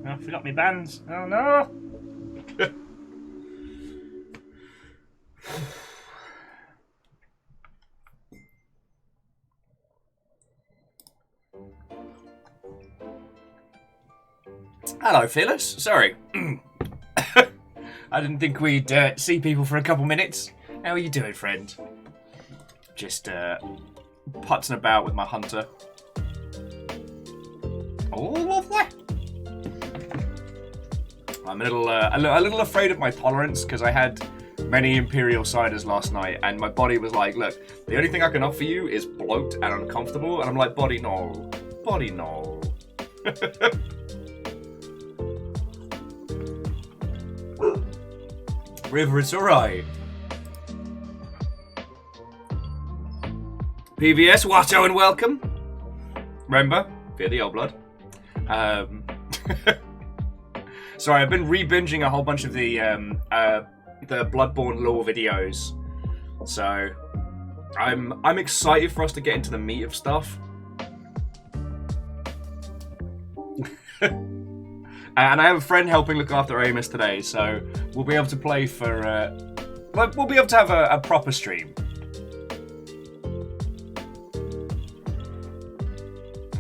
I forgot my bands. Oh no! Hello, Phyllis. Sorry. I didn't think we'd see people for a couple minutes. How are you doing, friend? Just putzing about with my hunter. Oh, lovely. I'm a little afraid of my tolerance because I had many Imperial ciders last night, and my body was like, "Look, the only thing I can offer you is bloat and uncomfortable." And I'm like, "Body, no, body, no." River, it's alright. PVS, Watto, and welcome. Remember, fear the old blood. Sorry, I've been re-binging a whole bunch of the Bloodborne lore videos, so I'm excited for us to get into the meat of stuff. And I have a friend helping look after Amos today, so we'll be able to play for. We'll be able to have a proper stream.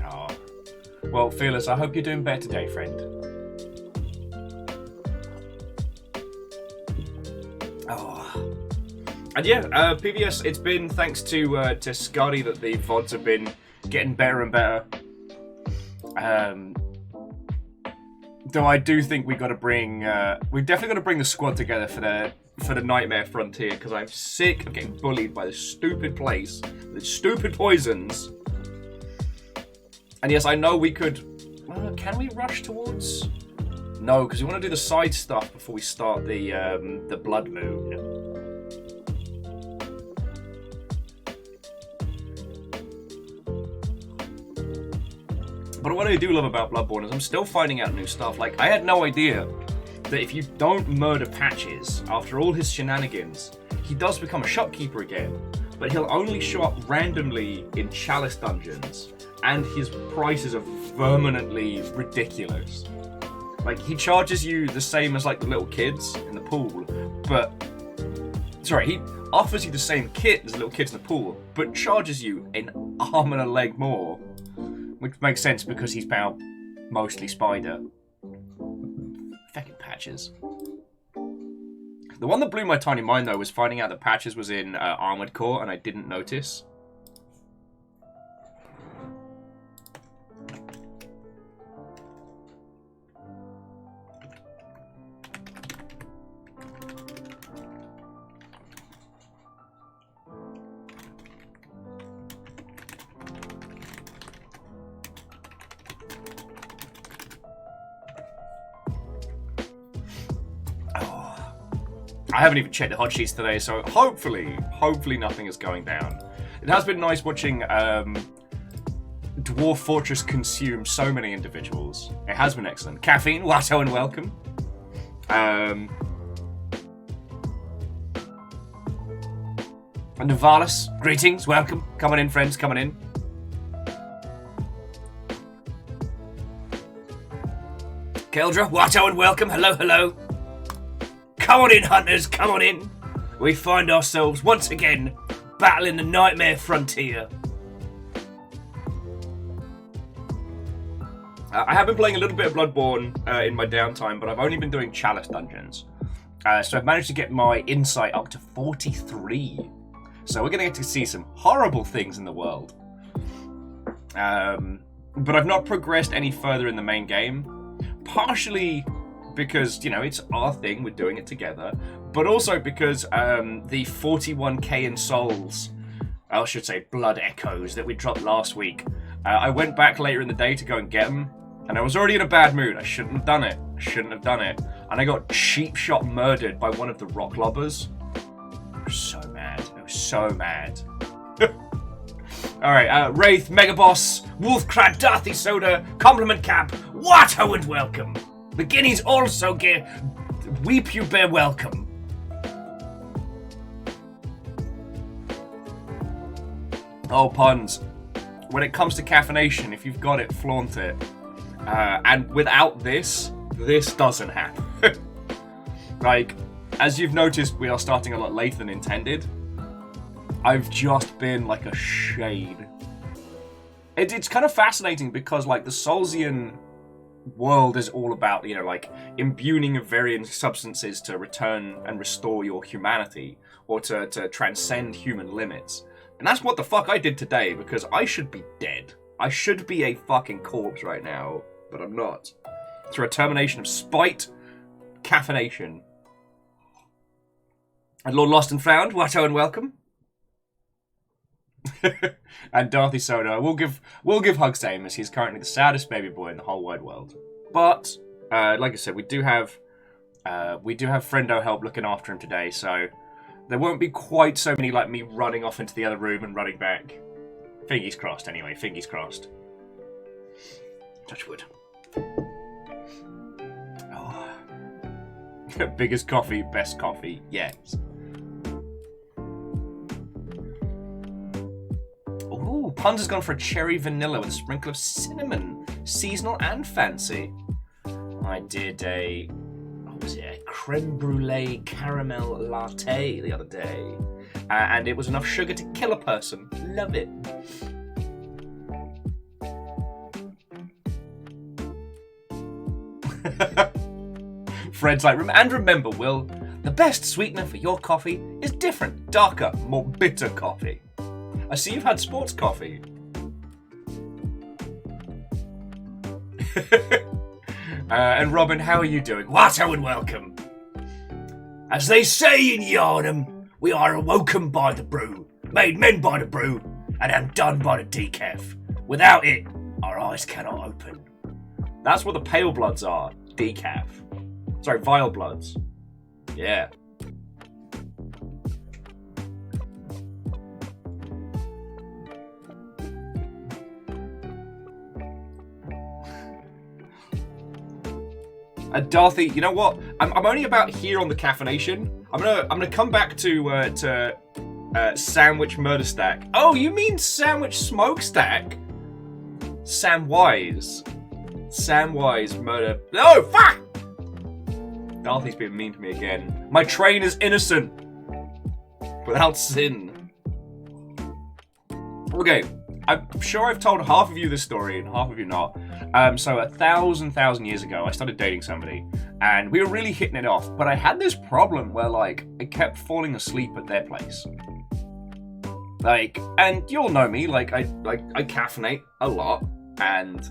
Oh. Well, Fearless, I hope you're doing better today, friend. Oh. And yeah, PVS, it's been thanks to Scotty that the VODs have been getting better and better. Though I do think we got to bring, we definitely got to bring the squad together for the Nightmare Frontier, because I'm sick of getting bullied by this stupid place, the stupid poisons. And yes, I know we could. Can we rush towards? No, because we want to do the side stuff before we start the Blood Moon. But what I do love about Bloodborne is I'm still finding out new stuff. Like, I had no idea that if you don't murder Patches after all his shenanigans, he does become a shopkeeper again. But he'll only show up randomly in Chalice dungeons, and his prices are permanently ridiculous. Like, he charges you the same as, like, the little kids in the pool, but... Sorry, he offers you the same kit as the little kids in the pool, but charges you an arm and a leg more. Which makes sense because he's now mostly spider. Fucking Patches. The one that blew my tiny mind, though, was finding out that Patches was in Armored Core, and I didn't notice. I haven't even checked the hot sheets today, so hopefully nothing is going down. It has been nice watching Dwarf Fortress consume so many individuals. It has been excellent. Caffeine, Watto, and welcome. And Navalis, greetings, welcome. Coming in, friends, coming in. Keldra, Watto, and welcome. Hello, hello. Come on in, hunters, come on in. We find ourselves once again battling the Nightmare Frontier. I have been playing a little bit of Bloodborne in my downtime, but I've only been doing Chalice dungeons. So I've managed to get my insight up to 43. So we're going to get to see some horrible things in the world. But I've not progressed any further in the main game. Partially because, you know, it's our thing, we're doing it together, but also because the 41k in souls, I should say blood echoes, that we dropped last week, I went back later in the day to go and get them, and I was already in a bad mood. I shouldn't have done it. And I got cheap shot murdered by one of the rock lobbers. I was so mad. Alright, Wraith, Megaboss, Wolfcrad, Darthy Soda, Compliment Cap, Watto, and welcome. The guineas also get weep you bear welcome. Oh, puns. When it comes to caffeination, if you've got it, flaunt it. And without this, this doesn't happen. Like, as you've noticed, we are starting a lot later than intended. I've just been like a shade. It's kind of fascinating because, like, the Soulsian world is all about, you know, like, imbuing of varying substances to return and restore your humanity, or to transcend human limits. And that's what the fuck I did today, because I should be dead. I should be a fucking corpse right now, but I'm not. Through a termination of spite, caffeination. And Lord Lost and Found, Watto and welcome. And Dorothy Soda, we'll give hugs to Amos. He's currently the saddest baby boy in the whole wide world. But like I said, we do have friendo help looking after him today, so there won't be quite so many like me running off into the other room and running back. Fingies crossed, anyway. Fingies crossed. Touch wood. Oh. Biggest coffee, best coffee. Yes. Ooh, Puns has gone for a cherry vanilla with a sprinkle of cinnamon. Seasonal and fancy. I did a creme brulee caramel latte the other day. And it was enough sugar to kill a person. Love it. Fred's like, and remember, Will, the best sweetener for your coffee is different, darker, more bitter coffee. I see you've had sports coffee. And Robin, how are you doing? Watto and welcome. As they say in Yarnham, we are awoken by the brew, made men by the brew, and undone by the decaf. Without it, our eyes cannot open. That's what the pale bloods are. Decaf. Sorry, vile bloods. Yeah. Dorothy, you know what? I'm only about here on the caffeination. I'm gonna come back to sandwich murder stack. Oh, you mean sandwich smokestack? Samwise murder. No, fuck! Dorothy's being mean to me again. My train is innocent, without sin. Okay, I'm sure I've told half of you this story and half of you not. So 1,000 years ago, I started dating somebody, and we were really hitting it off. But I had this problem where, like, I kept falling asleep at their place. Like, and you'll know me. Like, I caffeinate a lot, and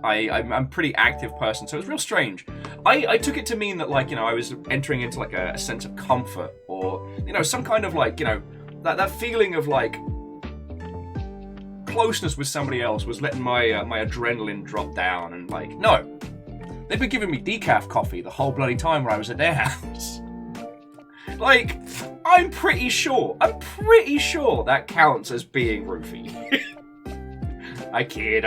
I'm a pretty active person, so it was real strange. I took it to mean that, like, you know, I was entering into like a sense of comfort, or, you know, some kind of, like, you know, that feeling of, like, closeness with somebody else was letting my adrenaline drop down. And, like, no, they've been giving me decaf coffee the whole bloody time where I was at their house. Like, I'm pretty sure that counts as being roofie. I kid.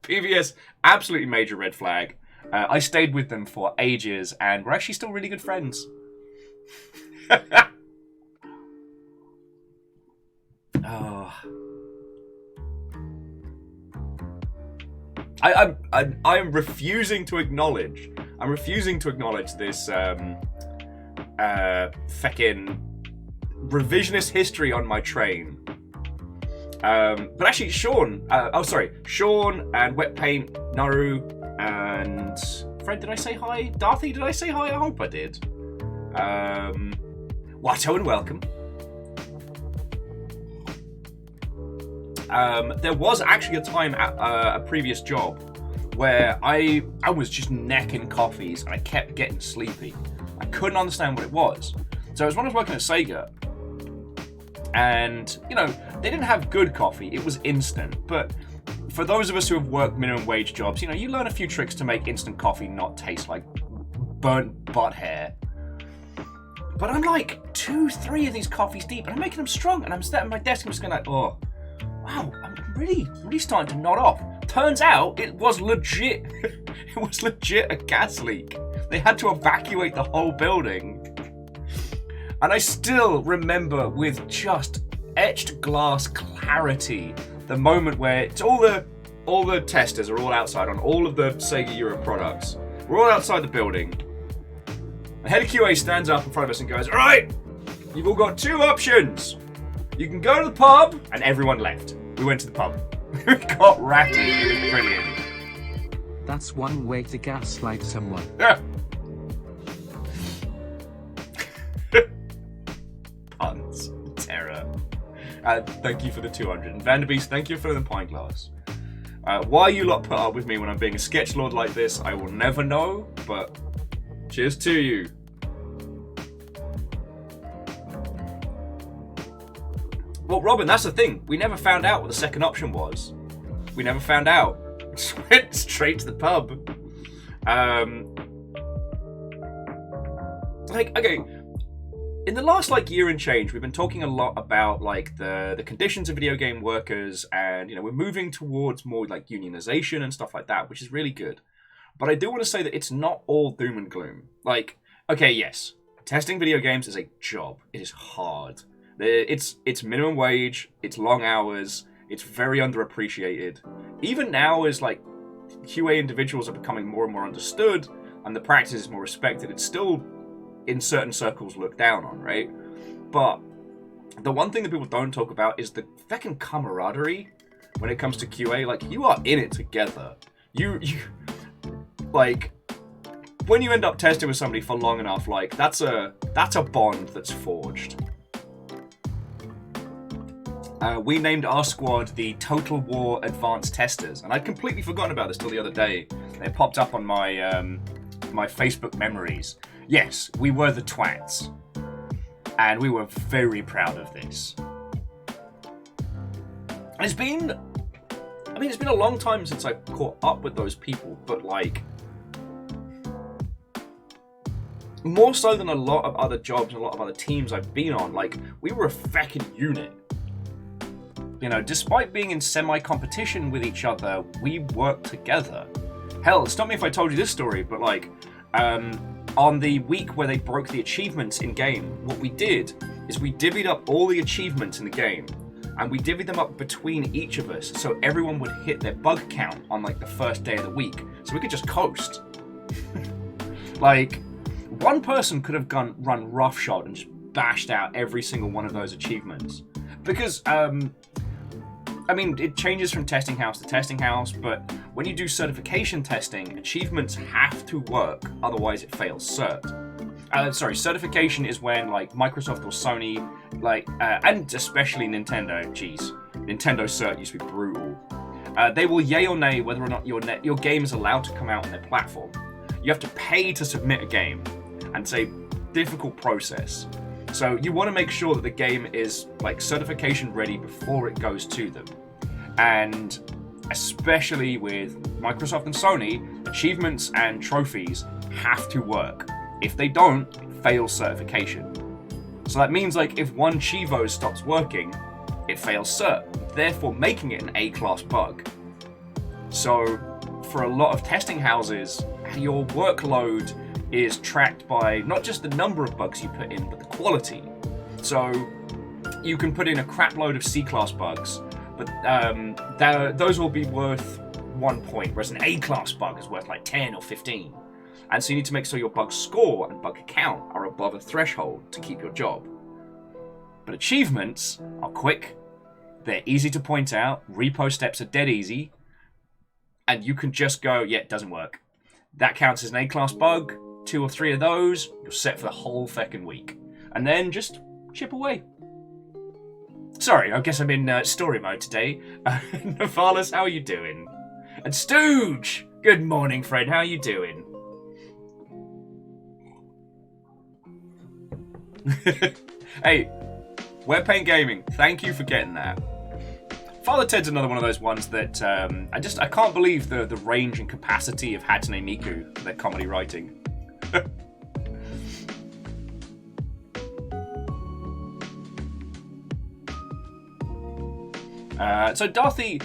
PVS, absolutely major red flag. I stayed with them for ages, and we're actually still really good friends. Oh. I am refusing to acknowledge. I'm refusing to acknowledge this feckin' revisionist history on my train. But actually, Sean and Wet Paint, Naru, and Fred, did I say hi? Dorothy, did I say hi? I hope I did. Watto and welcome. There was actually a time at a previous job where I was just necking coffees and I kept getting sleepy. I couldn't understand what it was. So it was when I was working at Sega, and, you know, they didn't have good coffee, it was instant. But for those of us who have worked minimum wage jobs, you know, you learn a few tricks to make instant coffee not taste like burnt butt hair. But I'm like 2-3 of these coffees deep, and I'm making them strong, and I'm sitting at my desk and I'm just going like, oh, wow, I'm really starting to nod off. Turns out it was legit. It was legit a gas leak. They had to evacuate the whole building. And I still remember with just etched glass clarity the moment where it's all all the testers are all outside on all of the Sega Europe products. We're all outside the building. The head of QA stands up in front of us and goes, "All right, you've all got two options. You can go to the pub," and everyone left. We went to the pub. We got ratted. It was brilliant. That's one way to gaslight someone. Yeah. Puns. Terror. Thank you for the 200. And Vanderbeest, thank you for the pint glass. Why you lot put up with me when I'm being a sketchlord like this, I will never know, but cheers to you. Well, Robin, that's the thing. We never found out what the second option was. We never found out. Just went straight to the pub. Okay, in the last year and change, we've been talking a lot about the conditions of video game workers, and we're moving towards more unionization and stuff like that, which is really good. But I do want to say that it's not all doom and gloom. Okay, yes, testing video games is a job. It is hard. It's minimum wage. It's long hours. It's very underappreciated. Even now, as QA individuals are becoming more and more understood, and the practice is more respected, it's still in certain circles looked down on, right? But the one thing that people don't talk about is the fucking camaraderie when it comes to QA. You are in it together. You when you end up testing with somebody for long enough, that's a bond that's forged. We named our squad the Total War Advanced Testers, and I'd completely forgotten about this till the other day. It popped up on my my Facebook memories. Yes, we were the twats, and we were very proud of this. And it's been a long time since I caught up with those people, but more so than a lot of other jobs and a lot of other teams I've been on, we were a fucking unit. Despite being in semi-competition with each other, we worked together. Hell, stop me if I told you this story, but on the week where they broke the achievements in-game, what we did is we divvied up all the achievements in the game, and we divvied them up between each of us, so everyone would hit their bug count on the first day of the week, so we could just coast. One person could have run roughshod and just bashed out every single one of those achievements. Because, it changes from testing house to testing house, but when you do certification testing, achievements have to work, otherwise it fails cert. Certification is when Microsoft or Sony, and especially Nintendo, Nintendo cert used to be brutal. They will yay or nay whether or not your game is allowed to come out on their platform. You have to pay to submit a game, and it's a difficult process. So you want to make sure that the game is certification ready before it goes to them. And especially with Microsoft and Sony, achievements and trophies have to work. If they don't, it fails certification. So that means if one Chivo stops working, it fails cert, therefore making it an A-class bug. So for a lot of testing houses, your workload is tracked by not just the number of bugs you put in, but the quality. So you can put in a crap load of C-class bugs, but those will be worth 1 point, whereas an A-class bug is worth 10 or 15. And so you need to make sure your bug score and bug count are above a threshold to keep your job. But achievements are quick, they're easy to point out, repo steps are dead easy, and you can just go, yeah, it doesn't work. That counts as an A-class bug. 2 or 3 of those, you're set for the whole fucking week. And then just chip away. Sorry, I guess I'm in story mode today. Navalis, how are you doing? And Stooge! Good morning, friend, how are you doing? Hey, We're Paint Gaming, thank you for getting that. Father Ted's another one of those ones that I can't believe the range and capacity of Hatsune Miku for their comedy writing. So Dorothy,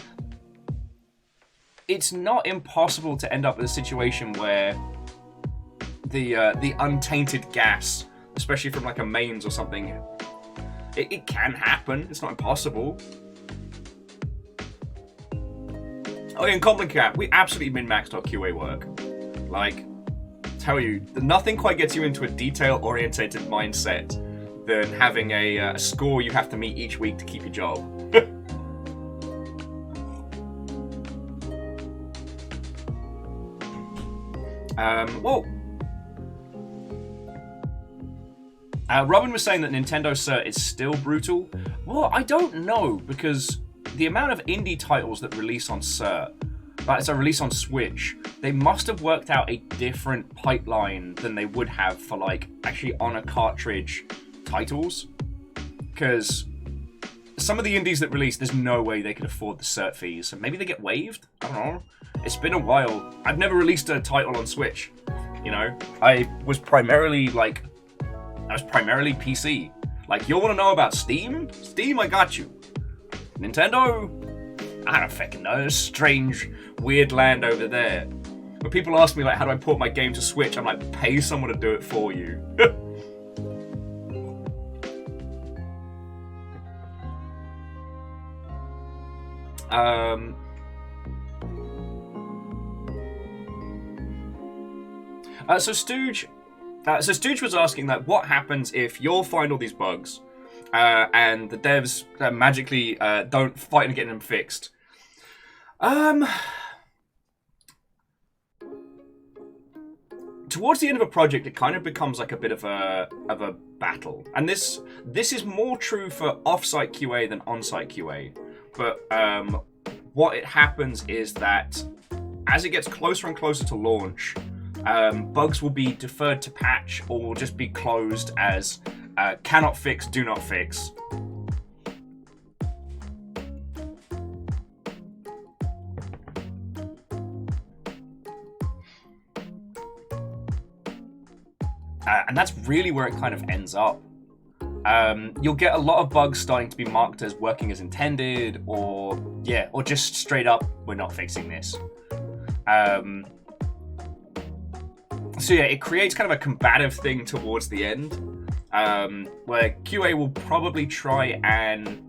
it's not impossible to end up with a situation where the untainted gas, especially from a mains or something, it can happen. It's not impossible. Oh, yeah, and Common Cap, we absolutely min-maxed our QA work. Like, tell you, nothing quite gets you into a detail-orientated mindset than having a score you have to meet each week to keep your job. Robin was saying that Nintendo cert is still brutal. Well, I don't know, because the amount of indie titles that release on cert, release on Switch, they must have worked out a different pipeline than they would have for, like, actually on a cartridge titles. Because some of the indies that release, there's no way they could afford the cert fees. So maybe they get waived? I don't know. It's been a while. I've never released a title on Switch. You know, I was primarily PC. Like, you want to know about Steam? Steam, I got you. Nintendo? I don't fucking know. There's strange, weird land over there. When people ask me, like, how do I port my game to Switch? I'm like, pay someone to do it for you. So Stooge was asking, like, what happens if you'll find all these bugs and the devs magically don't fight and get them fixed? Towards the end of a project, it kind of becomes like a bit of a battle, and this is more true for off-site QA than on-site QA. But what it happens is that as it gets closer and closer to launch, bugs will be deferred to patch or will just be closed as cannot fix, do not fix. And that's really where it kind of ends up. You'll get a lot of bugs starting to be marked as working as intended, or just straight up, we're not fixing this. So yeah, it creates kind of a combative thing towards the end, where QA will probably try and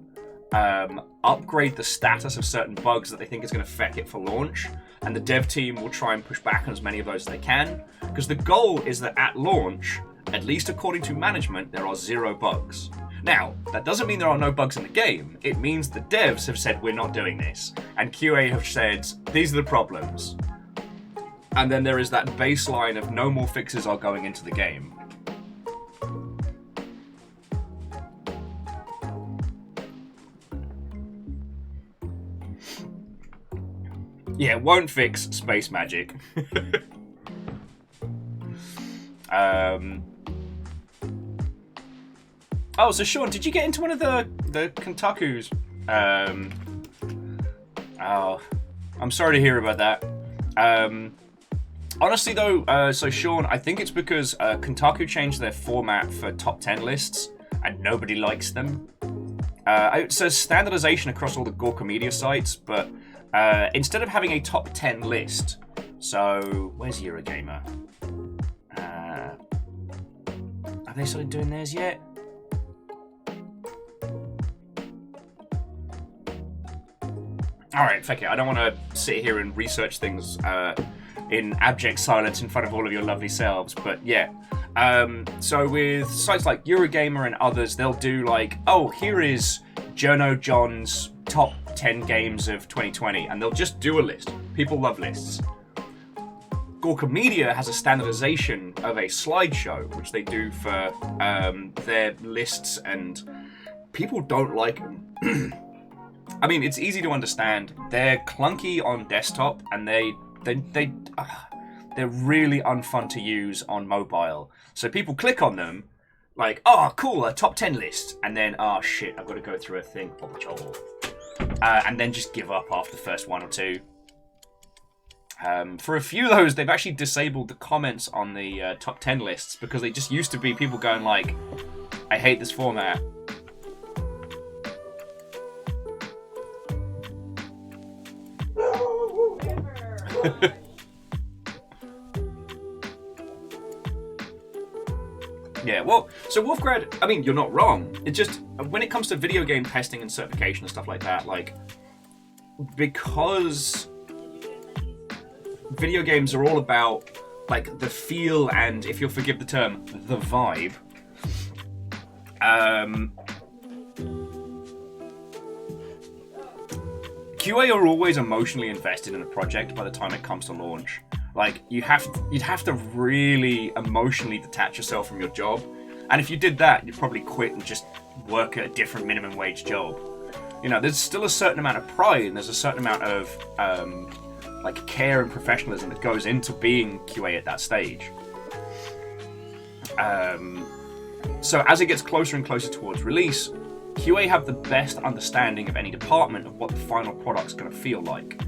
upgrade the status of certain bugs that they think is going to feck it for launch, and the dev team will try and push back on as many of those as they can, because the goal is that at launch, at least according to management, there are 0 bugs. Now, that doesn't mean there are no bugs in the game. It means the devs have said, we're not doing this, and QA have said, these are the problems. And then there is that baseline of no more fixes are going into the game. Yeah, won't fix space magic. Oh, so Sean, did you get into one of the Kentakus? Oh, I'm sorry to hear about that. Honestly, though, so Sean, I think it's because Kotaku changed their format for top 10 lists, and nobody likes them. It says standardization across all the Gorka Media sites, but instead of having a top 10 list, so where's Eurogamer? Have they started doing theirs yet? Alright, fuck it. I don't want to sit here and research things in abject silence in front of all of your lovely selves, but yeah. So with sites like Eurogamer and others, they'll do like, oh, here is Jono John's top 10 games of 2020, and they'll just do a list. People love lists. Gorka Media has a standardization of a slideshow, which they do for their lists, and people don't like them. I mean, it's easy to understand. They're clunky on desktop, and they're really unfun to use on mobile. So people click on them, like, oh, cool, a top 10 list, and then, oh shit, I've got to go through a thing, and then just give up after the first one or two. For a few of those, they've actually disabled the comments on the top 10 lists, because they just used to be people going like, I hate this format. Yeah, well, so Wolfgrad, I mean, you're not wrong. It's just, when it comes to video game testing and certification and stuff like that, like, because video games are all about like the feel and, if you'll forgive the term, the vibe. QA are always emotionally invested in a project by the time it comes to launch. Like, you'd have to really emotionally detach yourself from your job. And if you did that, you'd probably quit and just work at a different minimum wage job. You know, there's still a certain amount of pride and there's a certain amount of like care and professionalism that goes into being QA at that stage. So as it gets closer and closer towards release, QA have the best understanding of any department of what the final product's going to feel like.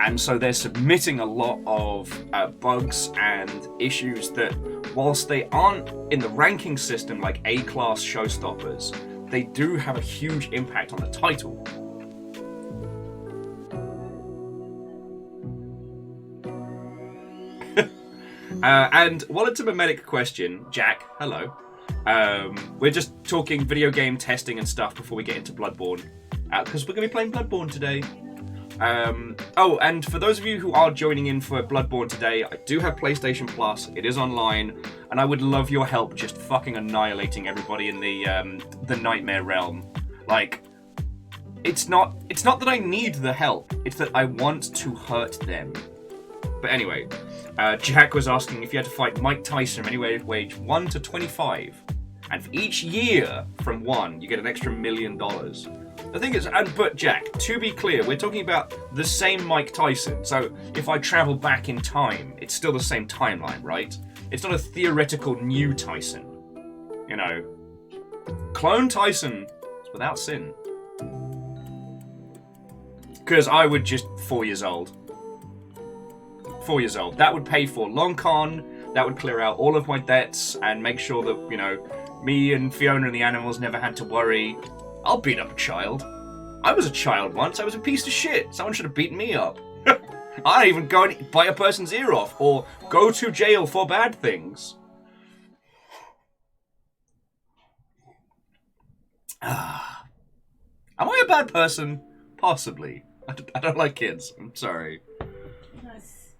And so they're submitting a lot of bugs and issues that, whilst they aren't in the ranking system like A-class showstoppers, they do have a huge impact on the title. And while it's a mimetic question, Jack, hello. We're just talking video game testing and stuff before we get into Bloodborne, because we're going to be playing Bloodborne today. Oh, and for those of you who are joining in for Bloodborne today, I do have PlayStation Plus. It is online, and I would love your help just fucking annihilating everybody in the Nightmare Realm. Like, it's not that I need the help, it's that I want to hurt them. But anyway, Jack was asking if you had to fight Mike Tyson from anywhere wage 1 to 25, and for each year from 1, you get an extra $1 million. The thing is, but Jack, to be clear, we're talking about the same Mike Tyson. So if I travel back in time, it's still the same timeline, right? It's not a theoretical new Tyson. You know, clone Tyson is without sin. Because I would just 4 years old. 4 years old. That would pay for long con. That would clear out all of my debts and make sure that, you know, me and Fiona and the animals never had to worry. I'll beat up a child. I was a child once. I was a piece of shit. Someone should have beaten me up. I even go and bite a person's ear off or go to jail for bad things. Am I a bad person? Possibly. I don't like kids. I'm sorry. Nice.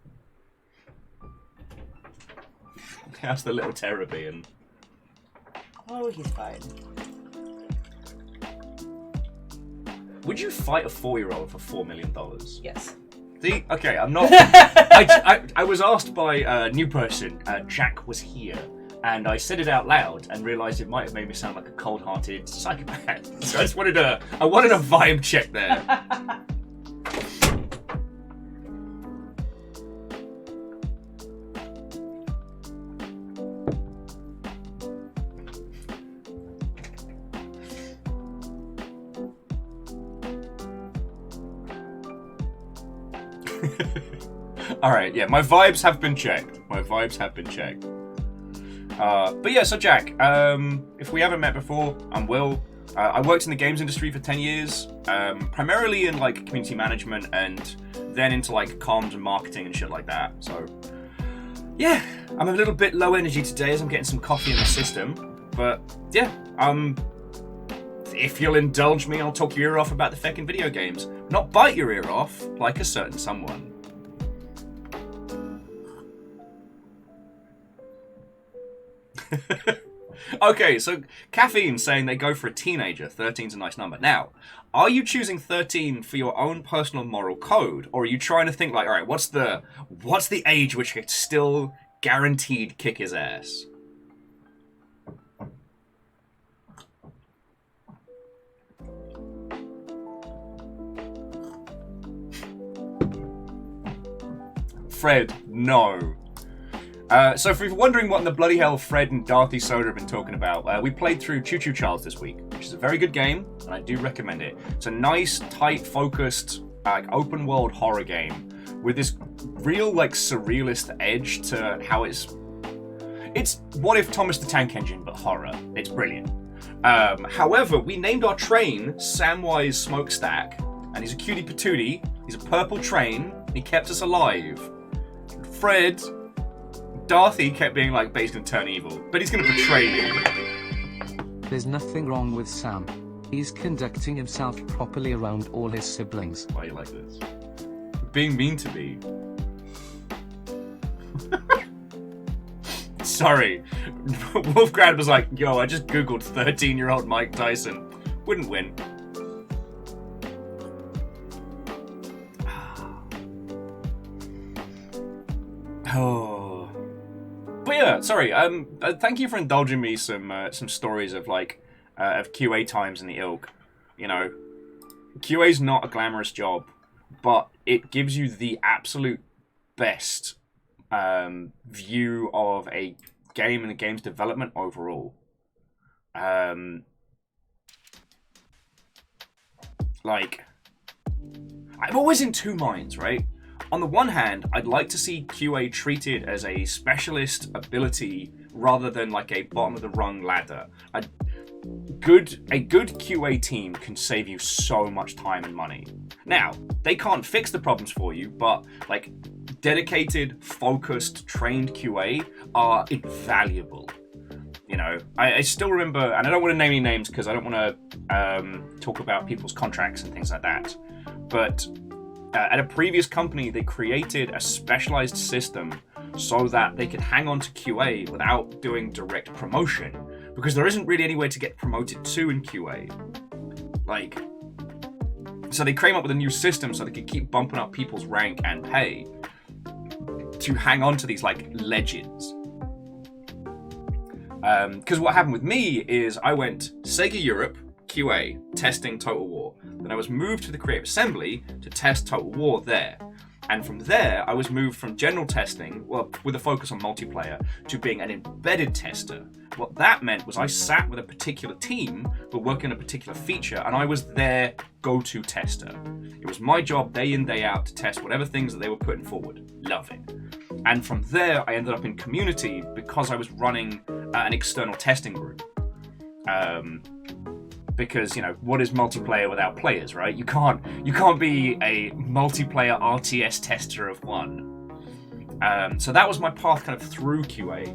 How's the little terror being? Oh, he's fine. Would you fight a 4-year-old for $4 million? Yes. See? Okay, I'm not... I was asked by a new person, Jack was here, and I said it out loud and realised it might have made me sound like a cold-hearted psychopath. So I wanted a vibe check there. Alright, yeah, my vibes have been checked. But yeah, so Jack, if we haven't met before, I'm Will. I worked in the games industry for 10 years, primarily in like community management and then into like comms and marketing and shit like that. So yeah, I'm a little bit low energy today as I'm getting some coffee in the system. But yeah, if you'll indulge me, I'll talk your ear off about the feckin' video games. Not bite your ear off, like a certain someone. Okay, so Caffeine's saying they go for a teenager. 13's a nice number. Now, are you choosing 13 for your own personal moral code, or are you trying to think like, all right, what's the age which could still guaranteed kick his ass? Fred, no. So if you're wondering what in the bloody hell Fred and Darthy Soda have been talking about, we played through Choo Choo Charles this week, which is a very good game, and I do recommend it. It's a nice, tight, focused, open world horror game with this real, like, surrealist edge to how it's what if Thomas the Tank Engine, but horror. It's brilliant. However, we named our train Samwise Smokestack, and he's a cutie patootie, he's a purple train, and he kept us alive. Fred... Darthy kept being like, but he's going to turn evil. But he's going to betray me. There's nothing wrong with Sam. He's conducting himself properly around all his siblings. Why are you like this? Being mean to me. Sorry. Wolfgrad was like, yo, I just googled 13-year-old Mike Tyson. Wouldn't win. Oh. But yeah, sorry. Thank you for indulging me some stories of like of QA times in the ilk. You know, QA's not a glamorous job, but it gives you the absolute best view of a game and a game's development overall. Like, I'm always in two minds, right? On the one hand, I'd like to see QA treated as a specialist ability rather than like a bottom of the rung ladder. A good QA team can save you so much time and money. Now, they can't fix the problems for you, but like dedicated, focused, trained QA are invaluable. You know, I still remember, and I don't want to name any names because I don't want to talk about people's contracts and things like that, but at a previous company, they created a specialized system so that they could hang on to QA without doing direct promotion, because there isn't really any way to get promoted to in QA. Like, so they came up with a new system so they could keep bumping up people's rank and pay to hang on to these like legends. Because what happened with me is I went Sega Europe, QA, testing Total War. Then I was moved to the Creative Assembly to test Total War there. And from there, I was moved from general testing, well, with a focus on multiplayer, to being an embedded tester. What that meant was I sat with a particular team, but working on a particular feature, and I was their go-to tester. It was my job day in, day out to test whatever things that they were putting forward. Love it. And from there, I ended up in community because I was running an external testing group. Because, you know, what is multiplayer without players, right? You can't be a multiplayer RTS tester of one. So that was my path kind of through QA.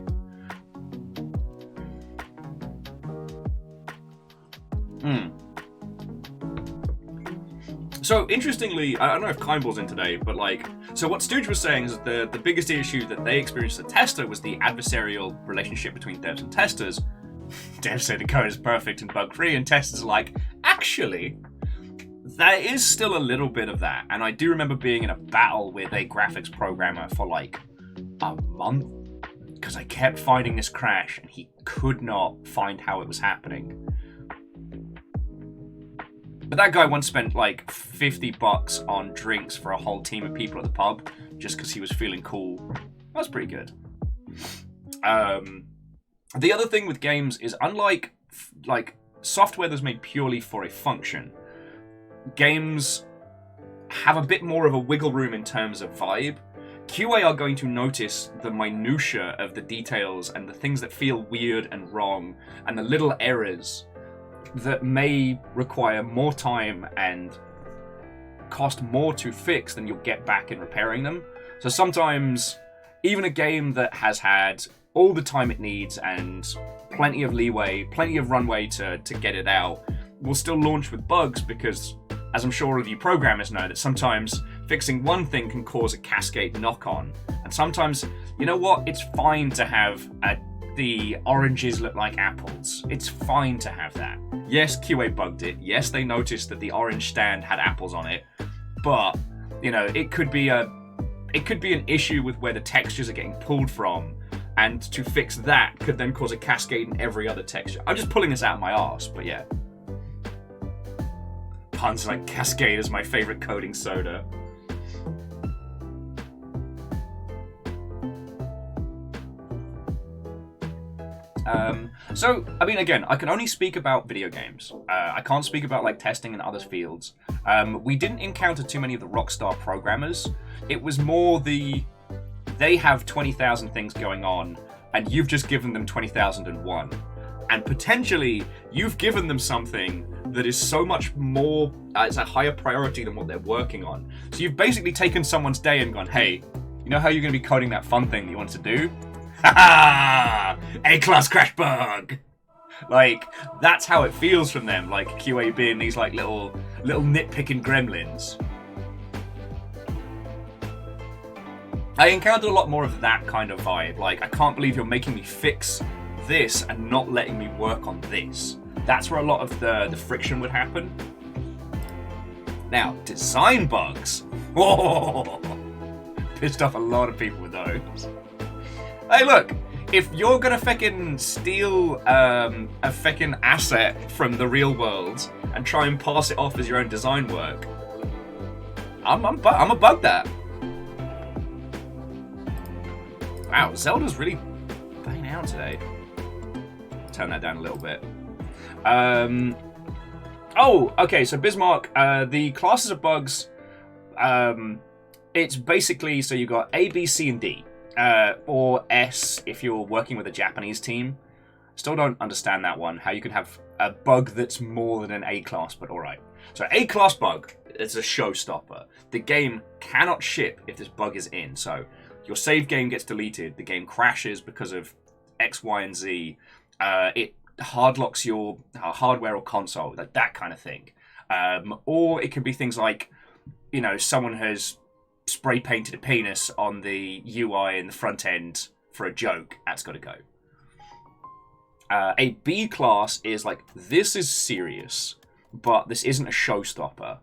So interestingly, I don't know if Kindball's in today, but like, so what Stooge was saying is that the biggest issue that they experienced as a tester was the adversarial relationship between devs and testers. Devs say the code is perfect and bug-free, and testers are like, actually, there is still a little bit of that. And I do remember being in a battle with a graphics programmer for like a month, because I kept finding this crash, and he could not find how it was happening. But that guy once spent like $50 on drinks for a whole team of people at the pub, just because he was feeling cool. That was pretty good. The other thing with games is, unlike like software that's made purely for a function, games have a bit more of a wiggle room in terms of vibe. QA are going to notice the minutiae of the details and the things that feel weird and wrong, and the little errors that may require more time and cost more to fix than you'll get back in repairing them. So sometimes, even a game that has had all the time it needs and plenty of leeway, plenty of runway to get it out, will still launch with bugs because, as I'm sure all of you programmers know, that sometimes fixing one thing can cause a cascade knock-on. And sometimes, you know what, it's fine to have the oranges look like apples. It's fine to have that. Yes, QA bugged it. Yes, they noticed that the orange stand had apples on it. But, you know, it could be an issue with where the textures are getting pulled from. And to fix that could then cause a cascade in every other texture. I'm just pulling this out of my arse, but yeah. Puns like Cascade is my favorite coding soda. So, I mean, again, I can only speak about video games. I can't speak about, like, testing in other fields. We didn't encounter too many of the Rockstar programmers. It was more they have 20,000 things going on, and you've just given them 20,001. And potentially, you've given them something that is so much more, it's a higher priority than what they're working on. So you've basically taken someone's day and gone, hey, you know how you're going to be coding that fun thing that you want to do? Ha-ha! A-class crash bug! Like, that's how it feels from them, like QA being these like little nitpicking gremlins. I encountered a lot more of that kind of vibe. Like, I can't believe you're making me fix this and not letting me work on this. That's where a lot of the friction would happen. Now, design bugs. Oh, pissed off a lot of people with those. Hey, look, if you're gonna feckin' steal a feckin' asset from the real world and try and pass it off as your own design work, I'm a bug that. Wow, Zelda's really banging out today. Turn that down a little bit. Oh, okay, so Bismarck, the classes of bugs, it's basically, so you've got A, B, C, and D. Or S if you're working with a Japanese team. Still don't understand that one, how you can have a bug that's more than an A class, but alright. So A-class bug is a showstopper. The game cannot ship if this bug is in, so your save game gets deleted, the game crashes because of X, Y, and Z, it hardlocks your hardware or console, that kind of thing. Or it can be things like, you know, someone has spray painted a penis on the UI in the front end for a joke. That's got to go. A B class is like, this is serious, but this isn't a showstopper.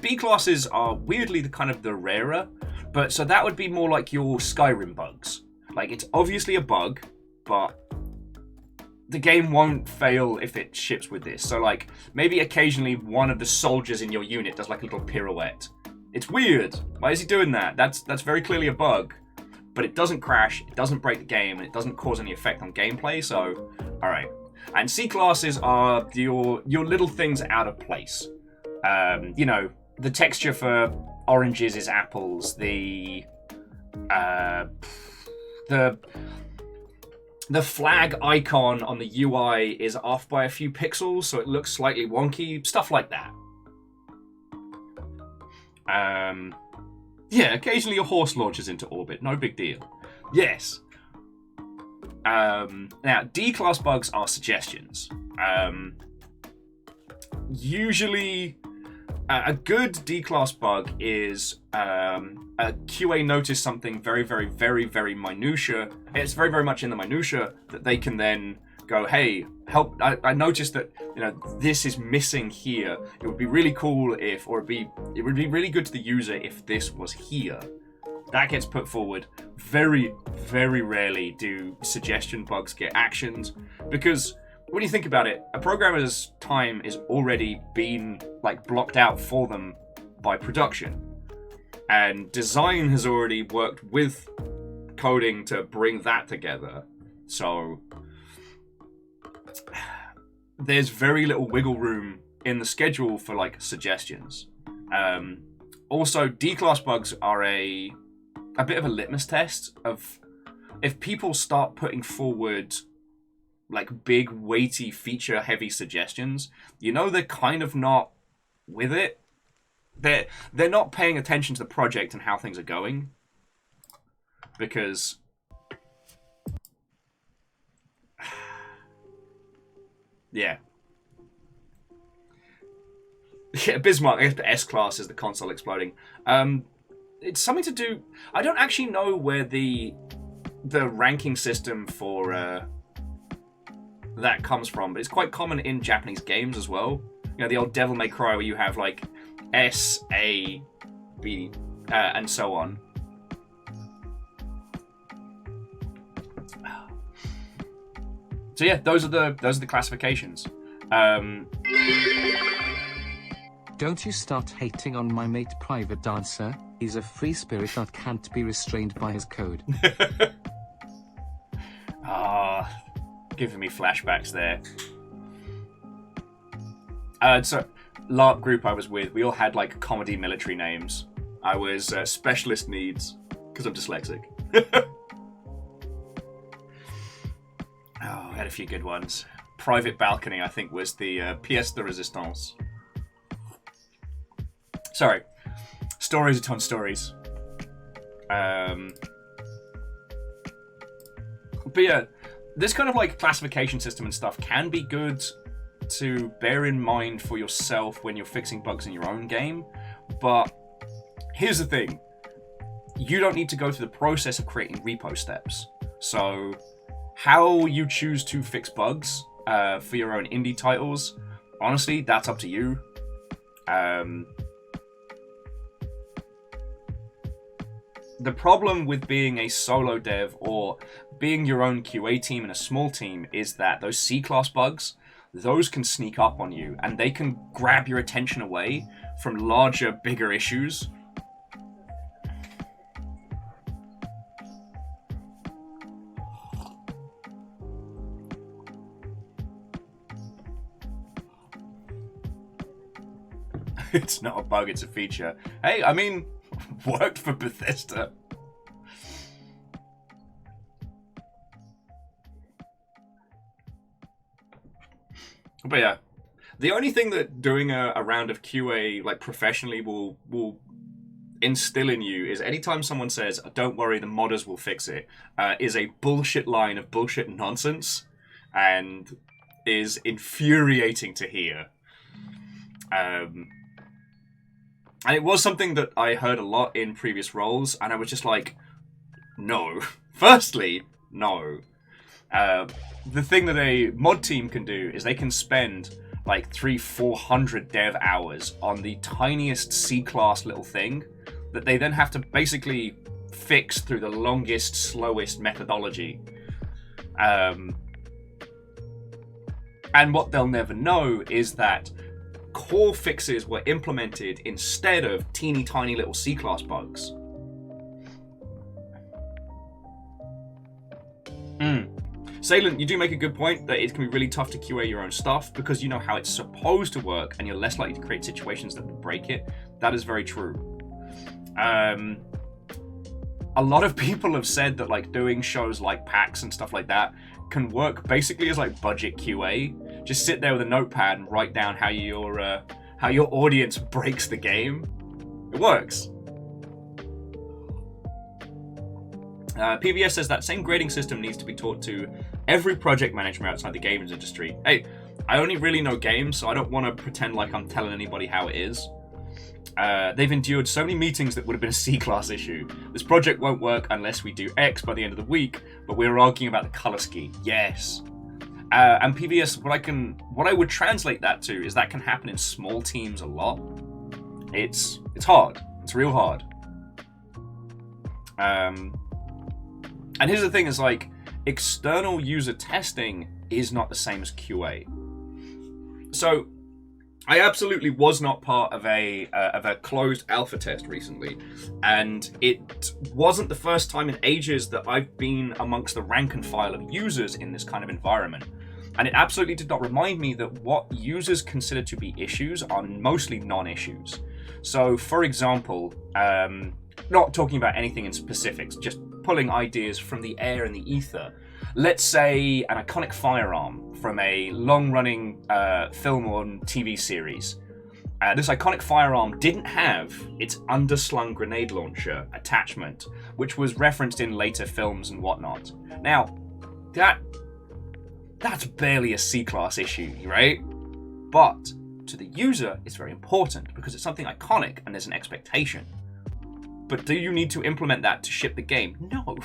B classes are weirdly the rarer, but so that would be more like your Skyrim bugs. Like, it's obviously a bug, but the game won't fail if it ships with this. So like, maybe occasionally one of the soldiers in your unit does like a little pirouette. It's weird. Why is he doing that? That's very clearly a bug. But it doesn't crash, it doesn't break the game, and it doesn't cause any effect on gameplay, so alright. And C classes are your little things out of place. You know, the texture for oranges is apples, the flag icon on the UI is off by a few pixels, so it looks slightly wonky, stuff like that. Yeah, occasionally your horse launches into orbit, no big deal. Yes. Now, D-class bugs are suggestions. Usually, a good D-class bug is a QA notice something very, very, very, very minutia. It's very, very much in the minutia that they can then go, hey, help, I noticed that, you know, this is missing here. It would be really cool if, or it would be really good to the user if this was here. That gets put forward. Very, very rarely do suggestion bugs get actioned, because when you think about it, a programmer's time is already been like blocked out for them by production. And design has already worked with coding to bring that together. So there's very little wiggle room in the schedule for like suggestions. Also, D-class bugs are a bit of a litmus test of if people start putting forward like big, weighty, feature-heavy suggestions, you know they're kind of not with it. They're not paying attention to the project and how things are going. Because yeah. Yeah, Bismarck, I guess the S-class is the console exploding. It's something to do... I don't actually know where the ranking system for that comes from, but it's quite common in Japanese games as well. You know, the old Devil May Cry where you have like S, A, B, and so on. So yeah, those are the classifications. Don't you start hating on my mate Private Dancer. He's a free spirit that can't be restrained by his code. Giving me flashbacks there. So, LARP group I was with, we all had like comedy military names. I was specialist needs, because I'm dyslexic. I had a few good ones. Private Balcony, I think, was the pièce de résistance. Sorry. Stories upon stories. But yeah, this kind of like classification system and stuff can be good to bear in mind for yourself when you're fixing bugs in your own game. But here's the thing. you don't need to go through the process of creating repo steps. So how you choose to fix bugs for your own indie titles, honestly, that's up to you. The problem with being a solo dev or being your own QA team in a small team is that those C-class bugs, those can sneak up on you and they can grab your attention away from larger, bigger issues. It's not a bug, it's a feature. Hey, I mean, worked for Bethesda. But yeah, the only thing that doing a round of QA like professionally will instill in you is anytime someone says, "Don't worry, the modders will fix it," is a bullshit line of bullshit nonsense, and is infuriating to hear. And it was something that I heard a lot in previous roles, and I was just like, no. Firstly, no. The thing that a mod team can do is they can spend like 300-400 dev hours on the tiniest C-class little thing that they then have to basically fix through the longest, slowest methodology. And what they'll never know is that core fixes were implemented instead of teeny tiny little C-class bugs. Salient, you do make a good point that it can be really tough to QA your own stuff because you know how it's supposed to work and you're less likely to create situations that would break it. That is very true. A lot of people have said that like doing shows like PAX and stuff like that can work basically as like budget QA. Just sit there with a notepad and write down how your audience breaks the game. It works. PBS says that same grading system needs to be taught to every project manager outside the games industry. Hey, I only really know games, so I don't want to pretend like I'm telling anybody how it is. They've endured so many meetings that would have been a C-class issue. This project won't work unless we do X by the end of the week, but we're arguing about the color scheme. Yes. And PBS, what I would translate that to is that can happen in small teams a lot. It's hard. It's real hard. And here's the thing: is like external user testing is not the same as QA. So, I absolutely was not part of a closed alpha test recently, and it wasn't the first time in ages that I've been amongst the rank and file of users in this kind of environment. And it absolutely did not remind me that what users consider to be issues are mostly non-issues. So, for example, not talking about anything in specifics, just pulling ideas from the air and the ether. Let's say an iconic firearm from a long-running film or TV series. This iconic firearm didn't have its underslung grenade launcher attachment, which was referenced in later films and whatnot. Now, that's barely a C-class issue, right? But to the user, it's very important because it's something iconic and there's an expectation. But do you need to implement that to ship the game? No.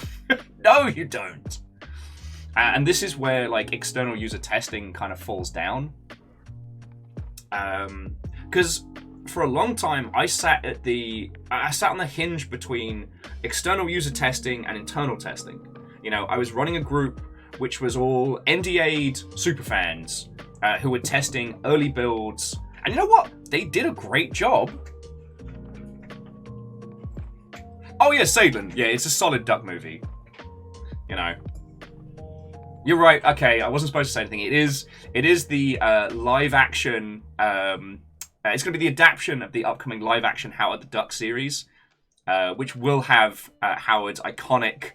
No, you don't. And this is where like external user testing kind of falls down. Because for a long time, I sat on the hinge between external user testing and internal testing. You know, I was running a group which was all NDA'd superfans who were testing early builds. And you know what? They did a great job. Oh yeah, Sadlin. Yeah, it's a solid duck movie. You know. You're right. Okay, I wasn't supposed to say anything. It is the live action. It's going to be the adaptation of the upcoming live action Howard the Duck series, which will have Howard's iconic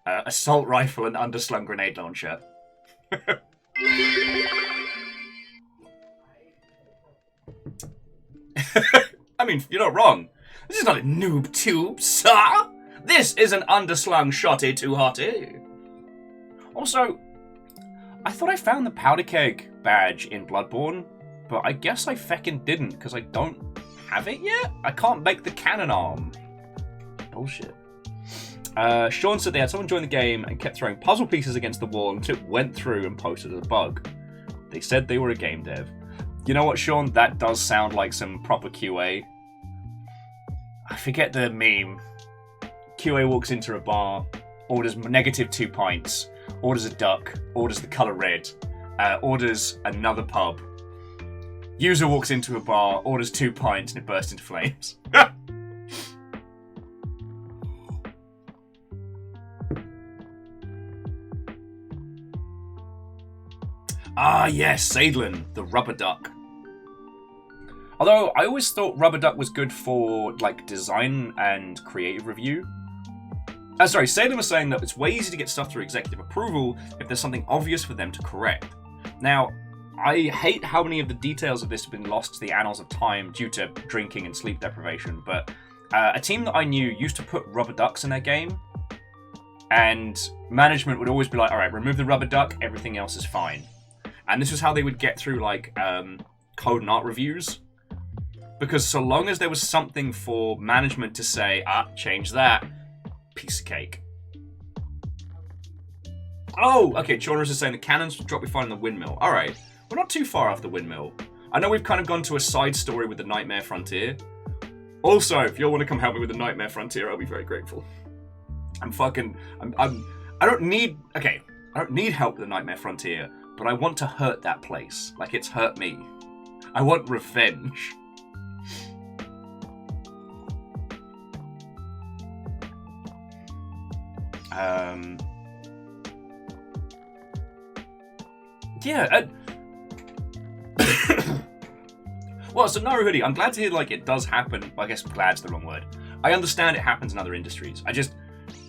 assault rifle and underslung grenade launcher. I mean, you're not wrong. This is not a noob tube, sir. This is an underslung shotty too hotty. Also, I thought I found the powder keg badge in Bloodborne, but I guess I feckin' didn't because I don't have it yet. I can't make the cannon arm. Bullshit. Sean said they had someone join the game and kept throwing puzzle pieces against the wall until it went through and posted as a bug. They said they were a game dev. You know what, Sean? That does sound like some proper QA. I forget the meme. QA walks into a bar, orders -2 pints, orders a duck, orders the colour red, orders another pub. User walks into a bar, orders 2 pints, and it bursts into flames. Ah, yes, Sadlin, the rubber duck. Although, I always thought rubber duck was good for, like, design and creative review. Sorry, Sadlin was saying that it's way easier to get stuff through executive approval if there's something obvious for them to correct. Now, I hate how many of the details of this have been lost to the annals of time due to drinking and sleep deprivation, but a team that I knew used to put rubber ducks in their game, and management would always be like, alright, remove the rubber duck, everything else is fine. And this was how they would get through, like, code and art reviews. Because so long as there was something for management to say, change that, piece of cake. Oh, okay, Chorus is saying the cannons drop we find in the windmill. Alright, we're not too far off the windmill. I know we've kind of gone to a side story with the Nightmare Frontier. Also, if you all want to come help me with the Nightmare Frontier, I'll be very grateful. I don't need help with the Nightmare Frontier, but I want to hurt that place, like it's hurt me. I want revenge. Well, so Naruhoodie, I'm glad to hear, like, it does happen. I guess glad's the wrong word. I understand it happens in other industries.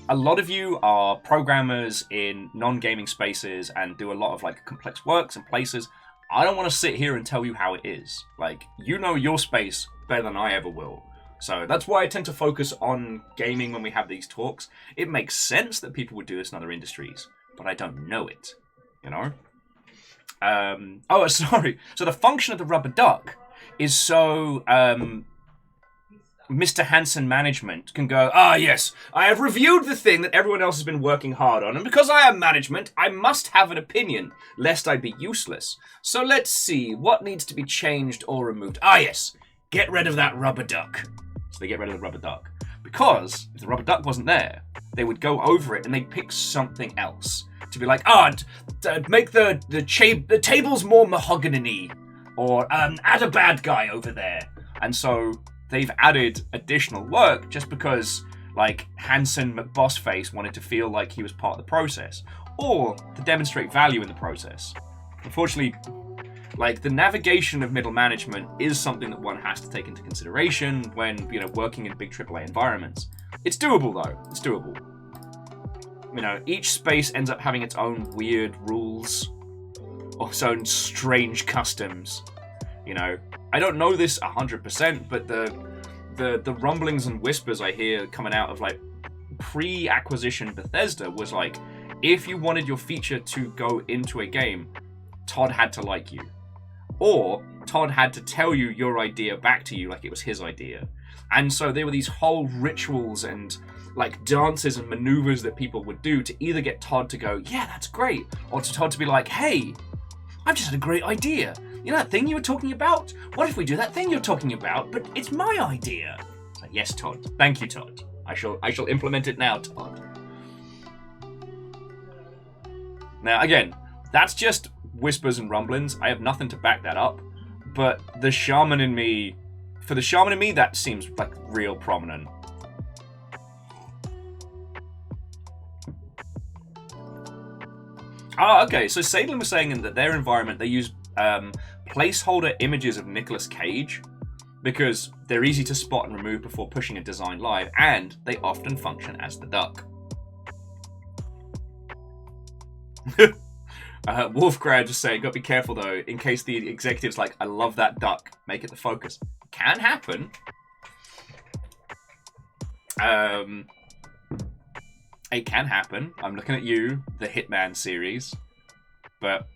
A lot of you are programmers in non-gaming spaces and do a lot of, like, complex works and places. I don't want to sit here and tell you how it is. Like, you know your space better than I ever will. So that's why I tend to focus on gaming when we have these talks. It makes sense that people would do this in other industries, but I don't know it, you know? Sorry. So the function of the rubber duck is so, Mr. Hansen management can go, yes, I have reviewed the thing that everyone else has been working hard on, and because I am management, I must have an opinion, lest I be useless. So let's see, what needs to be changed or removed? Yes, get rid of that rubber duck. So they get rid of the rubber duck. Because if the rubber duck wasn't there, they would go over it and they'd pick something else. To be like, make the tables more mahogany, or add a bad guy over there. And so they've added additional work just because, like, Hansen McBossface wanted to feel like he was part of the process, or to demonstrate value in the process. Unfortunately, like, the navigation of middle management is something that one has to take into consideration when, you know, working in big AAA environments. It's doable, though. It's doable. You know, each space ends up having its own weird rules, or its own strange customs. You know, I don't know this 100%, but the rumblings and whispers I hear coming out of, like, pre-acquisition Bethesda was like, if you wanted your feature to go into a game, Todd had to like you. Or Todd had to tell you your idea back to you like it was his idea. And so there were these whole rituals and, like, dances and maneuvers that people would do to either get Todd to go, yeah, that's great, or to Todd to be like, hey, I've just had a great idea. You know that thing you were talking about? What if we do that thing you're talking about, but it's my idea? It's like, yes, Todd. Thank you, Todd. I shall implement it now, Todd. Now, again, that's just whispers and rumblings. I have nothing to back that up. But the shaman in me, that seems, like, real prominent. Okay, so Sadlin was saying in that their environment, they use placeholder images of Nicolas Cage because they're easy to spot and remove before pushing a design live, and they often function as the duck. Wolfgrad just saying, gotta be careful though, in case the executive's like, I love that duck, make it the focus. Can happen. It can happen. I'm looking at you, the Hitman series, but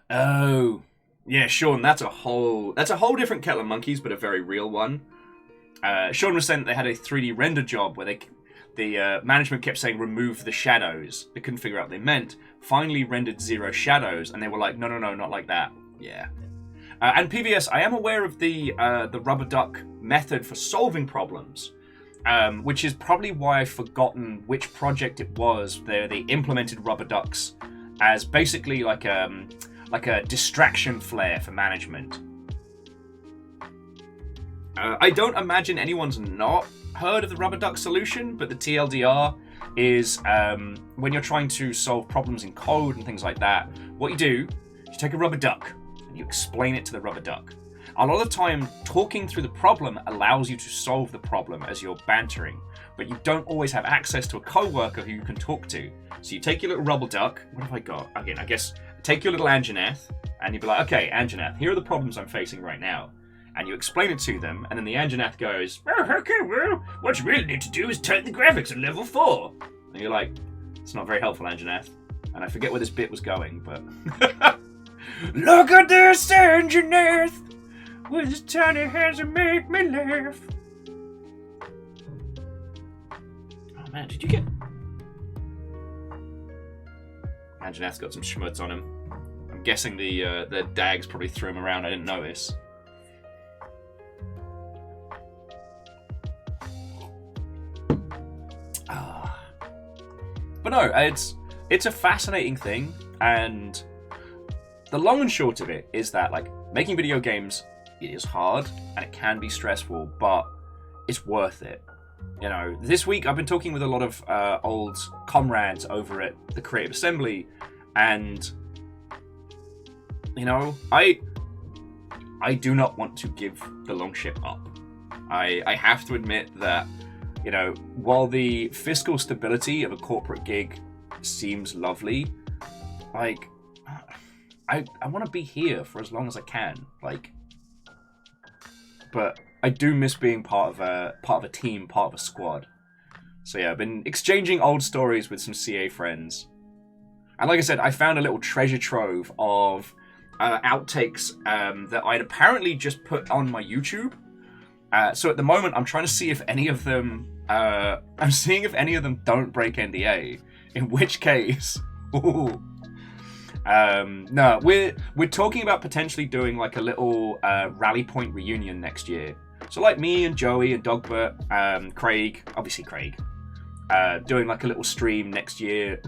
oh, Yeah, Sean, that's a whole different kettle of monkeys, but a very real one. Sean was saying that they had a 3D render job where the management kept saying remove the shadows. They couldn't figure out what they meant. Finally rendered 0 shadows, and they were like, no, not like that. Yeah. And PVS, I am aware of the rubber duck method for solving problems, which is probably why I've forgotten which project it was. They implemented rubber ducks as basically like a distraction flare for management. I don't imagine anyone's not heard of the rubber duck solution, but the TLDR is when you're trying to solve problems in code and things like that, what you do is you take a rubber duck and you explain it to the rubber duck. A lot of the time, talking through the problem allows you to solve the problem as you're bantering, but you don't always have access to a coworker who you can talk to. So you take your little rubber duck, what have I got? Again, I guess, take your little Anjanath, and you'd be like, okay, Anjanath, here are the problems I'm facing right now. And you explain it to them, and then the Anjanath goes, oh, okay, well, what you really need to do is turn the graphics at level 4. And you're like, it's not very helpful, Anjanath. And I forget where this bit was going, but... Look at this Anjanath! With his tiny hands and make me laugh. Oh man, did you get... Anjanath's got some schmutz on him. I'm guessing the dags probably threw him around, I didn't notice. But no, it's a fascinating thing, and the long and short of it is that, like, making video games, it is hard and it can be stressful, but it's worth it. You know, this week I've been talking with a lot of old comrades over at the Creative Assembly, and you know, I do not want to give the long ship up. I have to admit that, you know, while the fiscal stability of a corporate gig seems lovely, like, I want to be here for as long as I can, like, but I do miss being part of a team, part of a squad. So yeah, I've been exchanging old stories with some CA friends, and like I said, I found a little treasure trove of outtakes that I'd apparently just put on my YouTube. So at the moment, I'm trying to see if any of them, I'm seeing if any of them don't break NDA. In which case, ooh. No, we're talking about potentially doing like a little Rally Point reunion next year. So like me and Joey and Dogbert, Craig, obviously Craig, doing like a little stream next year.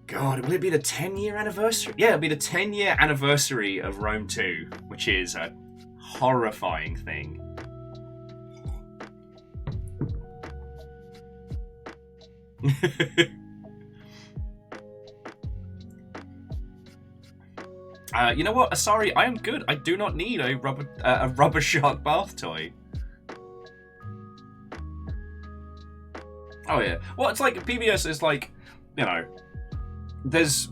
God, will it be the 10-year anniversary? Yeah, it'll be the 10-year anniversary of Rome 2, which is a horrifying thing. You know what, Asari, I am good. I do not need a rubber shark bath toy. Oh yeah. Well, it's like PBS is like, you know, there's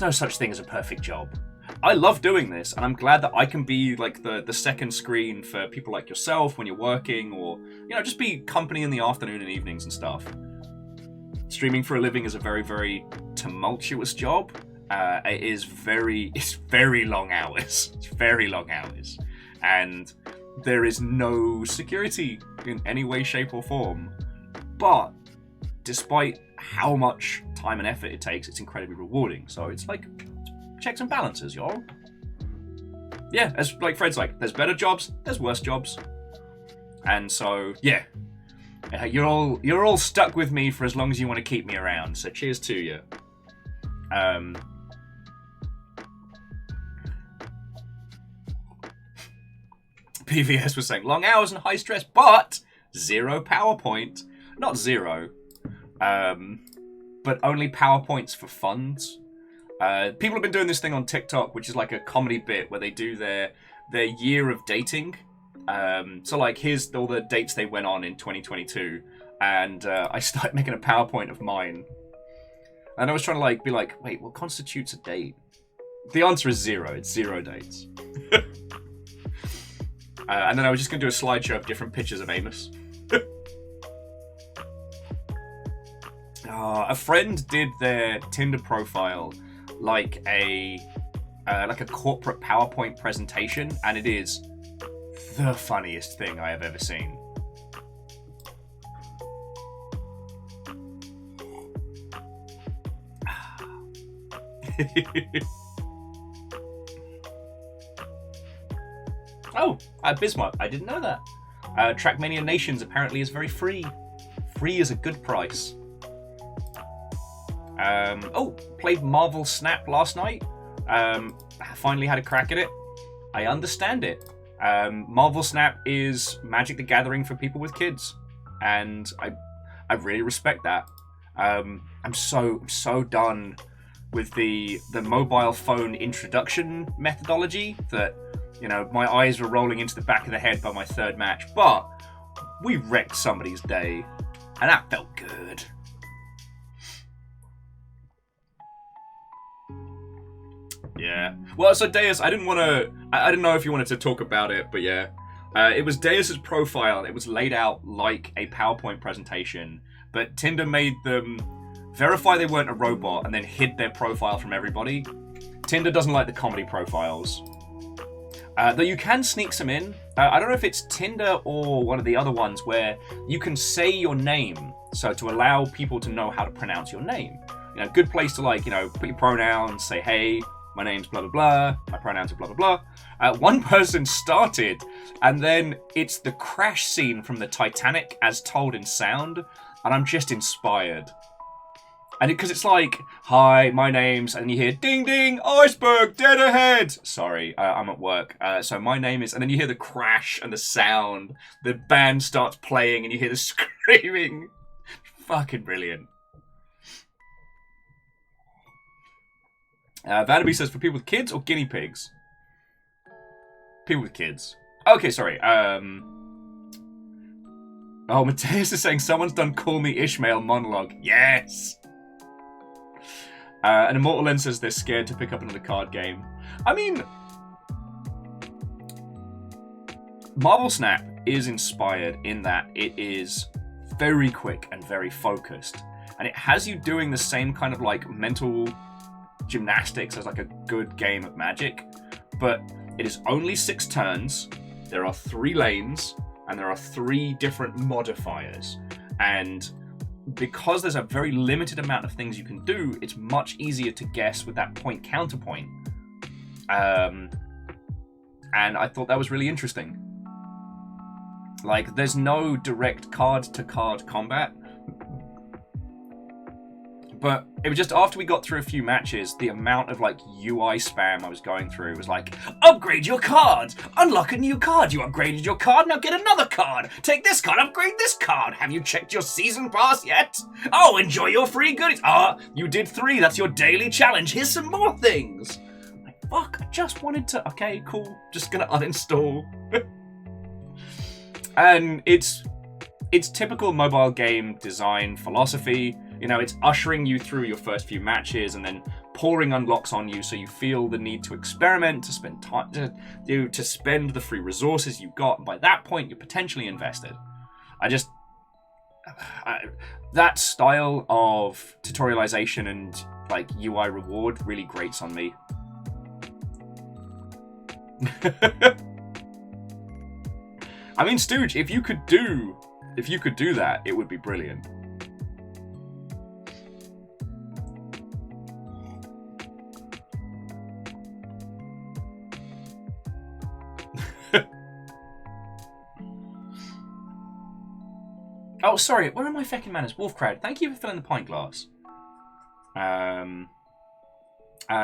no such thing as a perfect job. I love doing this, and I'm glad that I can be like the second screen for people like yourself when you're working, or, you know, just be company in the afternoon and evenings and stuff. Streaming for a living is a very, very tumultuous job. It's very long hours. It's very long hours. And there is no security in any way, shape, or form. But despite how much time and effort it takes, it's incredibly rewarding. So it's like checks and balances, y'all. Yeah, as like Fred's like, there's better jobs, there's worse jobs. And so, yeah. You're all stuck with me for as long as you want to keep me around. So cheers to you. PVS was saying long hours and high stress, but 0 PowerPoint. Not 0, but only PowerPoints for funds. People have been doing this thing on TikTok, which is like a comedy bit where they do their year of dating. So like, here's all the dates they went on in 2022, and I started making a PowerPoint of mine. And I was trying to like be like, wait, what constitutes a date? The answer is 0. It's 0 dates. And then I was just going to do a slideshow of different pictures of Amos. A friend did their Tinder profile like a like a corporate PowerPoint presentation, and it is the funniest thing I have ever seen. Oh, Bismarck, I didn't know that. Trackmania Nations apparently is very free. Free is a good price. Played Marvel Snap last night. Finally had a crack at it. I understand it. Marvel Snap is Magic the Gathering for people with kids, and I really respect that. I'm so done with the mobile phone introduction methodology that, you know, my eyes were rolling into the back of the head by my third match, but we wrecked somebody's day, and that felt good. Yeah. Well, so Deus, I didn't know if you wanted to talk about it, but yeah. It was Deus's profile. It was laid out like a PowerPoint presentation, but Tinder made them verify they weren't a robot and then hid their profile from everybody. Tinder doesn't like the comedy profiles. Though you can sneak some in. I don't know if it's Tinder or one of the other ones where you can say your name, so to allow people to know how to pronounce your name. You know, good place to, like, you know, put your pronouns, say, hey, my name's blah, blah, blah, my pronouns are blah, blah, blah. One person started, and then it's the crash scene from the Titanic as told in sound, and I'm just inspired. And because it's like, hi, my name's, and you hear ding ding, iceberg, dead ahead. Sorry, I'm at work. So my name is, and then you hear the crash and the sound. The band starts playing and you hear the screaming. Fucking brilliant. Vanderby says, for people with kids or guinea pigs? People with kids. Okay, sorry. Oh, Mateus is saying someone's done Call Me Ishmael monologue. Yes! And Immortal Lens says they're scared to pick up another card game. I mean, Marvel Snap is inspired in that it is very quick and very focused. And it has you doing the same kind of like mental gymnastics as like a good game of Magic. But it is only 6 turns, there are 3 lanes, and there are 3 different modifiers. And because there's a very limited amount of things you can do, it's much easier to guess with that point counterpoint. And I thought that was really interesting. Like, there's no direct card-to-card combat. But it was just after we got through a few matches, the amount of like UI spam I was going through was like, upgrade your card, unlock a new card, you upgraded your card, now get another card, take this card, upgrade this card, have you checked your season pass yet? Oh, enjoy your free goodies. You did 3, that's your daily challenge, here's some more things. Like, fuck, I just wanted to, okay, cool, just gonna uninstall. And it's typical mobile game design philosophy. You know, it's ushering you through your first few matches and then pouring unlocks on you so you feel the need to experiment, to spend time, to spend the free resources you've got. And by that point, you're potentially invested. That style of tutorialization and like UI reward really grates on me. I mean, Stooge, if you could do that, it would be brilliant. Oh, sorry. Where are my fucking manners? Wolfcrowd, thank you for filling the pint glass.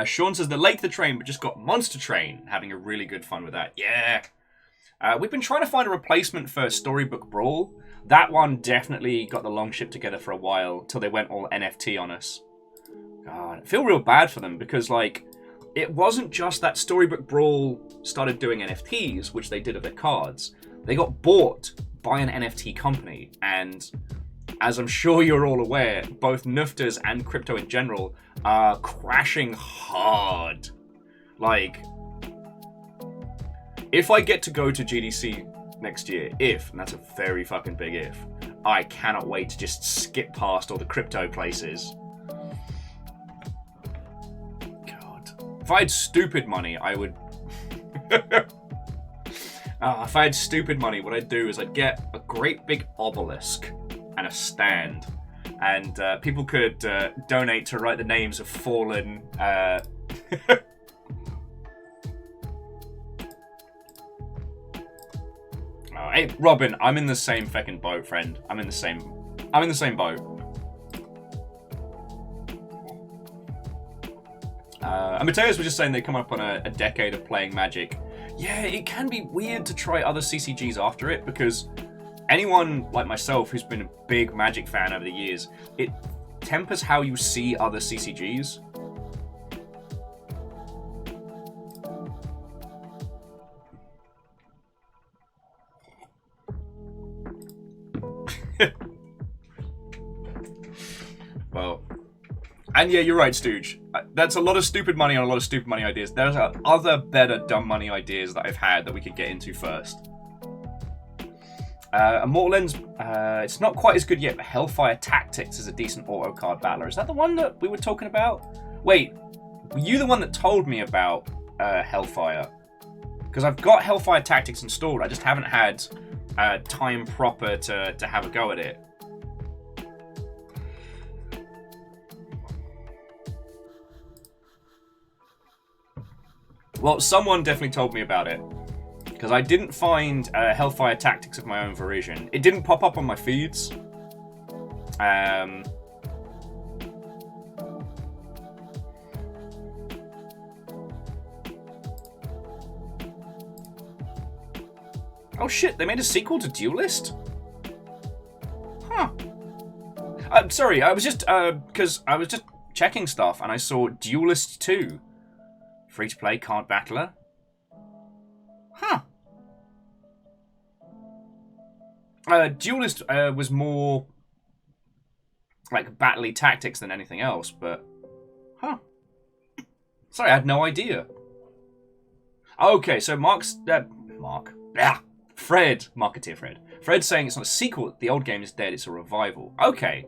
Sean says they're late to the train, but just got Monster Train. Having a really good fun with that. Yeah. We've been trying to find a replacement for Storybook Brawl. That one definitely got the long ship together for a while, till they went all NFT on us. God, I feel real bad for them, because, like, it wasn't just that Storybook Brawl started doing NFTs, which they did of their cards. They got bought by an NFT company, and as I'm sure you're all aware, both NFTs and crypto in general are crashing hard. Like, if I get to go to GDC next year, and that's a very fucking big if, I cannot wait to just skip past all the crypto places. God. If I had stupid money, I would... if I had stupid money, what I'd do is I'd get a great big obelisk and a stand. And people could donate to write the names of fallen... Oh, hey, Robin, I'm in the same fucking boat, friend. I'm in the same boat. And Mateus was just saying they come up on a decade of playing Magic. Yeah, it can be weird to try other CCGs after it, because anyone like myself who's been a big Magic fan over the years, it tempers how you see other CCGs. Well, and yeah, you're right, Stooge. That's a lot of stupid money on a lot of stupid money ideas. There's other better dumb money ideas that I've had that we could get into first. Immortal Lens, it's not quite as good yet, but Hellfire Tactics is a decent auto card battler. Is that the one that we were talking about? Wait, were you the one that told me about Hellfire? Because I've got Hellfire Tactics installed, I just haven't had time proper to have a go at it. Well, someone definitely told me about it, because I didn't find Hellfire Tactics of my own volition. It didn't pop up on my feeds. Oh shit, they made a sequel to Duelist? Huh. I'm sorry, I was just, because I was just checking stuff and I saw Duelist 2. Free-to-play card battler. Huh. Duelist was more like battle-y tactics than anything else, but... Huh. Sorry, I had no idea. Okay, so Fred, Marketeer Fred. Fred's saying it's not a sequel, the old game is dead, it's a revival. Okay.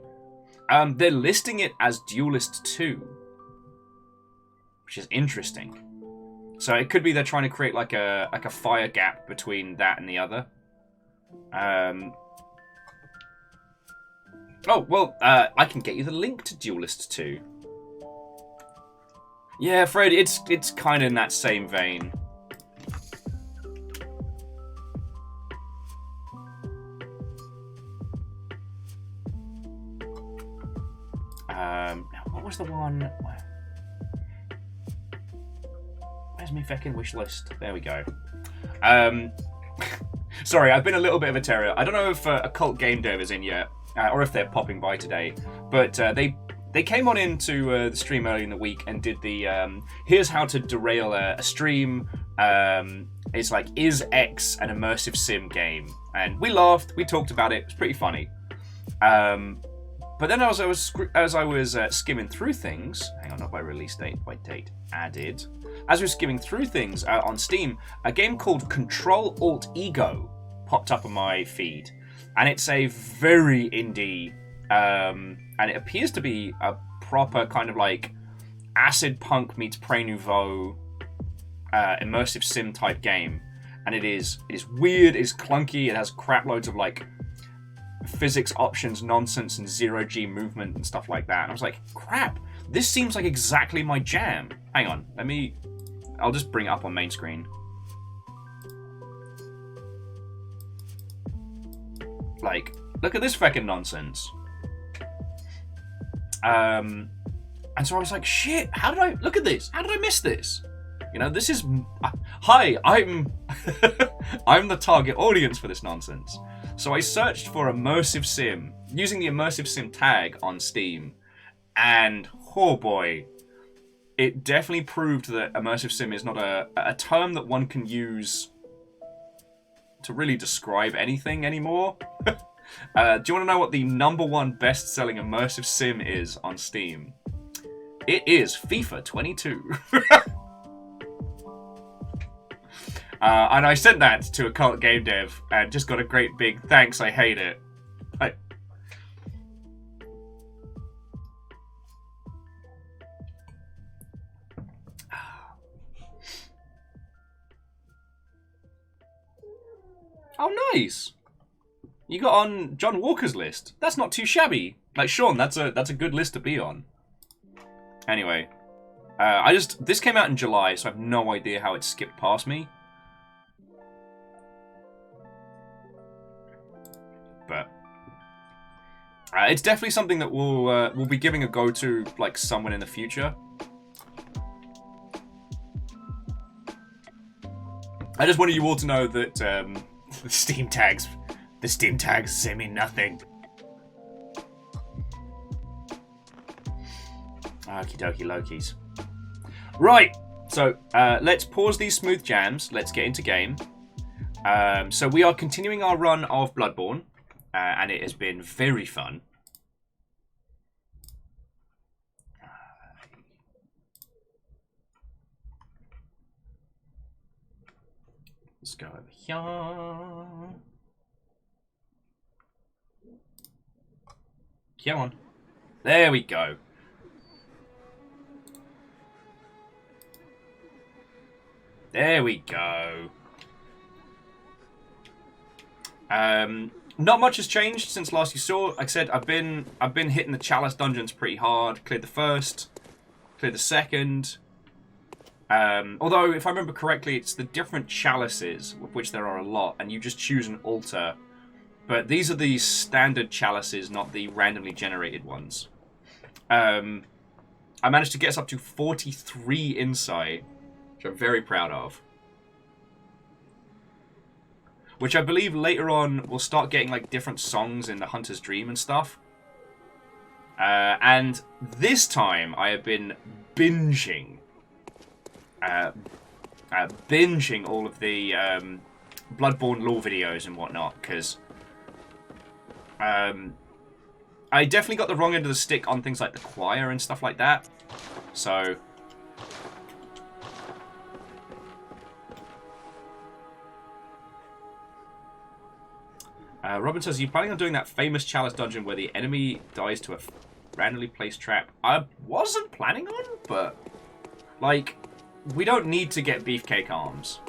They're listing it as Duelist 2. Which is interesting. So it could be they're trying to create like a fire gap between that and the other. Oh, well, I can get you the link to Duelist 2. Yeah, Fred, it's kind of in that same vein. What was the one? Where's my fucking wish list? There we go. Sorry, I've been a little bit of a terror. I don't know if Occult Game Dev is in yet, or if they're popping by today, but they came on into the stream early in the week and did the here's how to derail a stream. It's like, is X an immersive sim game? And we laughed, we talked about it. It was pretty funny. But then as I was skimming through things, hang on, not by release date, by date added. As we were skimming through things on Steam, a game called Control Alt Ego popped up on my feed, and it's a very indie, and it appears to be a proper kind of like acid punk meets Pré Nouveau immersive sim type game, and it is weird, it's clunky, it has crap loads of like physics options nonsense and zero-G movement and stuff like that. And I was like, crap, this seems like exactly my jam. Hang on, I'll just bring it up on main screen. Like, look at this fucking nonsense. And so I was like, shit, look at this, how did I miss this? You know, this is, hi, I'm the target audience for this nonsense. So I searched for immersive sim, using the immersive sim tag on Steam, and oh boy, it definitely proved that immersive sim is not a term that one can use to really describe anything anymore. Do you want to know what the #1 best-selling immersive sim is on Steam? It is FIFA 22. And I sent that to Occult Game Dev and just got a great big thanks, I hate it. Oh, nice. You got on John Walker's list. That's not too shabby. Like, Sean, that's a good list to be on. Anyway, this came out in July, so I have no idea how it skipped past me. But it's definitely something that we'll be giving a go to, like, someone in the future. I just wanted you all to know that the Steam tags say me nothing. Okie dokie Lokies. Right, so let's pause these smooth jams. Let's get into game. So we are continuing our run of Bloodborne, and it has been very fun. Let's go over here. Come on. There we go. There we go. Not much has changed since last you saw. Like I said, I've been hitting the Chalice dungeons pretty hard. Cleared the first, cleared the second. Although, if I remember correctly, it's the different chalices, of which there are a lot, and you just choose an altar. But these are the standard chalices, not the randomly generated ones. I managed to get us up to 43 insight, which I'm very proud of. Which I believe later on we'll start getting like different songs in the Hunter's Dream and stuff. And this time I have been binging. Binging all of the Bloodborne lore videos and whatnot, because I definitely got the wrong end of the stick on things like the choir and stuff like that. So Robin says, are you planning on doing that famous Chalice dungeon where the enemy dies to a randomly placed trap? I wasn't planning on, but like, we don't need to get beefcake arms.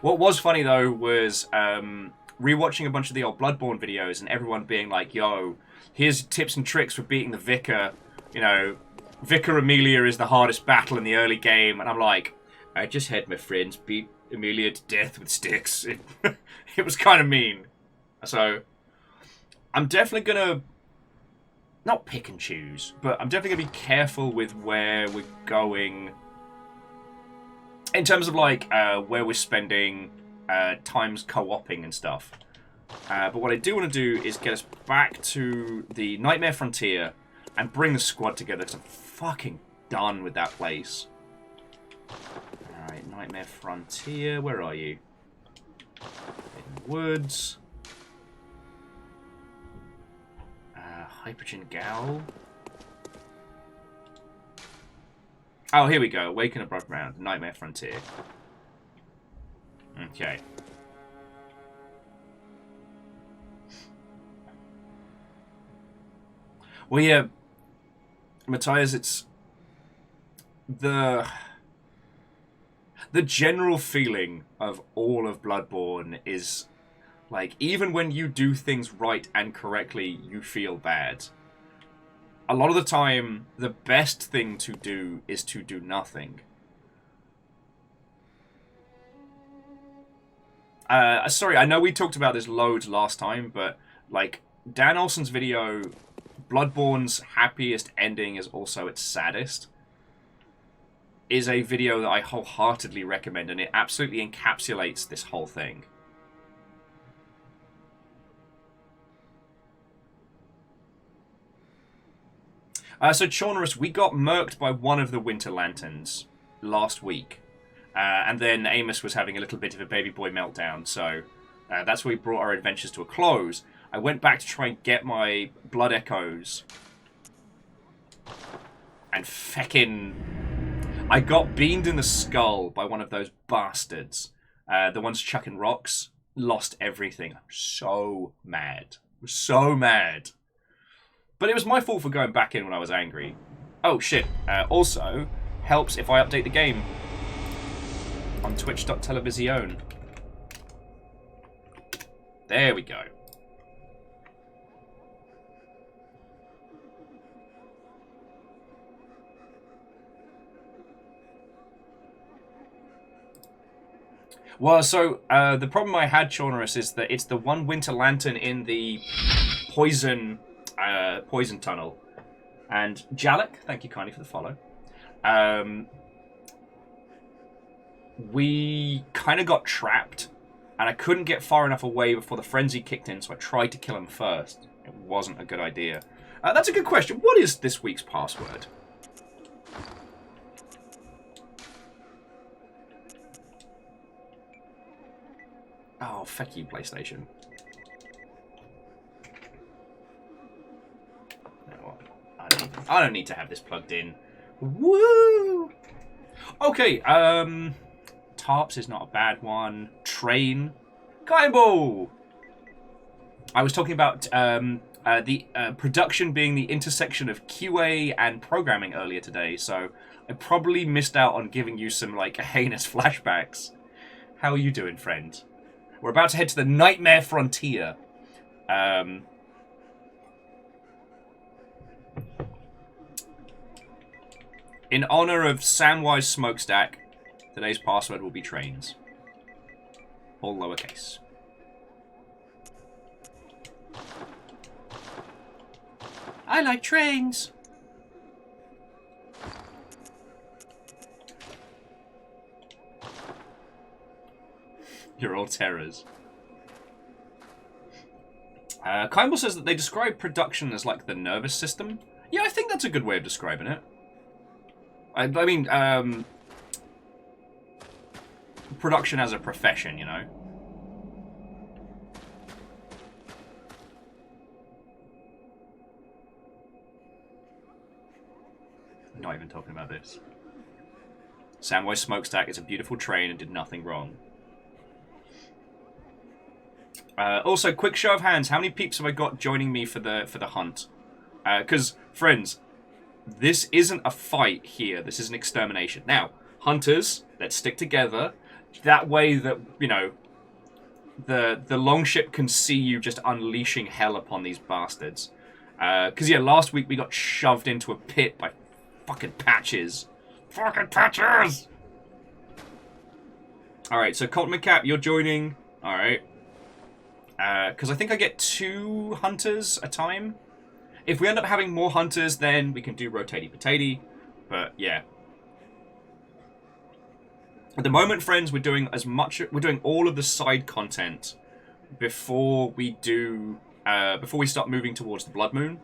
What was funny though was rewatching a bunch of the old Bloodborne videos and everyone being like, yo, here's tips and tricks for beating the Vicar. You know, Vicar Amelia is the hardest battle in the early game. And I'm like, I just had my friends beat Amelia to death with sticks. It was kind of mean. So, I'm definitely going to, not pick and choose, but I'm definitely going to be careful with where we're going in terms of, like, where we're spending times co-oping and stuff. But what I do want to do is get us back to the Nightmare Frontier and bring the squad together, because I'm fucking done with that place. Alright, Nightmare Frontier, where are you? In the woods. Hypergen Gal. Oh, here we go. Awaken above ground. Nightmare Frontier. Okay. Well, yeah, Matthias, it's the general feeling of all of Bloodborne is like, even when you do things right and correctly, you feel bad. A lot of the time, the best thing to do is to do nothing. Sorry, I know we talked about this loads last time, but like Dan Olsen's video, Bloodborne's happiest ending is also its saddest, is a video that I wholeheartedly recommend, and it absolutely encapsulates this whole thing. So Chaunerus, we got murked by one of the Winter Lanterns last week. And then Amos was having a little bit of a baby boy meltdown, so that's where we brought our adventures to a close. I went back to try and get my blood echoes. And feckin', I got beamed in the skull by one of those bastards. The ones chucking rocks. Lost everything. I'm so mad. I'm so mad. But it was my fault for going back in when I was angry. Oh, shit. Also, helps if I update the game on twitch.television. There we go. Well, so the problem I had, Chaunerus, is that it's the one winter lantern in the poison tunnel. And Jalek, thank you kindly for the follow. We kind of got trapped, and I couldn't get far enough away before the frenzy kicked in, so I tried to kill him first. It wasn't a good idea. That's a good question. What is this week's password? Oh, feck you, PlayStation. You know what? I don't need to have this plugged in. Woo! Okay, Tarps is not a bad one. Train. Kaibo! I was talking about the production being the intersection of QA and programming earlier today, so I probably missed out on giving you some, like, heinous flashbacks. How are you doing, friend? We're about to head to the Nightmare Frontier. In honor of Samwise Smokestack, today's password will be trains. All lowercase. I like trains. You're all terrors. Kimball says that they describe production as like the nervous system. Yeah, I think that's a good way of describing it. I mean, production as a profession, you know. I'm not even talking about this. Samwise Smokestack is a beautiful train and did nothing wrong. Also, quick show of hands. How many peeps have I got joining me for the hunt? Because, friends, this isn't a fight here. This is an extermination. Now, hunters, let's stick together. That way that, you know, the longship can see you just unleashing hell upon these bastards. Because, yeah, last week we got shoved into a pit by fucking Patches. Fucking Patches! Alright, so Colt McCap, you're joining. Alright. Because I think I get 2 hunters a time. If we end up having more hunters, then we can do rotatey potato. But yeah. At the moment, friends, we're doing all of the side content before we start moving towards the Blood Moon.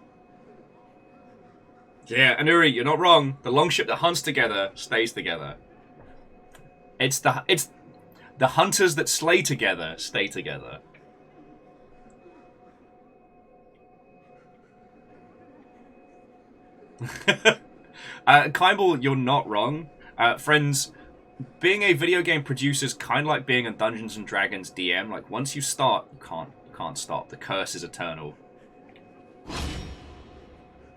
Yeah, Anuri, you're not wrong. The longship that hunts together stays together. It's the hunters that slay together stay together. Kimball, you're not wrong. Friends, being a video game producer is kind of like being a Dungeons and Dragons DM. Like, once you start, you can't stop. The curse is eternal.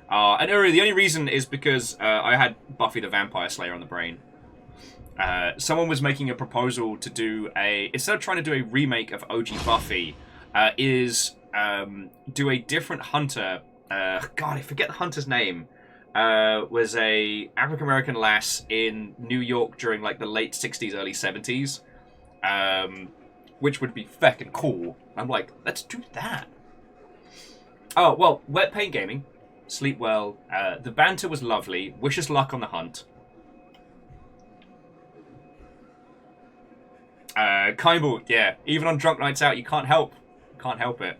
And the only reason is because I had Buffy the Vampire Slayer on the brain. Someone was making a proposal to do instead of trying to do a remake of OG Buffy, do a different hunter. God, I forget the hunter's name. Was a African-American lass in New York during like the late 60s, early 70s. Which would be feckin' cool. I'm like, let's do that. Oh, well, Wet Paint Gaming. Sleep well. The banter was lovely. Wish us luck on the hunt. Kimball, yeah. Even on drunk nights out, you can't help it.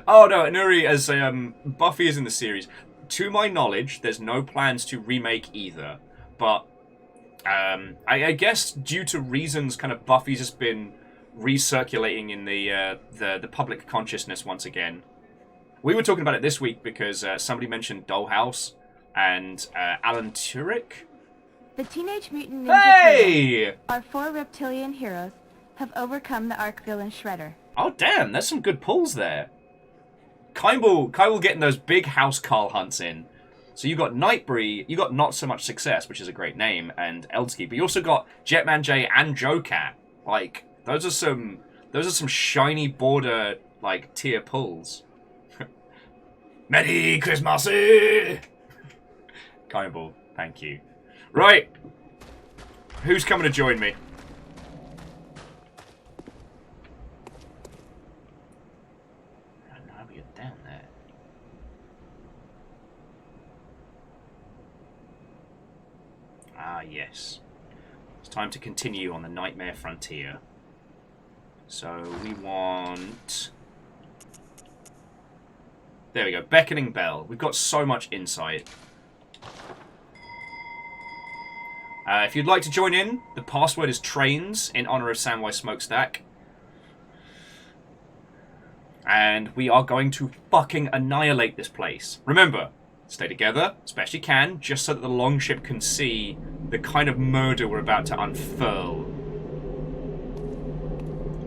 Oh no, Nuri, as Buffy is in the series. To my knowledge, there's no plans to remake either. But I guess due to reasons, kind of Buffy's just been recirculating in the public consciousness once again. We were talking about it this week because somebody mentioned Dollhouse and Alan Tudyk. The Teenage Mutant Ninja Hey! Turtles, our 4 reptilian heroes, have overcome the arch villain Shredder. Oh damn, there's some good pulls there. Kimball getting those big house Carl hunts in. So you got Nightbreed, you got Not So Much Success, which is a great name, and Eldski, but you also got Jetman J and Joe Cat. Like, those are some Those are some shiny border, like, tier pulls. Merry Christmas! Cannonball, thank you. Right. Who's coming to join me? Now we're down there. Ah, yes. It's time to continue on the Nightmare Frontier. So we want... There we go, Beckoning Bell. We've got so much insight. If you'd like to join in, the password is trains in honor of Samwise Smokestack. And we are going to fucking annihilate this place. Remember, stay together as best you can, just so that the longship can see the kind of murder we're about to unfurl.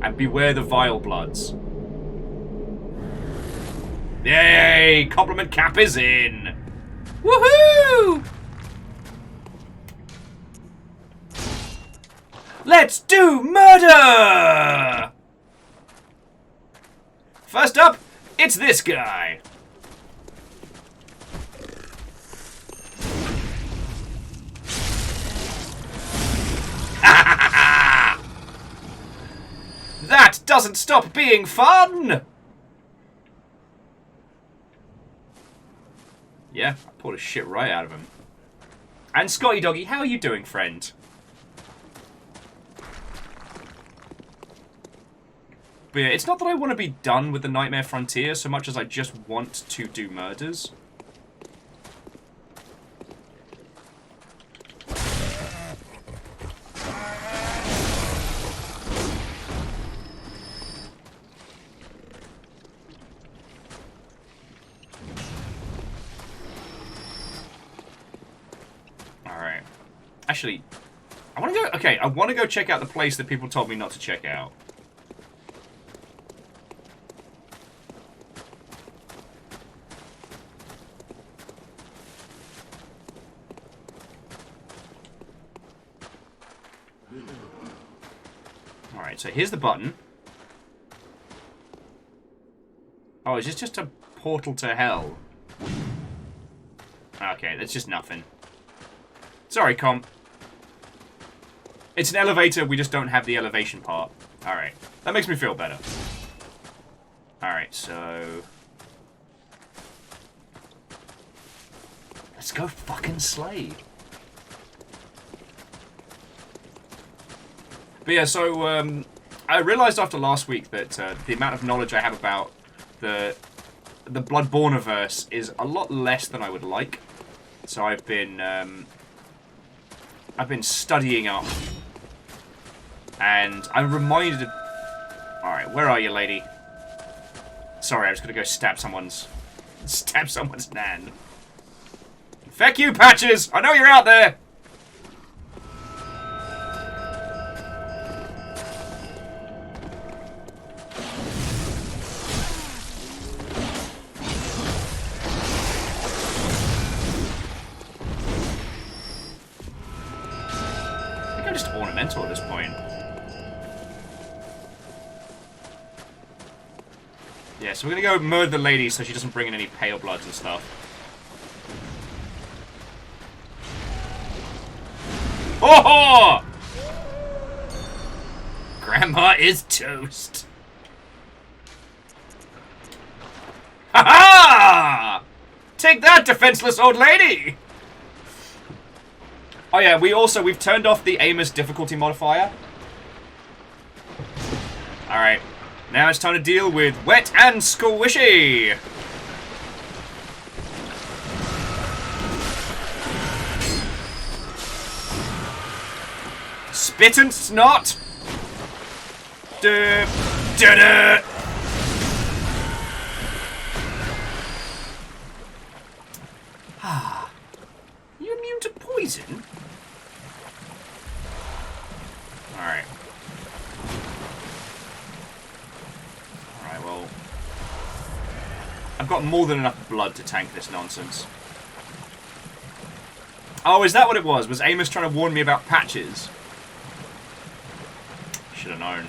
And beware the vile bloods. Yay! Compliment cap is in! Woohoo! Let's do murder! First up, it's this guy. That doesn't stop being fun! Yeah, I pulled a shit right out of him. And Scotty Doggy, how are you doing, friend? But yeah, it's not that I want to be done with the Nightmare Frontier so much as I just want to do murders. Alright. Actually, I want to go... Okay, I want to go check out the place that people told me not to check out. Alright, so here's the button. Oh, is this just a portal to hell? Okay, that's just nothing. Sorry, comp. It's an elevator, we just don't have the elevation part. Alright, that makes me feel better. Alright, so... let's go fucking slay. But yeah, so I realised after last week that the amount of knowledge I have about the Bloodborne-averse is a lot less than I would like. So I've been studying up, and I'm reminded of... Alright, where are you, lady? Sorry, I was gonna go stab someone's nan. Feck you, Patches! I know you're out there! Ornamental at this point. Yeah, so we're gonna go murder the lady so she doesn't bring in any pale bloods and stuff. Oh! Grandma is toast. Ha ha! Take that, defenseless old lady! Oh yeah, we've turned off the Amos difficulty modifier. Alright. Now it's time to deal with Wet and Squishy! Spit and snot! Duh, duh, duh. You immune to poison? Alright. Alright, well... I've got more than enough blood to tank this nonsense. Oh, is that what it was? Was Amos trying to warn me about patches? Should have known.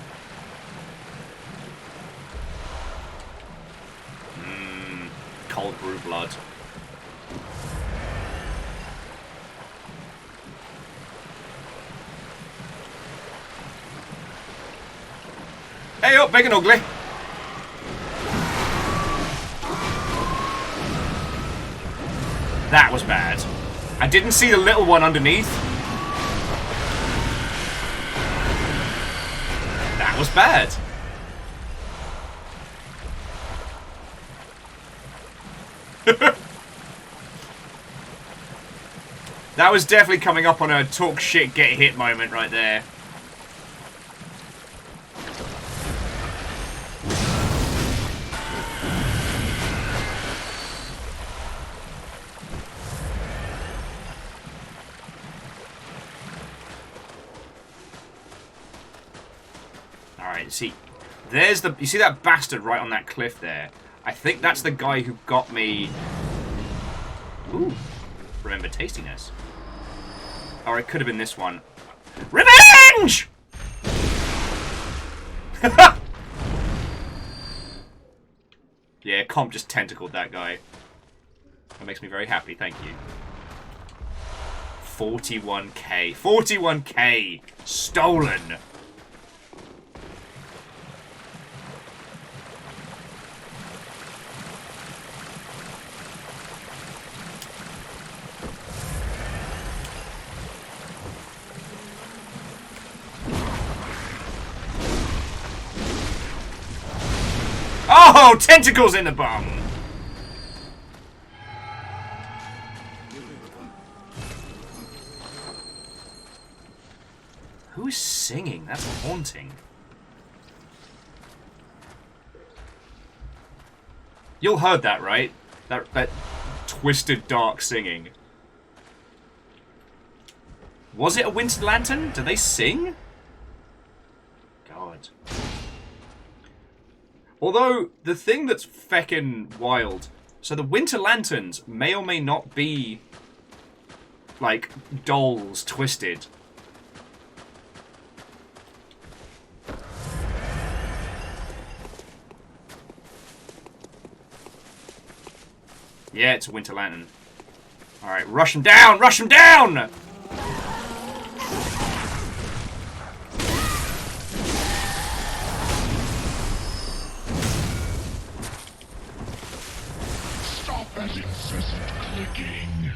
cold brew blood. Hey up, big and ugly. That was bad. I didn't see the little one underneath. That was bad. That was definitely coming up on a talk shit, get hit moment right there. Alright, see, there's the... You see that bastard right on that cliff there? I think that's the guy who got me... Ooh, remember tastiness. Or it could have been this one. Revenge! Yeah, Comp just tentacled that guy. That makes me very happy, thank you. 41k. 41k! Stolen! Oh, tentacles in the bum! Who's singing? That's haunting. You all heard that, right? That twisted, dark singing. Was it a Winter Lantern? Do they sing? God. Although, the thing that's feckin' wild... So the Winter Lanterns may or may not be... like, dolls twisted. Yeah, it's a Winter Lantern. Alright, rush him down! Rush him down!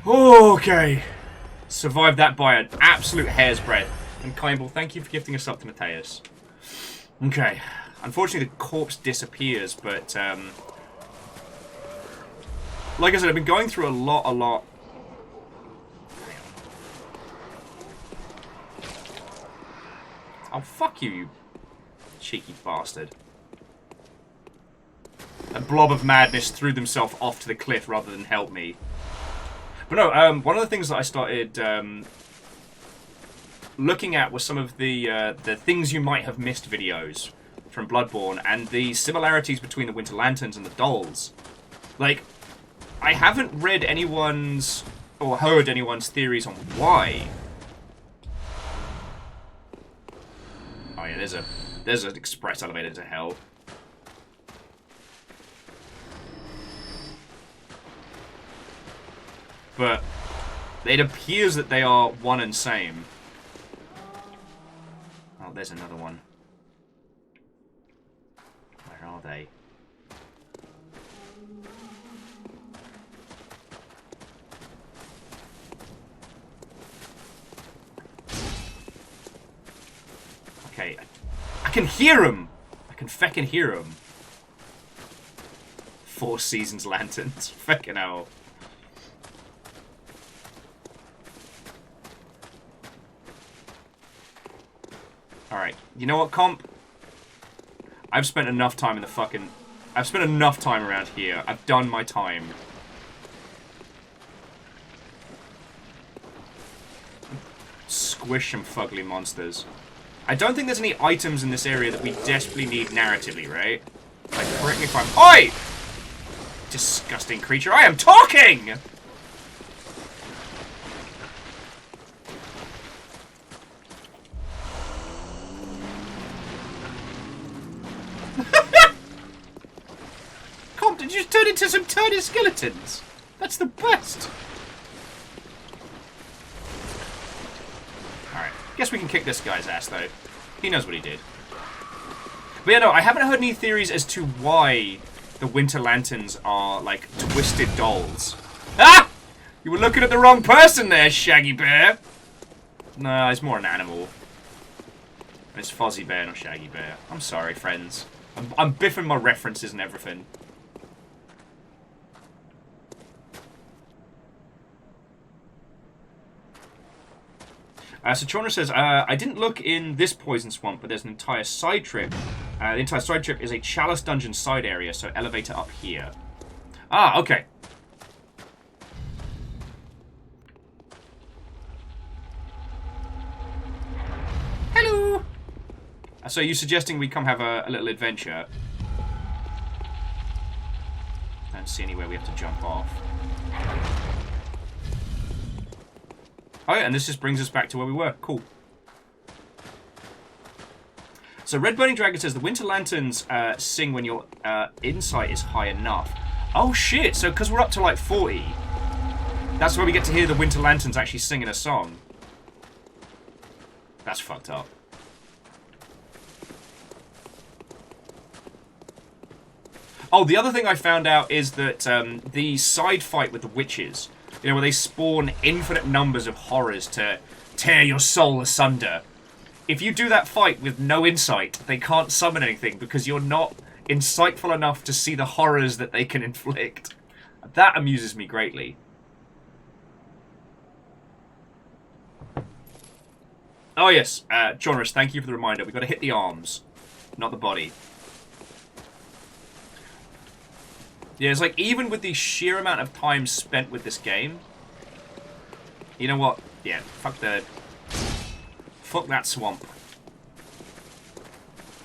Okay. Survived that by an absolute hair's breadth. And Kimball, thank you for gifting us up to Mateus. Okay. Unfortunately, the corpse disappears, but, like I said, I've been going through a lot. Oh, fuck you, you cheeky bastard. A blob of madness threw themselves off to the cliff rather than help me. But no, one of the things that I started looking at was some of the things you might have missed videos from Bloodborne and the similarities between the Winter Lanterns and the dolls. Like, I haven't read anyone's or heard anyone's theories on why. Oh yeah, there's an express elevator to hell. But it appears that they are one and same. Oh, there's another one. Where are they? Okay, I can hear them! I can feckin' hear them. Four Seasons lanterns. Feckin' hell. Alright, you know what, Comp? I've spent enough time in the fucking... I've spent enough time around here. I've done my time. Squish some fugly monsters. I don't think there's any items in this area that we desperately need narratively, right? Like, correct me if I'm... Oi! Disgusting creature, I am talking! Did you turn into some tiny skeletons? That's the best. Alright. Guess we can kick this guy's ass, though. He knows what he did. But yeah, no, I haven't heard any theories as to why the Winter Lanterns are, like, twisted dolls. Ah! You were looking at the wrong person there, Shaggy Bear. No, he's more an animal. It's Fozzie Bear, not Shaggy Bear. I'm sorry, friends. I'm biffing my references and everything. So Chorna says, I didn't look in this poison swamp, but there's an entire side trip. The entire side trip is a Chalice Dungeon side area, so elevator up here. Ah, okay. Hello! So you're suggesting we come have a little adventure? Don't see anywhere we have to jump off. Oh yeah, and this just brings us back to where we were. Cool. So Red Burning Dragon says the Winter Lanterns sing when your insight is high enough. Oh shit, so because we're up to like 40, that's where we get to hear the Winter Lanterns actually singing a song. That's fucked up. Oh, the other thing I found out is that the side fight with the witches, you know, where they spawn infinite numbers of horrors to tear your soul asunder. If you do that fight with no insight, they can't summon anything because you're not insightful enough to see the horrors that they can inflict. That amuses me greatly. Oh yes, Jonas, thank you for the reminder. We've got to hit the arms, not the body. Yeah, it's like, even with the sheer amount of time spent with this game, you know what? Yeah, fuck that swamp.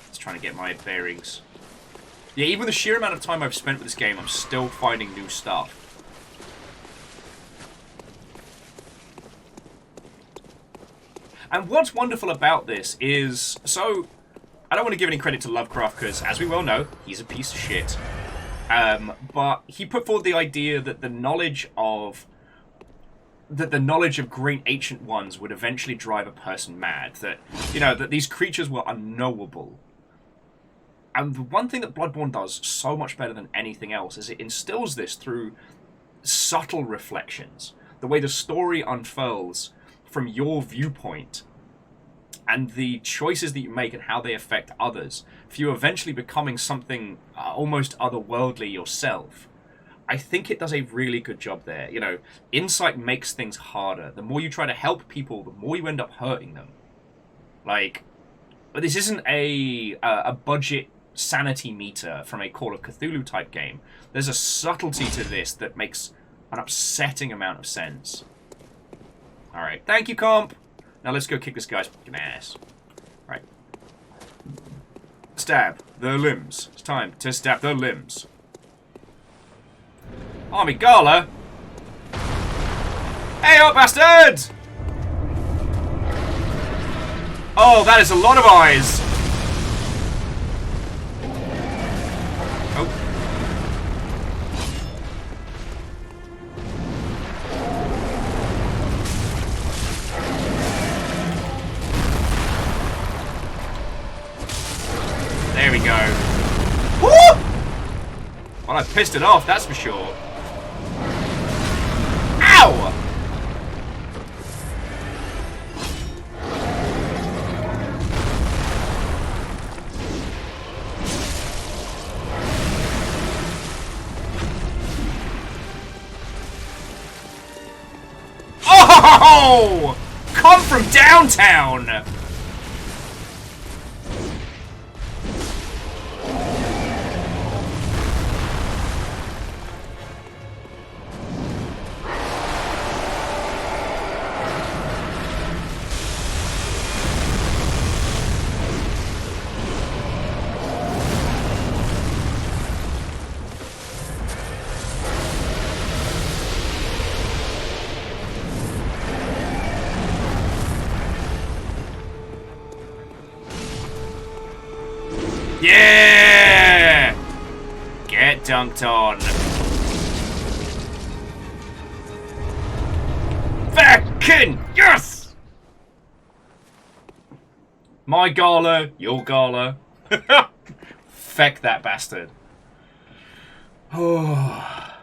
Just trying to get my bearings. Yeah, even with the sheer amount of time I've spent with this game, I'm still finding new stuff. And what's wonderful about this is, so, I don't want to give any credit to Lovecraft because, as we well know, he's a piece of shit. But he put forward the idea that the knowledge of great ancient ones would eventually drive a person mad. That, you know, that these creatures were unknowable. And the one thing that Bloodborne does so much better than anything else is it instills this through subtle reflections. The way the story unfurls from your viewpoint and the choices that you make and how they affect others, for you eventually becoming something almost otherworldly yourself. I think it does a really good job there. You know, insight makes things harder. The more you try to help people, the more you end up hurting them. Like, but this isn't a budget sanity meter from a Call of Cthulhu type game. There's a subtlety to this that makes an upsetting amount of sense. Alright, thank you, comp! Now let's go kick this guy's fucking ass. Right. Stab the limbs. It's time to stab the limbs. Army Gala! Hey up, bastard! Oh, that is a lot of eyes! Oh. There we go. Woo! Well, I pissed it off, that's for sure. Ow! Oh! Come from downtown! dunked on. Viking! Yes! My gala, your gala. Feck that bastard. Oh.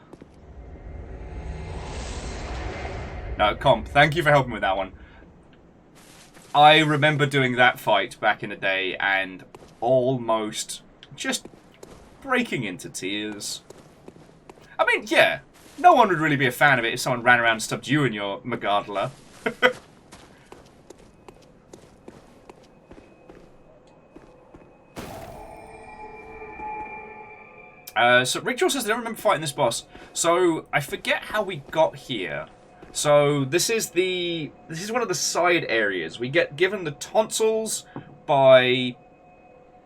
No, Comp, thank you for helping with that one. I remember doing that fight back in the day and almost just breaking into tears. I mean, yeah, no one would really be a fan of it if someone ran around and stubbed you in your Magadla. So Rachel says, I don't remember fighting this boss. So I forget how we got here. So this is one of the side areas. We get given the tonsils by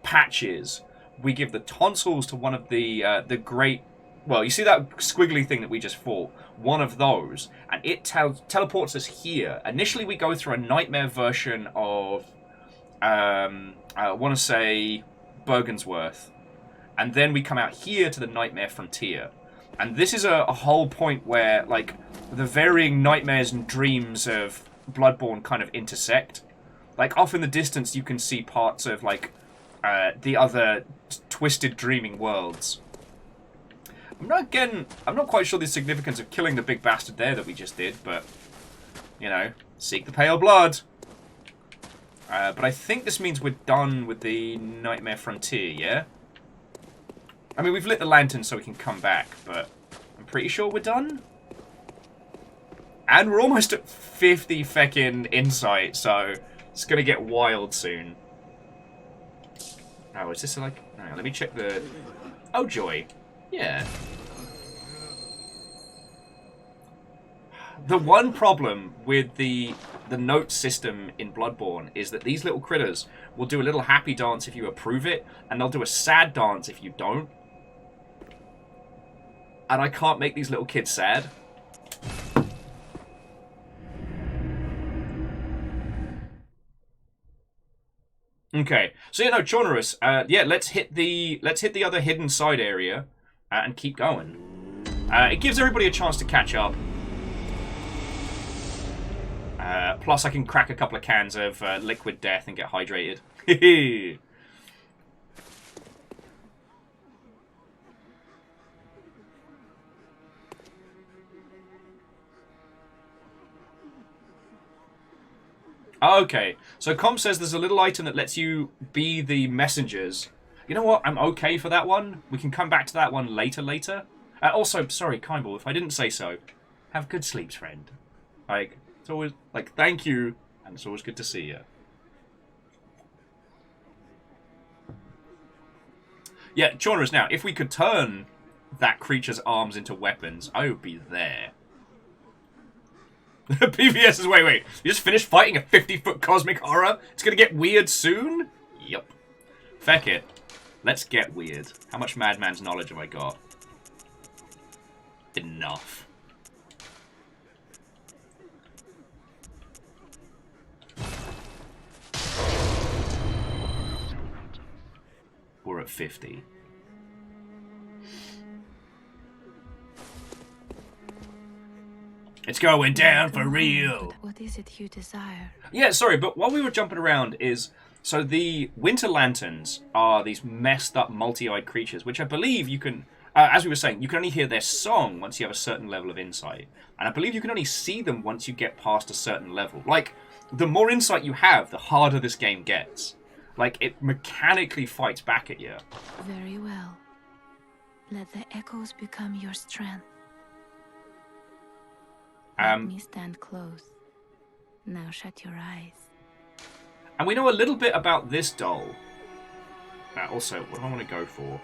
patches. We give the tonsils to one of the great. Well, you see that squiggly thing that we just fought? One of those, and it teleports us here. Initially, we go through a nightmare version of, I want to say, Bergensworth. And then we come out here to the Nightmare Frontier. And this is a whole point where, like, the varying nightmares and dreams of Bloodborne kind of intersect. Like, off in the distance, you can see parts of, like, the other twisted dreaming worlds. I'm not quite sure the significance of killing the big bastard there that we just did, but, you know, seek the pale blood. But I think this means we're done with the Nightmare Frontier, yeah? I mean, we've lit the lantern so we can come back, but I'm pretty sure we're done. And we're almost at 50 feckin' insight, so it's gonna get wild soon. Oh, is this like... Hang on, let me check the... Oh, joy. Yeah. The one problem with the note system in Bloodborne is that these little critters will do a little happy dance if you approve it, and they'll do a sad dance if you don't. And I can't make these little kids sad. Okay, so yeah, no, Chaunerus, yeah, let's hit the other hidden side area and keep going. It gives everybody a chance to catch up. Plus, I can crack a couple of cans of liquid death and get hydrated. Okay, so Comp says there's a little item that lets you be the messengers. You know what? I'm okay for that one. We can come back to that one later. Also, sorry, Kindball, if I didn't say so, have good sleeps, friend. Like, it's always, like, thank you, and it's always good to see you. Yeah, Chaunerus, now, if we could turn that creature's arms into weapons, I would be there. PVS is, wait. You just finished fighting a 50-foot cosmic horror? It's gonna get weird soon? Yep. Feck it. Let's get weird. How much Madman's knowledge have I got? Enough. We're at 50. It's going down for real. What is it you desire? Yeah, sorry, but while we were jumping around so the Winter Lanterns are these messed up multi-eyed creatures, which I believe you can, as we were saying, you can only hear their song once you have a certain level of insight. And I believe you can only see them once you get past a certain level. Like, the more insight you have, the harder this game gets. Like, it mechanically fights back at you. Very well. Let the echoes become your strength. Let me stand close. Now shut your eyes. And we know a little bit about this doll. Also, what do I want to go for?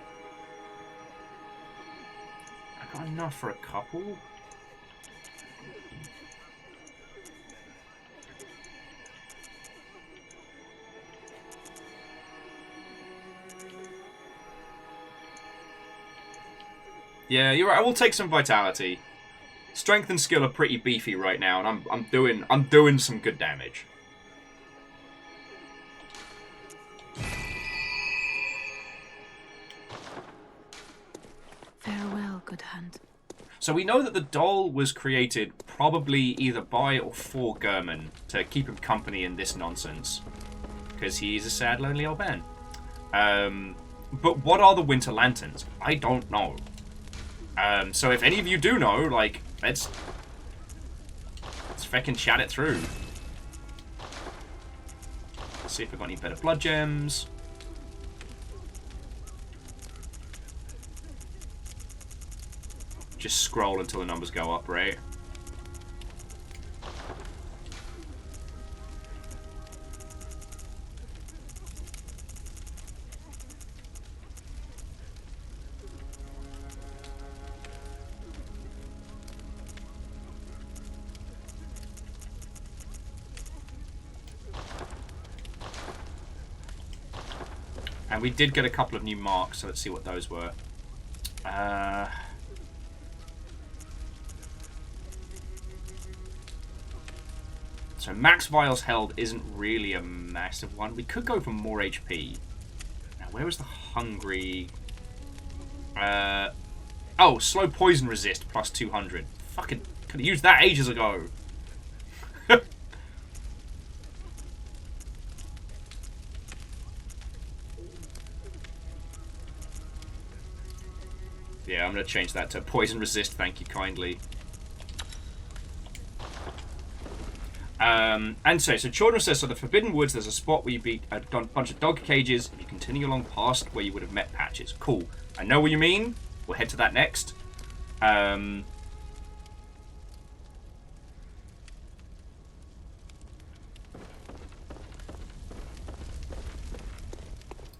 I got enough for a couple. Yeah, you're right. I will take some vitality. Strength and skill are pretty beefy right now, and I'm doing some good damage. So we know that the doll was created probably either by or for Gurman to keep him company in this nonsense. Because he's a sad, lonely old man. But what are the Winter Lanterns? I don't know. So if any of you do know, like, let's feckin' chat it through. Let's see if we've got any better blood gems. Just scroll until the numbers go up, right? And we did get a couple of new marks, so let's see what those were. So max vials held isn't really a massive one. We could go for more HP. Now, where was the hungry? Oh, slow poison resist plus 200. Fucking could have used that ages ago. Yeah, I'm going to change that to poison resist, thank you kindly. And so Children says, so the Forbidden Woods, there's a spot where you beat a bunch of dog cages, and you continue along past where you would have met Patches. Cool. I know what you mean. We'll head to that next. And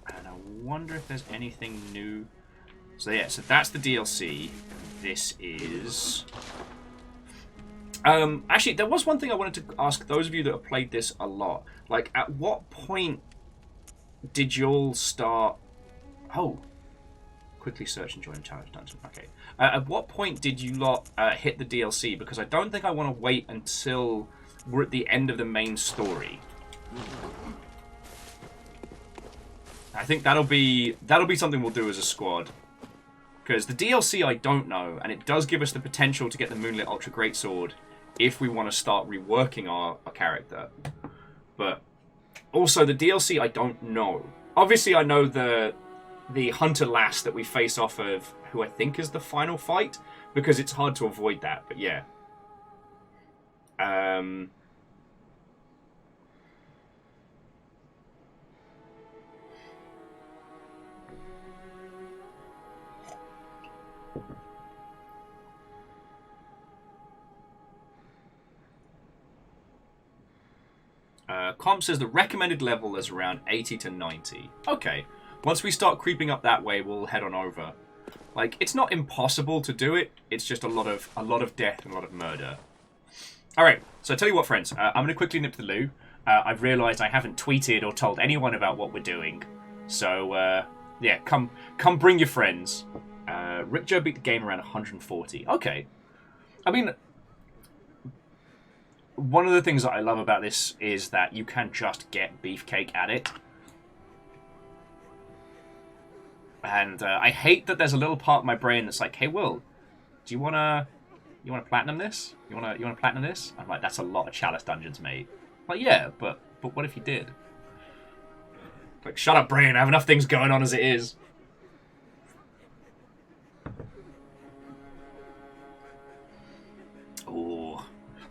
I wonder if there's anything new. So yeah, so that's the DLC. This is... actually, there was one thing I wanted to ask those of you that have played this a lot. Like, at what point did you all start... Oh. Quickly search and join the challenge dungeon. Okay. At what point did you lot hit the DLC? Because I don't think I want to wait until we're at the end of the main story. I think that'll be something we'll do as a squad. Because the DLC I don't know, and it does give us the potential to get the Moonlit Ultra Greatsword if we want to start reworking our character. But also the DLC I don't know. Obviously I know the Hunter Lass that we face off of, who I think is the final fight, because it's hard to avoid that, but yeah. Comp says the recommended level is around 80 to 90. Okay. Once we start creeping up that way, we'll head on over. Like, it's not impossible to do it. It's just a lot of death and a lot of murder. All right. So I tell you what, friends. I'm going to quickly nip to the loo. I've realised I haven't tweeted or told anyone about what we're doing. So, yeah, come bring your friends. Rick Joe beat the game around 140. Okay. I mean... One of the things that I love about this is that you can just get Beefcake at it. And I hate that there's a little part of my brain that's like, hey, Will, do you wanna platinum this? You wanna platinum this? I'm like, that's a lot of Chalice dungeons, mate. I'm like, yeah, but what if you did? Like, shut up, brain. I have enough things going on as it is. Ooh.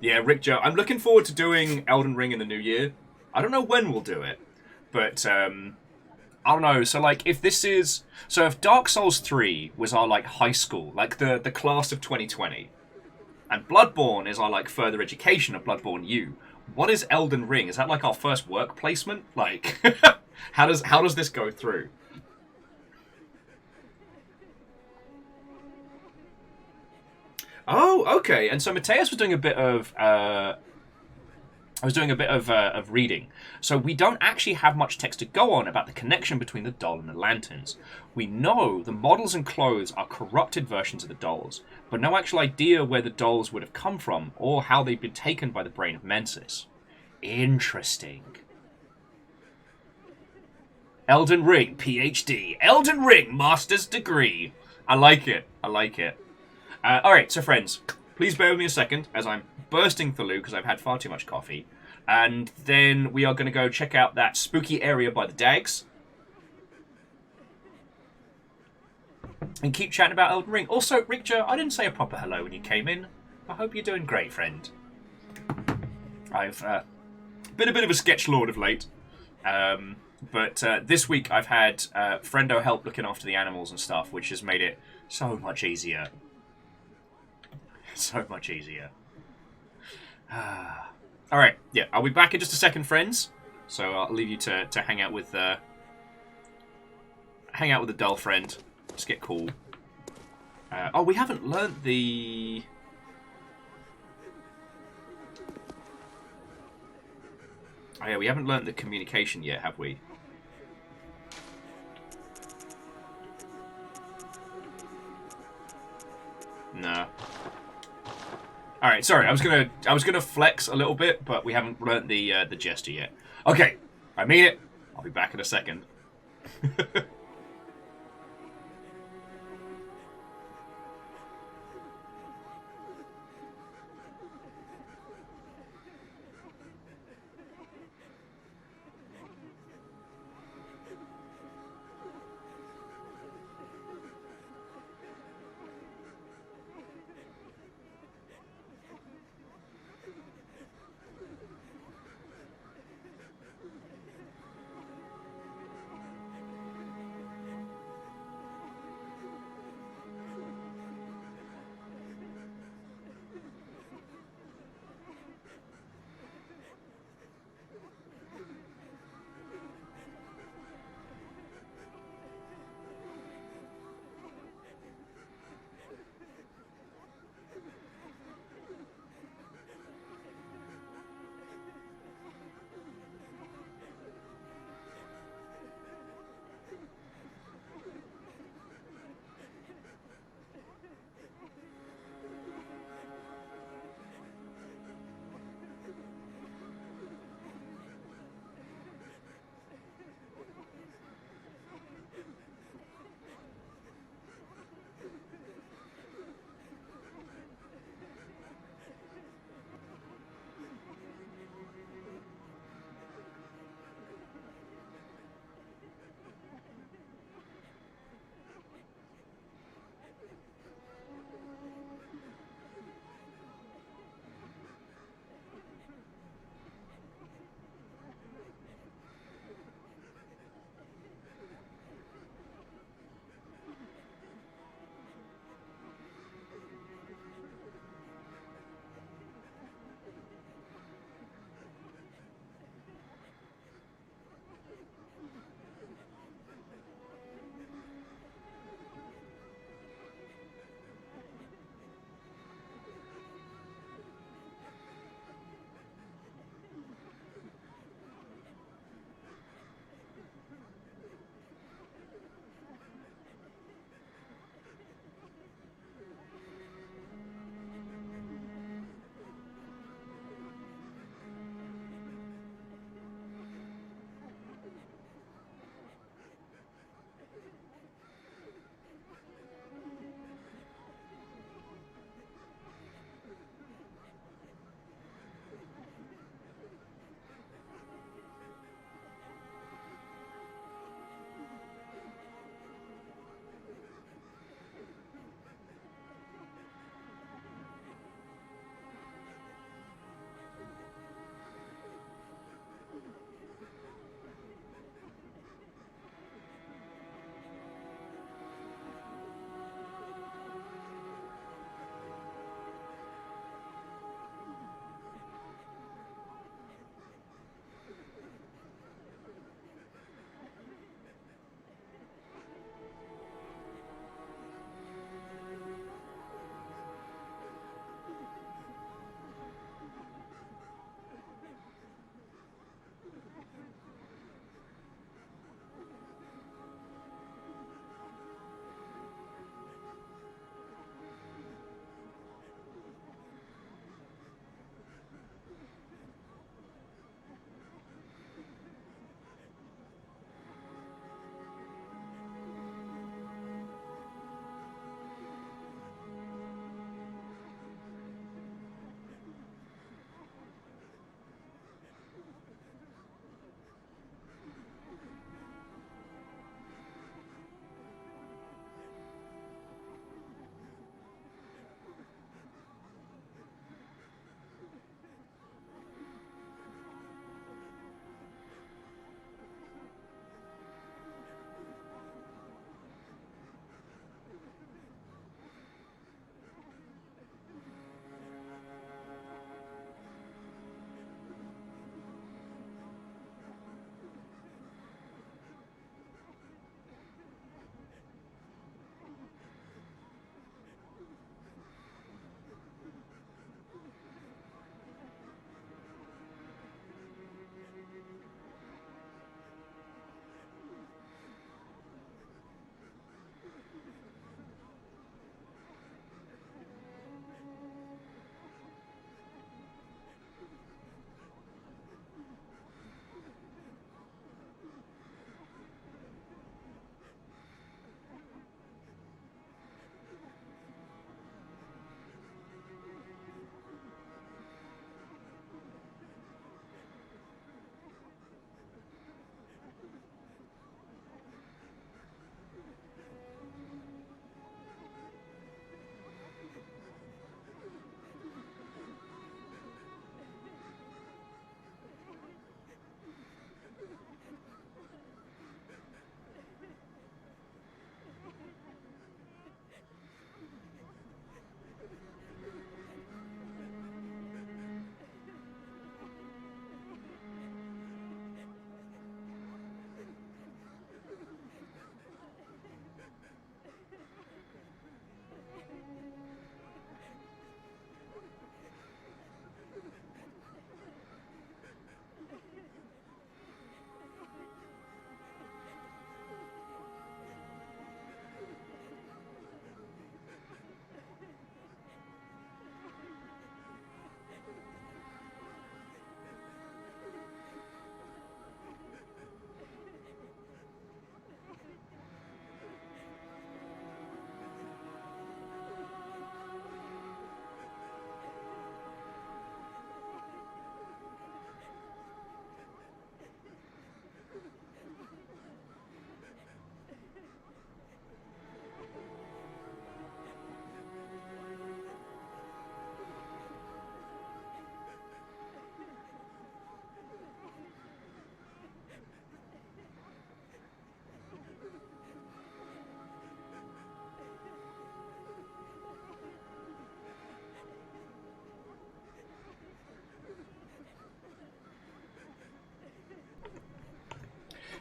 Yeah, Rick Joe. I'm looking forward to doing Elden Ring in the new year. I don't know when we'll do it, but I don't know. So like, if this is if Dark Souls 3 was our like high school, like the class of 2020, and Bloodborne is our like further education of Bloodborne U, what is Elden Ring? Is that like our first work placement? Like, how does this go through? Oh, okay. And so Mateus was doing a bit of reading. So we don't actually have much text to go on about the connection between the doll and the lanterns. We know the models and clothes are corrupted versions of the dolls, but no actual idea where the dolls would have come from or how they'd been taken by the brain of Mensis. Interesting. Elden Ring, PhD. Elden Ring, master's degree. I like it. I like it. Alright, so friends, please bear with me a second as I'm bursting through because I've had far too much coffee. And then we are going to go check out that spooky area by the Dags. And keep chatting about Elden Ring. Also, Richter, I didn't say a proper hello when you came in. I hope you're doing great, friend. I've been a bit of a sketch lord of late. But this week I've had Friendo help looking after the animals and stuff, which has made it so much easier. So much easier. Alright, yeah, I'll be back in just a second, friends. So I'll leave you to hang out with the dull friend. Just get cool. Oh, we haven't learnt the... Oh yeah, we haven't learnt the communication yet, have we? No. All right, sorry. I was gonna flex a little bit, but we haven't learnt the gesture yet. Okay, I mean it. I'll be back in a second.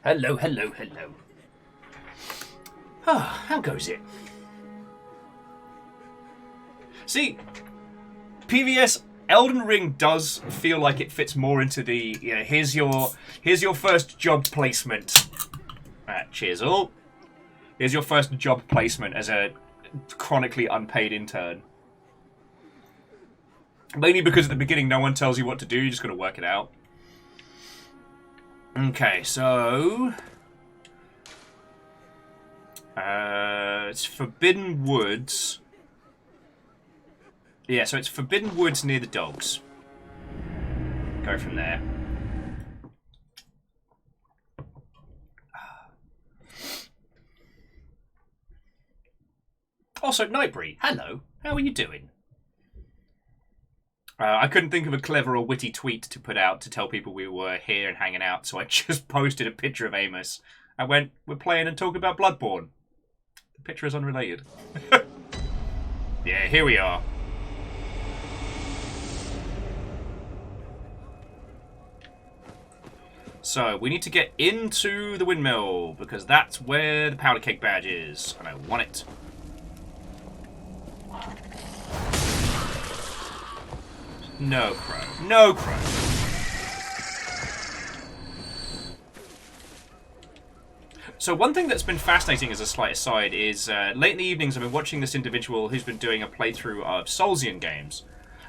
Hello, hello, hello. Ah, how goes it? See, PVS Elden Ring does feel like it fits more into the here's your first job placement. Cheers all. Here's your first job placement as a chronically unpaid intern. Mainly because at the beginning no one tells you what to do, you just gotta work it out. Okay, so it's Forbidden Woods. Yeah, so it's Forbidden Woods near the dogs. Go from there. Also, Nightbreed, hello. How are you doing? I couldn't think of a clever or witty tweet to put out to tell people we were here and hanging out, so I just posted a picture of Amos. I went, we're playing and talking about Bloodborne. The picture is unrelated. Yeah, here we are. So, we need to get into the windmill, because that's where the powder keg badge is, and I want it. No crow. No crow. So one thing that's been fascinating as a slight aside is late in the evenings I've been watching this individual who's been doing a playthrough of Soulsian games.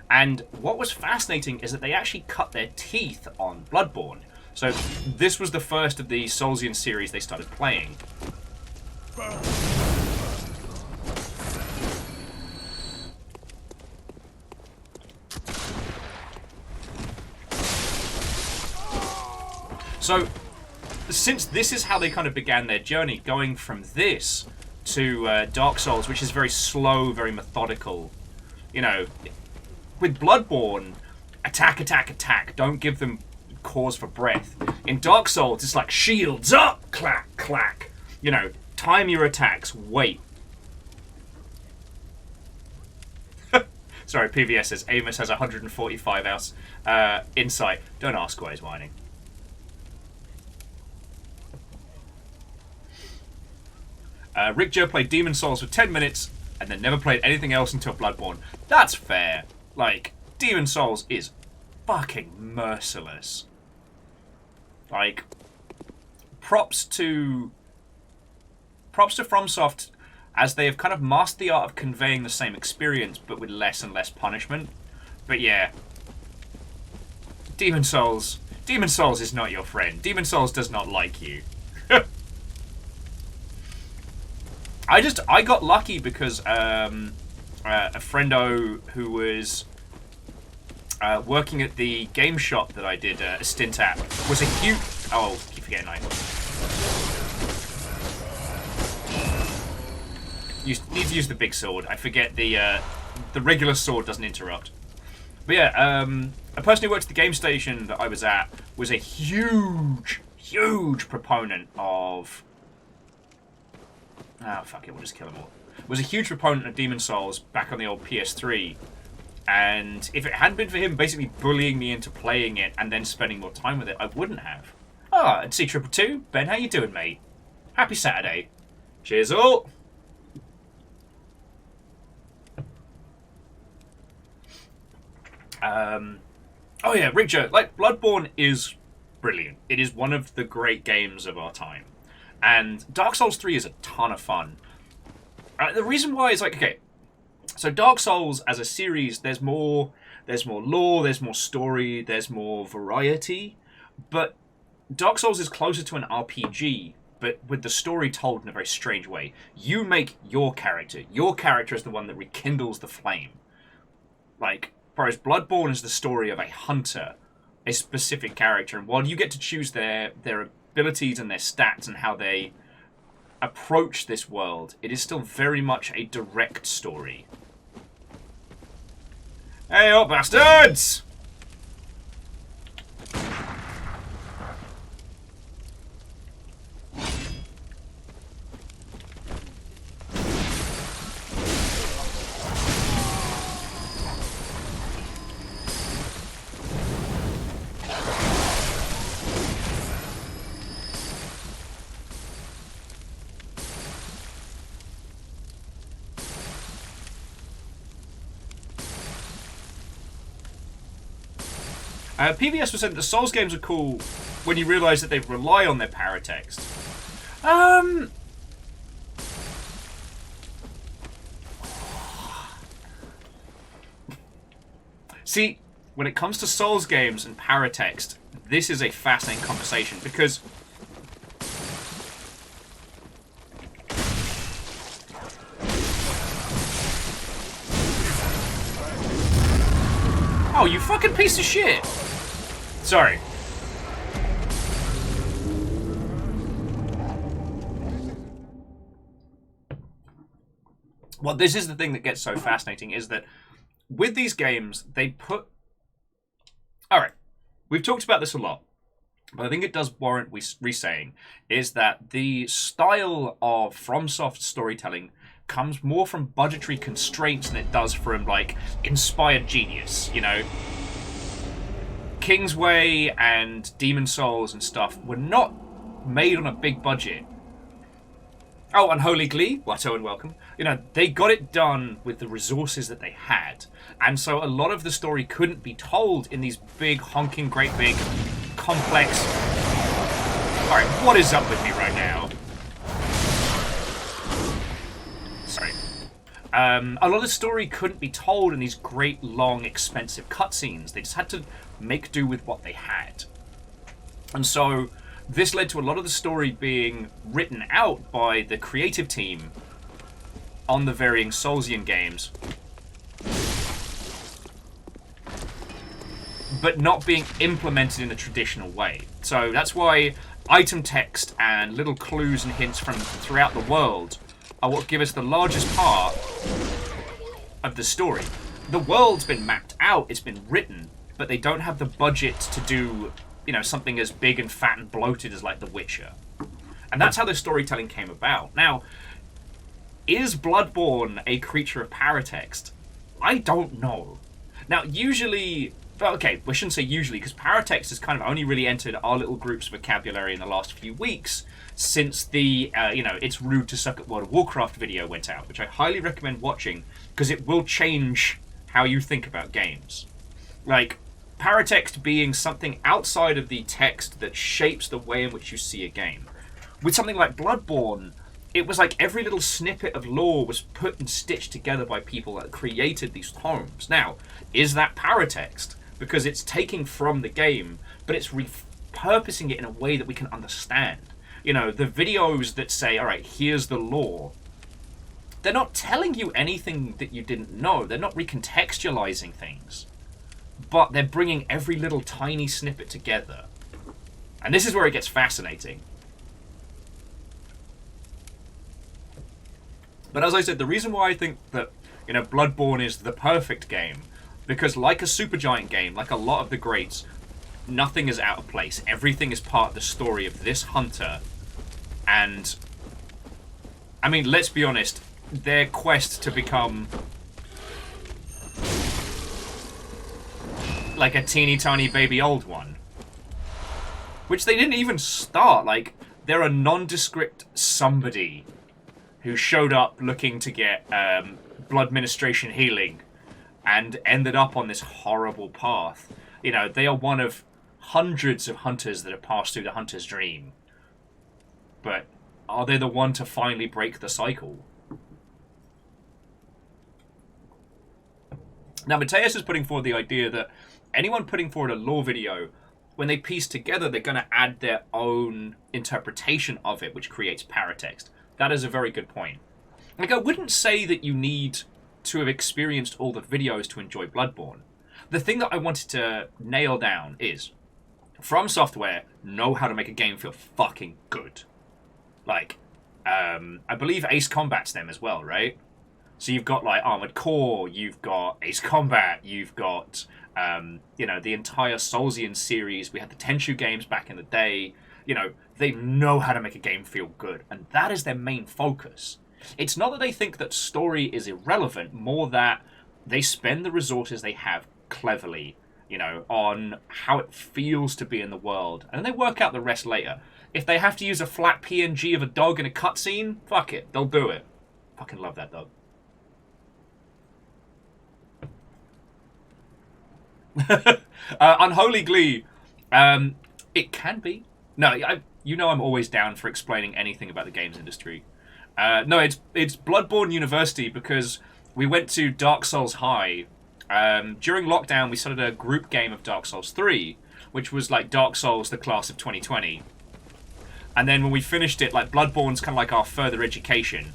And what was fascinating is that they actually cut their teeth on Bloodborne. So this was the first of the Soulsian series they started playing. So, since this is how they kind of began their journey, going from this to Dark Souls, which is very slow, very methodical, you know, with Bloodborne, attack, attack, attack, don't give them cause for breath. In Dark Souls, it's like shields up, clack, clack, you know, time your attacks, wait. Sorry, PVS says Amos has 145 ounce insight. Don't ask why he's whining. Rick Joe played Demon Souls for 10 minutes and then never played anything else until Bloodborne. That's fair. Like, Demon Souls is fucking merciless. Like, props to FromSoft as they have kind of mastered the art of conveying the same experience but with less and less punishment. But yeah, Demon Souls is not your friend. Demon Souls does not like you. I got lucky because a friendo who was working at the game shop that I did a stint at was a huge... Oh, keep forgetting I need to use the big sword. I forget the regular sword doesn't interrupt. But yeah, a person who worked at the game station that I was at was a huge proponent of... Oh, fuck it, we'll just kill them all. Was a huge proponent of Demon Souls back on the old PS3. And if it hadn't been for him basically bullying me into playing it and then spending more time with it, I wouldn't have. Ah, and C222, Ben, how you doing, mate? Happy Saturday. Cheers all. Oh yeah, Rick Joe, like, Bloodborne is brilliant. It is one of the great games of our time. And Dark Souls 3 is a ton of fun. The reason why is like, okay, so Dark Souls as a series, there's more lore, there's more story, there's more variety. But Dark Souls is closer to an RPG, but with the story told in a very strange way. You make your character. Your character is the one that rekindles the flame. Like, whereas Bloodborne is the story of a hunter, a specific character. And while you get to choose their abilities and their stats and how they approach this world, it is still very much a direct story. Hey up, bastards! PVS was saying that the Souls games are cool when you realise that they rely on their paratext. See, when it comes to Souls games and paratext, this is a fascinating conversation because oh, you fucking piece of shit! Sorry. Well, this is the thing that gets so fascinating, is that with these games, they put... Alright, we've talked about this a lot, but I think it does warrant re-saying, is that the style of FromSoft storytelling comes more from budgetary constraints than it does from, like, inspired genius, you know? Kingsway and Demon Souls and stuff were not made on a big budget. Oh, Unholy Glee, Watto and welcome. You know, they got it done with the resources that they had. And so a lot of the story couldn't be told in these big, honking, great big, complex... Alright, what is up with me right now? Sorry. A lot of the story couldn't be told in these great, long, expensive cutscenes. They just had to make do with what they had. And so this led to a lot of the story being written out by the creative team on the varying Soulsian games, but not being implemented in a traditional way. So that's why item text and little clues and hints from throughout the world are what give us the largest part of the story. The world's been mapped out, it's been written, but they don't have the budget to do, you know, something as big and fat and bloated as, like, The Witcher. And that's how the storytelling came about. Now, is Bloodborne a creature of paratext? I don't know. Now, usually... Okay, we shouldn't say usually, because paratext has kind of only really entered our little group's vocabulary in the last few weeks since the, you know, It's Rude to Suck at World of Warcraft video went out, which I highly recommend watching, because it will change how you think about games. Like, paratext being something outside of the text that shapes the way in which you see a game. With something like Bloodborne, it was like every little snippet of lore was put and stitched together by people that created these tomes. Now, is that paratext? Because it's taking from the game, but it's repurposing it in a way that we can understand. You know, the videos that say, alright, here's the lore, they're not telling you anything that you didn't know. They're not recontextualizing things. But they're bringing every little tiny snippet together. And this is where it gets fascinating. But as I said, the reason why I think that, you know, Bloodborne is the perfect game, because like a Supergiant game, like a lot of the greats, nothing is out of place. Everything is part of the story of this hunter. And, I mean, let's be honest, their quest to become like a teeny tiny baby old one, which they didn't even start. Like, they're a nondescript somebody who showed up looking to get blood ministration healing and ended up on this horrible path. You know, they are one of hundreds of hunters that have passed through the hunter's dream. But are they the one to finally break the cycle? Now, Mateus is putting forward the idea that anyone putting forward a lore video, when they piece together, they're going to add their own interpretation of it, which creates paratext. That is a very good point. Like, I wouldn't say that you need to have experienced all the videos to enjoy Bloodborne. The thing that I wanted to nail down is, From Software know how to make a game feel fucking good. Like, I believe Ace Combat's them as well, right? So you've got, like, Armored Core, you've got Ace Combat, you've got, you know, the entire Soulsian series. We had the Tenchu games back in the day. You know, they know how to make a game feel good, and that is their main focus. It's not that they think that story is irrelevant, more that they spend the resources they have cleverly, you know, on how it feels to be in the world, and then they work out the rest later. If they have to use a flat PNG of a dog in a cutscene, fuck it, they'll do it. Fucking love that dog. Unholy Glee. It can be. No, you know I'm always down for explaining anything about the games industry. No, it's Bloodborne University because we went to Dark Souls High. During lockdown, we started a group game of Dark Souls 3, which was like Dark Souls, the class of 2020. And then when we finished it, like Bloodborne's kind of like our further education.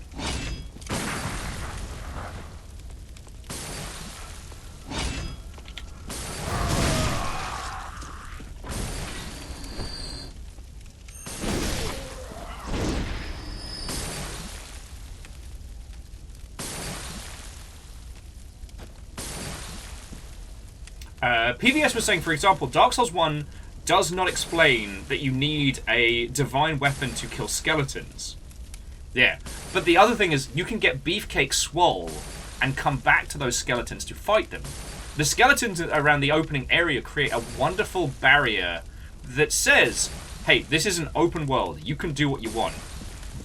PVS was saying, for example, Dark Souls 1 does not explain that you need a divine weapon to kill skeletons. Yeah, but the other thing is you can get Beefcake Swole and come back to those skeletons to fight them. The skeletons around the opening area create a wonderful barrier that says, hey, this is an open world, you can do what you want,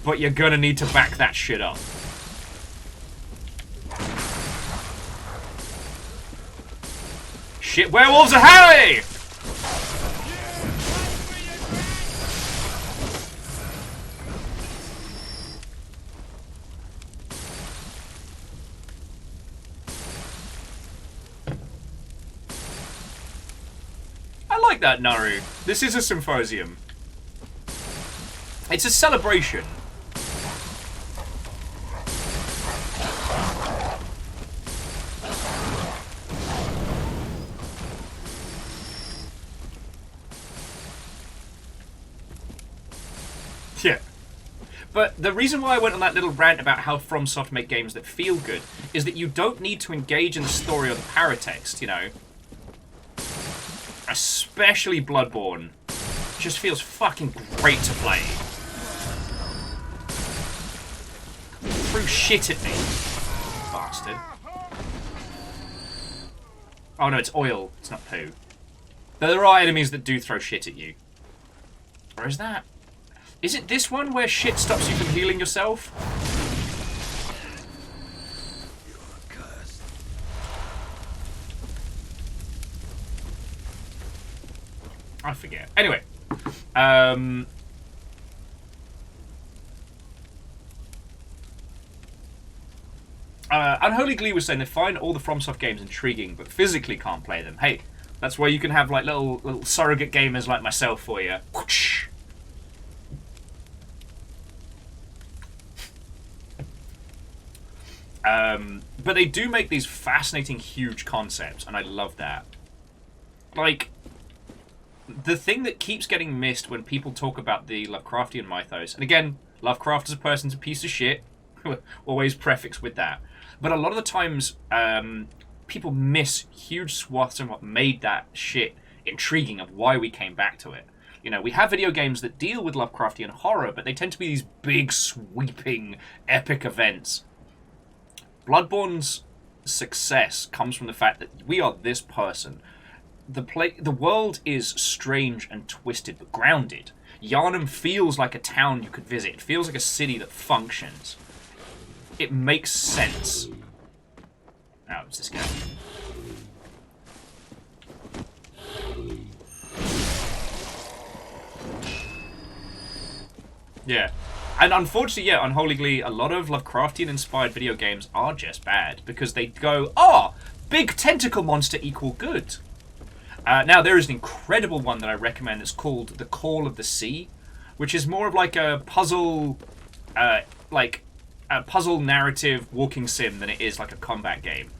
but you're gonna need to back that shit up. Shit, werewolves are Harry! I like that, Naru. This is a symposium. It's a celebration. Yeah. But the reason why I went on that little rant about how FromSoft make games that feel good is that you don't need to engage in the story or the paratext, you know? Especially Bloodborne. Just feels fucking great to play. Threw shit at me. Bastard. Oh no, it's oil. It's not poo. There are enemies that do throw shit at you. Or is that... Is it this one where shit stops you from healing yourself? I forget. Anyway. Unholy Glee was saying they find all the FromSoft games intriguing, but physically can't play them. Hey, that's where you can have like little surrogate gamers like myself for you. Whoosh. But they do make these fascinating, huge concepts, and I love that. Like, the thing that keeps getting missed when people talk about the Lovecraftian mythos, and again, Lovecraft as a person's a piece of shit, always prefix with that, but a lot of the times, people miss huge swaths of what made that shit intriguing of why we came back to it. You know, we have video games that deal with Lovecraftian horror, but they tend to be these big, sweeping, epic events. Bloodborne's success comes from the fact that we are this person. The world is strange and twisted, but grounded. Yharnam feels like a town you could visit. It feels like a city that functions. It makes sense. Oh, it's this guy. Yeah. And unfortunately, yeah, Unholy Glee, a lot of Lovecraftian-inspired video games are just bad, because they go, oh, big tentacle monster equal good. Now, there is an incredible one that I recommend that's called The Call of the Sea, which is more of like a puzzle, puzzle narrative walking sim than it is like a combat game.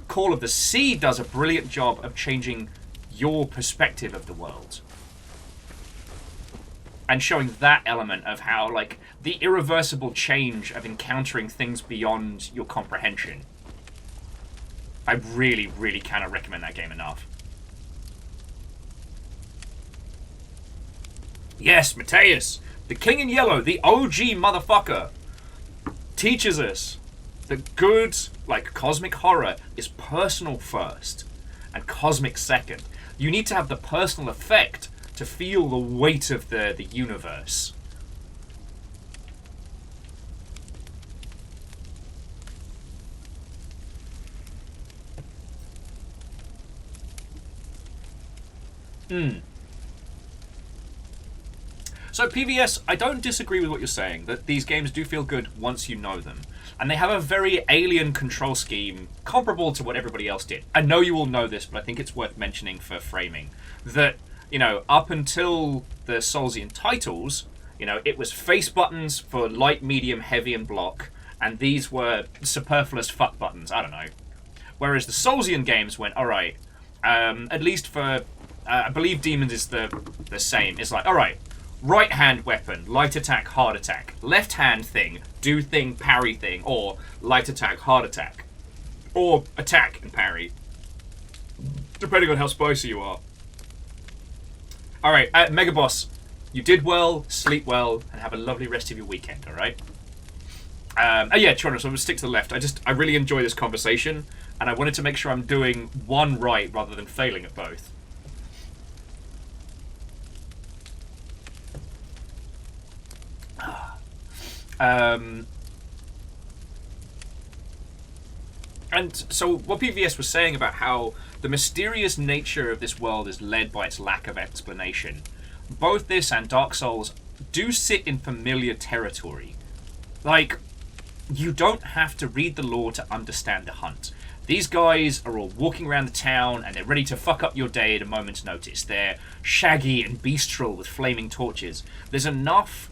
Call of the Sea does a brilliant job of changing your perspective of the world. And showing that element of how, like, the irreversible change of encountering things beyond your comprehension. I really, really cannot recommend that game enough. Yes, Mateus, the King in Yellow, the OG motherfucker, teaches us that good, like cosmic horror, is personal first and cosmic second. You need to have the personal effect to feel the weight of the universe. So PVS, I don't disagree with what you're saying, that these games do feel good once you know them. And they have a very alien control scheme comparable to what everybody else did. I know you all know this, but I think it's worth mentioning for framing. That, you know, up until the Soulsian titles, you know, it was face buttons for light, medium, heavy, and block, and these were superfluous fuck buttons, I don't know. Whereas the Soulsian games went, alright, at least for, I believe Demons is the same. It's like, alright, right hand weapon, light attack, hard attack. Left hand thing, do thing, parry thing, or light attack, hard attack. Or attack and parry. Depending on how spicy you are. Alright, Mega Boss, you did well, sleep well, and have a lovely rest of your weekend, alright? Oh yeah, Chronos, so I'm going to stick to the left. I really enjoy this conversation, and I wanted to make sure I'm doing one right rather than failing at both. And so what PVS was saying about how the mysterious nature of this world is led by its lack of explanation. Both this and Dark Souls do sit in familiar territory. Like, you don't have to read the lore to understand the hunt. These guys are all walking around the town and they're ready to fuck up your day at a moment's notice. They're shaggy and bestial with flaming torches. There's enough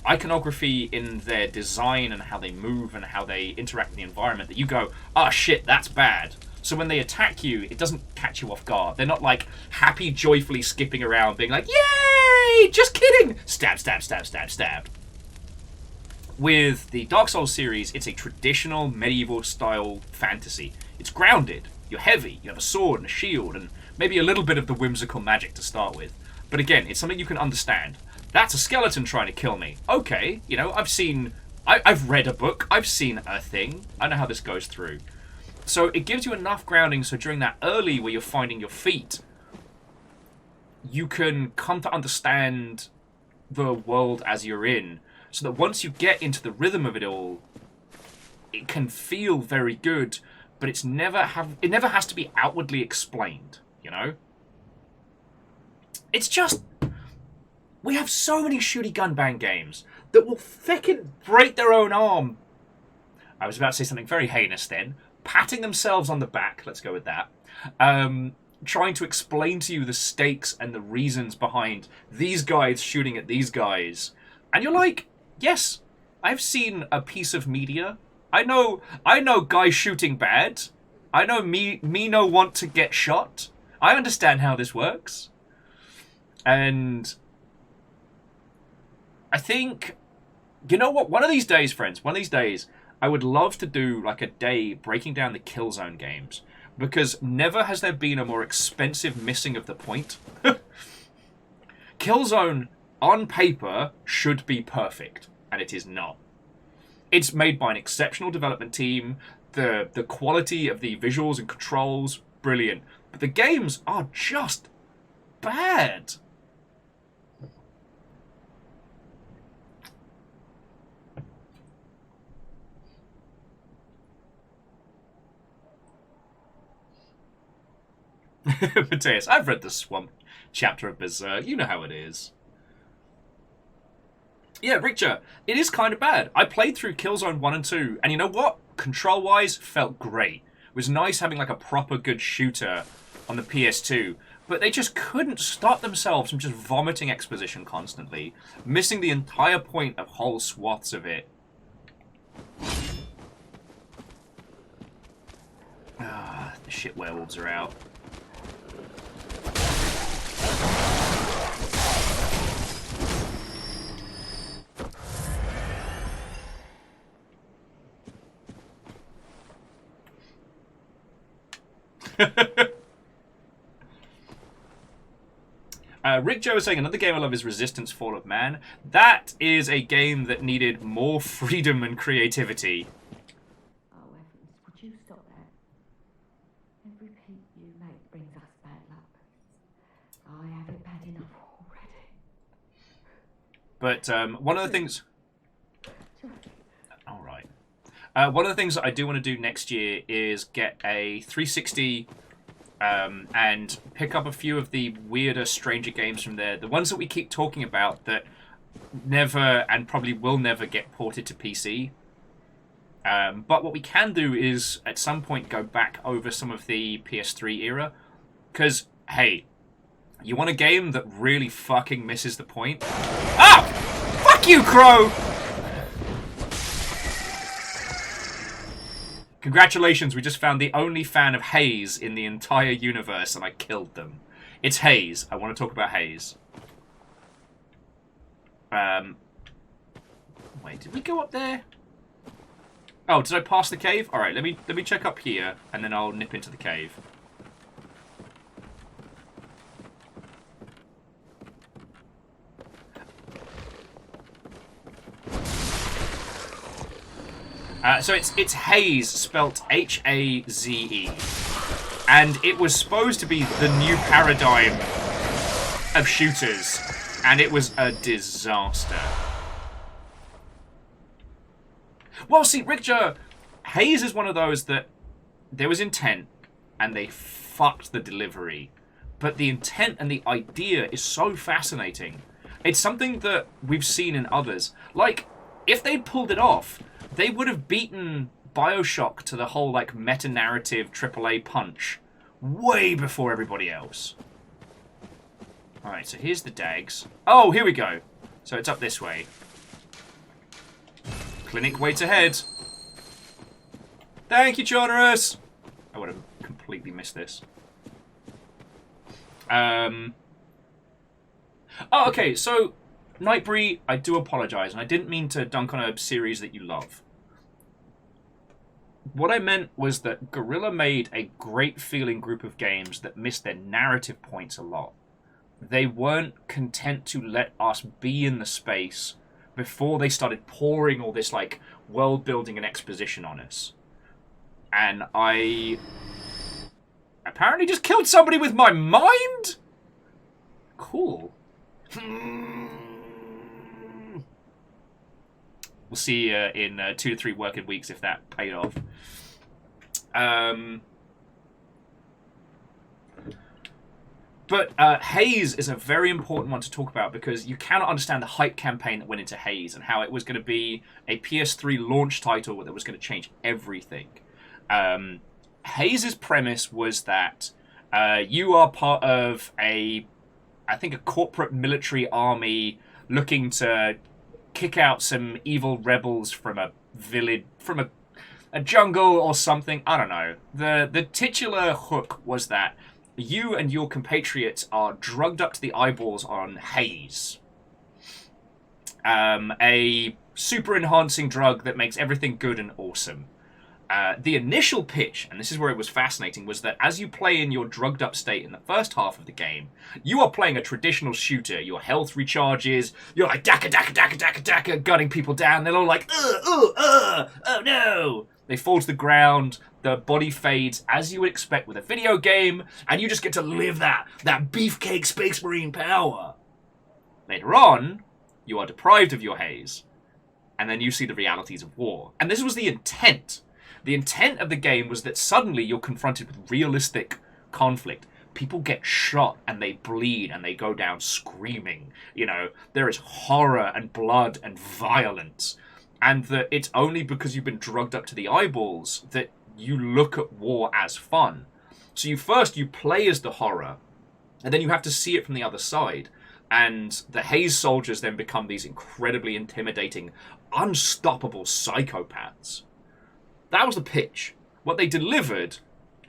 iconography in their design and how they move and how they interact with the environment that you go, ah, shit, that's bad. So when they attack you, it doesn't catch you off guard. They're not like happy, joyfully skipping around being like, yay, just kidding. Stab, stab, stab, stab, stab. With the Dark Souls series, it's a traditional medieval style fantasy. It's grounded. You're heavy. You have a sword and a shield and maybe a little bit of the whimsical magic to start with. But again, it's something you can understand. That's a skeleton trying to kill me. Okay, you know, I've read a book. I've seen a thing. I know how this goes through. So it gives you enough grounding so during that early where you're finding your feet, you can come to understand the world as you're in. So that once you get into the rhythm of it all, it can feel very good, but it never has to be outwardly explained, you know? It's just, we have so many shooty gunbang games that will feckin' break their own arm. I was about to say something very heinous then. Patting themselves on the back, let's go with that. Trying to explain to you the stakes and the reasons behind these guys shooting at these guys. And you're like, yes, I've seen a piece of media. I know guys shooting bad. I know me no want to get shot. I understand how this works. And I think, you know what? One of these days, friends, one of these days, I would love to do like a day breaking down the Killzone games. Because never has there been a more expensive missing of the point. Killzone, on paper, should be perfect. And it is not. It's made by an exceptional development team. The quality of the visuals and controls, brilliant. But the games are just bad. Mateus, I've read the Swamp chapter of Berserk. You know how it is. Yeah, Richter, it is kind of bad. I played through Killzone 1 and 2, and you know what? Control-wise, felt great. It was nice having like a proper good shooter on the PS2, but they just couldn't stop themselves from just vomiting exposition constantly, missing the entire point of whole swaths of it. Ah, the shit werewolves are out. Rick Joe is saying another game I love is Resistance Fall of Man. That is a game that needed more freedom and creativity. Oh, Evans, would you stop that? Every peep you make brings us bad luck. I have it bad enough already. But one of the things... All right. One of the things that I do want to do next year is get a 360 and pick up a few of the weirder, stranger games from there. The ones that we keep talking about that never and probably will never get ported to PC. But what we can do is, at some point, go back over some of the PS3 era. Because, hey, you want a game that really fucking misses the point? Ah! Fuck you, Crow! Congratulations, we just found the only fan of Haze in the entire universe, and I killed them. It's Haze. I want to talk about Haze. Wait, did we go up there? Oh, did I pass the cave? Alright, let me check up here, and then I'll nip into the cave. So it's Haze, spelt H-A-Z-E. And it was supposed to be the new paradigm of shooters, and it was a disaster. Well, see, Richter, Haze is one of those that there was intent, and they fucked the delivery. But the intent and the idea is so fascinating. It's something that we've seen in others. Like, if they'd pulled it off, they would have beaten BioShock to the whole, like, meta-narrative AAA punch way before everybody else. Alright, so here's the dags. Oh, here we go. So it's up this way. Clinic waits ahead. Thank you, Charteris! I would have completely missed this. Oh, okay, so Nightbreed, I do apologize, and I didn't mean to dunk on a series that you love. What I meant was that Guerrilla made a great-feeling group of games that missed their narrative points a lot. They weren't content to let us be in the space before they started pouring all this, like, world-building and exposition on us. And I apparently just killed somebody with my mind? Cool. We'll see in 2 to 3 working weeks if that paid off. But Haze is a very important one to talk about because you cannot understand the hype campaign that went into Haze and how it was going to be a PS3 launch title that was going to change everything. Haze's premise was that you are part of I think a corporate military army looking to kick out some evil rebels from a village, from a jungle or something. I don't know. The titular hook was that you and your compatriots are drugged up to the eyeballs on Haze. A super enhancing drug that makes everything good and awesome. The initial pitch, and this is where it was fascinating, was that as you play in your drugged up state in the first half of the game, you are playing a traditional shooter. Your health recharges, you're like daka daka daka daka daka, gunning people down. They're all like, oh no! They fall to the ground, the body fades as you would expect with a video game, and you just get to live that beefcake Space Marine power. Later on, you are deprived of your haze, and then you see the realities of war. And this was the intent. The intent of the game was that suddenly you're confronted with realistic conflict. People get shot and they bleed and they go down screaming. You know, there is horror and blood and violence. And that it's only because you've been drugged up to the eyeballs that you look at war as fun. So you play as the horror, and then you have to see it from the other side. And the Haze soldiers then become these incredibly intimidating, unstoppable psychopaths. That was the pitch. What they delivered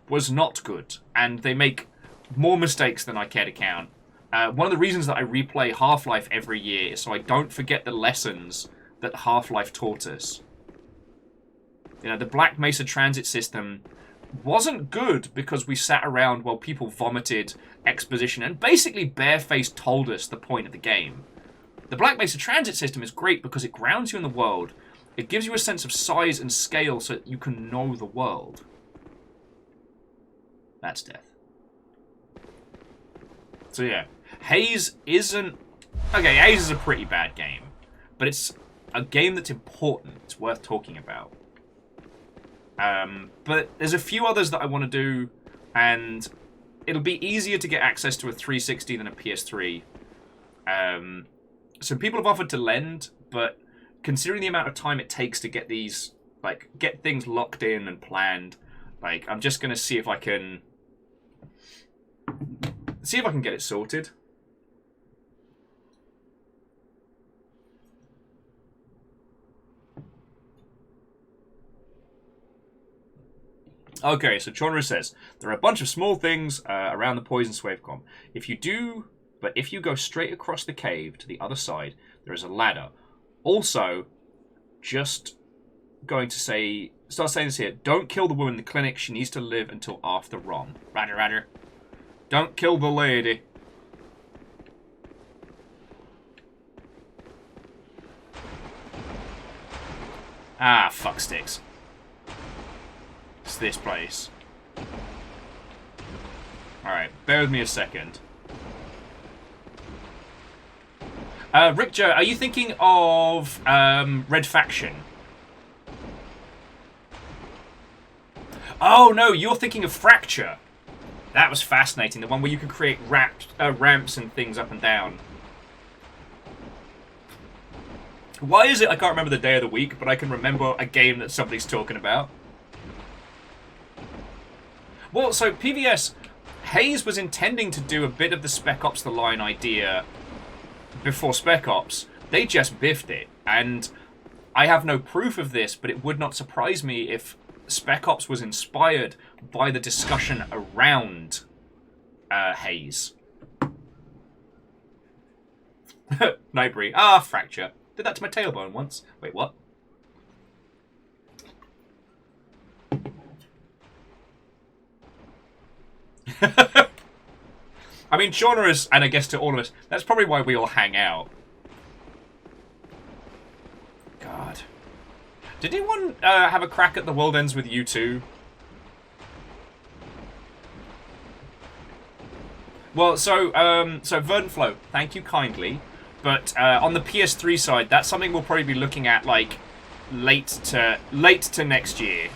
was not good, and they make more mistakes than I care to count. One of the reasons that I replay Half-Life every year is so I don't forget the lessons that Half-Life taught us. You know, the Black Mesa transit system wasn't good because we sat around while people vomited exposition and basically barefaced told us the point of the game. The Black Mesa transit system is great because it grounds you in the world. It gives you a sense of size and scale so that you can know the world. That's death. So yeah, Haze isn't... Okay, Haze is a pretty bad game. But it's a game that's important. It's worth talking about. But there's a few others that I want to do. And it'll be easier to get access to a 360 than a PS3. So people have offered to lend, but considering the amount of time it takes to get these, like, get things locked in and planned, like, I'm just gonna see if I can get it sorted. Okay, so Chonra says, there are a bunch of small things around the Poison Swavecom. If you go straight across the cave to the other side, there is a ladder. Also, just going to start saying this here, don't kill the woman in the clinic. She needs to live until after Rom. Roger. Don't kill the lady. Ah, fuck sticks. It's this place. Alright, bear with me a second. Rick Joe, are you thinking of Red Faction? Oh no, you're thinking of Fracture. That was fascinating, the one where you could create ramps and things up and down. Why is it I can't remember the day of the week, but I can remember a game that somebody's talking about? Well, so PVS, Hayes was intending to do a bit of the Spec Ops The Line idea before Spec Ops. They just biffed it, and I have no proof of this, but it would not surprise me if Spec Ops was inspired by the discussion around Hayes. Nightbury. Ah, Fracture. Did that to my tailbone once. Wait, what? I mean, genres, and I guess to all of us, that's probably why we all hang out. God. Did anyone have a crack at The World Ends With You 2? Well, so Verdant Flow, thank you kindly. But on the PS3 side, that's something we'll probably be looking at, like, late to next year.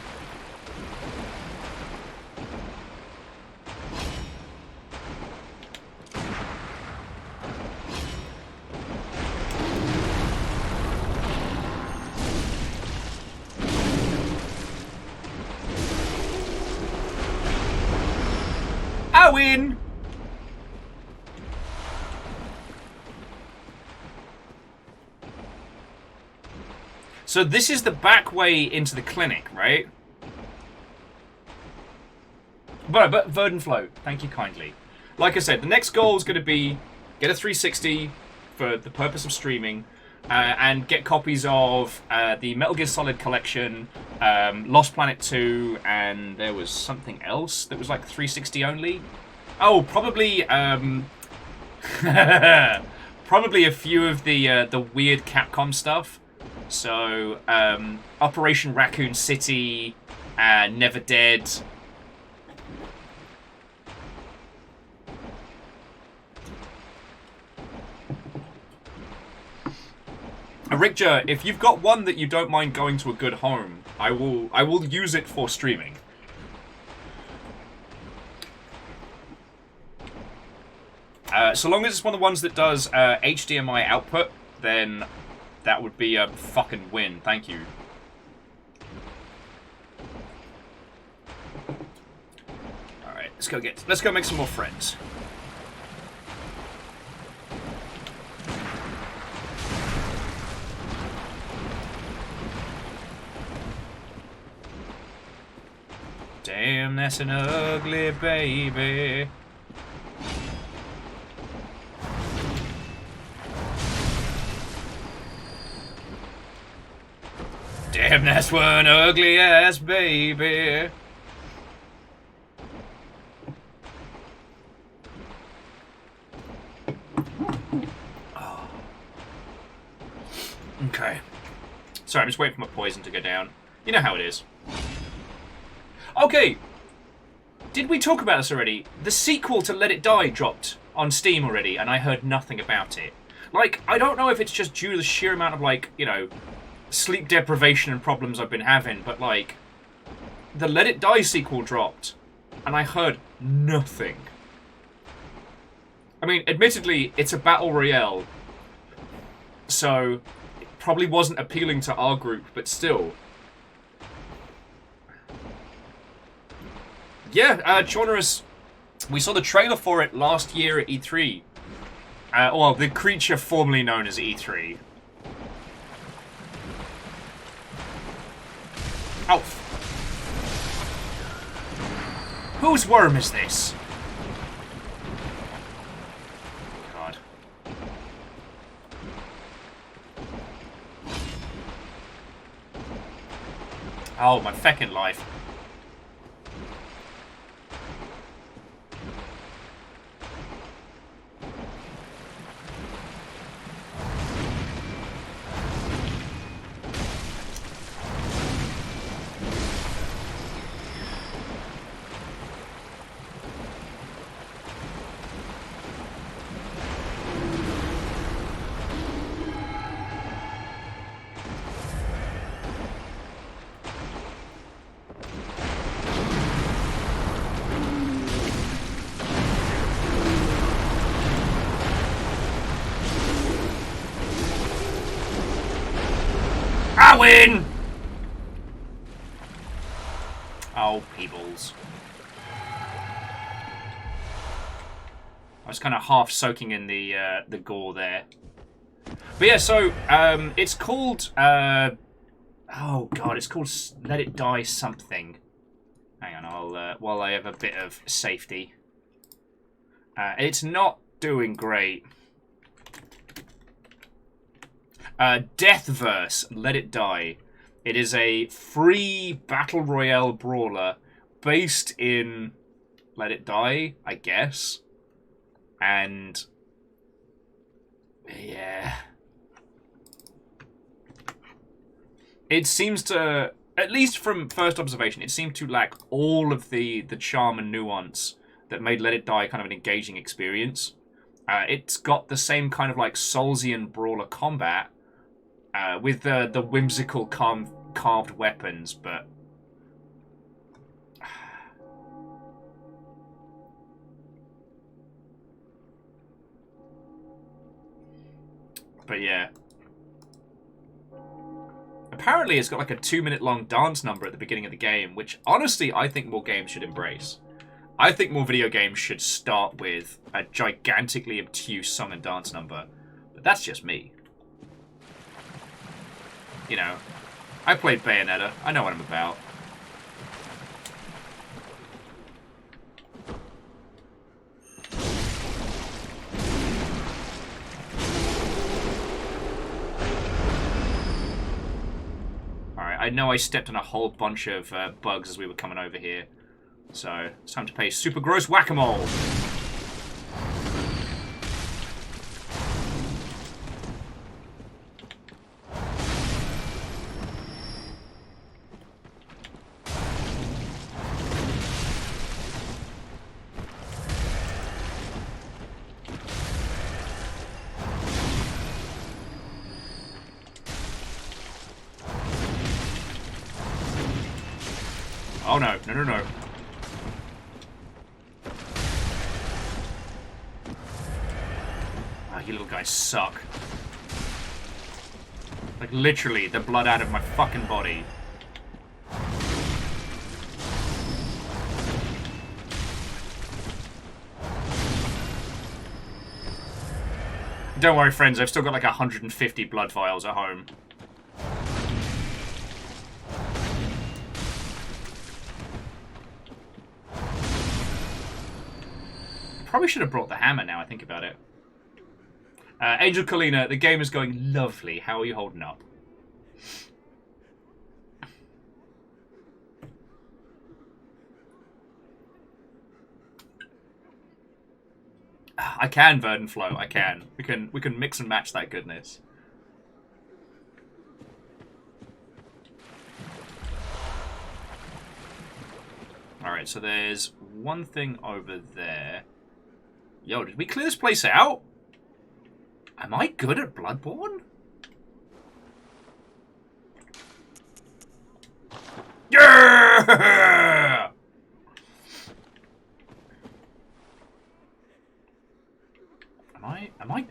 I win! So this is the back way into the clinic, right? But Verdant Flow, thank you kindly. Like I said, the next goal is going to be get a 360 for the purpose of streaming, and get copies of the Metal Gear Solid collection, Lost Planet 2, and there was something else that was like 360 only. Oh, probably probably a few of the weird Capcom stuff. So Operation Raccoon City, Never Dead. Rickja, if you've got one that you don't mind going to a good home, I will use it for streaming. So long as it's one of the ones that does HDMI output, then that would be a fucking win. Thank you. All right, let's go make some more friends. Damn, that's an ugly baby. Damn, that's one ugly ass baby. Oh. Okay. Sorry, I'm just waiting for my poison to go down. You know how it is. Okay. Did we talk about this already? The sequel to Let It Die dropped on Steam already, and I heard nothing about it. Like, I don't know if it's just due to the sheer amount of, like, you know, sleep deprivation and problems I've been having, but, like, the Let It Die sequel dropped, and I heard nothing. I mean, admittedly, it's a battle royale, so it probably wasn't appealing to our group, but still. Yeah, Chaunerus, we saw the trailer for it last year at E3. Well, the creature formerly known as E3. Oh. Whose worm is this? God. Oh, my feckin' life. I win! Oh, peoples. I was kind of half soaking in the gore there. But yeah, so it's called oh god, it's called Let It Die something. Hang on, I'll while I have a bit of safety. It's not doing great. Deathverse, Let It Die. It is a free battle royale brawler based in Let It Die, I guess. And yeah, it seems to, at least from first observation, it seemed to lack all of the charm and nuance that made Let It Die kind of an engaging experience. It's got the same kind of like Soulsian brawler combat, with the whimsical carved weapons, but yeah. Apparently it's got like a 2-minute long dance number at the beginning of the game, which honestly I think more games should embrace. I think more video games should start with a gigantically obtuse song and dance number, but that's just me. You know, I played Bayonetta. I know what I'm about. Alright, I know I stepped on a whole bunch of bugs as we were coming over here. So, it's time to play Super Gross Whack-A-Mole. Oh no, no, no, no. You little guys suck. Like, literally, the blood out of my fucking body. Don't worry, friends, I've still got like 150 blood vials at home. Probably should have brought the hammer now I think about it. Angel Colina, the game is going lovely. How are you holding up? I can, Verdenflow, I can. We can mix and match that goodness. Alright, so there's one thing over there. Yo, did we clear this place out? Am I good at Bloodborne? Yeah!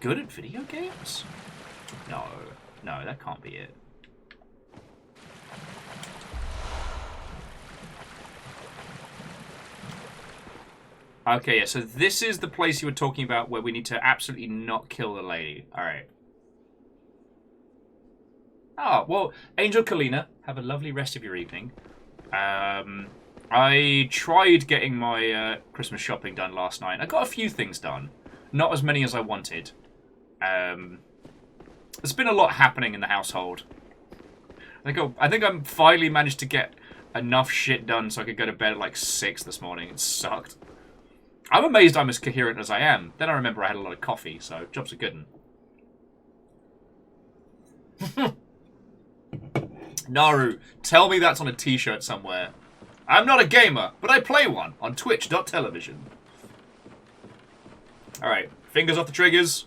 good at video games? No, no, that can't be it. Okay, yeah, so this is the place you were talking about where we need to absolutely not kill the lady. Alright. Oh, well, Angel Kalina, have a lovely rest of your evening. I tried getting my Christmas shopping done last night. I got a few things done. Not as many as I wanted. There's been a lot happening in the household. I think I'm finally managed to get enough shit done so I could go to bed at like 6 this morning. It sucked. I'm amazed I'm as coherent as I am. Then I remember I had a lot of coffee, so job's a good one. Naru, tell me that's on a t-shirt somewhere. I'm not a gamer, but I play one on twitch.television. Alright, fingers off the triggers.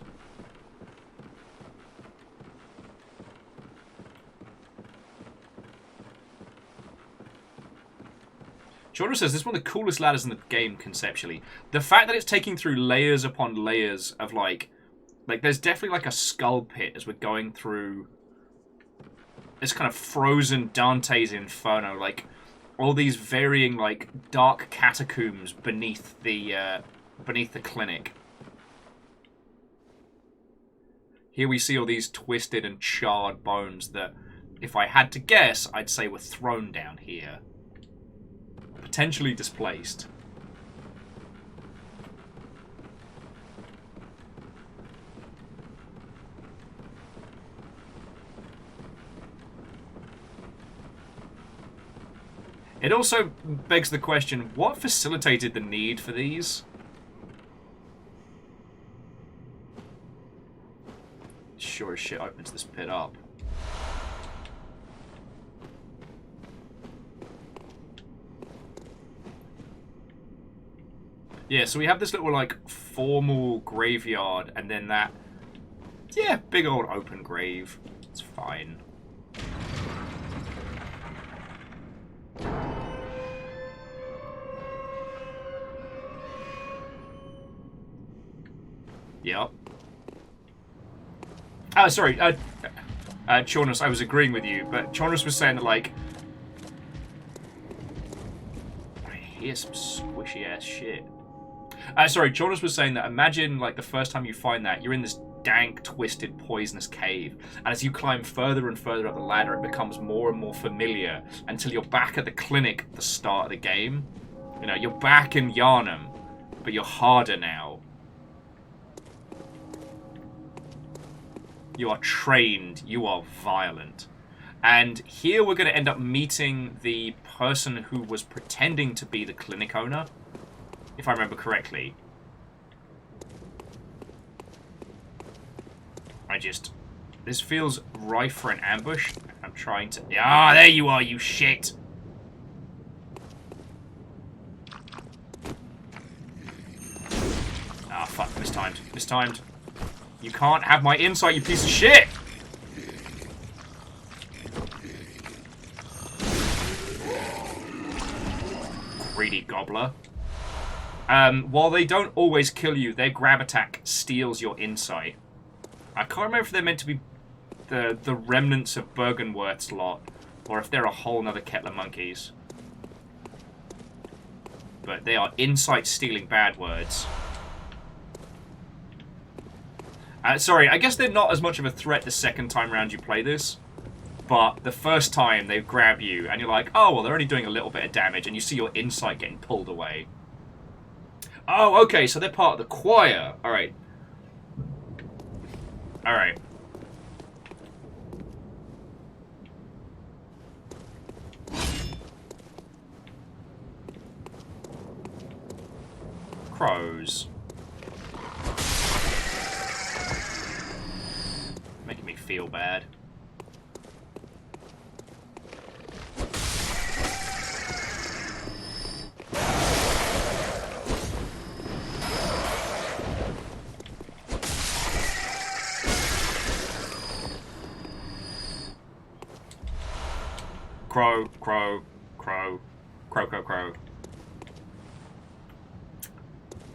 Jordan says, this is one of the coolest ladders in the game, conceptually. The fact that it's taking through layers upon layers of, like there's definitely, like, a skull pit as we're going through this kind of frozen Dante's Inferno. Like, all these varying, like, dark catacombs beneath the clinic. Here we see all these twisted and charred bones that, if I had to guess, I'd say were thrown down here. Potentially displaced. It also begs the question, what facilitated the need for these? Sure as shit opens this pit up. Yeah, so we have this little, like, formal graveyard, and then that, yeah, big old open grave. It's fine. Yep. Oh, sorry, Chornus, I was agreeing with you, but Chornus was saying that, like, I hear some squishy-ass shit. Sorry, Chornus was saying that imagine, like, the first time you find that, you're in this dank, twisted, poisonous cave, and as you climb further and further up the ladder, it becomes more and more familiar until you're back at the clinic at the start of the game. You know, you're back in Yharnam, but you're harder now. You are trained, you are violent. And here we're going to end up meeting the person who was pretending to be the clinic owner, if I remember correctly. This feels rife for an ambush. I'm trying to... Ah, there you are, you shit! Ah, fuck, mistimed. Mistimed. You can't have my insight, you piece of shit! Greedy gobbler. While they don't always kill you, their grab attack steals your insight. I can't remember if they're meant to be the remnants of Bergenworth's lot, or if they're a whole nother kettle of monkeys. But they are insight-stealing bad words. Sorry, I guess they're not as much of a threat the second time round you play this. But the first time they grab you, and you're like, oh, well, they're only doing a little bit of damage, and you see your insight getting pulled away. Oh, okay, so they're part of the choir. Alright. Alright. Crows. Making me feel bad. Crow, crow, crow, crow, crow, crow.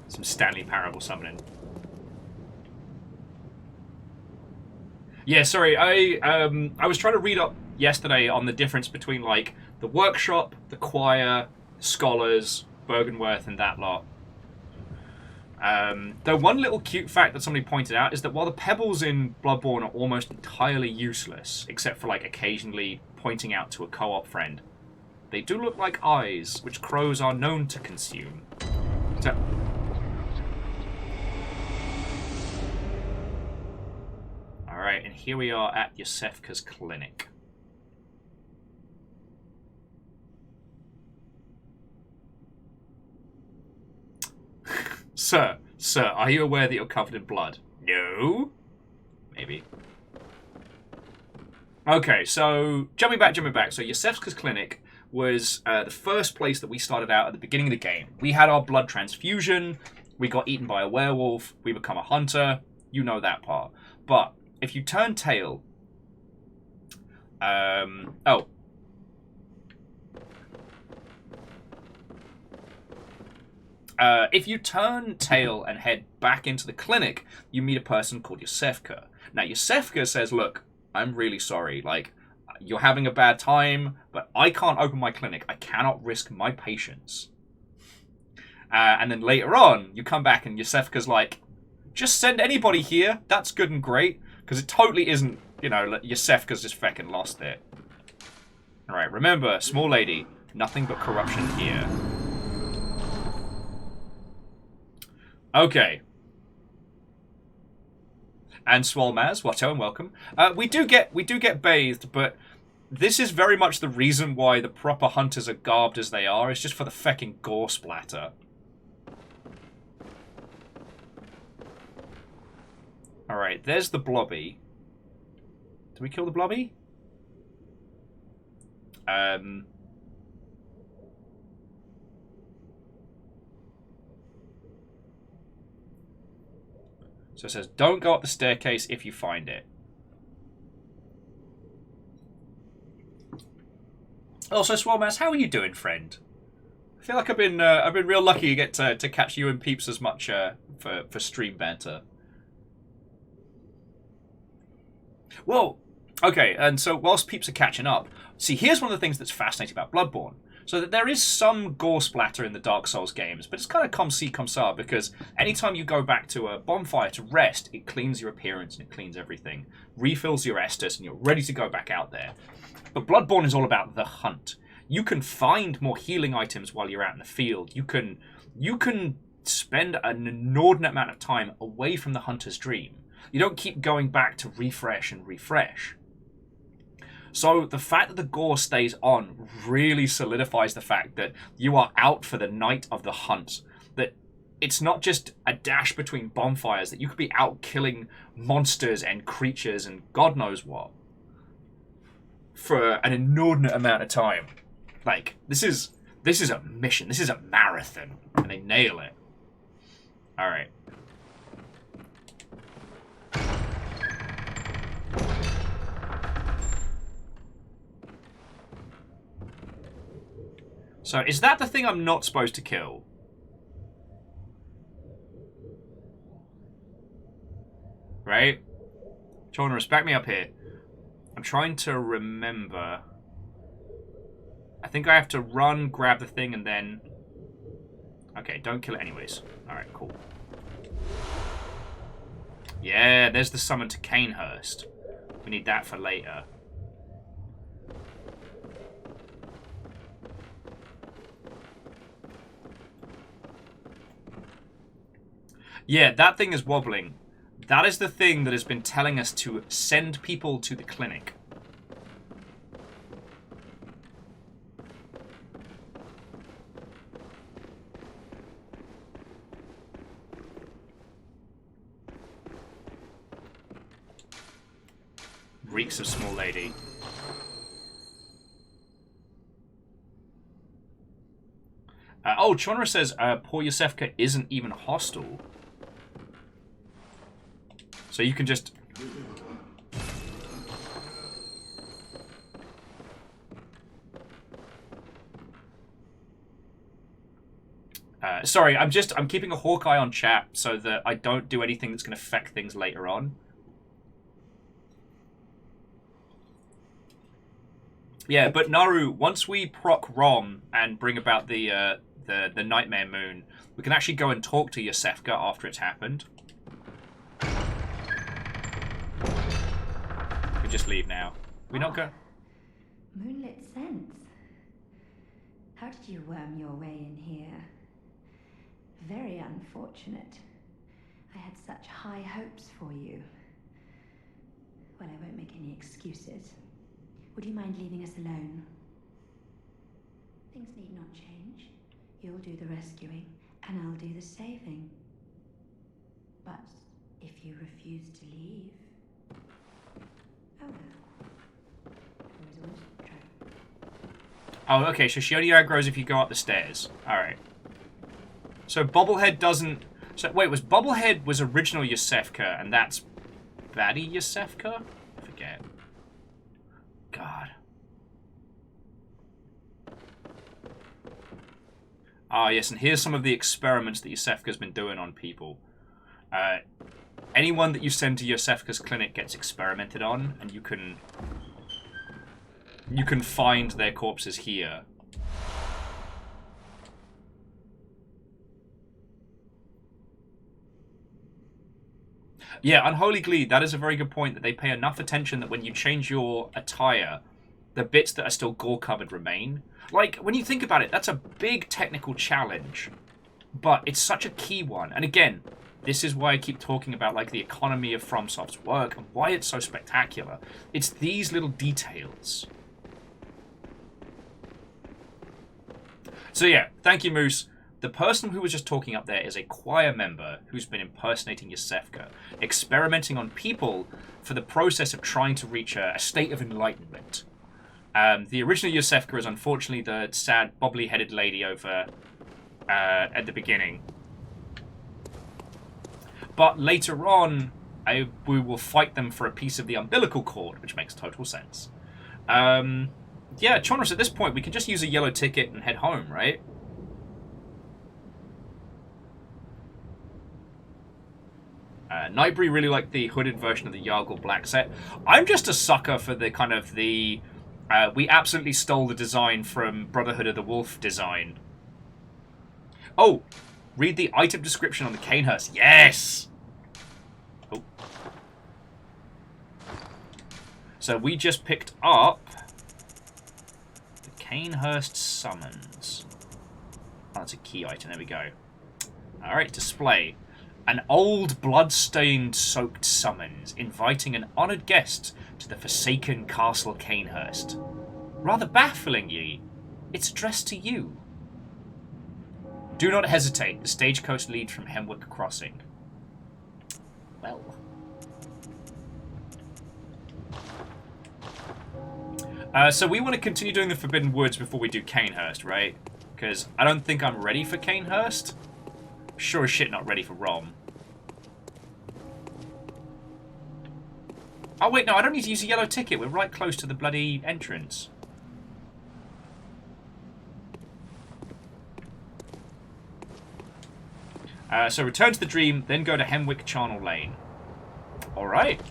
Some Stanley Parable summoning. Yeah, sorry. I was trying to read up yesterday on the difference between like the workshop, the choir, scholars, Bergenworth, and that lot. The one little cute fact that somebody pointed out is that while the pebbles in Bloodborne are almost entirely useless, except for like occasionally pointing out to a co-op friend, they do look like eyes, which crows are known to consume. So, alright, and here we are at Yosefka's clinic. Sir, are you aware that you're covered in blood? No? Maybe. Okay, so jumping back. So Yosefka's clinic was the first place that we started out at the beginning of the game. We had our blood transfusion, we got eaten by a werewolf, we become a hunter, you know that part. But if you turn tail... if you turn tail and head back into the clinic, you meet a person called Yosefka. Now, Yosefka says, look, I'm really sorry, like, you're having a bad time, but I can't open my clinic. I cannot risk my patients. And then later on, you come back and Yosefka's like, just send anybody here. That's good and great. Because it totally isn't, you know, Yosefka's just feckin' lost it. Alright, remember, small lady, nothing but corruption here. Okay. And Swalmaz, Watto, and welcome. We do get bathed, but this is very much the reason why the proper hunters are garbed as they are. It's just for the feckin' gore splatter. Alright, there's the blobby. Did we kill the blobby? So it says, don't go up the staircase if you find it. Also, Swalmass, how are you doing, friend? I feel like I've been real lucky to get to catch you and Peeps as much for stream banter. Well, okay, and so whilst Peeps are catching up, see, here's one of the things that's fascinating about Bloodborne. So that there is some gore splatter in the Dark Souls games, but it's kind of comme ci, comme ça, because anytime you go back to a bonfire to rest, it cleans your appearance and it cleans everything. Refills your Estus and you're ready to go back out there. But Bloodborne is all about the hunt. You can find more healing items while you're out in the field. You can spend an inordinate amount of time away from the hunter's dream. You don't keep going back to refresh and refresh. So the fact that the gore stays on really solidifies the fact that you are out for the night of the hunt. That it's not just a dash between bonfires, that you could be out killing monsters and creatures and God knows what for an inordinate amount of time. Like, this is a mission. This is a marathon. And they nail it. Alright. So, is that the thing I'm not supposed to kill? Right? Chornerus, back me up here. I'm trying to remember. I think I have to run, grab the thing, and then... Okay, don't kill it anyways. Alright, cool. Yeah, there's the summon to Canehurst. We need that for later. Yeah, that thing is wobbling. That is the thing that has been telling us to send people to the clinic. Reeks of small lady. Oh, Chonra says poor Yosefka isn't even hostile. So you can just... sorry, I'm keeping a hawk eye on chat so that I don't do anything that's going to affect things later on. Yeah, but Naru, once we proc Rom and bring about the Nightmare Moon, we can actually go and talk to Yosefka after it's happened. We just leave now. We not go. Moonlit scents. How did you worm your way in here? Very unfortunate. I had such high hopes for you. Well, I won't make any excuses. Would you mind leaving us alone? Things need not change. You'll do the rescuing, and I'll do the saving. But if you refuse to leave... Oh, well. Always wanted to try. Oh, okay, so she only aggroes if you go up the stairs. Alright. So Bobblehead doesn't... So, wait, was Bobblehead was original Yosefka, and that's baddie Yosefka? I forget. God. Ah, yes, and here's some of the experiments that Yosefka's been doing on people. Anyone that you send to Yosefka's clinic gets experimented on, and you can find their corpses here. Yeah, Unholy Glee, that is a very good point, that they pay enough attention that when you change your attire, the bits that are still gore-covered remain. Like, when you think about it, that's a big technical challenge, but it's such a key one. And again, this is why I keep talking about, like, the economy of FromSoft's work and why it's so spectacular. It's these little details. So yeah, thank you, Moose. The person who was just talking up there is a choir member who's been impersonating Yosefka, experimenting on people for the process of trying to reach a state of enlightenment. The original Yosefka is unfortunately the sad, bobbly-headed lady over at the beginning. But later on, we will fight them for a piece of the umbilical cord, which makes total sense. Yeah, Chonros, at this point, we can just use a yellow ticket and head home, right? Nightbury really liked the hooded version of the Yargle Black set. I'm just a sucker for the kind of the... we absolutely stole the design from Brotherhood of the Wolf design. Oh! Read the item description on the Canehurst. Yes! Oh. So we just picked up the Canehurst Summons. Oh, that's a key item. There we go. Alright, display. An old blood-stained-soaked summons, inviting an honoured guest to the forsaken Castle Canehurst. Rather bafflingly, it's addressed to you. Do not hesitate. The stagecoach leads from Hemwick Crossing. Well. So we want to continue doing the Forbidden Woods before we do Canehurst, right? Because I don't think I'm ready for Canehurst. Sure as shit not ready for Rom. Oh wait, no, I don't need to use a yellow ticket. We're right close to the bloody entrance. So return to the dream, then go to Hemwick Charnel Lane. Alright.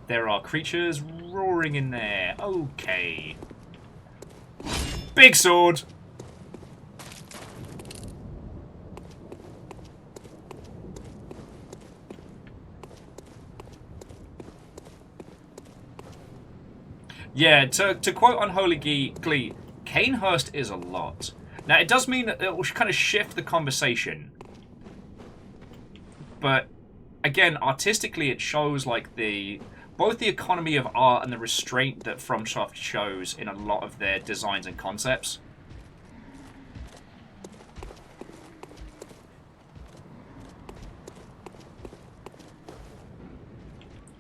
There are creatures roaring in there. Okay. Big sword! Yeah, to quote Unholy Glee, Canehurst is a lot. Now, it does mean that it will kind of shift the conversation. But, again, artistically it shows, like, both the economy of art and the restraint that FromSoft shows in a lot of their designs and concepts.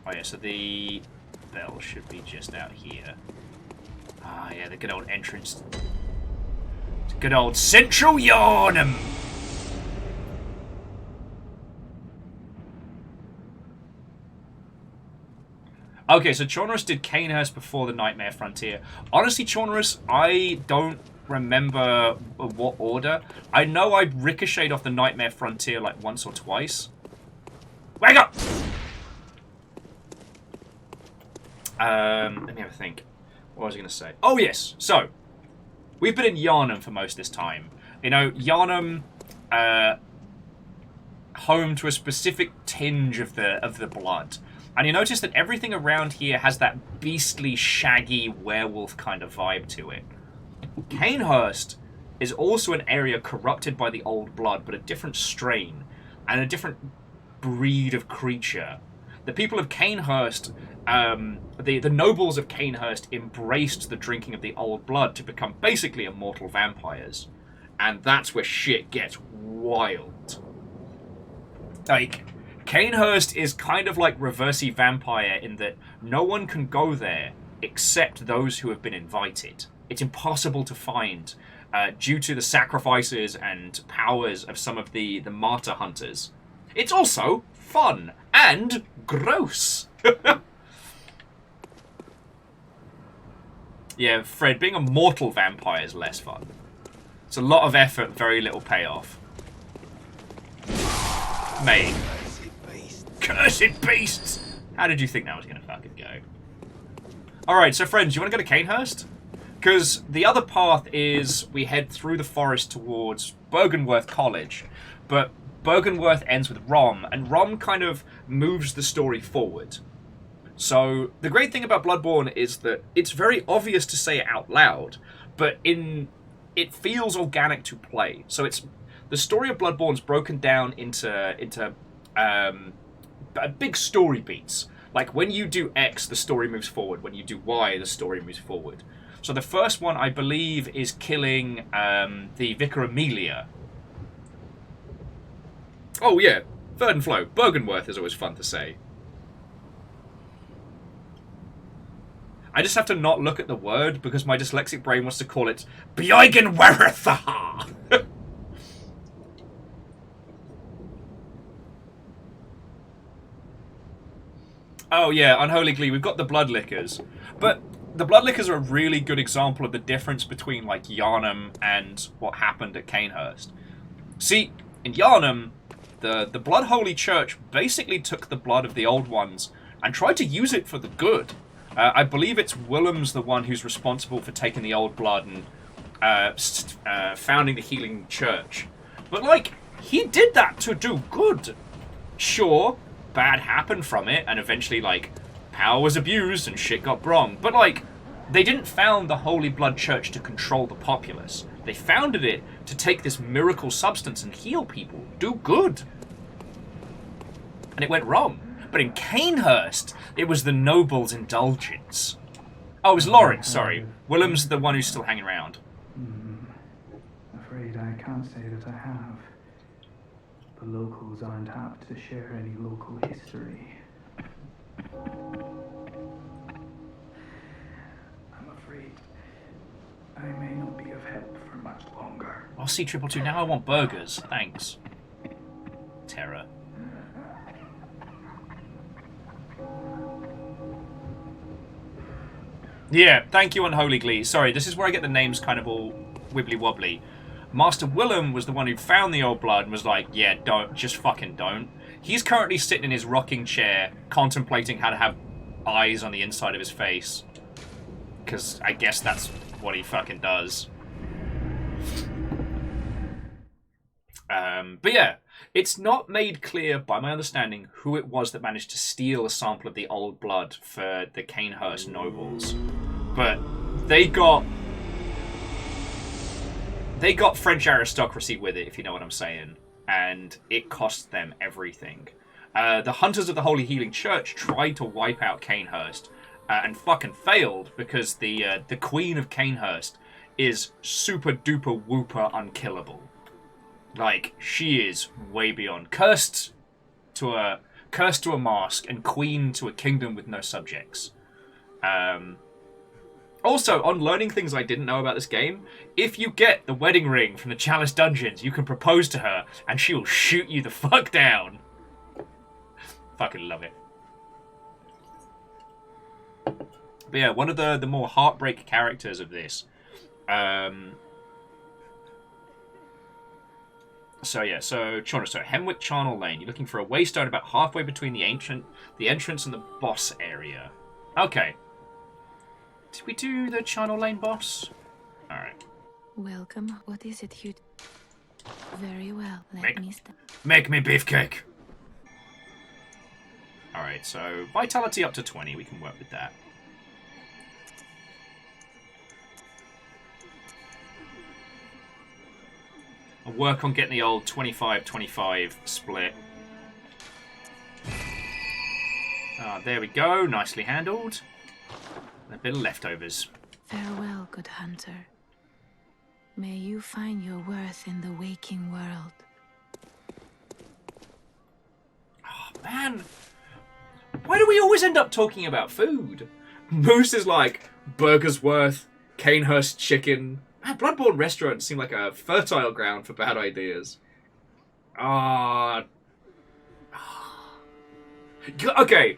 Oh yeah, so the bell should be just out here. Ah yeah, the good old entrance. Good old Central Yarnum! Okay, so Chonrus did Canehurst before the Nightmare Frontier. Honestly, Chonrus, I don't remember what order. I know I ricocheted off the Nightmare Frontier like once or twice. Wake up! Let me have a think. What was I going to say? Oh, yes. So, we've been in Yharnam for most of this time. You know, Yharnam, home to a specific tinge of the blood. And you notice that everything around here has that beastly, shaggy, werewolf kind of vibe to it. Canehurst is also an area corrupted by the old blood, but a different strain and a different breed of creature. The people of Canehurst, the nobles of Canehurst embraced the drinking of the old blood to become basically immortal vampires. And that's where shit gets wild. Like, Canehurst is kind of like Reversey Vampire in that no one can go there except those who have been invited. It's impossible to find due to the sacrifices and powers of some of the martyr hunters. It's also fun and gross. Yeah, Fred, being a mortal vampire is less fun. It's a lot of effort, very little payoff. Mate. Cursed beasts! How did you think that was going to fucking go? Alright, so friends, you want to go to Canehurst? Because the other path is we head through the forest towards Byrgenwerth College, but Byrgenwerth ends with Rom, and Rom kind of moves the story forward. So the great thing about Bloodborne is that it's very obvious to say it out loud, but it feels organic to play. So it's the story of Bloodborne's broken down into big story beats. Like, when you do X, the story moves forward. When you do Y, the story moves forward. So the first one, I believe, is killing the Vicar Amelia. Oh, yeah. Verdenflow. Byrgenwerth is always fun to say. I just have to not look at the word because my dyslexic brain wants to call it Byrgenwerth. Oh yeah, Unholy Glee, we've got the Bloodlickers. But the Bloodlickers are a really good example of the difference between, like, Yharnam and what happened at Canehurst. See, in Yharnam, the Blood Holy Church basically took the blood of the Old Ones and tried to use it for the good. I believe it's Willem's the one who's responsible for taking the Old Blood and founding the Healing Church. But, like, he did that to do good. Sure, bad happened from it, and eventually, like, power was abused and shit got wrong. But, like, they didn't found the Holy Blood Church to control the populace. They founded it to take this miracle substance and heal people, do good. And it went wrong. But in Canehurst, it was the nobles' indulgence. Oh, it was Lawrence, sorry. Willem's the one who's still hanging around. Afraid I can't say that I have. The locals aren't apt to share any local history. I'm afraid I may not be of help for much longer. I'll see 222. Now I want burgers. Thanks. Terror. Yeah, thank you, Unholy Glee. Sorry, this is where I get the names kind of all wibbly-wobbly. Master Willem was the one who found the Old Blood and was like, yeah, don't, just fucking don't. He's currently sitting in his rocking chair, contemplating how to have eyes on the inside of his face. Because I guess that's what he fucking does. But yeah, it's not made clear, by my understanding, who it was that managed to steal a sample of the Old Blood for the Canehurst nobles. But they got French aristocracy with it, if you know what I'm saying. And it cost them everything. The Hunters of the Holy Healing Church tried to wipe out Canehurst and fucking failed because the Queen of Canehurst is super duper whooper unkillable. Like, she is way beyond cursed to a mask and queen to a kingdom with no subjects. Also, on learning things I didn't know about this game, if you get the wedding ring from the Chalice Dungeons, you can propose to her and she will shoot you the fuck down. Fucking love it. But yeah, one of the more heartbreak characters of this. So Hemwick Charnel Lane. You're looking for a waystone about halfway between the entrance and the boss area. Okay. Did we do the channel lane boss? Alright. Welcome. What is it you... Very well. Let Make- me start. Make me beefcake! Alright, so vitality up to 20. We can work with that. I'll work on getting the old 25-25 split. Ah, there we go. Nicely handled. And a bit of leftovers. Farewell, good hunter. May you find your worth in the waking world. Oh, man. Why do we always end up talking about food? Moose is like Burgersworth, Canehurst chicken. Man, Bloodborne restaurants seem like a fertile ground for bad ideas. Okay.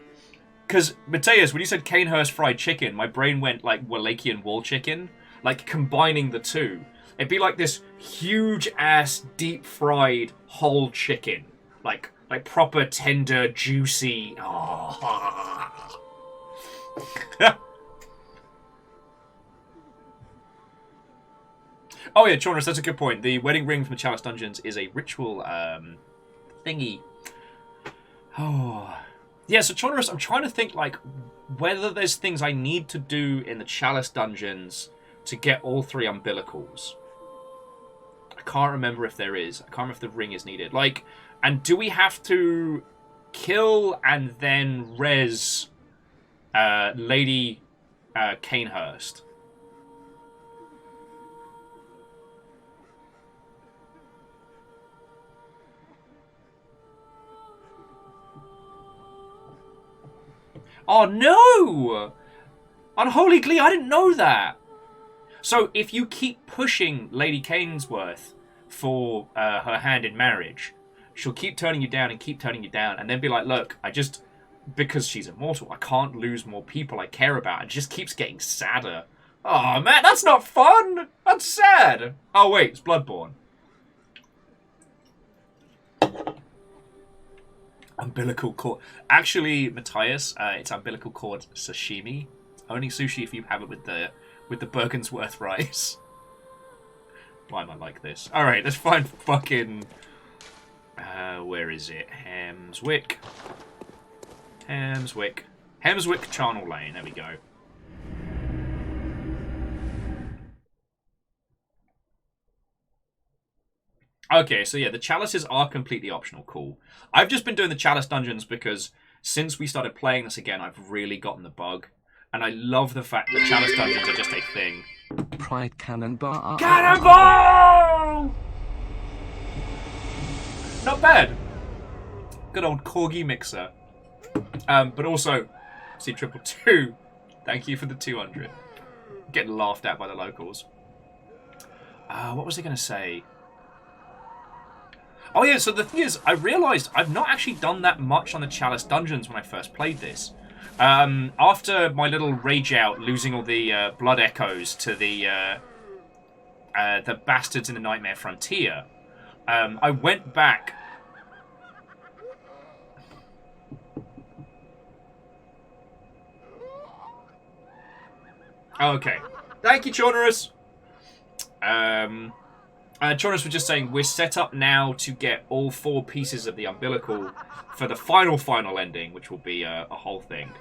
Because, Mateus, when you said Canehurst fried chicken, my brain went like Wallachian wall chicken. Like, combining the two. It'd be like this huge-ass, deep-fried whole chicken. Like proper, tender, juicy... Oh. Oh yeah, Chornus, that's a good point. The wedding ring from the Chalice Dungeons is a ritual thingy. Oh... Yeah, so Chornus, I'm trying to think, like, whether there's things I need to do in the Chalice Dungeons to get all 3 umbilicals. I can't remember if there is. I can't remember if the ring is needed. Like, and do we have to kill and then res Lady Canehurst? Oh no! Unholy Glee, I didn't know that! So if you keep pushing Lady Canesworth for her hand in marriage, she'll keep turning you down and keep turning you down, and then be like, look, because she's immortal, I can't lose more people I care about. It just keeps getting sadder. Oh man, that's not fun! That's sad! Oh wait, it's Bloodborne. Umbilical cord. Actually, Matthias, it's umbilical cord sashimi. Only sushi if you have it with the Bergensworth rice. Why am I like this? Alright, let's find fucking... where is it? Hemswick. Charnel Lane, there we go. Okay, so yeah, the chalices are completely optional. Cool. I've just been doing the chalice dungeons because since we started playing this again, I've really gotten the bug. And I love the fact that chalice dungeons are just a thing. Pride Cannonball! Cannonball! Not bad. Good old corgi mixer. But also, C222, thank you for the 200. Getting laughed at by the locals. What was I going to say? Oh yeah, so the thing is, I realised I've not actually done that much on the Chalice Dungeons when I first played this. After my little rage out, losing all the blood echoes to the bastards in the Nightmare Frontier, I went back... Oh, okay. Thank you, Chornerus! Chornerus was just saying, we're set up now to get all 4 pieces of the umbilical for the final ending, which will be a whole thing.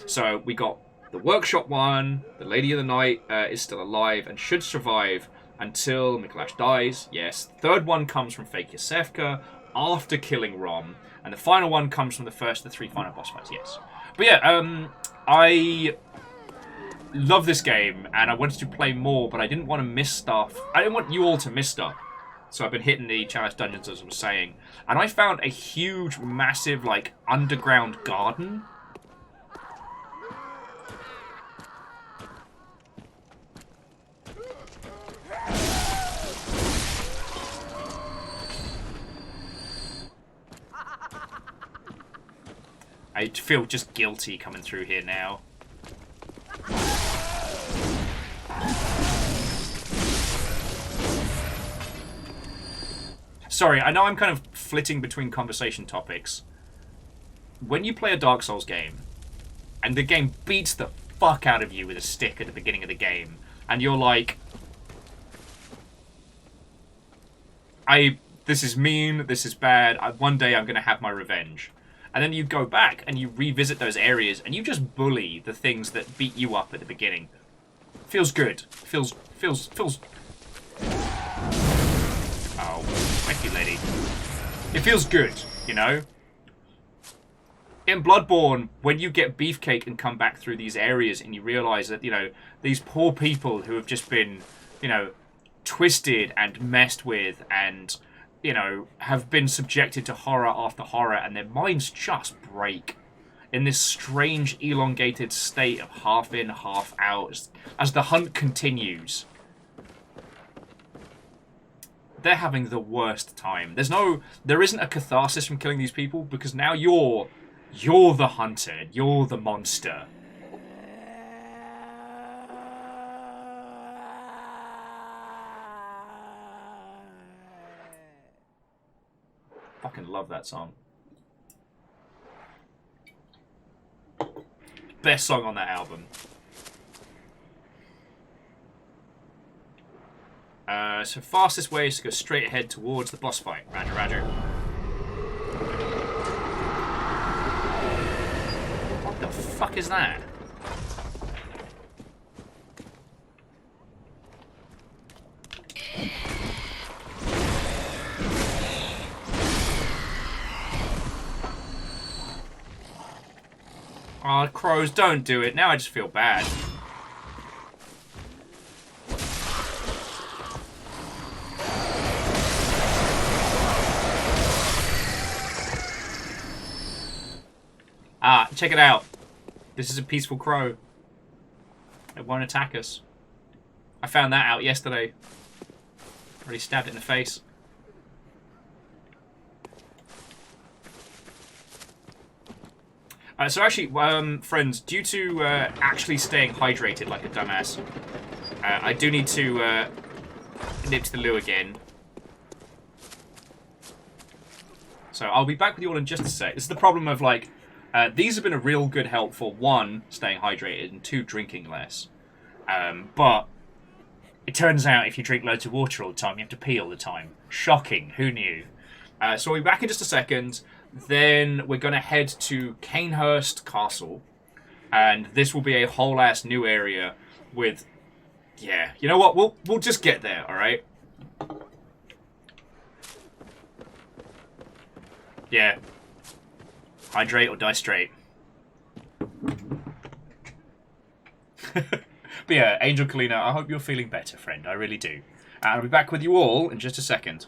So we got the workshop one, the Lady of the Night is still alive and should survive until Mikolash dies, yes. The 3rd one comes from Fake Yosefka after killing Rom, and the final one comes from the first of the 3 final boss fights, yes. But yeah, I love this game, and I wanted to play more, but I didn't want to miss stuff. I didn't want you all to miss stuff. So I've been hitting the Chalice Dungeons, as I was saying. And I found a huge, massive, like, underground garden. I feel just guilty coming through here now. Sorry, I know I'm kind of flitting between conversation topics. When you play a Dark Souls game, and the game beats the fuck out of you with a stick at the beginning of the game. And you're like... This is mean, this is bad, one day I'm going to have my revenge. And then you go back and you revisit those areas and you just bully the things that beat you up at the beginning. Feels good. Feels... Oh, thank you, lady. It feels good, you know? In Bloodborne, when you get Beefcake and come back through these areas and you realise that, you know, these poor people who have just been, you know, twisted and messed with and, you know, have been subjected to horror after horror and their minds just break in this strange elongated state of half in, half out as the hunt continues. They're having the worst time. There isn't a catharsis from killing these people because now you're the hunter. You're the monster. Fucking love that song. Best song on that album. So fastest way is to go straight ahead towards the boss fight. Roger, roger. What the fuck is that? Oh, crows, don't do it. Now I just feel bad. Ah, check it out. This is a peaceful crow. It won't attack us. I found that out yesterday. Already stabbed it in the face. So actually, friends, due to actually staying hydrated like a dumbass, I do need to nip to the loo again. So I'll be back with you all in just a sec. This is the problem of, like, these have been a real good help for, one, staying hydrated, and two, drinking less. But it turns out if you drink loads of water all the time, you have to pee all the time. Shocking. Who knew? So I'll be back in just a second. Then we're going to head to Canehurst Castle. And this will be a whole-ass new area with... Yeah, you know what? We'll just get there, alright? Yeah. Hydrate or die straight. But yeah, Angel Kalina, I hope you're feeling better, friend. I really do. And I'll be back with you all in just a second.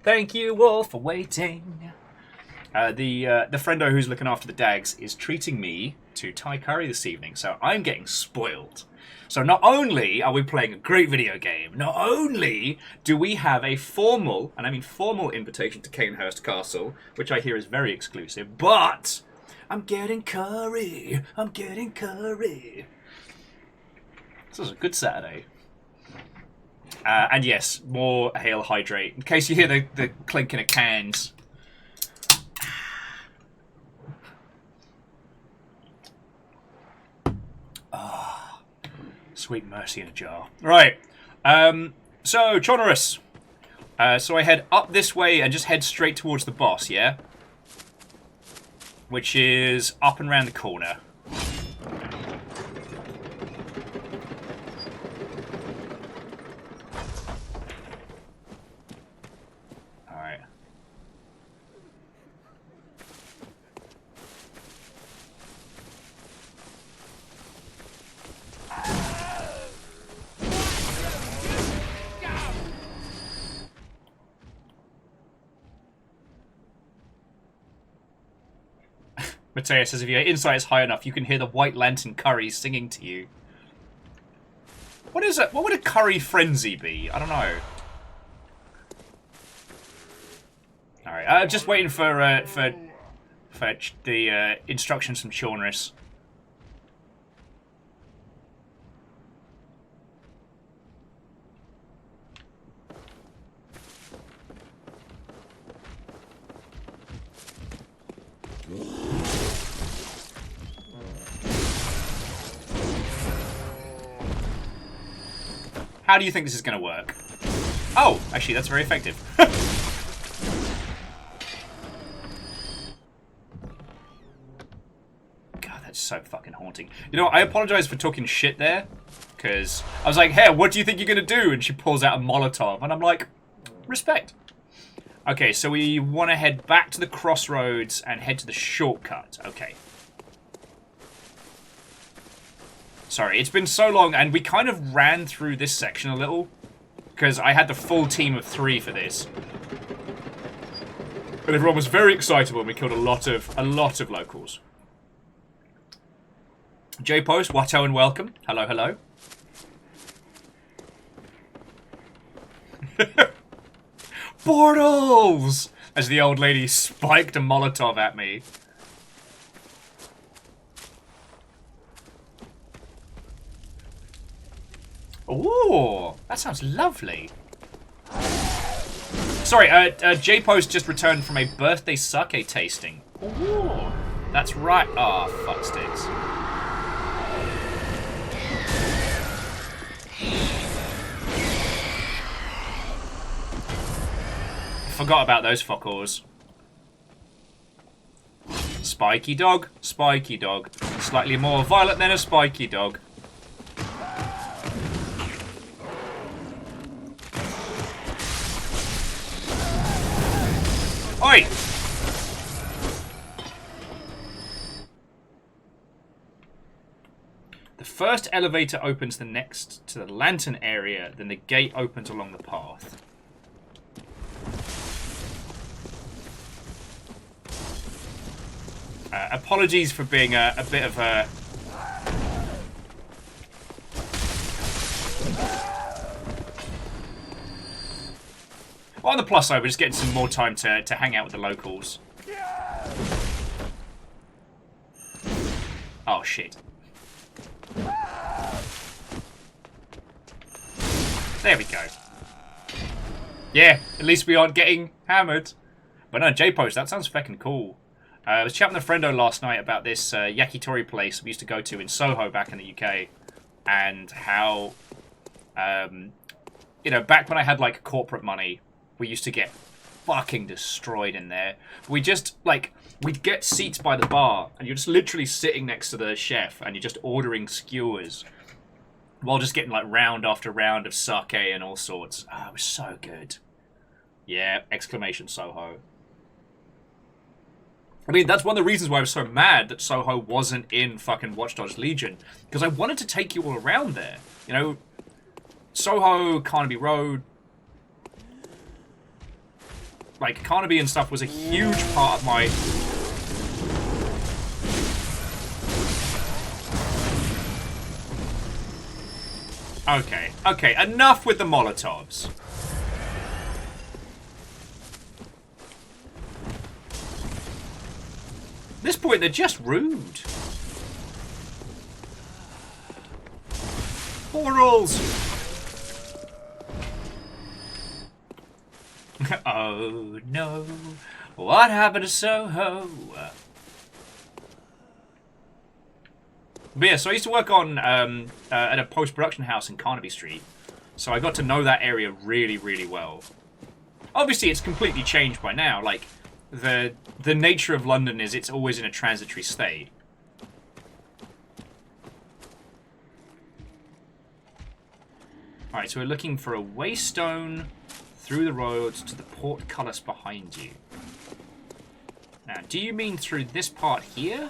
Thank you all for waiting. The friendo who's looking after the dags is treating me to Thai curry this evening, so I'm getting spoiled. So not only are we playing a great video game, not only do we have a formal, and I mean formal, invitation to Canehurst Castle, which I hear is very exclusive, but I'm getting curry. I'm getting curry. This was a good Saturday. And yes, more hail hydrate. In case you hear the clinking of cans. Sweet mercy in a jar. Right. So, Chonorus. So I head up this way and just head straight towards the boss, yeah? Which is up and round the corner. Alright. Mateus says if your insight is high enough, you can hear the White Lantern curry singing to you. What is it? What would a curry frenzy be? I don't know. Alright, just waiting for the instructions from Chonorus. How do you think this is going to work? Oh, actually, that's very effective. God, that's so fucking haunting. You know, I apologize for talking shit there, because I was like, hey, what do you think you're going to do? And she pulls out a Molotov, and I'm like, respect. Okay, so we want to head back to the crossroads and head to the shortcut. Okay. Sorry, it's been so long, and we kind of ran through this section a little, because I had the full team of 3 for this. And everyone was very excited when we killed a lot of locals. J-Post, Watto and welcome. Hello, hello. Portals! As the old lady spiked a Molotov at me. Ooh, that sounds lovely. Sorry, J-Post just returned from a birthday sake tasting. Ooh, that's right. Oh, fuck sticks. Forgot about those fuckers. Spiky dog, spiky dog. Slightly more violent than a spiky dog. Oi! The first elevator opens the next to the lantern area, then the gate opens along the path. Apologies for being a bit of a... Well, on the plus side, we're just getting some more time to hang out with the locals. Oh, shit. There we go. Yeah, at least we aren't getting hammered. But no, J-Post, that sounds feckin' cool. I was chatting with a friendo last night about this yakitori place we used to go to in Soho back in the UK. And how, you know, back when I had, like, corporate money, we used to get fucking destroyed in there. We just, like, we'd get seats by the bar, and you're just literally sitting next to the chef, and you're just ordering skewers, while just getting, like, round after round of sake and all sorts. Oh, it was so good. Yeah, exclamation Soho. I mean, that's one of the reasons why I was so mad that Soho wasn't in fucking Watch Dogs Legion, because I wanted to take you all around there. You know, Soho, Carnaby Road, like, Carnaby and stuff was a huge part of my... Okay, enough with the Molotovs. At this point, they're just rude. Morals! Oh no, what happened to Soho? But yeah, so I used to work on at a post-production house in Carnaby Street, so I got to know that area really, really well. Obviously, it's completely changed by now. Like, the nature of London is it's always in a transitory state. Alright, so we're looking for a waystone through the roads to the portcullis behind you. Now, do you mean through this part here?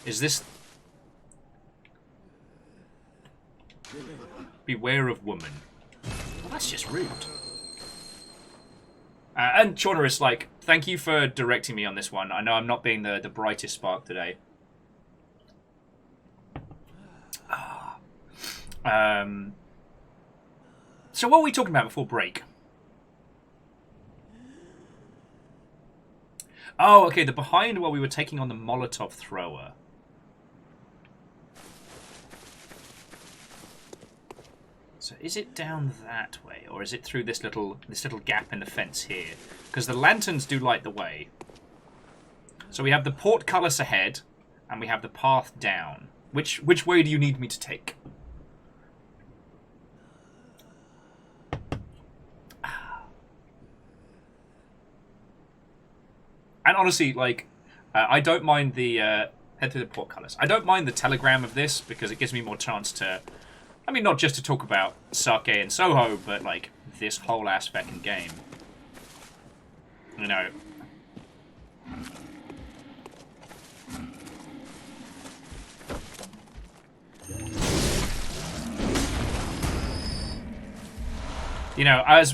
Is this... Beware of woman. Well, that's just rude. And Chaunerus, like, thank you for directing me on this one. I know I'm not being the brightest spark today. So what were we talking about before break? Oh, okay, the behind while we were taking on the Molotov thrower. So is it down that way, or is it through this little gap in the fence here? Because the lanterns do light the way. So we have the portcullis ahead, and we have the path down. Which way do you need me to take? And honestly, like, I don't mind the head through the portcullis. I don't mind the telegram of this because it gives me more chance to. I mean, not just to talk about Sake and Soho, but, like, this whole aspect in game. You know. You know, as...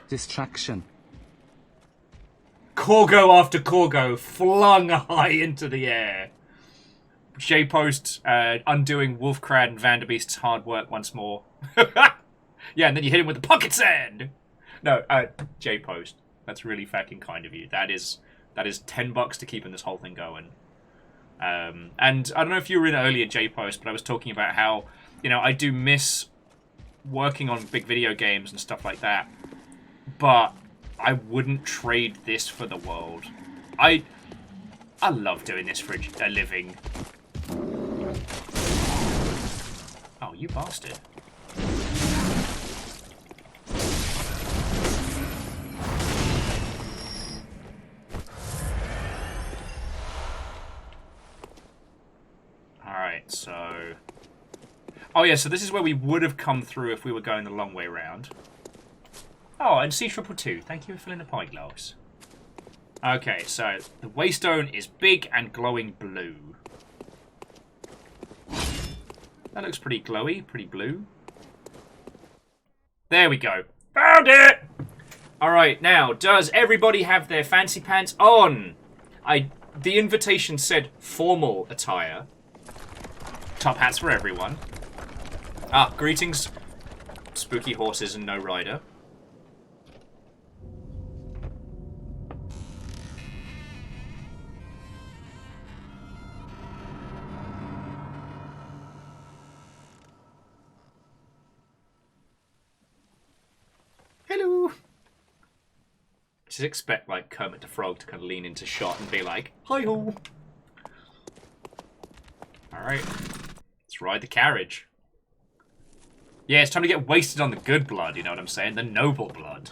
Distraction. Corgo after Corgo flung high into the air. J-Post undoing Wolfcrad and Vanderbeest's hard work once more. Yeah, and then you hit him with the pocket sand. No, J-Post. That's really fucking kind of you. That is $10 to keeping this whole thing going. And I don't know if you were in earlier J-Post, but I was talking about how, you know, I do miss working on big video games and stuff like that. But I wouldn't trade this for the world. I love doing this for a living. Oh, you bastard. Alright, so... Oh yeah, so this is where we would have come through if we were going the long way round. Oh, and C222, thank you for filling the pie glass. Okay, so the waystone is big and glowing blue. That looks pretty glowy, pretty blue. There we go. Found it! Alright, now, does everybody have their fancy pants on? The invitation said formal attire. Top hats for everyone. Ah, greetings, spooky horses and no rider. Hello. Just expect like Kermit the Frog to kind of lean into shot and be like, "Hi ho." All right, let's ride the carriage. Yeah, it's time to get wasted on the good blood. You know what I'm saying? The noble blood.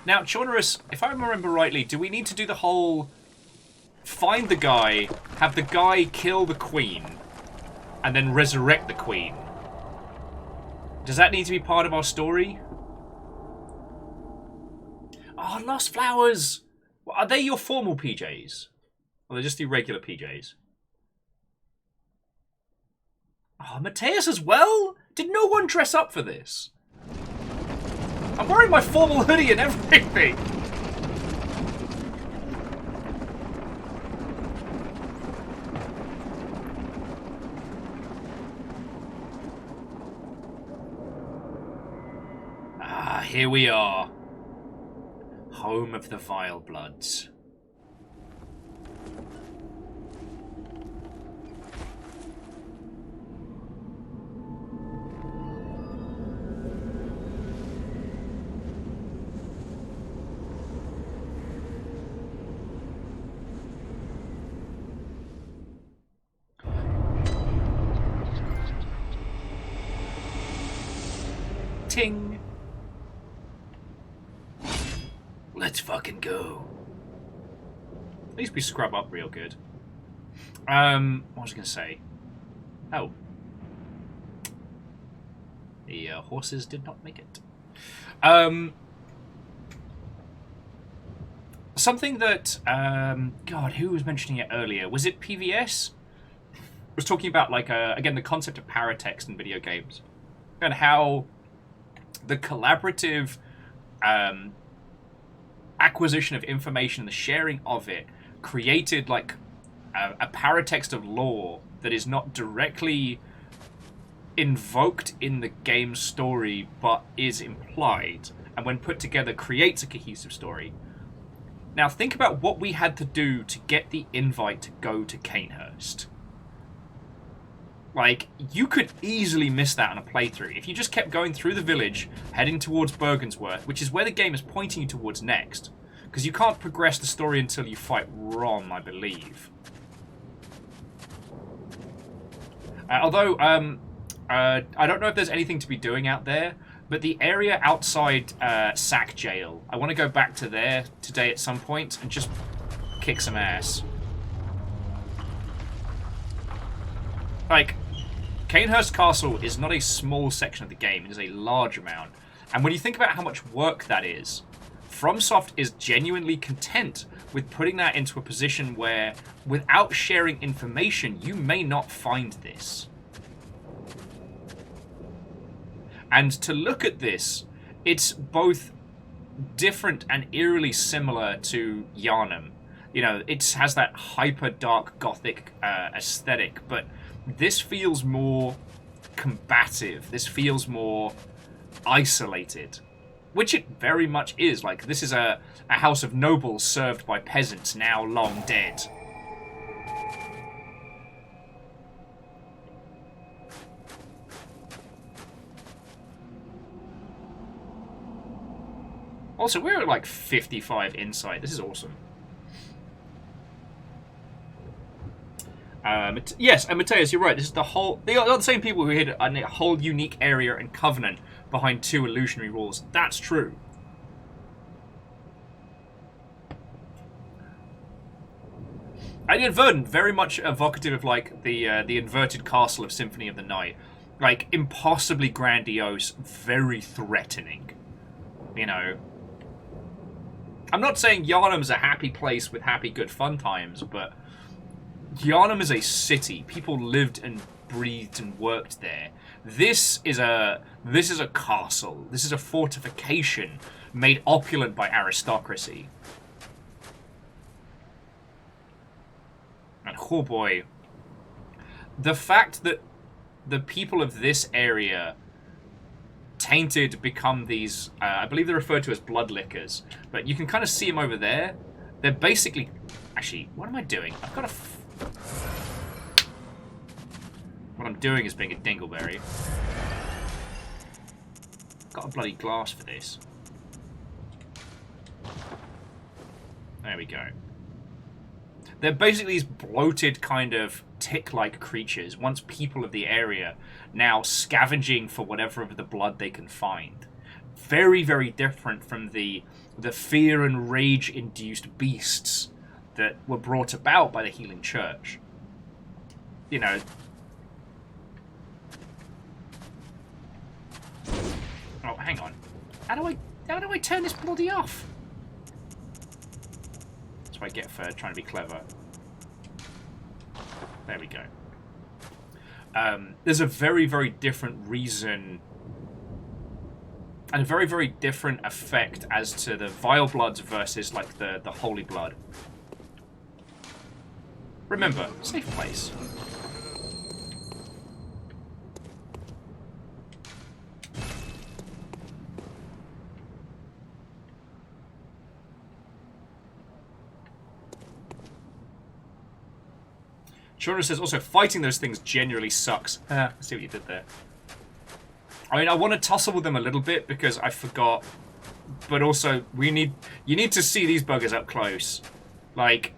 Now, Chaunerus, if I remember rightly, do we need to do the whole find the guy, have the guy kill the queen, and then resurrect the queen? Does that need to be part of our story? Oh, Lost Flowers! Are they your formal PJs? Or are they just the regular PJs? Oh, Mateus as well? Did no one dress up for this? I'm wearing my formal hoodie and everything. Ah, here we are. Home of the Vile Bloods. Ting. Let's fucking go. At least we scrub up real good. What was I going to say? Oh. The horses did not make it. Something that, God, who was mentioning it earlier? Was it PVS? Was talking about, like, again, the concept of paratext in video games. And how the collaborative acquisition of information, the sharing of it, created like a paratext of lore that is not directly invoked in the game's story, but is implied, and when put together creates a cohesive story. Now think about what we had to do to get the invite to go to Canehurst. Like, you could easily miss that on a playthrough. If you just kept going through the village, heading towards Bergensworth, which is where the game is pointing you towards next. Because you can't progress the story until you fight Rom, I believe. Although, I don't know if there's anything to be doing out there, but the area outside Sack Jail, I want to go back to there today at some point and just kick some ass. Like, Canehurst Castle is not a small section of the game, it is a large amount. And when you think about how much work that is, FromSoft is genuinely content with putting that into a position where, without sharing information, you may not find this. And to look at this, it's both different and eerily similar to Yharnam. You know, it has that hyper dark gothic aesthetic, but this feels more combative. This feels more isolated, which it very much is. Like, this is a house of nobles served by peasants now long dead. Also, we're at like 55 insight. This is awesome. Yes, and Mateus, you're right. This is the whole. They are the same people who hid a whole unique area and covenant behind 2 illusionary rules. That's true. And Verdant, very much evocative of like the inverted castle of Symphony of the Night, like impossibly grandiose, very threatening. You know. I'm not saying Yharnam's a happy place with happy, good fun times, but Yharnam is a city. People lived and breathed and worked there. This is a castle. This is a fortification made opulent by aristocracy. And oh boy, the fact that the people of this area tainted become these, I believe they're referred to as bloodlickers, but you can kind of see them over there. They're basically, actually, what am I doing? I've got a, what I'm doing is being a dingleberry. Got a bloody glass for this. There we go. They're basically these bloated kind of tick-like creatures, once people of the area, now scavenging for whatever of the blood they can find. Very, very different from the fear and rage-induced beasts that were brought about by the Healing Church. You know. Oh, hang on. How do I turn this bloody off? That's what I get for trying to be clever. There we go. there's a very, very different reason and a very, very different effect as to the Vile Bloods versus, like, the Holy Blood. Remember, safe place. Shona says, also, fighting those things genuinely sucks. I see what you did there. I mean, I want to tussle with them a little bit because I forgot. But also, you need to see these buggers up close. Like,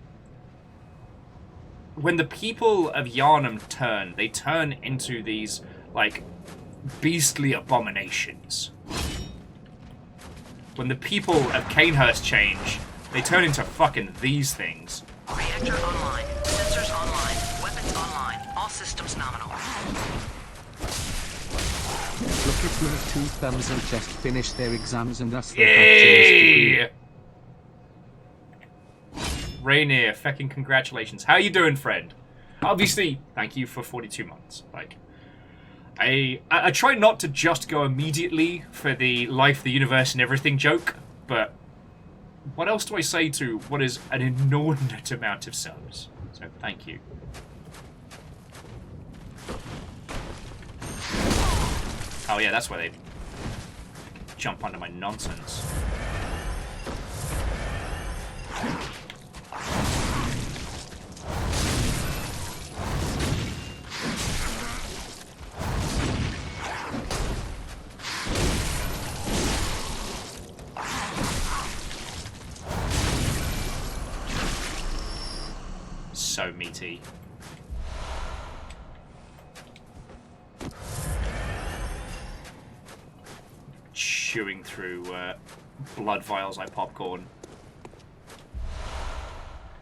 when the people of Yharnam turn, they turn into these, like, beastly abominations. When the people of Canehurst change, they turn into fucking these things. Reactor online. Sensors online. Weapons online. All systems nominal. Look at those two thumbs and just finished their exams and us. Yeah! Rainier, fecking congratulations. How you doing, friend? Obviously, thank you for 42 months. Like, I try not to just go immediately for the life, the universe, and everything joke, but what else do I say to what is an inordinate amount of subs? So, thank you. Oh yeah, that's why they jump onto my nonsense. So meaty. Chewing through blood vials like popcorn.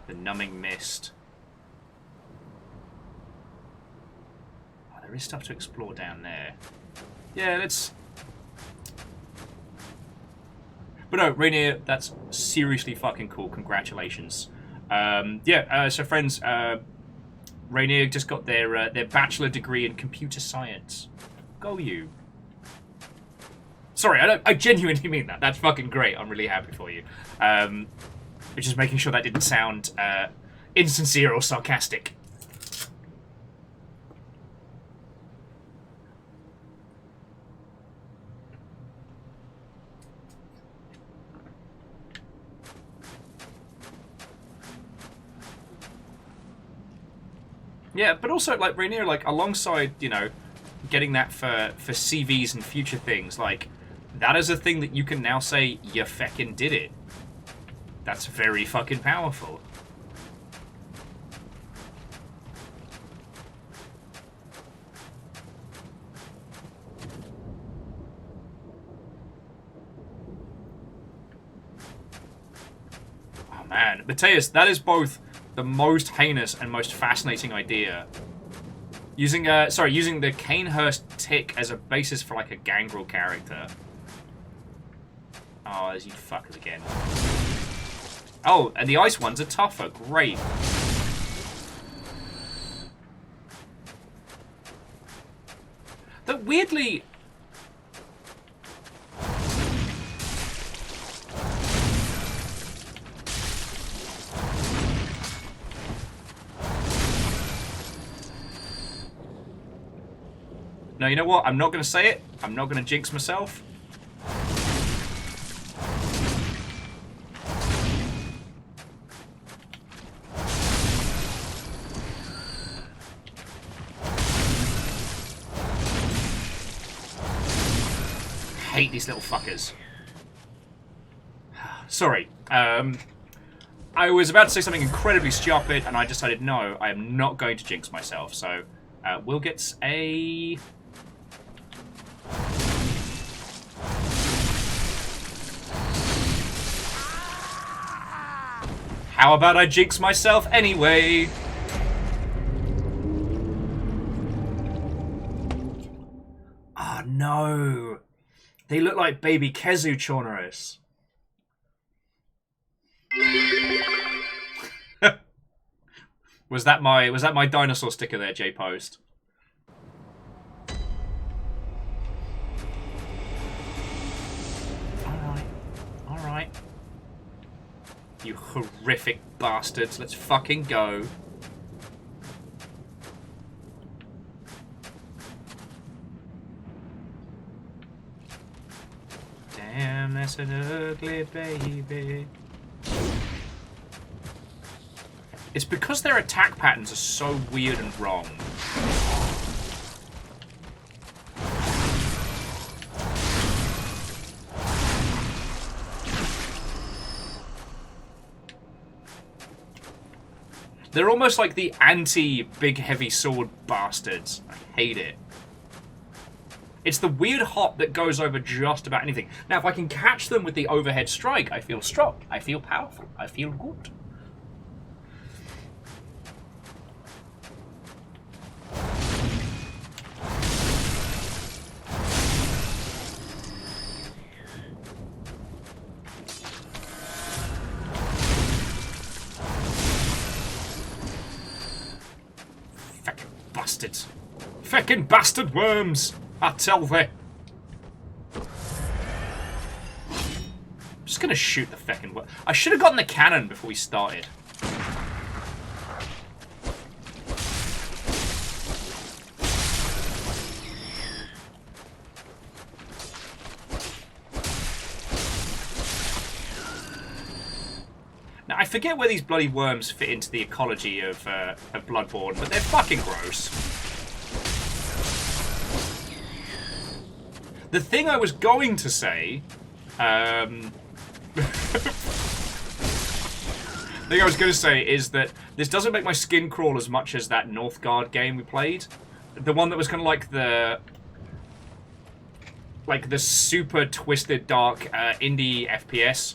The numbing mist. Oh, there is stuff to explore down there. Yeah, let's... But no, Rainier, that's seriously fucking cool. Congratulations. So friends, Rainier just got their bachelor degree in computer science. Go you. Sorry, I genuinely mean that. That's fucking great. I'm really happy for you. Just making sure that didn't sound insincere or sarcastic. Yeah, but also, like, Rainier, like, alongside, you know, getting that for CVs and future things, like, that is a thing that you can now say, you feckin' did it. That's very fucking powerful. Oh man, Mateus, that is both the most heinous and most fascinating idea. Using the Canehurst tick as a basis for like a gangrel character. Oh, as you fuckers again. Oh, and the ice ones are tougher. Great. That weirdly... No, you know what? I'm not going to say it. I'm not going to jinx myself. Hate these little fuckers. Sorry. I was about to say something incredibly stupid, and I decided, no, I am not going to jinx myself. So, we'll get a... How about I jinx myself anyway? Oh no. They look like baby Kezu Chornerous. Was that my dinosaur sticker there, J-Post? You horrific bastards. Let's fucking go. Damn, that's an ugly baby. It's because their attack patterns are so weird and wrong. They're almost like the anti-big heavy sword bastards. I hate it. It's the weird hop that goes over just about anything. Now, if I can catch them with the overhead strike, I feel strong. I feel powerful. I feel good. Bastards. Feckin' bastard worms! I tell thee. I'm just gonna shoot the feckin' worm. I should have gotten the cannon before we started. Now, I forget where these bloody worms fit into the ecology of Bloodborne, but they're fucking gross. The thing I was going to say... the thing I was going to say is that this doesn't make my skin crawl as much as that Northgard game we played. The one that was kind of like the... like the super twisted, dark indie FPS.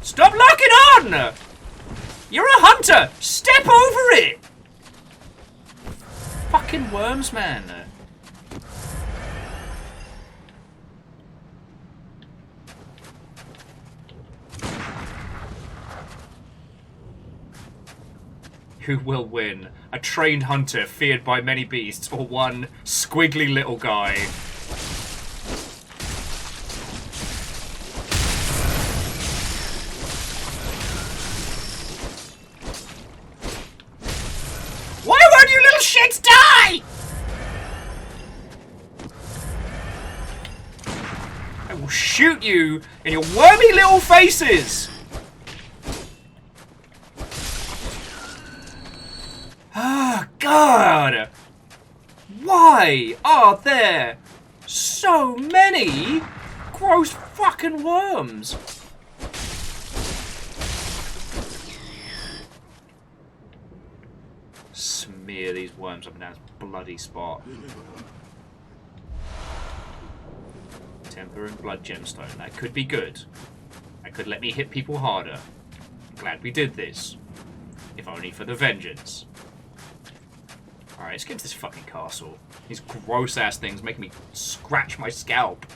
Stop locking on! You're a hunter! Step over it! Fucking worms, man. Who will win? A trained hunter feared by many beasts, or one squiggly little guy? Why won't you little shits die? I will shoot you in your wormy little faces! Ah, God! Why are there so many gross fucking worms? Smear these worms up and down this bloody spot. Temper and blood gemstone. That could be good. That could let me hit people harder. Glad we did this. If only for the vengeance. Alright, let's get to this fucking castle. These gross ass things making me scratch my scalp.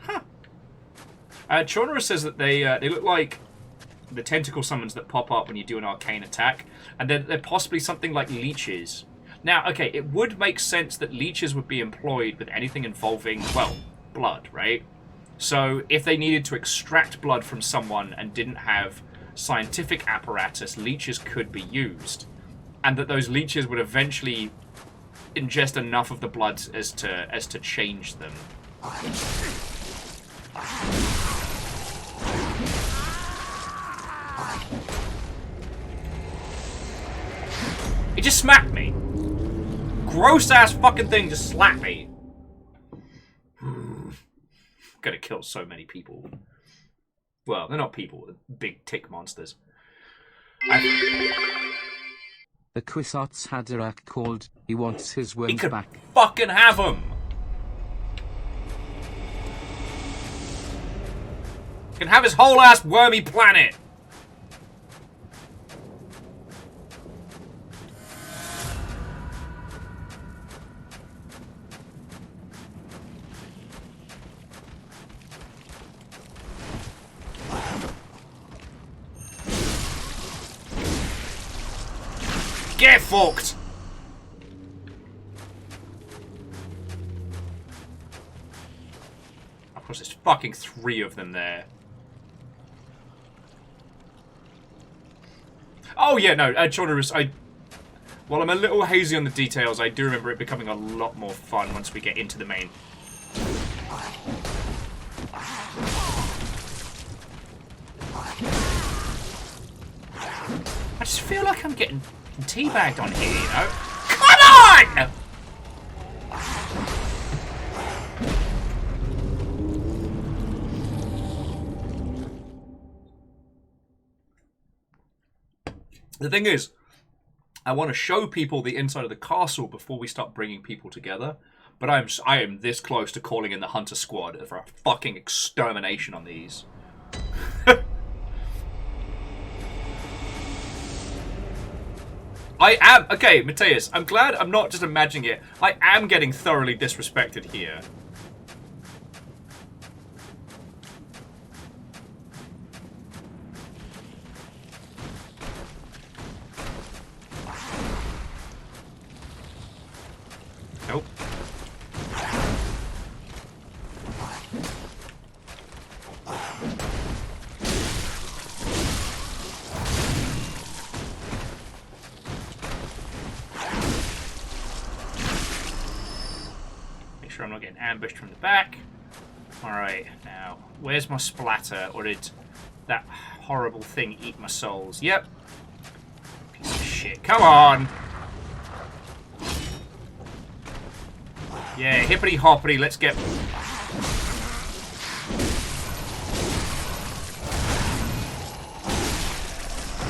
Huh. Chornera says that they look like the tentacle summons that pop up when you do an arcane attack, and they're possibly something like leeches. Now, okay, it would make sense that leeches would be employed with anything involving, well, blood, right? So, if they needed to extract blood from someone and didn't have scientific apparatus, leeches could be used. And that those leeches would eventually ingest enough of the blood as to change them. It just smacked me. Gross ass fucking thing just slapped me. Gonna kill so many people. Well, they're not people, they're big tick monsters. The Kwisatz Haderach called. He wants his worms He could back. fucking have them. Can have his whole ass wormy planet. Get fucked! Of course, there's fucking 3 of them there. Oh yeah, no, while I'm a little hazy on the details, I do remember it becoming a lot more fun once we get into the main. I just feel like I'm getting teabagged on here, you know? Come on! The thing is, I want to show people the inside of the castle before we start bringing people together. But I am this close to calling in the Hunter Squad for a fucking extermination on these. I am... Okay, Mateus, I'm glad I'm not just imagining it. I am getting thoroughly disrespected here. Nope. Make sure I'm not getting ambushed from the back. Alright, now, where's my splatter? Or did that horrible thing eat my souls? Yep. Piece of shit. Come on! Yeah, hippity hoppity, let's get...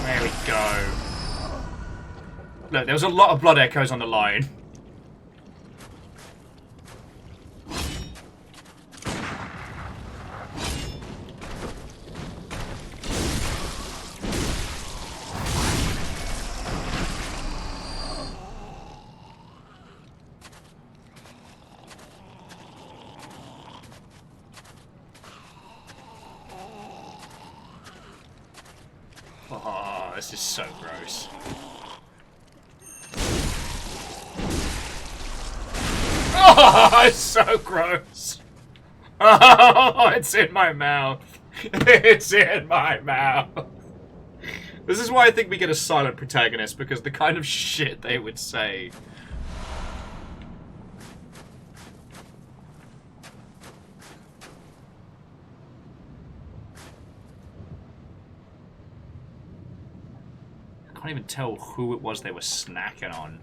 There we go. Look, there was a lot of blood echoes on the line. Oh, this is so gross. Oh, it's so gross. Oh, it's in my mouth. It's in my mouth. This is why I think we get a silent protagonist, because the kind of shit they would say. I can't even tell who it was they were snacking on.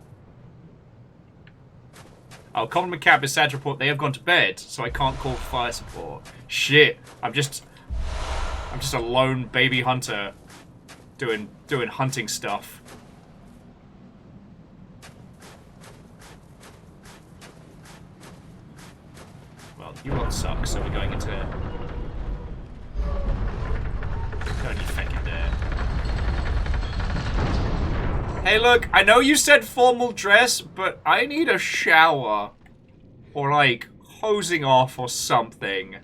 Oh, Common McCab is sad to report they have gone to bed, so I can't call fire support. Shit, I'm just a lone baby hunter doing hunting stuff. Well, you all suck, so we're going into infected there. Hey, look, I know you said formal dress, but I need a shower. Or, like, hosing off or something.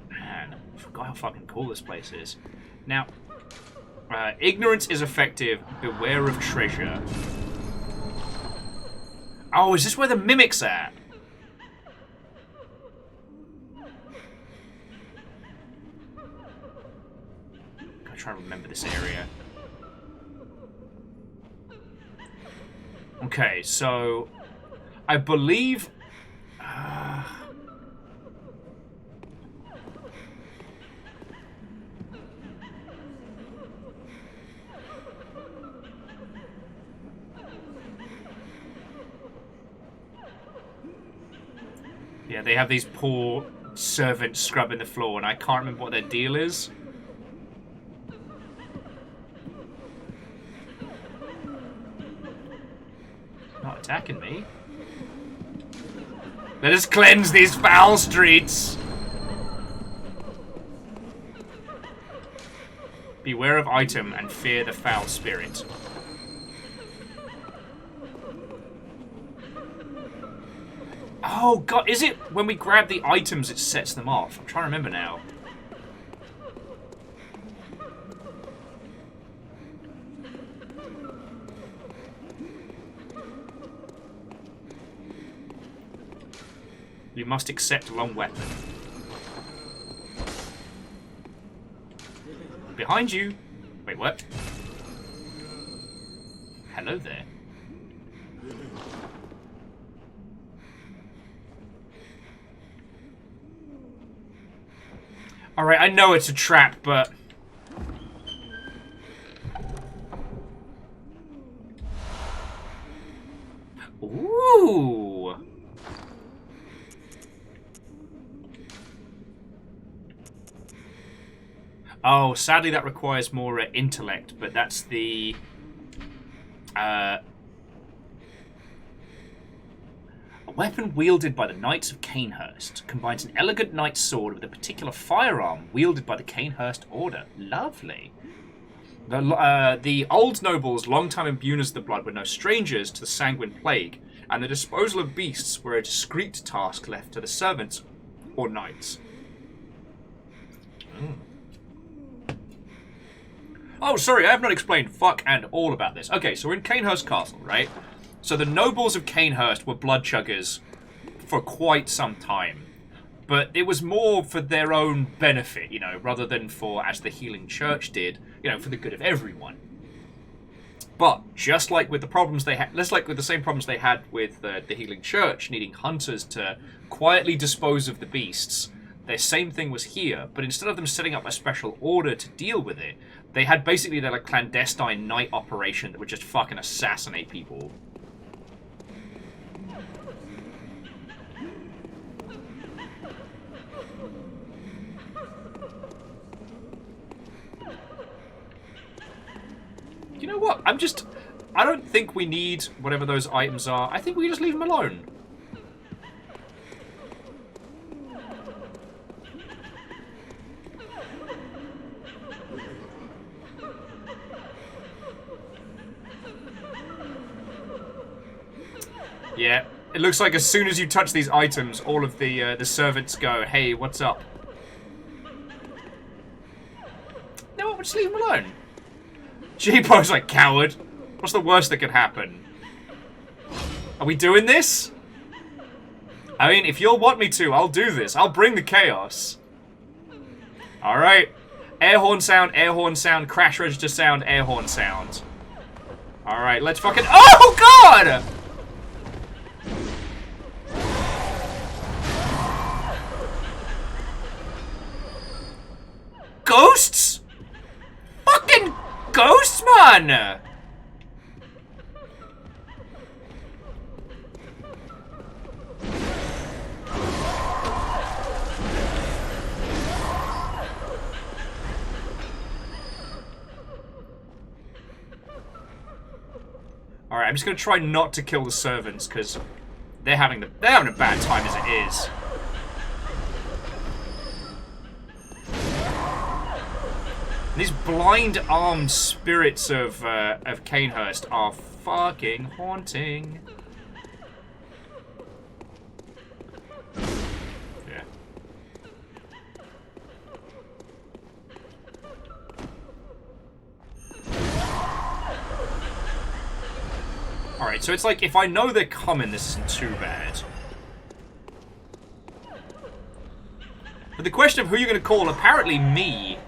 Man, I forgot how fucking cool this place is. Now, ignorance is effective. Beware of treasure. Oh, is this where the mimic's at? Gotta try to remember this area. Okay, so I believe. Yeah, they have these poor servants scrubbing the floor, and I can't remember what their deal is. Not attacking me. Let us cleanse these foul streets! Beware of item and fear the foul spirit. Oh god, is it when we grab the items it sets them off? I'm trying to remember now. You must accept a long weapon. Behind you. Wait, what? Hello there. Alright, I know it's a trap, but... Ooh! Oh, sadly that requires more intellect, but that's the... A weapon wielded by the Knights of Canehurst combines an elegant knight's sword with a particular firearm wielded by the Canehurst Order. Lovely. The old nobles, long-time imbuers of the blood, were no strangers to the sanguine plague, and the disposal of beasts were a discreet task left to the servants or knights. Oh, sorry, I have not explained fuck and all about this. Okay, so we're in Canehurst Castle, right? So the nobles of Canehurst were blood chuggers for quite some time. But it was more for their own benefit, you know, rather than for, as the Healing Church did, you know, for the good of everyone. But, just like with the problems they had, just like with the same problems they had with the Healing Church, needing hunters to quietly dispose of the beasts, their same thing was here, but instead of them setting up a special order to deal with it, they had basically their like, clandestine night operation that would just fucking assassinate people. You know what? I don't think we need whatever those items are. I think we just leave them alone. Yeah, it looks like as soon as you touch these items, all of the servants go, "Hey, what's up?" No, we'll just leave them alone. G-Po's like, coward. What's the worst that could happen? Are we doing this? I mean, if you'll want me to, I'll do this. I'll bring the chaos. Alright. Air horn sound, crash register sound, air horn sound. Alright, let's fucking... Oh, God! Ghosts? Fucking ghosts, man! Alright, I'm just gonna try not to kill the servants, because they're having a bad time as it is. These blind-armed spirits of Canehurst are fucking haunting. Yeah. Alright, so it's like, if I know they're coming, this isn't too bad. But the question of who you're gonna call, apparently me.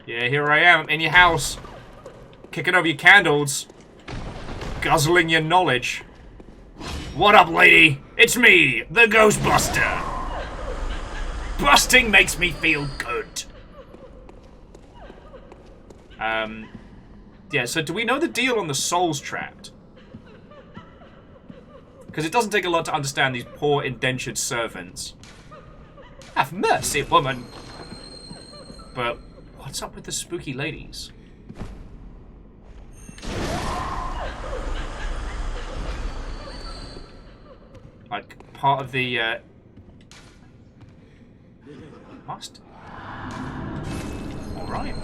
Yeah, here I am, in your house. Kicking over your candles. Guzzling your knowledge. What up, lady? It's me, the Ghostbuster. Busting makes me feel good. Yeah, so do we know the deal on the souls trapped? Because it doesn't take a lot to understand these poor indentured servants. Have mercy, woman. But what's up with the spooky ladies? Like, part of the, Must. Alright.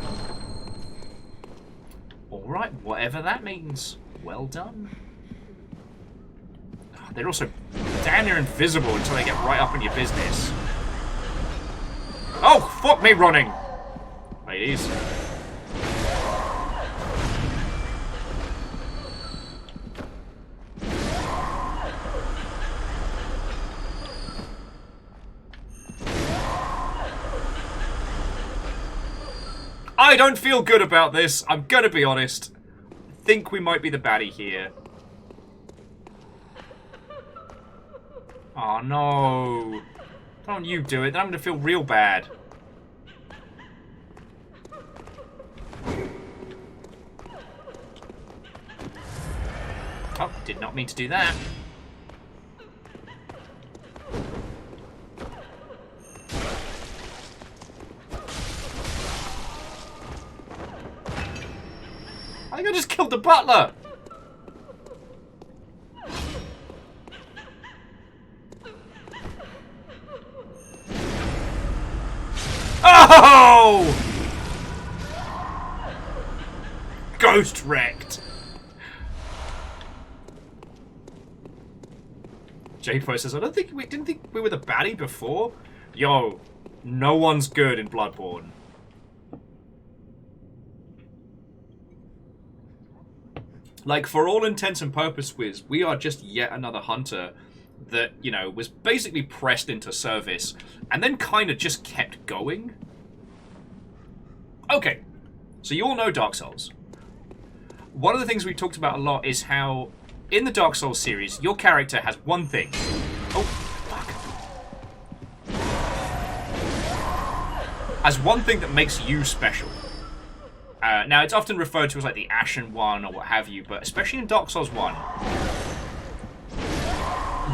Alright, whatever that means. Well done. They're also damn near invisible until they get right up in your business. Oh, fuck me running! Ladies. I don't feel good about this. I'm gonna be honest. I think we might be the baddie here. Oh no. Don't you do it. Then I'm gonna feel real bad. Oh, did not mean to do that. I think I just killed the butler! Oh! Ghost wrecked. Jadefo says, I didn't think we were the baddie before. Yo, no one's good in Bloodborne. Like, for all intents and purposes, we are just yet another hunter that, you know, was basically pressed into service and then kind of just kept going. Okay, so you all know Dark Souls. One of the things we talked about a lot is how, in the Dark Souls series, your character has one thing. Oh, fuck. Has one thing that makes you special. Now, it's often referred to as like the Ashen One or what have you, but especially in Dark Souls 1,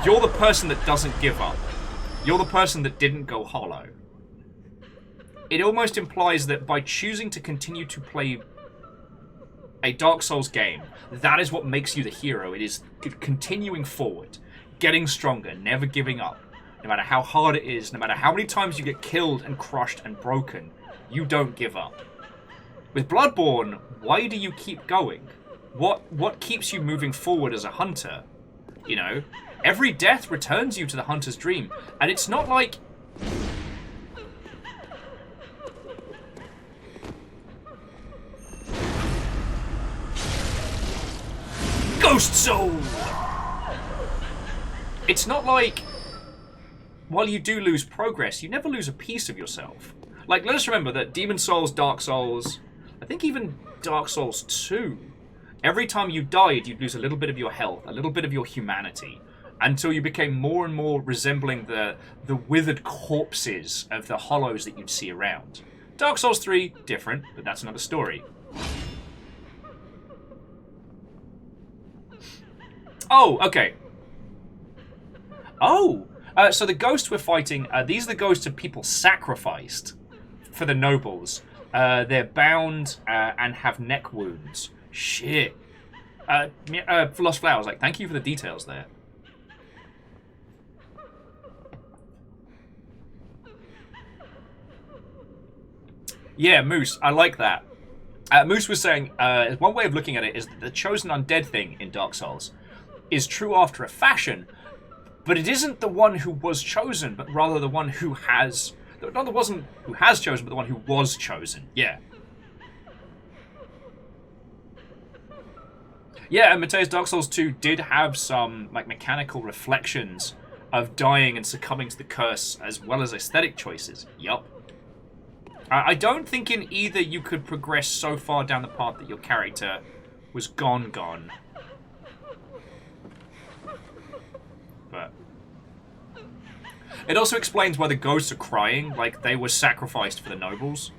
you're the person that doesn't give up. You're the person that didn't go hollow. It almost implies that by choosing to continue to play a Dark Souls game, that is what makes you the hero. It is continuing forward, getting stronger, never giving up. No matter how hard it is, no matter how many times you get killed and crushed and broken, you don't give up. With Bloodborne, why do you keep going? What keeps you moving forward as a hunter? You know, every death returns you to the hunter's dream, and it's not like... Ghost Soul! It's not like, while you do lose progress, you never lose a piece of yourself. Like, let us remember that Demon Souls, Dark Souls, I think even Dark Souls 2, every time you died, you'd lose a little bit of your health, a little bit of your humanity, until you became more and more resembling the withered corpses of the hollows that you'd see around. Dark Souls 3, different, but that's another story. Oh, okay. Oh! So the ghosts we're fighting, these are the ghosts of people sacrificed for the nobles. They're bound and have neck wounds. Shit. Lost Flowers, like, thank you for the details there. Yeah, Moose, I like that. Moose was saying, one way of looking at it is that the chosen undead thing in Dark Souls is true after a fashion, but it isn't the one who was chosen, but rather the one who has... Not the wasn't who has chosen, but the one who was chosen. Yeah. Yeah, and Mateus, Dark Souls 2 did have some like mechanical reflections of dying and succumbing to the curse, as well as aesthetic choices. Yup. I don't think in either you could progress so far down the path that your character was gone. But... it also explains why the ghosts are crying, like they were sacrificed for the nobles.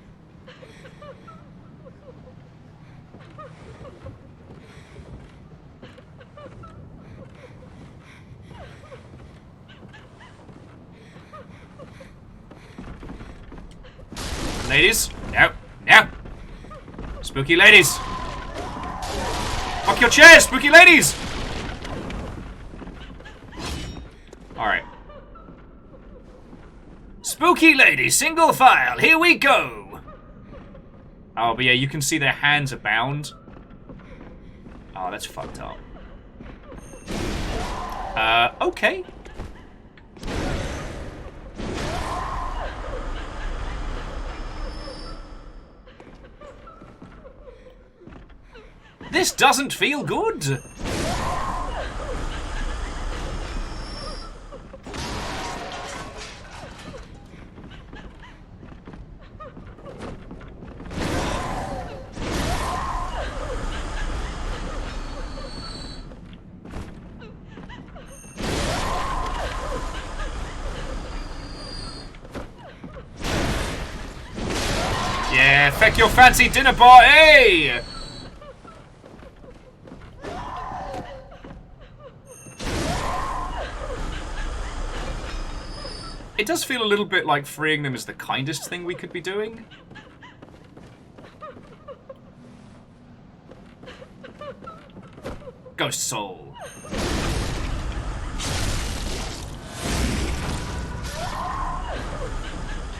Ladies, no. Spooky ladies. Fuck your chairs, spooky ladies! Alright. Spooky lady, single file, here we go! Oh, but yeah, you can see their hands are bound. Oh, that's fucked up. Okay. This doesn't feel good! Yeah, feck your fancy dinner party! It does feel a little bit like freeing them is the kindest thing we could be doing. Ghost soul.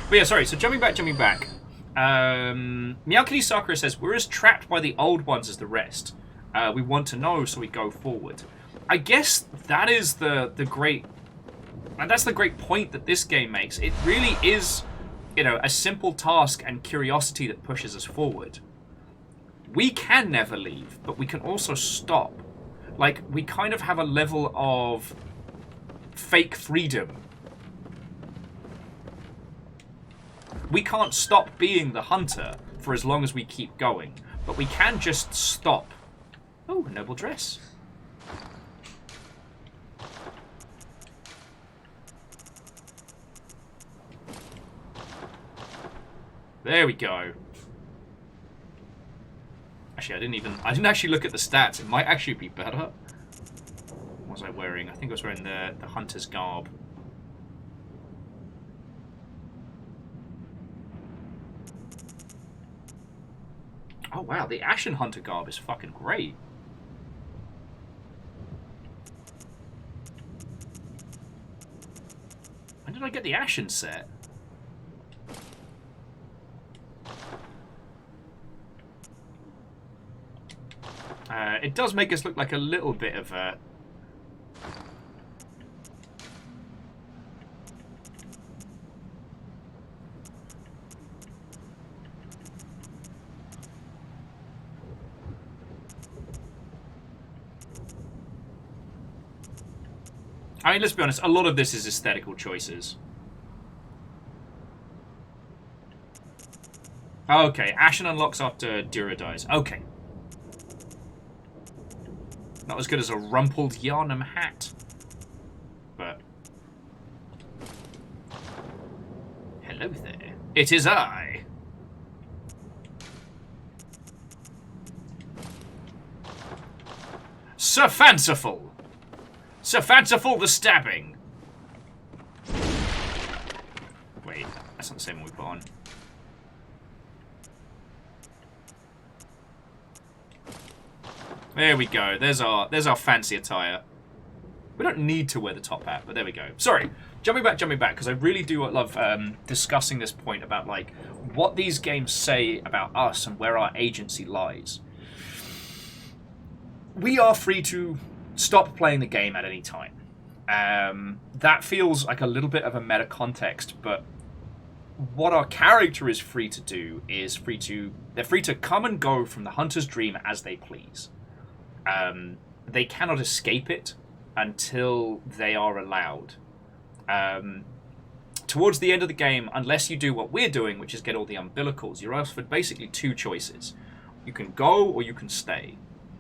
But yeah, sorry, so jumping back. Meowkitty Sakura says, we're as trapped by the old ones as the rest. We want to know, so we go forward. I guess that is the great... And that's the great point that this game makes. It really is, you know, a simple task and curiosity that pushes us forward. We can never leave, but we can also stop. Like, we kind of have a level of fake freedom. We can't stop being the hunter for as long as we keep going, but we can just stop. Oh, a noble dress. There we go. Actually, I didn't actually look at the stats. It might actually be better. What was I wearing? I think I was wearing the hunter's garb. Oh wow, the Ashen Hunter garb is fucking great. When did I get the Ashen set? It does make us look like a little bit of a... I mean, let's be honest, a lot of this is aesthetical choices. Okay, Ashen unlocks after Dura dies. Okay. Not as good as a rumpled Yarnum hat. But... hello there. It is I. Sir Fanciful. Sir Fanciful the stabbing. Wait, that's not the same one we put on. There we go. There's our fancy attire. We don't need to wear the top hat, but there we go. Sorry, jumping back, because I really do love discussing this point about like what these games say about us and where our agency lies. We are free to stop playing the game at any time. That feels like a little bit of a meta context, but what our character is free to do is they're free to come and go from the Hunter's Dream as they please. They cannot escape it until they are allowed. Towards the end of the game, unless you do what we're doing, which is get all the umbilicals, you're offered basically two choices. You can go or you can stay.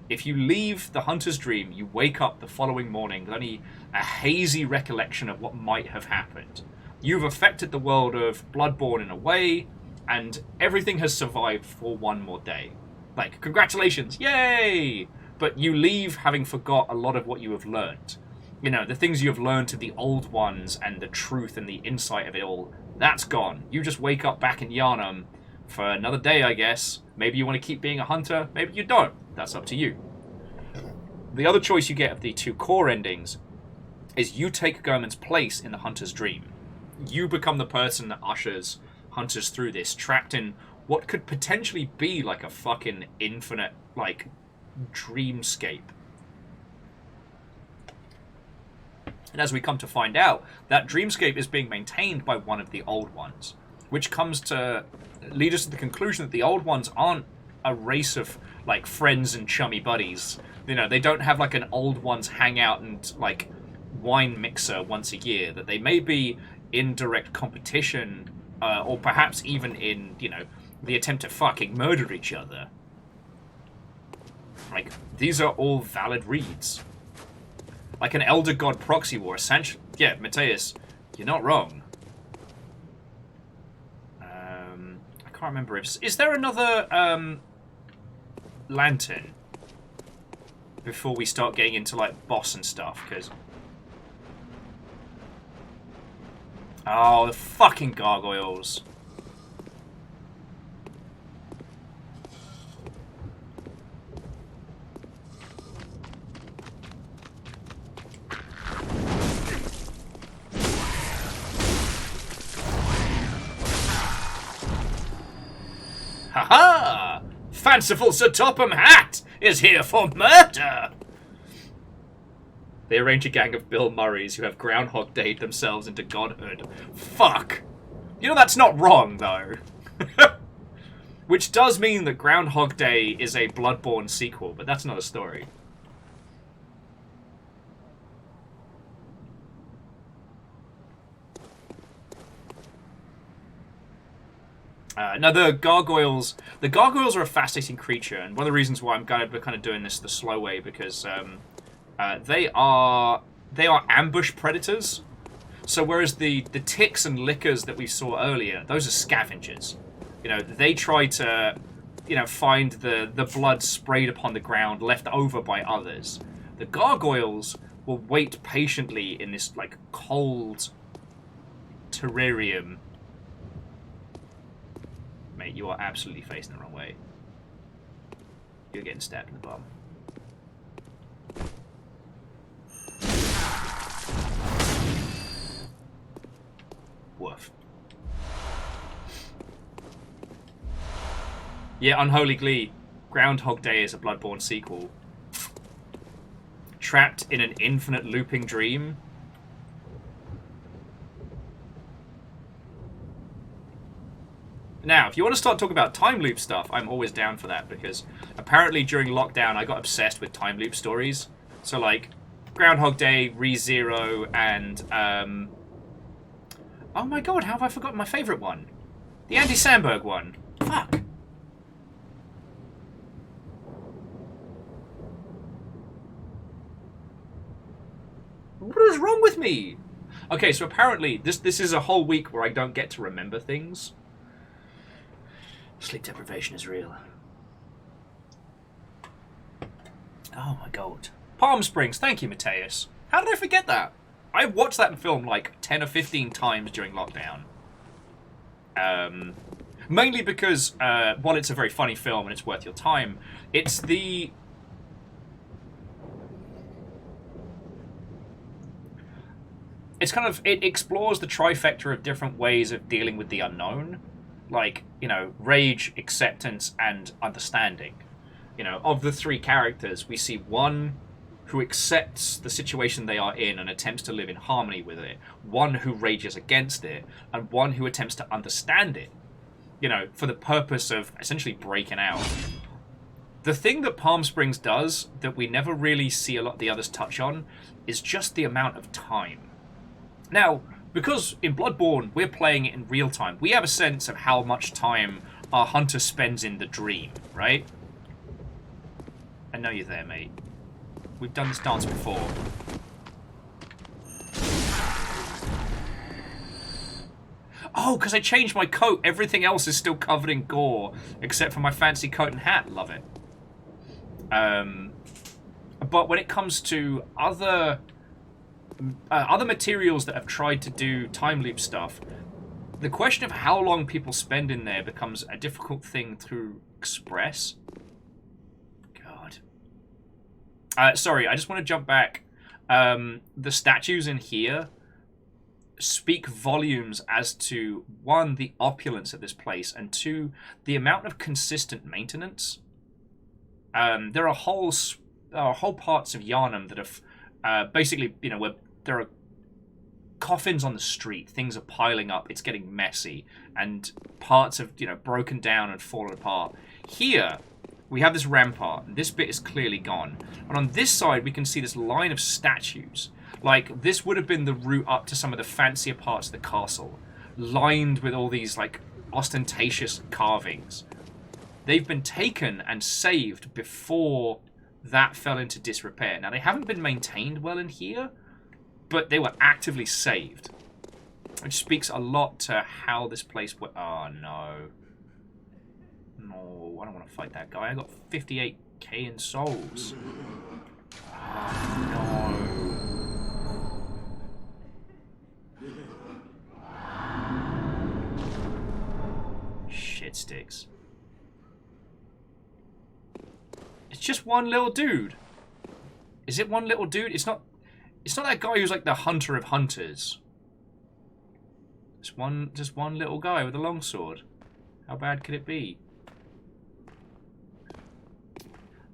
If you leave the Hunter's Dream, you wake up the following morning with only a hazy recollection of what might have happened. You've affected the world of Bloodborne in a way, and everything has survived for one more day. Like, congratulations, yay! But you leave having forgot a lot of what you have learned. You know, the things you have learned to the old ones and the truth and the insight of it all, that's gone. You just wake up back in Yharnam for another day, I guess. Maybe you want to keep being a hunter, maybe you don't. That's up to you. The other choice you get of the two core endings is you take Gurman's place in the Hunter's Dream. you become the person that ushers hunters through this, trapped in what could potentially be like a fucking infinite, like, dreamscape. And as we come to find out, that dreamscape is being maintained by one of the Old Ones, which comes to lead us to the conclusion that the Old Ones aren't a race of, like, friends and chummy buddies. You know, they don't have, like, an Old Ones hangout and, like, wine mixer once a year. That they may be in direct competition, or perhaps even in, you know, the attempt to fucking murder each other. Like, these are all valid reads. Like an Elder God proxy war, essentially. Yeah, Mateus, you're not wrong. I can't remember if... Is there another lantern before we start getting into, like, boss and stuff? Because... Oh, the fucking gargoyles. Ha-ha! Fanciful Sir Topham Hatt is here for murder! They arrange a gang of Bill Murrays who have Groundhog Day'd themselves into godhood. Fuck! You know, that's not wrong, though. Which does mean that Groundhog Day is a Bloodborne sequel, but that's another story. Now, the gargoyles are a fascinating creature, and one of the reasons why I'm kind of doing this the slow way, because they are ambush predators. So whereas the ticks and lickers that we saw earlier, those are scavengers. You know, they try to, you know, find the blood sprayed upon the ground left over by others. The gargoyles will wait patiently in this, like, cold terrarium. Mate, you are absolutely facing the wrong way. You're getting stabbed in the bum. Woof. Yeah, Unholy Glee. Groundhog Day is a Bloodborne sequel. Trapped in an infinite looping dream. Now, if you want to start talking about time loop stuff, I'm always down for that, because apparently during lockdown I got obsessed with time loop stories. So, like, Groundhog Day, ReZero, and, oh my god, how have I forgotten my favourite one? The Andy Samberg one. Fuck. What is wrong with me? Okay, so apparently this is a whole week where I don't get to remember things. Sleep deprivation is real. Oh my god. Palm Springs, thank you, Mateus. How did I forget that? I watched that film like 10 or 15 times during lockdown. Mainly because, while it's a very funny film and it's worth your time, it's the... It's kind of... It explores the trifecta of different ways of dealing with the unknown. Like, you know, rage, acceptance, and understanding. You know, of the three characters, we see one who accepts the situation they are in and attempts to live in harmony with it, one who rages against it, and one who attempts to understand it, you know, for the purpose of essentially breaking out. The thing that Palm Springs does that we never really see a lot of the others touch on is just the amount of time. Now, because in Bloodborne, we're playing it in real time, we have a sense of how much time our hunter spends in the dream, right? I know you're there, mate. We've done this dance before. Oh, because I changed my coat. Everything else is still covered in gore, except for my fancy coat and hat. Love it. But when it comes to other materials that have tried to do time loop stuff, the question of how long people spend in there becomes a difficult thing to express. God. Sorry, I just want to jump back. The statues in here speak volumes as to, one, the opulence of this place, and two, the amount of consistent maintenance. There are whole parts of Yharnam that have basically, you know, where there are coffins on the street, things are piling up, it's getting messy, and parts have, you know, broken down and fallen apart. Here, we have this rampart, and this bit is clearly gone. And on this side, we can see this line of statues. Like, this would have been the route up to some of the fancier parts of the castle, lined with all these, like, ostentatious carvings. They've been taken and saved before that fell into disrepair. Now, they haven't been maintained well in here, but they were actively saved. Which speaks a lot to how this place went. Oh, no. No, I don't want to fight that guy. I got 58k in souls. Oh, no. Shit sticks. It's just one little dude. Is it one little dude? It's not that guy who's like the hunter of hunters. Just one little guy with a longsword. How bad could it be?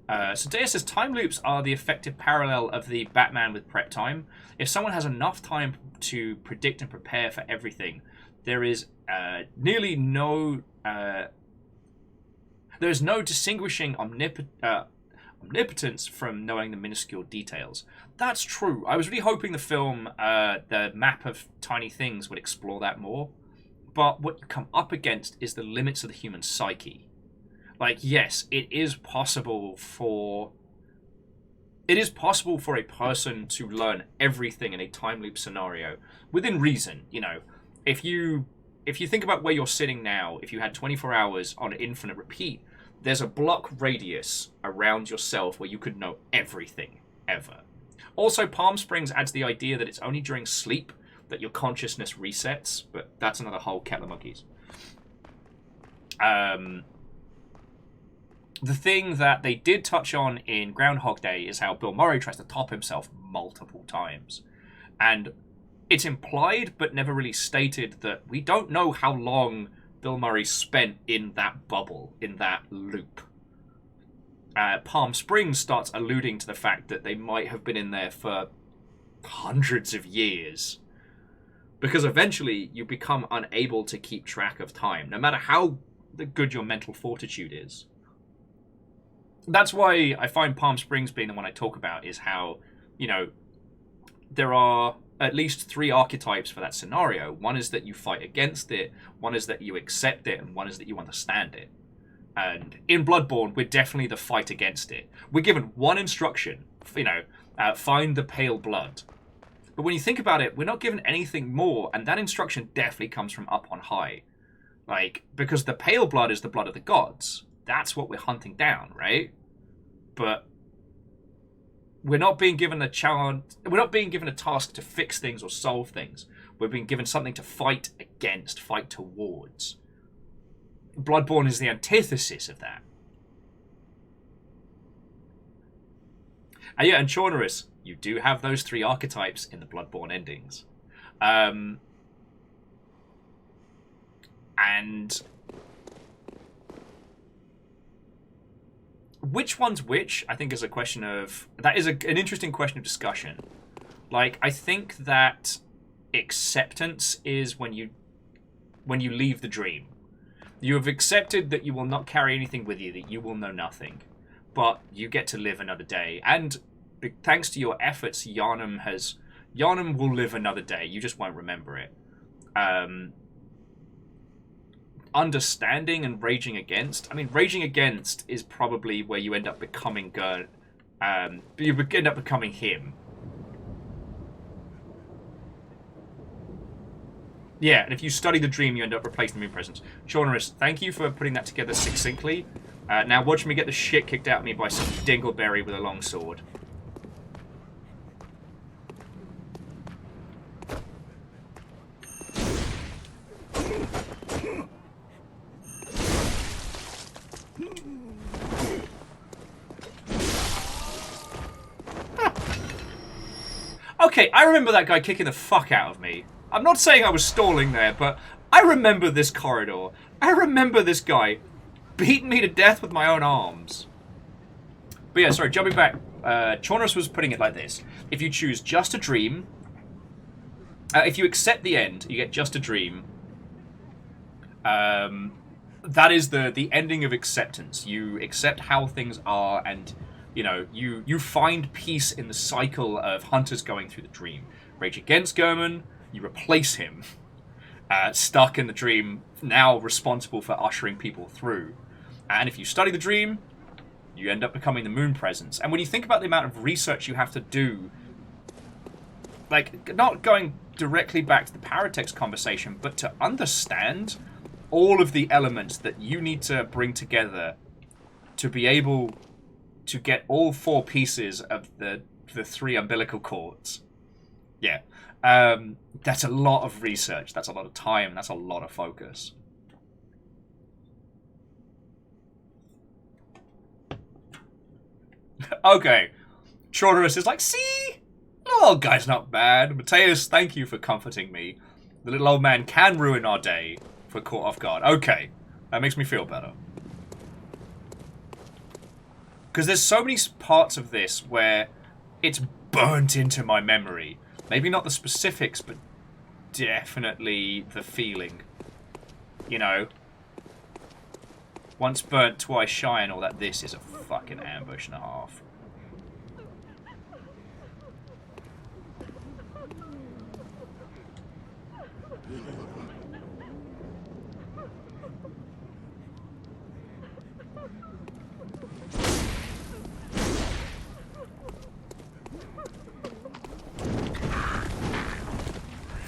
So Dea says, time loops are the effective parallel of the Batman with prep time. If someone has enough time to predict and prepare for everything, there is nearly no... there is no distinguishing omnipotence from knowing the minuscule details. That's true. I was really hoping the film, the map of tiny things, would explore that more. But what you come up against is the limits of the human psyche. Like, yes, it is possible for a person to learn everything in a time loop scenario within reason. You know, if you think about where you're sitting now, if you had 24 hours on infinite repeat, there's a block radius around yourself where you could know everything ever. Also, Palm Springs adds the idea that it's only during sleep that your consciousness resets, but that's another whole kettle of monkeys. The thing that they did touch on in Groundhog Day is how Bill Murray tries to top himself multiple times. And it's implied, but never really stated, that we don't know how long Bill Murray spent in that bubble, in that loop. Palm Springs starts alluding to the fact that they might have been in there for hundreds of years. Because eventually you become unable to keep track of time, no matter how good your mental fortitude is. That's why I find Palm Springs being the one I talk about, is how, you know, there are at least 3 archetypes for that scenario. One is that you fight against it, one is that you accept it, and one is that you understand it. And in Bloodborne, we're definitely the fight against it. We're given one instruction, you know, find the pale blood. But when you think about it, we're not given anything more, and that instruction definitely comes from up on high. Like, because the pale blood is the blood of the gods. That's what we're hunting down, right? But we're not being given a challenge. We're not being given a task to fix things or solve things. We're being given something to fight against, fight towards. Bloodborne is the antithesis of that. And yeah, and Chaunerus, you do have those 3 archetypes in the Bloodborne endings. And which one's which, I think, is a question of... That is an interesting question of discussion. Like, I think that acceptance is when you leave the dream. You have accepted that you will not carry anything with you, that you will know nothing. But you get to live another day. And thanks to your efforts, Yharnam will live another day. You just won't remember it. Understanding and raging against. I mean, raging against is probably where you end up becoming you end up becoming him. Yeah, and if you study the dream, you end up replacing the moon presence. Chaunerus, thank you for putting that together succinctly. Now watch me get the shit kicked out of me by some dingleberry with a long sword. Okay, I remember that guy kicking the fuck out of me. I'm not saying I was stalling there, but I remember this corridor. I remember this guy beating me to death with my own arms. But yeah, sorry, jumping back. Chornerus was putting it like this. If you choose just a dream, if you accept the end, you get just a dream. That is the ending of acceptance. You accept how things are, and you know you find peace in the cycle of hunters going through the dream. Rage against Gurman, you replace him, stuck in the dream, now responsible for ushering people through. And if you study the dream, you end up becoming the moon presence. And when you think about the amount of research you have to do, like not going directly back to the Paratext conversation, but to understand all of the elements that you need to bring together to be able to get all 4 pieces of the 3 umbilical cords. Yeah. That's a lot of research. That's a lot of time. That's a lot of focus. Okay. Chornerus is like, see? The old guy's not bad. Mateus, thank you for comforting me. The little old man can ruin our day for caught off guard. Okay. That makes me feel better. Because there's so many parts of this where it's burnt into my memory. Maybe not the specifics, but definitely the feeling. You know? Once burnt, twice shy and all that. This is a fucking ambush and a half.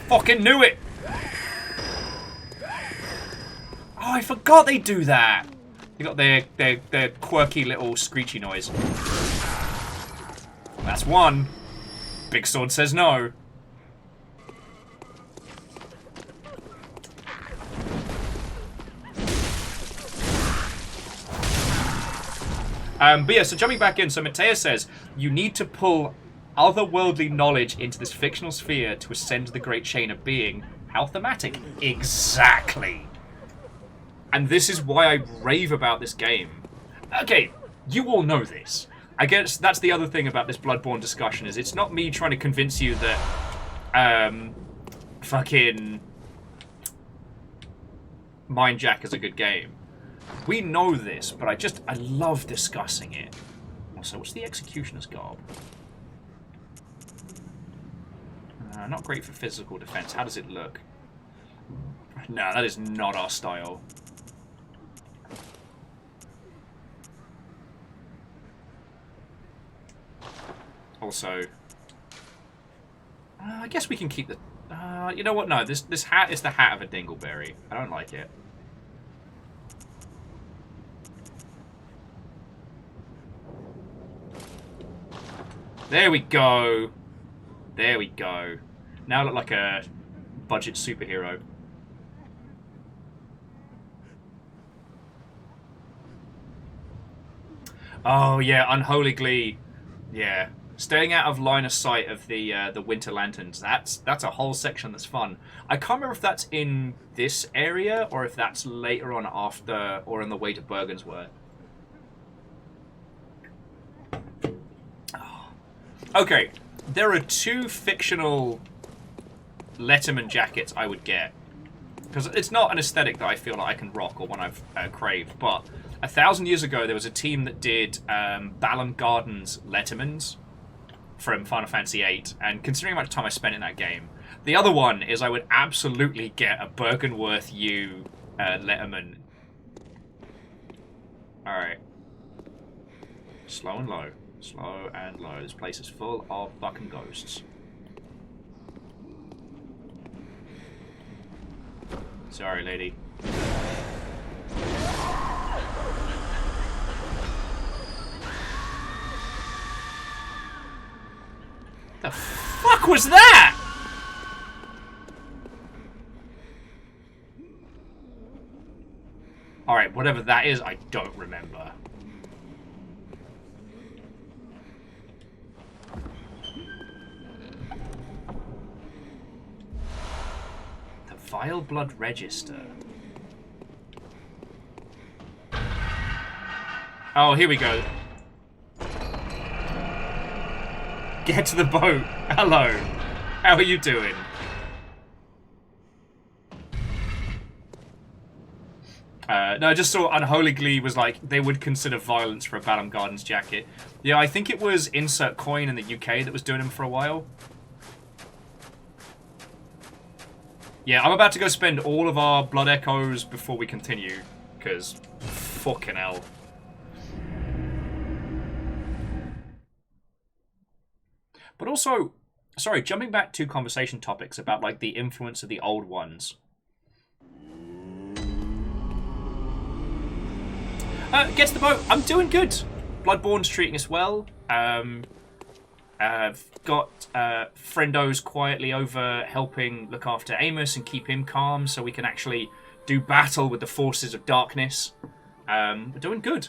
Fucking knew it! Oh, I forgot they do that! They got their quirky little screechy noise. That's one. Big Sword says no. But yeah, so jumping back in, so Mateus says, you need to pull otherworldly knowledge into this fictional sphere to ascend the great chain of being. How thematic. Exactly. And this is why I rave about this game. Okay, you all know this. I guess that's the other thing about this Bloodborne discussion, is it's not me trying to convince you that fucking Mind Jack is a good game. We know this, but I love discussing it. Also, what's the Executioner's Garb? Not great for physical defense. How does it look? No, that is not our style. Also, I guess we can keep the... you know what? No, this hat is the hat of a dingleberry. I don't like it. There we go. There we go. Now I look like a budget superhero. Oh yeah, Unholy Glee. Yeah, staying out of line of sight of the Winter Lanterns. That's a whole section that's fun. I can't remember if that's in this area or if that's later on after or on the way to Bergensworth. Oh. Okay, there are 2 fictional Letterman jackets I would get. Because it's not an aesthetic that I feel like I can rock or one I've craved. But 1,000 years ago, there was a team that did Balam Gardens Lettermans from Final Fantasy VIII. And considering how much time I spent in that game, the other one is I would absolutely get a Bergenworth U Letterman. Alright. Slow and low. Slow and low. This place is full of fucking ghosts. Sorry, lady. The fuck was that? Alright, whatever that is, I don't remember. Vile Blood Register. Oh, here we go. Get to the boat. Hello. How are you doing? No, I just saw Unholy Glee was like, they would consider violence for a Balam Gardens jacket. Yeah, I think it was Insert Coin in the UK that was doing them for a while. Yeah, I'm about to go spend all of our Blood Echoes before we continue, because fucking hell. But also, sorry, jumping back to conversation topics about like the influence of the old ones. Gets the boat. I'm doing good. Bloodborne's treating us well. I've got friendos quietly over helping look after Amos and keep him calm so we can actually do battle with the forces of darkness. We're doing good.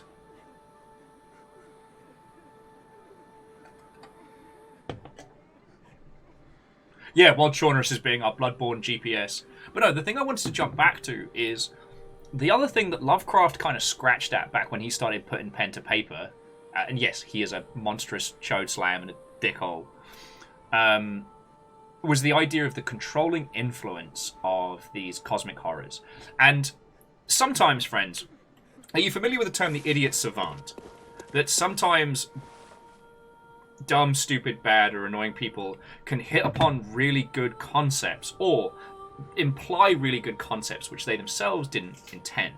Yeah, while Chaunerus is being our Bloodborne GPS. But no, the thing I wanted to jump back to is the other thing that Lovecraft kind of scratched at back when he started putting pen to paper, and yes, he is a monstrous chode slam and a dickhole, was the idea of the controlling influence of these cosmic horrors. And sometimes, friends, are you familiar with the term the idiot savant? That sometimes dumb, stupid, bad, or annoying people can hit upon really good concepts, or imply really good concepts which they themselves didn't intend.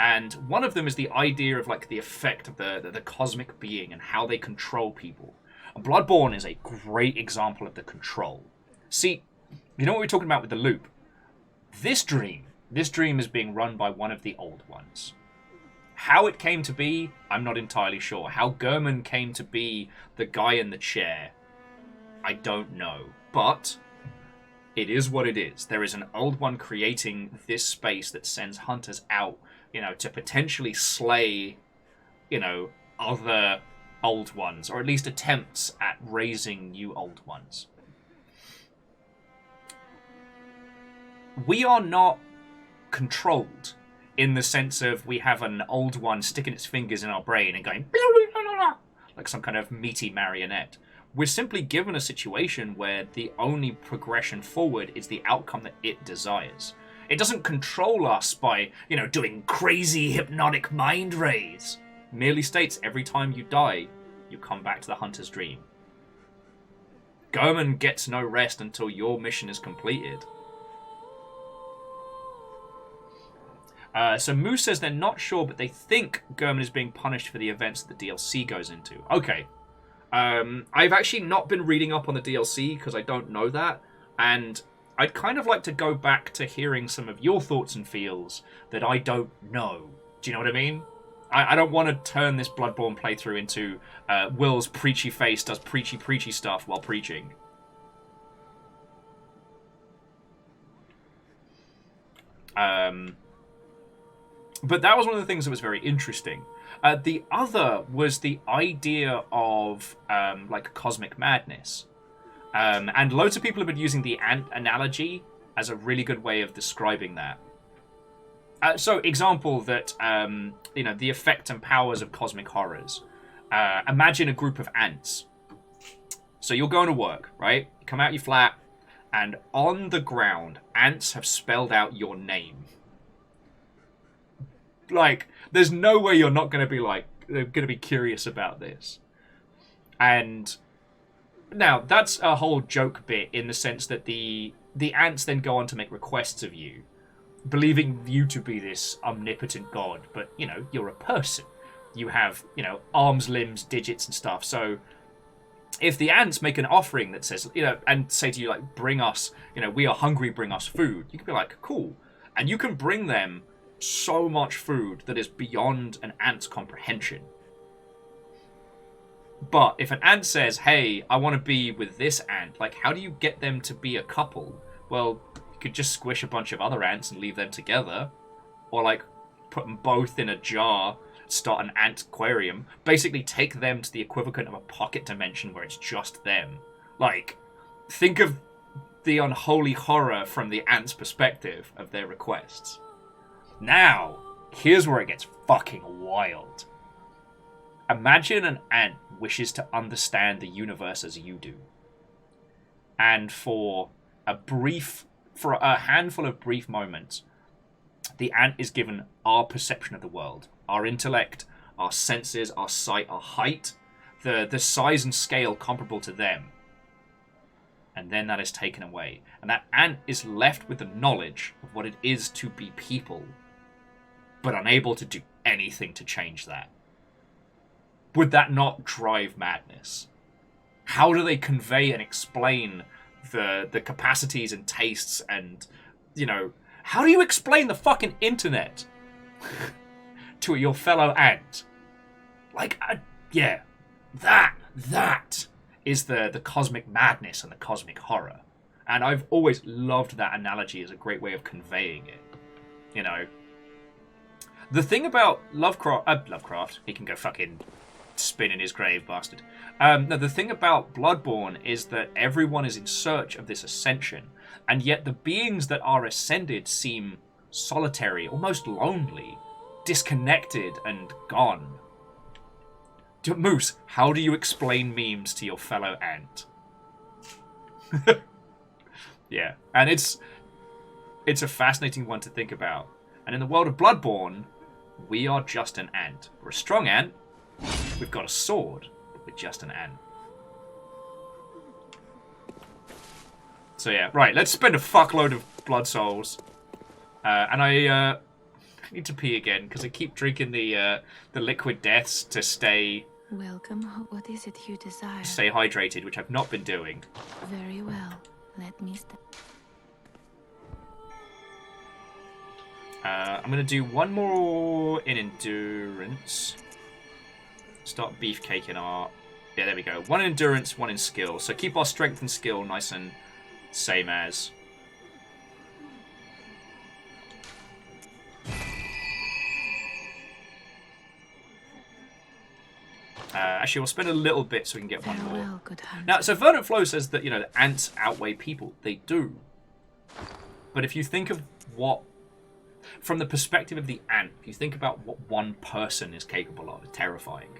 And one of them is the idea of like the effect of the cosmic being and how they control people. And Bloodborne is a great example of the control. See, you know what we were talking about with the loop? This dream is being run by one of the old ones. How it came to be, I'm not entirely sure. How Gurman came to be the guy in the chair, I don't know. But it is what it is. There is an old one creating this space that sends hunters out, to potentially slay, other old ones, or at least attempts at raising new old ones. We are not controlled in the sense of we have an old one sticking its fingers in our brain and going like some kind of meaty marionette. We're simply given a situation where the only progression forward is the outcome that it desires. It doesn't control us by, doing crazy hypnotic mind rays. It merely states every time you die, you come back to the hunter's dream. Gurman gets no rest until your mission is completed. So Moose says they're not sure, but they think Gurman is being punished for the events that the DLC goes into. Okay. I've actually not been reading up on the DLC because I don't know that, and I'd kind of like to go back to hearing some of your thoughts and feels that I don't know. Do you know what I mean? I don't want to turn this Bloodborne playthrough into Will's preachy face does preachy stuff while preaching. But that was one of the things that was very interesting. The other was the idea of like cosmic madness. And loads of people have been using the ant analogy as a really good way of describing that. So, example that, the effect and powers of cosmic horrors. Imagine a group of ants. So you're going to work, right? You come out your flat, and on the ground, ants have spelled out your name. Like, there's no way you're not going to be like, they're going to be curious about this. And now, that's a whole joke bit in the sense that the ants then go on to make requests of you, believing you to be this omnipotent god, but, you're a person. You have, arms, limbs, digits and stuff. So if the ants make an offering that says, and say to you, like, bring us, we are hungry, bring us food, you can be like, cool. And you can bring them so much food that is beyond an ant's comprehension. But if an ant says, hey, I want to be with this ant, like, how do you get them to be a couple? Well, you could just squish a bunch of other ants and leave them together. Or, like, put them both in a jar, start an ant aquarium. Basically take them to the equivalent of a pocket dimension where it's just them. Like, think of the unholy horror from the ants' perspective of their requests. Now, here's where it gets fucking wild. Imagine an ant wishes to understand the universe as you do. And for a handful of brief moments, the ant is given our perception of the world, our intellect, our senses, our sight, our height, the size and scale comparable to them. And then that is taken away. And that ant is left with the knowledge of what it is to be people, but unable to do anything to change that. Would that not drive madness? How do they convey and explain the capacities and tastes and, how do you explain the fucking internet to your fellow ant? That is the cosmic madness and the cosmic horror. And I've always loved that analogy as a great way of conveying it. The thing about Lovecraft, he can go fucking spin in his grave, bastard. No, the thing about Bloodborne is that everyone is in search of this ascension, and yet the beings that are ascended seem solitary, almost lonely, disconnected and gone. Moose, how do you explain memes to your fellow ant? Yeah, and it's a fascinating one to think about. And in the world of Bloodborne, we are just an ant. We're a strong ant. We've got a sword, but we're just an ant. So yeah, right, let's spend a fuckload of blood souls. And I need to pee again, because I keep drinking the liquid deaths to stay... Welcome. What is it you desire? Stay hydrated, which I've not been doing. Very well. Let me start. I'm going to do one more in endurance. Start beefcaking our... Yeah, there we go. One in endurance, one in skill. So keep our strength and skill nice and same as. Actually, we'll spend a little bit so we can get one more. Farewell, good hunter. Now, so Verdant Flow says that, the ants outweigh people. They do. But if you think of what... From the perspective of the ant, if you think about what one person is capable of, it's terrifying.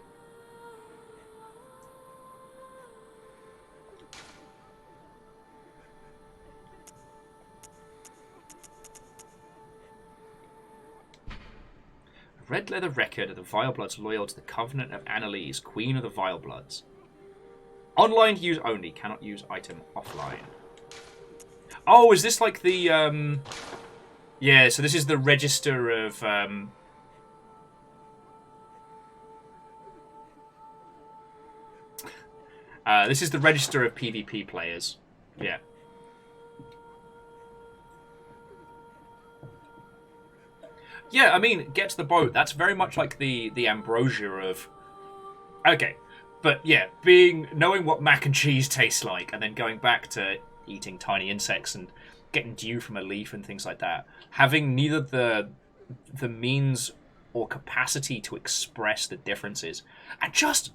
Red leather record of the Vilebloods loyal to the Covenant of Annalise, Queen of the Vilebloods. Online use only, cannot use item offline. Oh, is this like the... Yeah, so this is the register of... This is the register of PvP players. Yeah. Yeah, I mean, get to the boat. That's very much like the ambrosia of... Okay, but yeah, knowing what mac and cheese tastes like, and then going back to eating tiny insects and getting dew from a leaf and things like that. Having neither the means or capacity to express the differences. And just,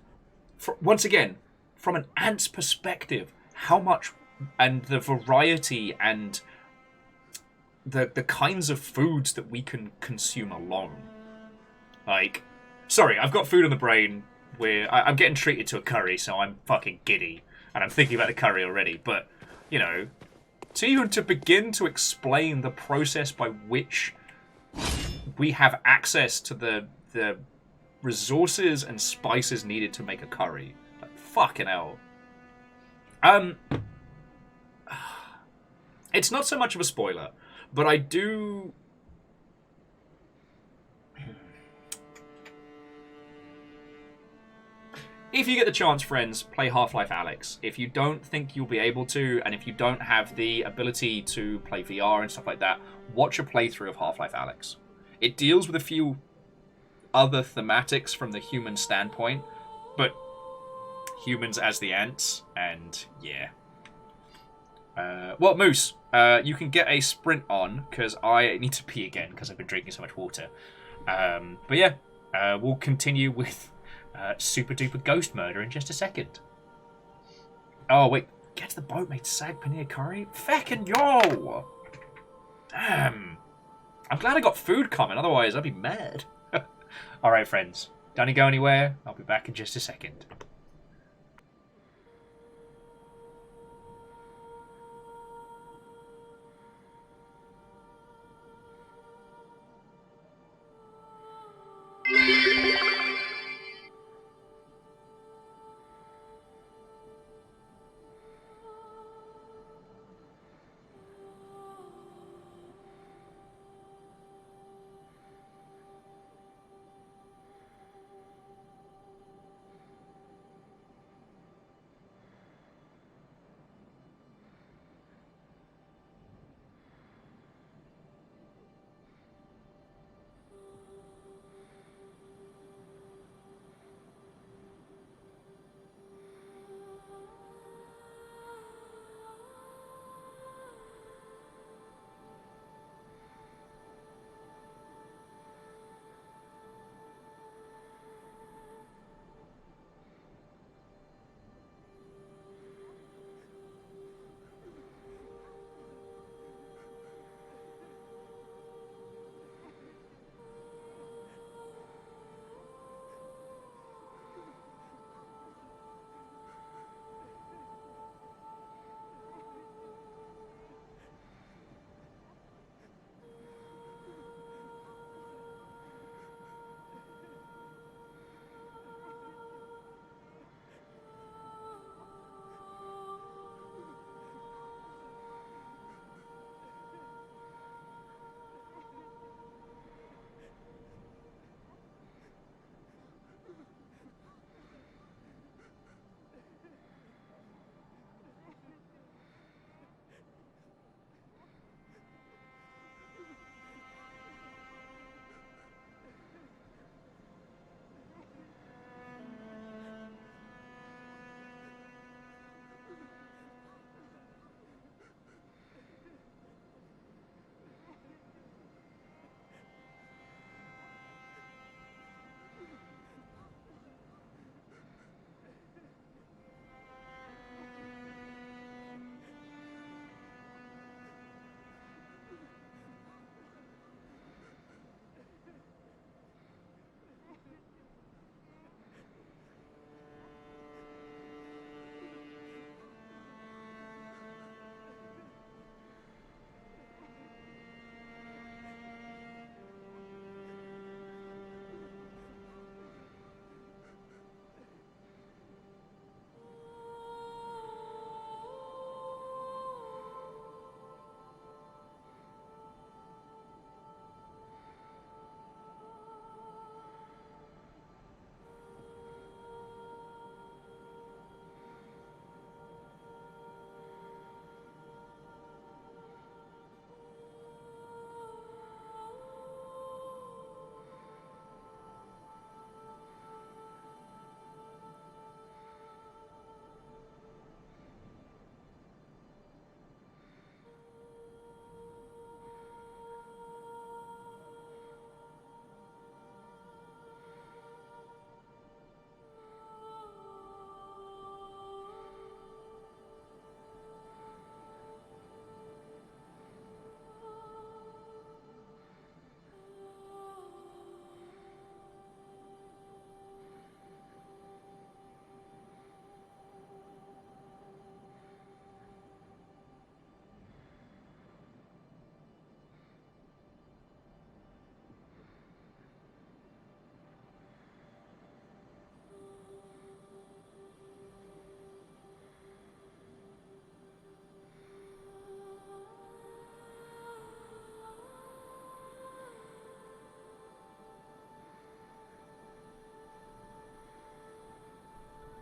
once again, from an ant's perspective, how much, and the variety and... the kinds of foods that we can consume alone. Like, sorry, I've got food on the brain where I'm getting treated to a curry, so I'm fucking giddy. And I'm thinking about the curry already. But, to begin to explain the process by which we have access to the resources and spices needed to make a curry. Like, fucking hell. It's not so much of a spoiler. But I do... If you get the chance, friends, play Half-Life Alyx. If you don't think you'll be able to, and if you don't have the ability to play VR and stuff like that, watch a playthrough of Half-Life Alyx. It deals with a few other thematics from the human standpoint, but humans as the ants, and yeah. Well, Moose, you can get a sprint on, because I need to pee again, because I've been drinking so much water. But yeah, we'll continue with Super Duper Ghost Murder in just a second. Oh, wait, get to the boat made sag paneer curry? Feckin' yo! Damn. I'm glad I got food coming, otherwise I'd be mad. Alright, friends. Don't you go anywhere. I'll be back in just a second.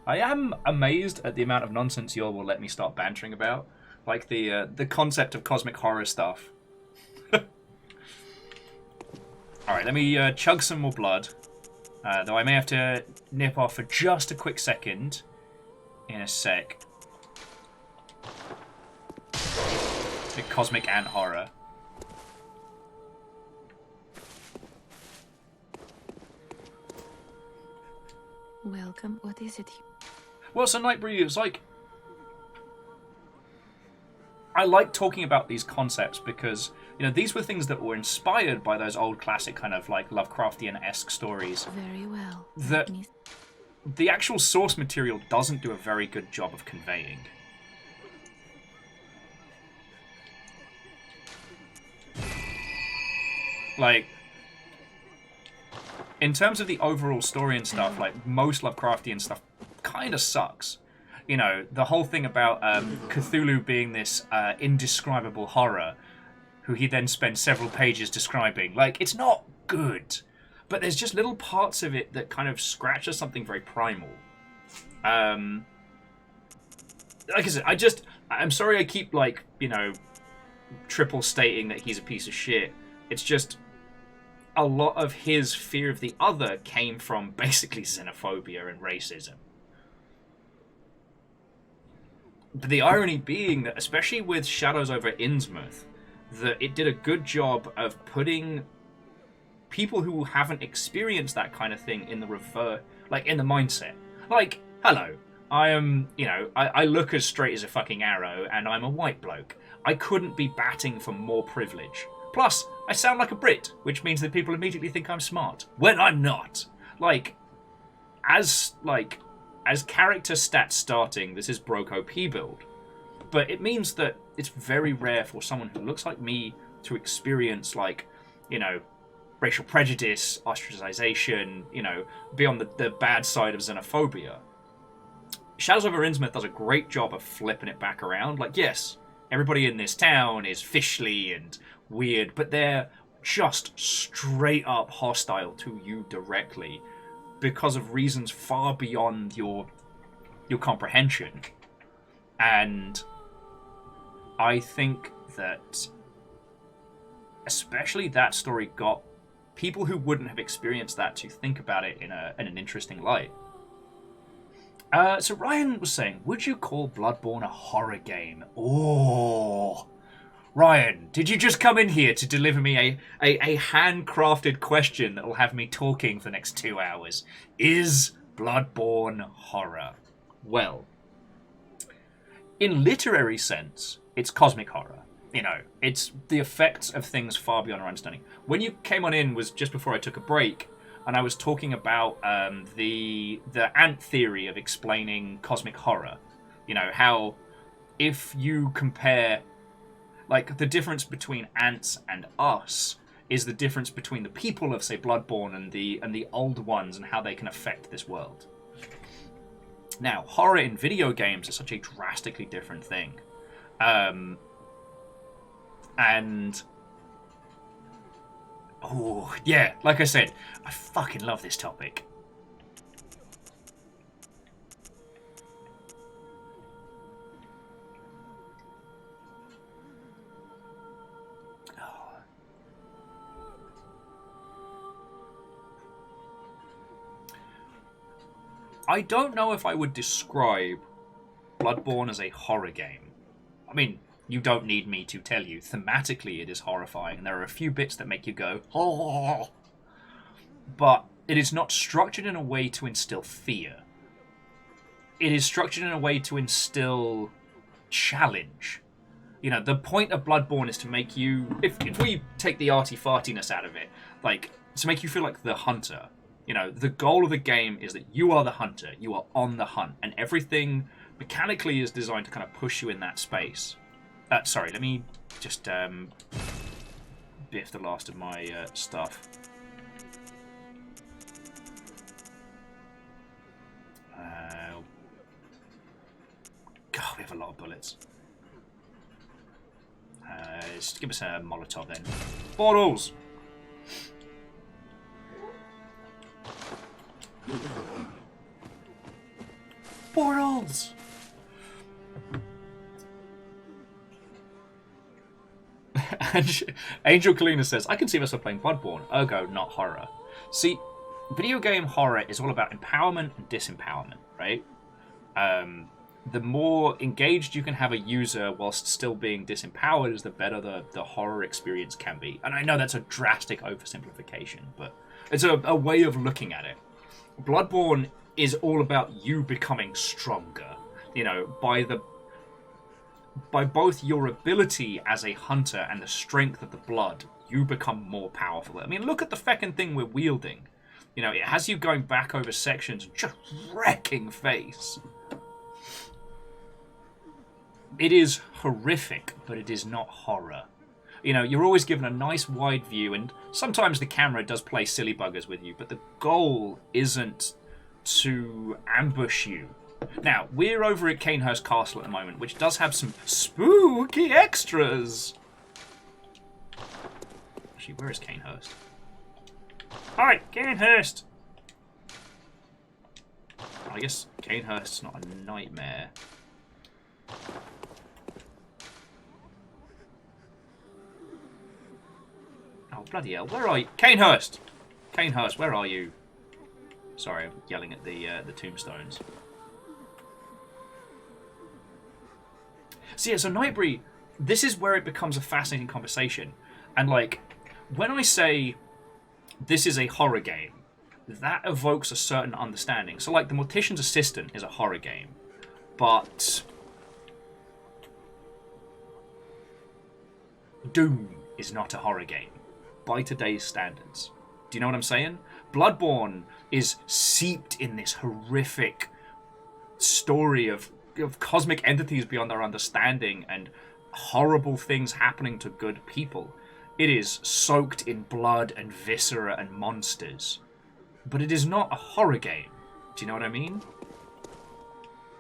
I am amazed at the amount of nonsense y'all will let me start bantering about. Like the concept of cosmic horror stuff. Alright, let me chug some more blood. Though I may have to nip off for just a quick second. In a sec. The cosmic ant horror. Welcome. What is it? What's a Nightbreed? It's like... I like talking about these concepts because, you know, these were things that were inspired by those old classic kind of like Lovecraftian-esque stories. Very well. That the actual source material doesn't do a very good job of conveying. Like, in terms of the overall story and stuff, like, most Lovecraftian stuff kind of sucks. You know, the whole thing about Cthulhu being this indescribable horror, who he then spends several pages describing. Like, it's not good, but there's just little parts of it that kind of scratches something very primal. Like I said, I'm sorry I keep, like, you know, triple stating that he's a piece of shit. It's just a lot of his fear of the other came from basically xenophobia and racism. But the irony being that, especially with Shadows over Innsmouth, that it did a good job of putting people who haven't experienced that kind of thing in the like, in the mindset. Like, hello, I am, you know, I look as straight as a fucking arrow, and I'm a white bloke. I couldn't be batting for more privilege. Plus, I sound like a Brit, which means that people immediately think I'm smart, when I'm not. Like, as character stats starting, this is Broke OP build. But it means that it's very rare for someone who looks like me to experience, like, you know, racial prejudice, ostracization, you know, be on the bad side of xenophobia. Shadows over Innsmouth does a great job of flipping it back around. Like, yes, everybody in this town is fishly and weird, but they're just straight up hostile to you directly because of reasons far beyond your comprehension. And I think that especially that story got people who wouldn't have experienced that to think about it in an interesting light. So Ryan was saying, would you call Bloodborne a horror game? Oh, Ryan, did you just come in here to deliver me a handcrafted question that will have me talking for the next 2 hours? Is Bloodborne horror? Well, in literary sense, it's cosmic horror. You know, it's the effects of things far beyond our understanding. When you came on in was just before I took a break, and I was talking about the ant theory of explaining cosmic horror. You know, how if you compare, like, the difference between ants and us is the difference between the people of, say, Bloodborne and the old ones and how they can affect this world. Now, horror in video games is such a drastically different thing. And oh, yeah, like I said, I fucking love this topic. Oh. I don't know if I would describe Bloodborne as a horror game. I mean, you don't need me to tell you. Thematically, it is horrifying, and there are a few bits that make you go, oh. But it is not structured in a way to instill fear. It is structured in a way to instill challenge. You know, the point of Bloodborne is to make you, if we take the arty-fartiness out of it, like, to make you feel like the hunter. You know, the goal of the game is that you are the hunter. You are on the hunt, and everything mechanically is designed to kind of push you in that space. Sorry, let me just biff the last of my stuff. God, we have a lot of bullets. Just give us a Molotov then. Bottles! Portals! Angel Kalina says, I can see myself playing Bloodborne, ergo not horror. See, video game horror is all about empowerment and disempowerment, right? The more engaged you can have a user whilst still being disempowered is the better the horror experience can be. And I know that's a drastic oversimplification, but it's a way of looking at it. Bloodborne is all about you becoming stronger, you know, by by both your ability as a hunter and the strength of the blood, you become more powerful. I mean, look at the feckin' thing we're wielding. You know, it has you going back over sections and just wrecking face. It is horrific, but it is not horror. You know, you're always given a nice wide view, and sometimes the camera does play silly buggers with you, but the goal isn't to ambush you. Now, we're over at Canehurst Castle at the moment, which does have some spooky extras. Actually, where is Canehurst? Hi, Canehurst! I guess Canehurst's not a nightmare. Oh, bloody hell, where are you? Canehurst! Canehurst, where are you? Sorry, I'm yelling at the tombstones. So yeah, so Nightbury, this is where it becomes a fascinating conversation. And like, when I say this is a horror game, that evokes a certain understanding. So like, The Mortician's Assistant is a horror game, but Doom is not a horror game by today's standards. Do you know what I'm saying? Bloodborne is seeped in this horrific story of cosmic entities beyond our understanding and horrible things happening to good people. It is soaked in blood and viscera and monsters. But it is not a horror game. Do you know what I mean?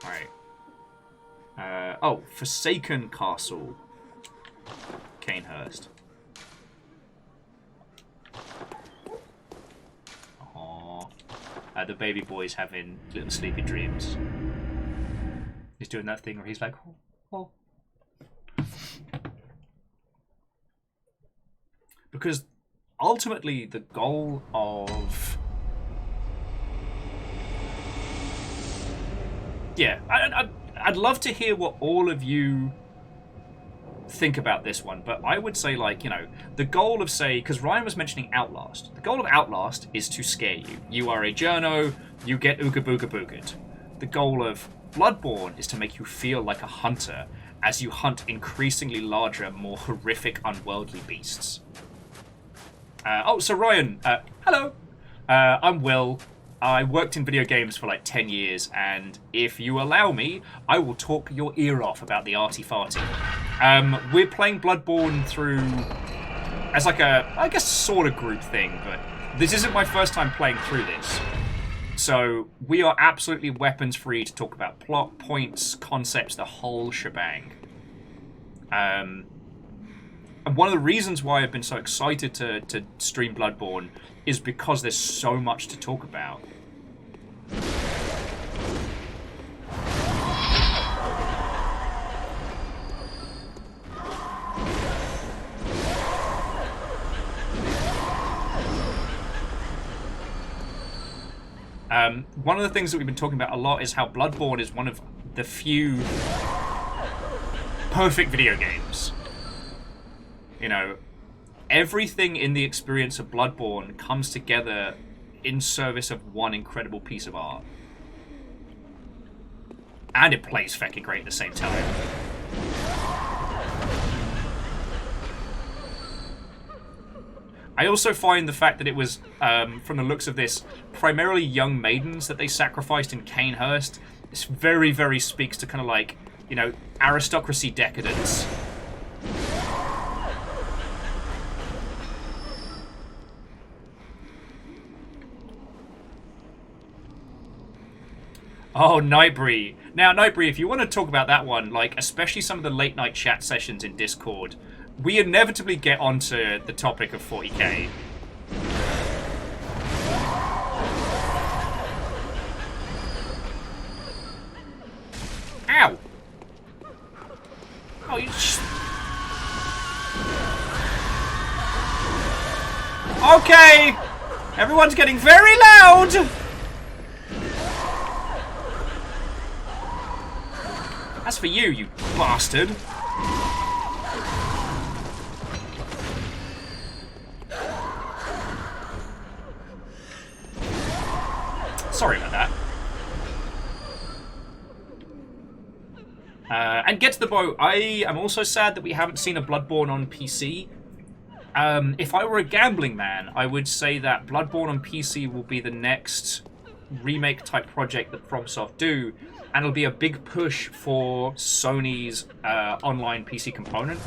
Alright. Oh, Forsaken Castle. Canehurst. The baby boy's having little sleepy dreams. He's doing that thing where he's like, oh, oh. Because ultimately the goal of... Yeah, I'd love to hear what all of you think about this one, but I would say, like, you know, the goal of, say, because Ryan was mentioning Outlast. The goal of Outlast is to scare you. You are a journo, you get ooga booga booged. The goal of Bloodborne is to make you feel like a hunter as you hunt increasingly larger, more horrific, unworldly beasts. So Ryan, hello. I'm Will. I worked in video games for like 10 years, and if you allow me, I will talk your ear off about the arty-farty. We're playing Bloodborne through as like a, I guess, sort of group thing, but this isn't my first time playing through this. So we are absolutely weapons free to talk about plot, points, concepts, the whole shebang. And one of the reasons why I've been so excited to stream Bloodborne is because there's so much to talk about. One of the things that we've been talking about a lot is how Bloodborne is one of the few perfect video games. You know, everything in the experience of Bloodborne comes together in service of one incredible piece of art. And it plays feckin' great at the same time. I also find the fact that it was, from the looks of this, primarily young maidens that they sacrificed in Canehurst. This very, very speaks to kind of like, you know, aristocracy decadence. Oh, Nightbury. Now, Nightbury, if you want to talk about that one, like, especially some of the late night chat sessions in Discord, we inevitably get onto the topic of 40k. Ow! Oh, you Okay! Everyone's getting very loud! As for you, you bastard. Sorry about that. And get to the boat. I am also sad that we haven't seen a Bloodborne on PC. If I were a gambling man, I would say that Bloodborne on PC will be the next remake type project that FromSoft do, and it'll be a big push for Sony's online PC component.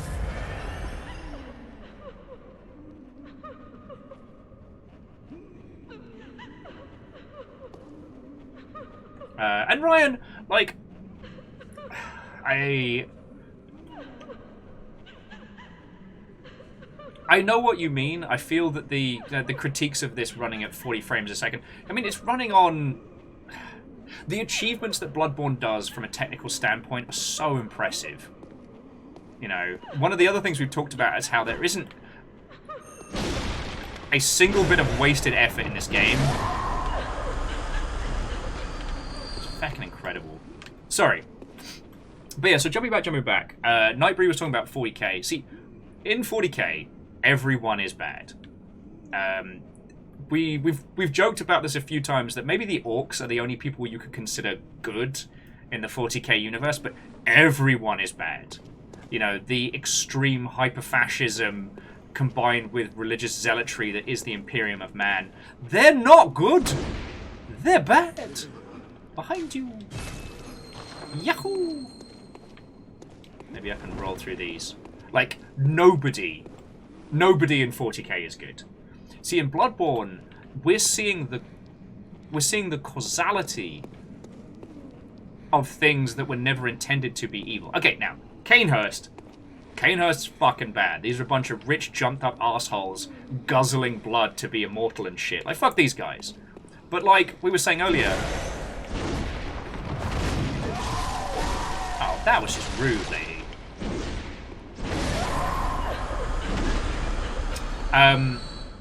And Ryan, like, I know what you mean. I feel that the critiques of this running at 40 frames a second, I mean, it's running on... The achievements that Bloodborne does from a technical standpoint are so impressive. You know, one of the other things we've talked about is how there isn't a single bit of wasted effort in this game. It's fucking incredible. Sorry. But yeah, so jumping back. Nightbreed was talking about 40k. See, in 40k, everyone is bad. We've joked about this a few times that maybe the orcs are the only people you could consider good in the 40k universe, but everyone is bad. You know, the extreme hyper-fascism combined with religious zealotry that is the Imperium of Man. They're not good. They're bad. Behind you. Yahoo! Maybe I can roll through these. Like, nobody in 40k is good. See, in Bloodborne, we're seeing the causality of things that were never intended to be evil. Okay, now, Cainhurst's fucking bad. These are a bunch of rich, jumped-up assholes guzzling blood to be immortal and shit. Like, fuck these guys. But like we were saying earlier... Oh, that was just rude, lady.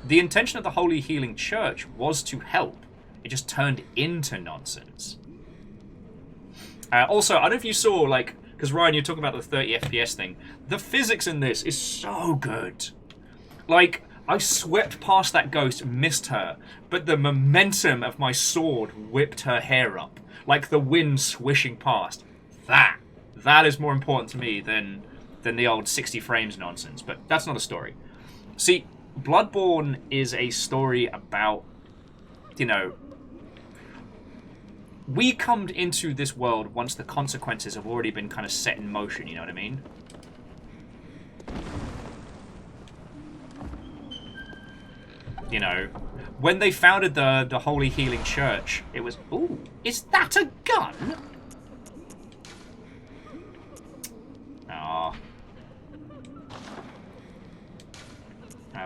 The intention of the Holy Healing Church was to help. It just turned into nonsense. Also, I don't know if you saw, like, because Ryan, you're talking about the 30 FPS thing. The physics in this is so good. Like, I swept past that ghost, missed her, but the momentum of my sword whipped her hair up. Like the wind swishing past. That is more important to me than the old 60 frames nonsense. But that's not a story. See, Bloodborne is a story about, you know, we come into this world once the consequences have already been kind of set in motion, you know what I mean? You know, when they founded the Holy Healing Church, it was, ooh, is that a gun? Ah.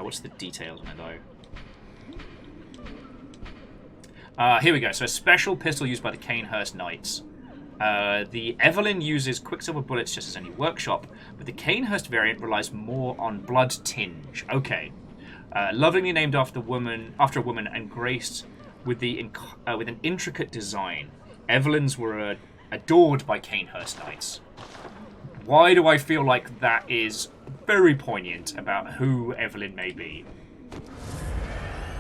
What's the details on it, though? Here we go. So a special pistol used by the Cainhurst Knights. The Evelyn uses Quicksilver bullets just as any workshop, but the Cainhurst variant relies more on blood tinge. Okay. Lovingly named after a woman and graced with an intricate design. Evelyns were adored by Cainhurst Knights. Why do I feel like that is very poignant about who Evelyn may be?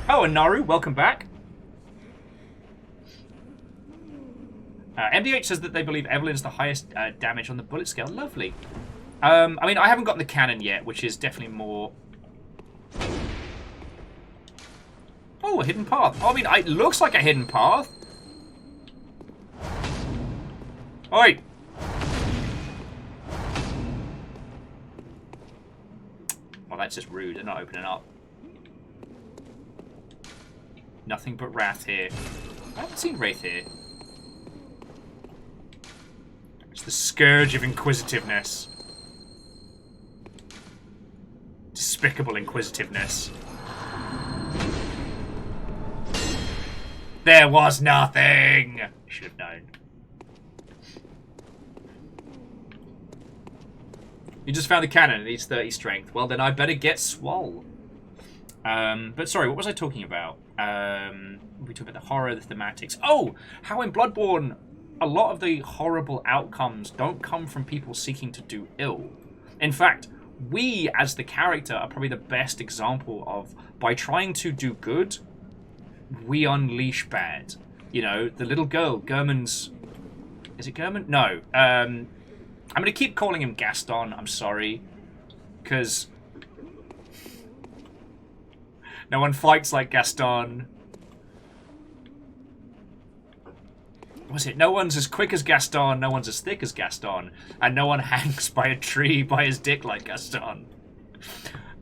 Oh, and Naru, welcome back. MDH says that they believe Evelyn's the highest damage on the bullet scale. Lovely. I mean, I haven't gotten the cannon yet, which is definitely more... Oh, a hidden path. Oh, I mean, it looks like a hidden path. Oi! Well, that's just rude. They're not opening up. Nothing but Wrath here. I haven't seen Wraith here. It's the scourge of inquisitiveness. Despicable inquisitiveness. There was nothing! Should have known. You just found the cannon. It needs 30 strength. Well, then I better get swole. But sorry, what was I talking about? We talked about the horror, the thematics. Oh! How in Bloodborne, a lot of the horrible outcomes don't come from people seeking to do ill. In fact, we, as the character, are probably the best example of, by trying to do good, we unleash bad. You know, the little girl, German's... Is it German? No. I'm going to keep calling him Gaston, I'm sorry. Because no one fights like Gaston. Was it? No one's as quick as Gaston, no one's as thick as Gaston, and no one hangs by a tree by his dick like Gaston.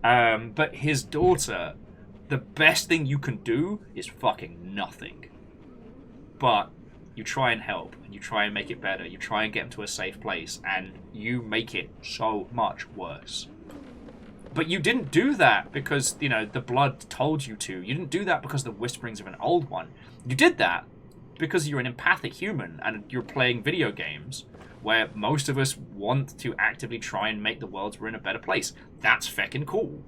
But his daughter, the best thing you can do is fucking nothing. But you try and help, and you try and make it better, you try and get him to a safe place, and you make it so much worse. But you didn't do that because, you know, the blood told you to. You didn't do that because the whisperings of an old one. You did that because you're an empathic human and you're playing video games where most of us want to actively try and make the worlds we're in a better place. That's feckin' cool.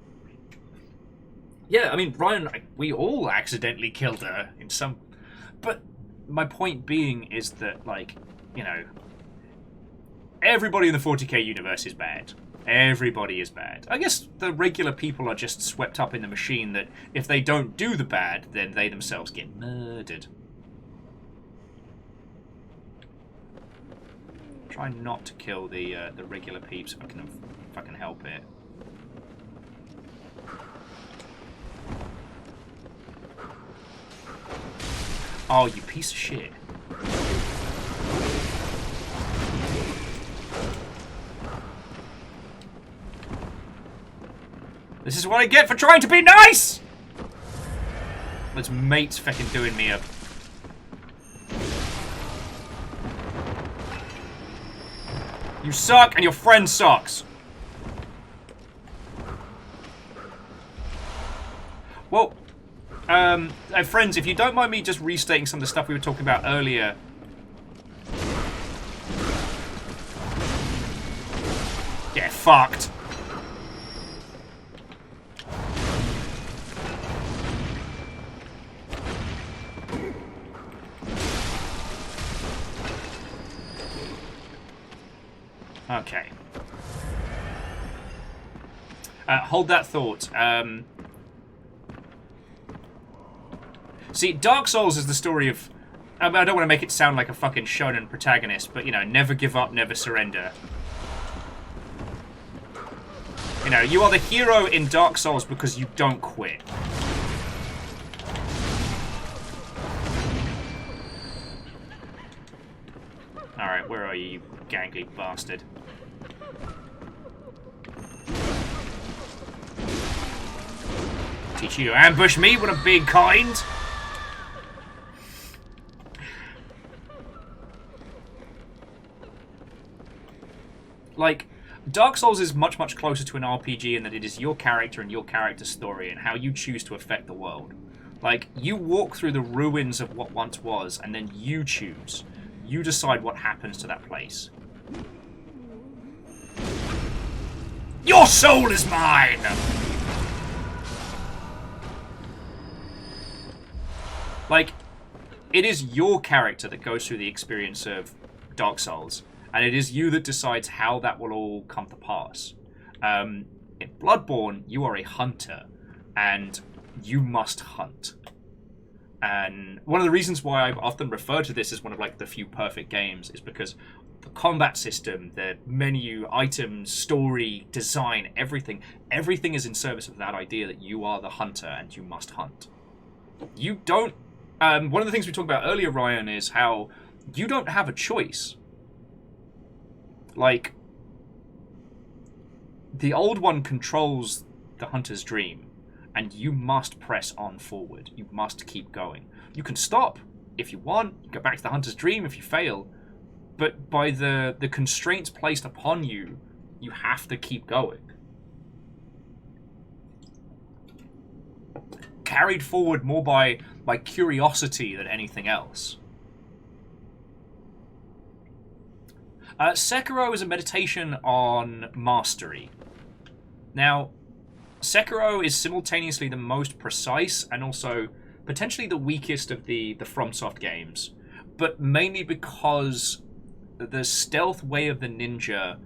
Yeah, I mean, Ryan, we all accidentally killed her in some... But my point being is that, like, you know, everybody in the 40k universe is bad. Everybody is bad. I guess the regular people are just swept up in the machine that if they don't do the bad, then they themselves get murdered. Try not to kill the regular peeps if I can help it. Oh, you piece of shit. This is what I get for trying to be nice! This mate's fucking doing me up. You suck, and your friend sucks. Well, friends, if you don't mind me just restating some of the stuff we were talking about earlier. Get fucked. Okay. Hold that thought. See, Dark Souls is the story of... I don't want to make it sound like a fucking shonen protagonist, but, you know, never give up, never surrender. You know, you are the hero in Dark Souls because you don't quit. Alright, where are you, you gangly bastard? Teach you to ambush me, what a big kind! Like, Dark Souls is much, much closer to an RPG in that it is your character and your character's story and how you choose to affect the world. Like, you walk through the ruins of what once was, and then you choose. You decide what happens to that place. Your soul is mine! Like, it is your character that goes through the experience of Dark Souls, and it is you that decides how that will all come to pass. In Bloodborne, you are a hunter, and you must hunt. And one of the reasons why I've often referred to this as one of like the few perfect games is because the combat system, the menu, items, story, design, everything is in service of that idea that you are the hunter and you must hunt. You don't... one of the things we talked about earlier, Ryan, is how you don't have a choice. Like, the old one controls the hunter's dream. And you must press on forward. You must keep going. You can stop if you want. You go back to the hunter's dream if you fail. But by the constraints placed upon you, you have to keep going. Carried forward more by curiosity than anything else. Sekiro is a meditation on mastery. Now, Sekiro is simultaneously the most precise and also potentially the weakest of the FromSoft games, but mainly because the stealth way of the ninja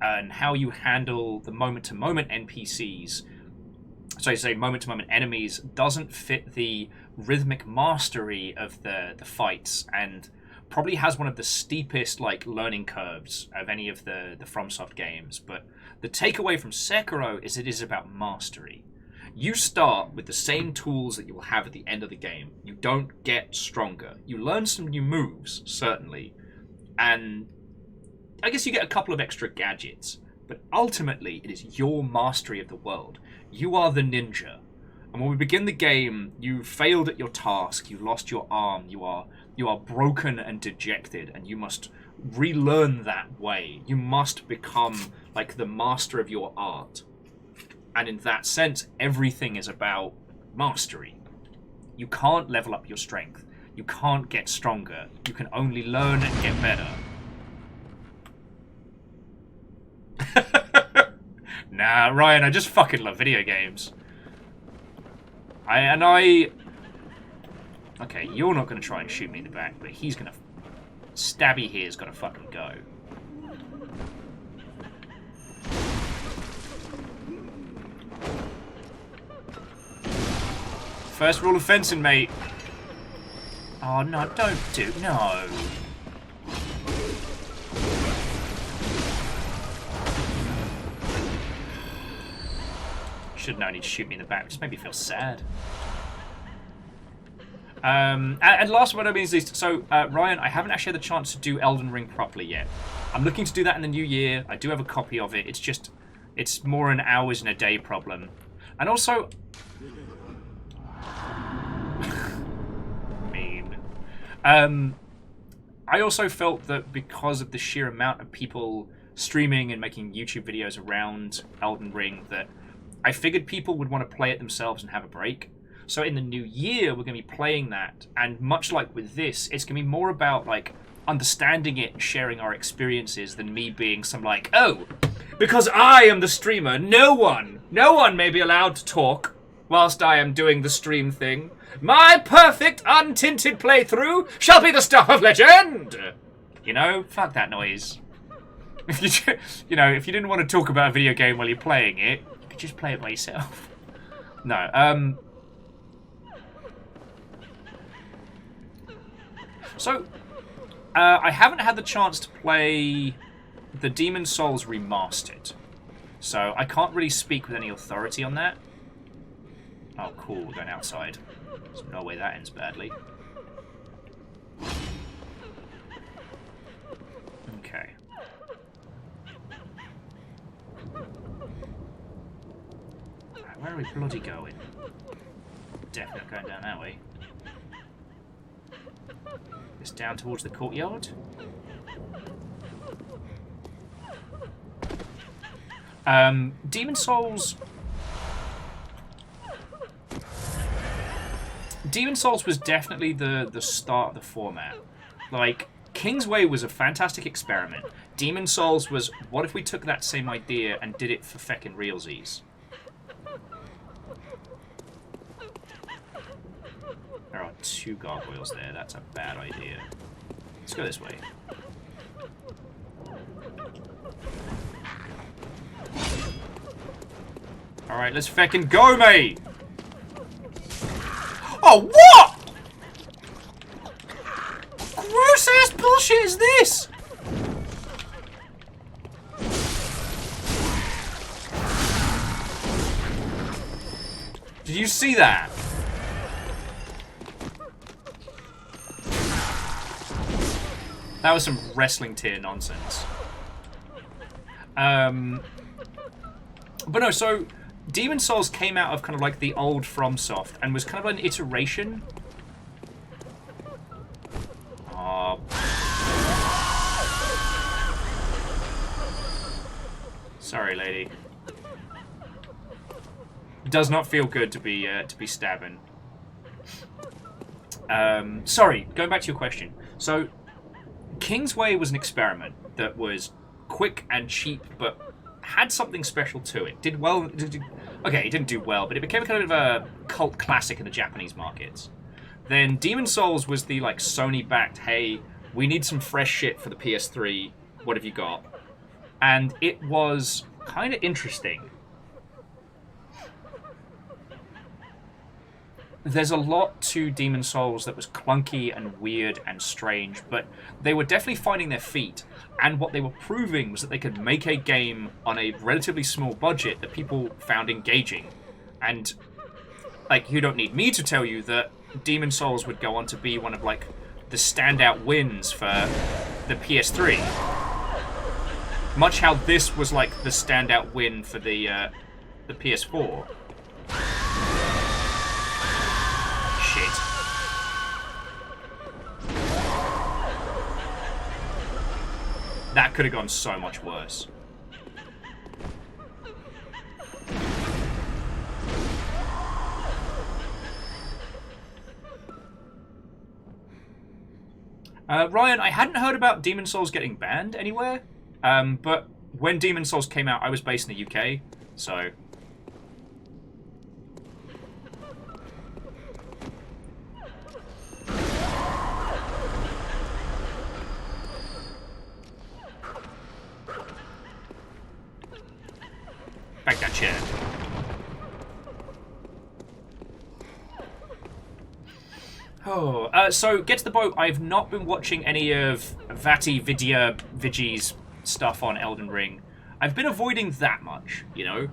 and how you handle the moment-to-moment NPCs, moment-to-moment enemies, doesn't fit the rhythmic mastery of the fights, and probably has one of the steepest like learning curves of any of the FromSoft games. But the takeaway from Sekiro is it is about mastery. You start with the same tools that you will have at the end of the game. You don't get stronger. You learn some new moves, certainly, and I guess you get a couple of extra gadgets. But ultimately, it is your mastery of the world. You are the ninja. And when we begin the game, you failed at your task, you lost your arm, you are broken and dejected, and you must relearn that way. You must become like the master of your art. And in that sense, everything is about mastery. You can't level up your strength. You can't get stronger. You can only learn and get better. Nah, Ryan, I just fucking love video games. Okay, you're not going to try and shoot me in the back, but he's going to... Stabby here's got to fucking go. First rule of fencing, mate. Oh, no, don't do... No. Should have known he'd shoot me in the back. Just made me feel sad. And last but not least, so Ryan, I haven't actually had the chance to do Elden Ring properly yet. I'm looking to do that in the new year. I do have a copy of it. It's more an hours in a day problem. And also... mean. I also felt that because of the sheer amount of people streaming and making YouTube videos around Elden Ring, that I figured people would want to play it themselves and have a break. So in the new year, we're going to be playing that. And much like with this, it's going to be more about like understanding it and sharing our experiences than me being some like, oh, because I am the streamer, no one may be allowed to talk whilst I am doing the stream thing. My perfect untinted playthrough shall be the stuff of legend. You know, fuck that noise. If you didn't want to talk about a video game while you're playing it, you could just play it by yourself. No, So, I haven't had the chance to play the Demon's Souls Remastered, so I can't really speak with any authority on that. Oh, cool, we're going outside. There's no way that ends badly. Okay. Right, where are we bloody going? Definitely going down that way. It's down towards the courtyard. Demon's Souls... Demon's Souls was definitely the start of the format. Like, Kingsway was a fantastic experiment. Demon's Souls was, what if we took that same idea and did it for feckin' realsies? There are 2 gargoyles there. That's a bad idea. Let's go this way. Alright, let's feckin' go, mate! Oh, what?! Gross ass bullshit is this?! Did you see that? That was some wrestling tier nonsense. But no, so Demon's Souls came out of kind of like the old FromSoft and was kind of an iteration. Oh. Sorry, lady. Does not feel good to be stabbing. Sorry, going back to your question. So, Kingsway was an experiment that was quick and cheap, but had something special to it. Did well. Okay, it didn't do well, but it became kind of a cult classic in the Japanese markets. Then Demon's Souls was the like Sony-backed, hey, we need some fresh shit for the PS3. What have you got? And it was kind of interesting. there's a lot to Demon Souls that was clunky and weird and strange, but they were definitely finding their feet, and what they were proving was that they could make a game on a relatively small budget that people found engaging. And, like, you don't need me to tell you that Demon Souls would go on to be one of, like, the standout wins for the PS3. Much how this was, like, the standout win for the PS4. Shit. That could have gone so much worse. Ryan, I hadn't heard about Demon Souls getting banned anywhere, but when Demon Souls came out, I was based in the UK, so... Back that chair. Oh, so get to the boat. I've not been watching any of Vigi's stuff on Elden Ring. I've been avoiding that much, you know?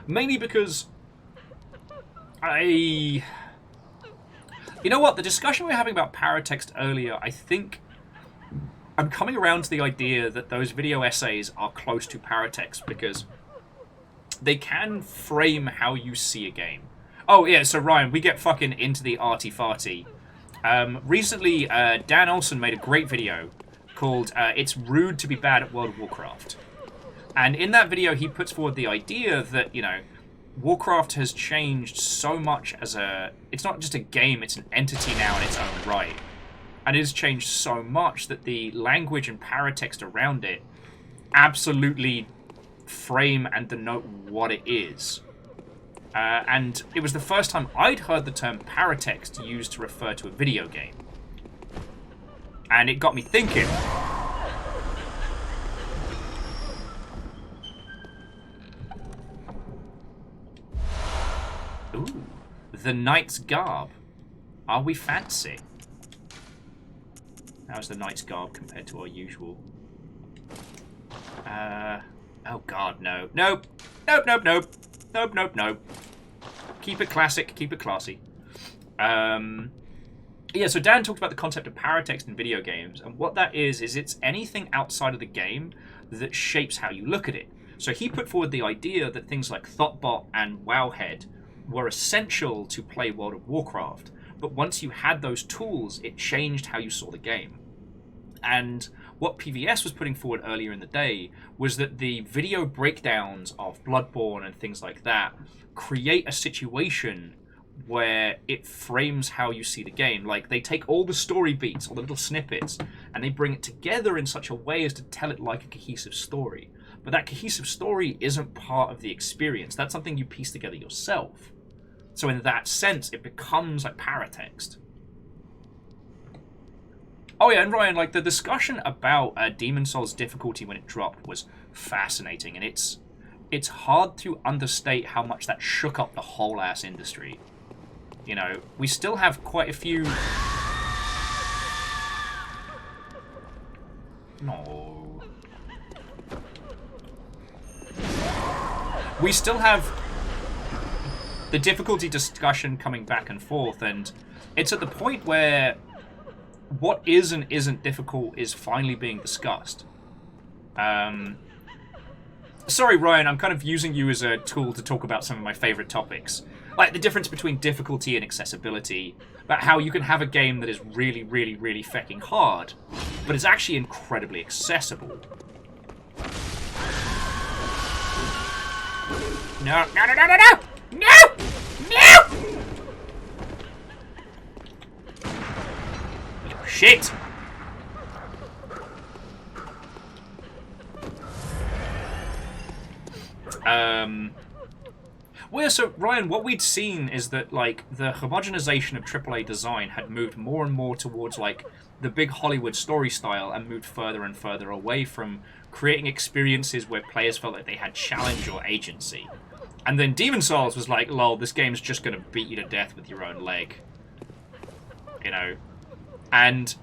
Mainly because you know what? The discussion we were having about Paratext earlier, I think I'm coming around to the idea that those video essays are close to Paratext because they can frame how you see a game. Oh, yeah, so Ryan, we get fucking into the arty-farty. Recently, Dan Olsen made a great video called It's Rude to be Bad at World of Warcraft. And in that video, he puts forward the idea that, you know, Warcraft has changed so much as a... It's not just a game, it's an entity now in its own right. And it has changed so much that the language and paratext around it absolutely frame and denote what it is. And it was the first time I'd heard the term paratext used to refer to a video game. And it got me thinking. Ooh, the knight's garb. Are we fancy? How's the knight's garb compared to our usual? Oh god, no. Nope. Nope, nope, nope. Nope, nope, nope. Keep it classic, keep it classy. Yeah, so Dan talked about the concept of paratext in video games, and what that is it's anything outside of the game that shapes how you look at it. So he put forward the idea that things like Thoughtbot and Wowhead were essential to play World of Warcraft, but once you had those tools, it changed how you saw the game. And what PVS was putting forward earlier in the day was that the video breakdowns of Bloodborne and things like that create a situation where it frames how you see the game. Like, they take all the story beats, all the little snippets, and they bring it together in such a way as to tell it like a cohesive story. But that cohesive story isn't part of the experience. That's something you piece together yourself. So in that sense, it becomes like paratext. Oh yeah, and Ryan, like, the discussion about Demon Souls difficulty when it dropped was fascinating, and it's hard to understate how much that shook up the whole ass industry. You know, we still have quite a few... No. We still have the difficulty discussion coming back and forth, and it's at the point where what is and isn't difficult is finally being discussed. Sorry, Ryan, I'm kind of using you as a tool to talk about some of my favorite topics. Like the difference between difficulty and accessibility, about how you can have a game that is really, really, really fucking hard, but is actually incredibly accessible. No, no, no, no, no, no! No! No! Shit! Well, yeah, so, Ryan, what we'd seen is that, like, the homogenization of AAA design had moved more and more towards, like, the big Hollywood story style and moved further and further away from creating experiences where players felt like they had challenge or agency. And then Demon Souls was like, lol, this game's just going to beat you to death with your own leg. You know? And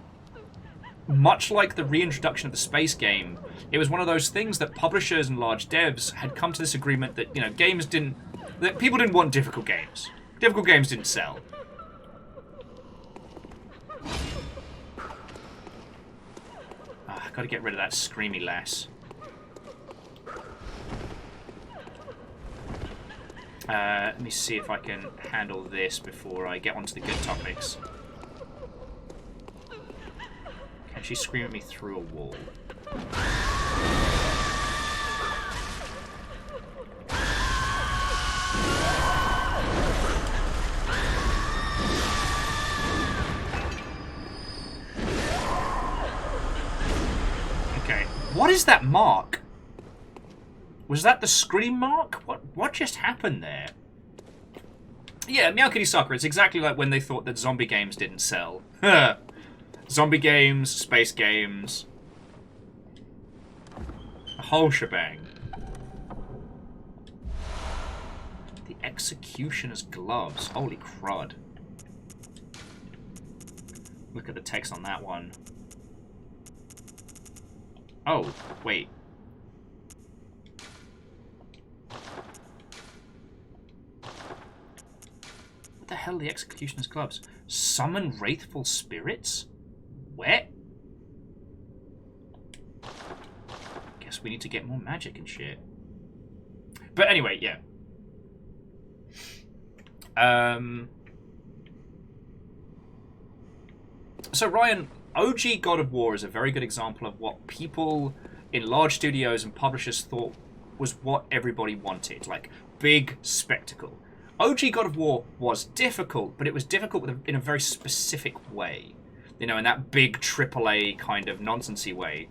much like the reintroduction of the space game, it was one of those things that publishers and large devs had come to this agreement that, you know, that people didn't want difficult games. Difficult games didn't sell. I gotta get rid of that screamy lass. Let me see if I can handle this before I get onto the good topics. Can she scream at me through a wall? Okay, what is that mark? Was that the scream mark? What just happened there? Yeah, Meow Kitty Soccer. It's exactly like when they thought that zombie games didn't sell. Zombie games, space games. A whole shebang. The Executioner's Gloves. Holy crud. Look at the text on that one. Oh, wait. What the hell are the Executioner's Gloves? Summon wraithful spirits? What? Guess we need to get more magic and shit. But anyway, yeah. So Ryan, OG God of War is a very good example of what people in large studios and publishers thought was what everybody wanted. Like, big spectacle. OG God of War was difficult, but it was difficult in a very specific way. You know, in that big AAA kind of nonsensy way.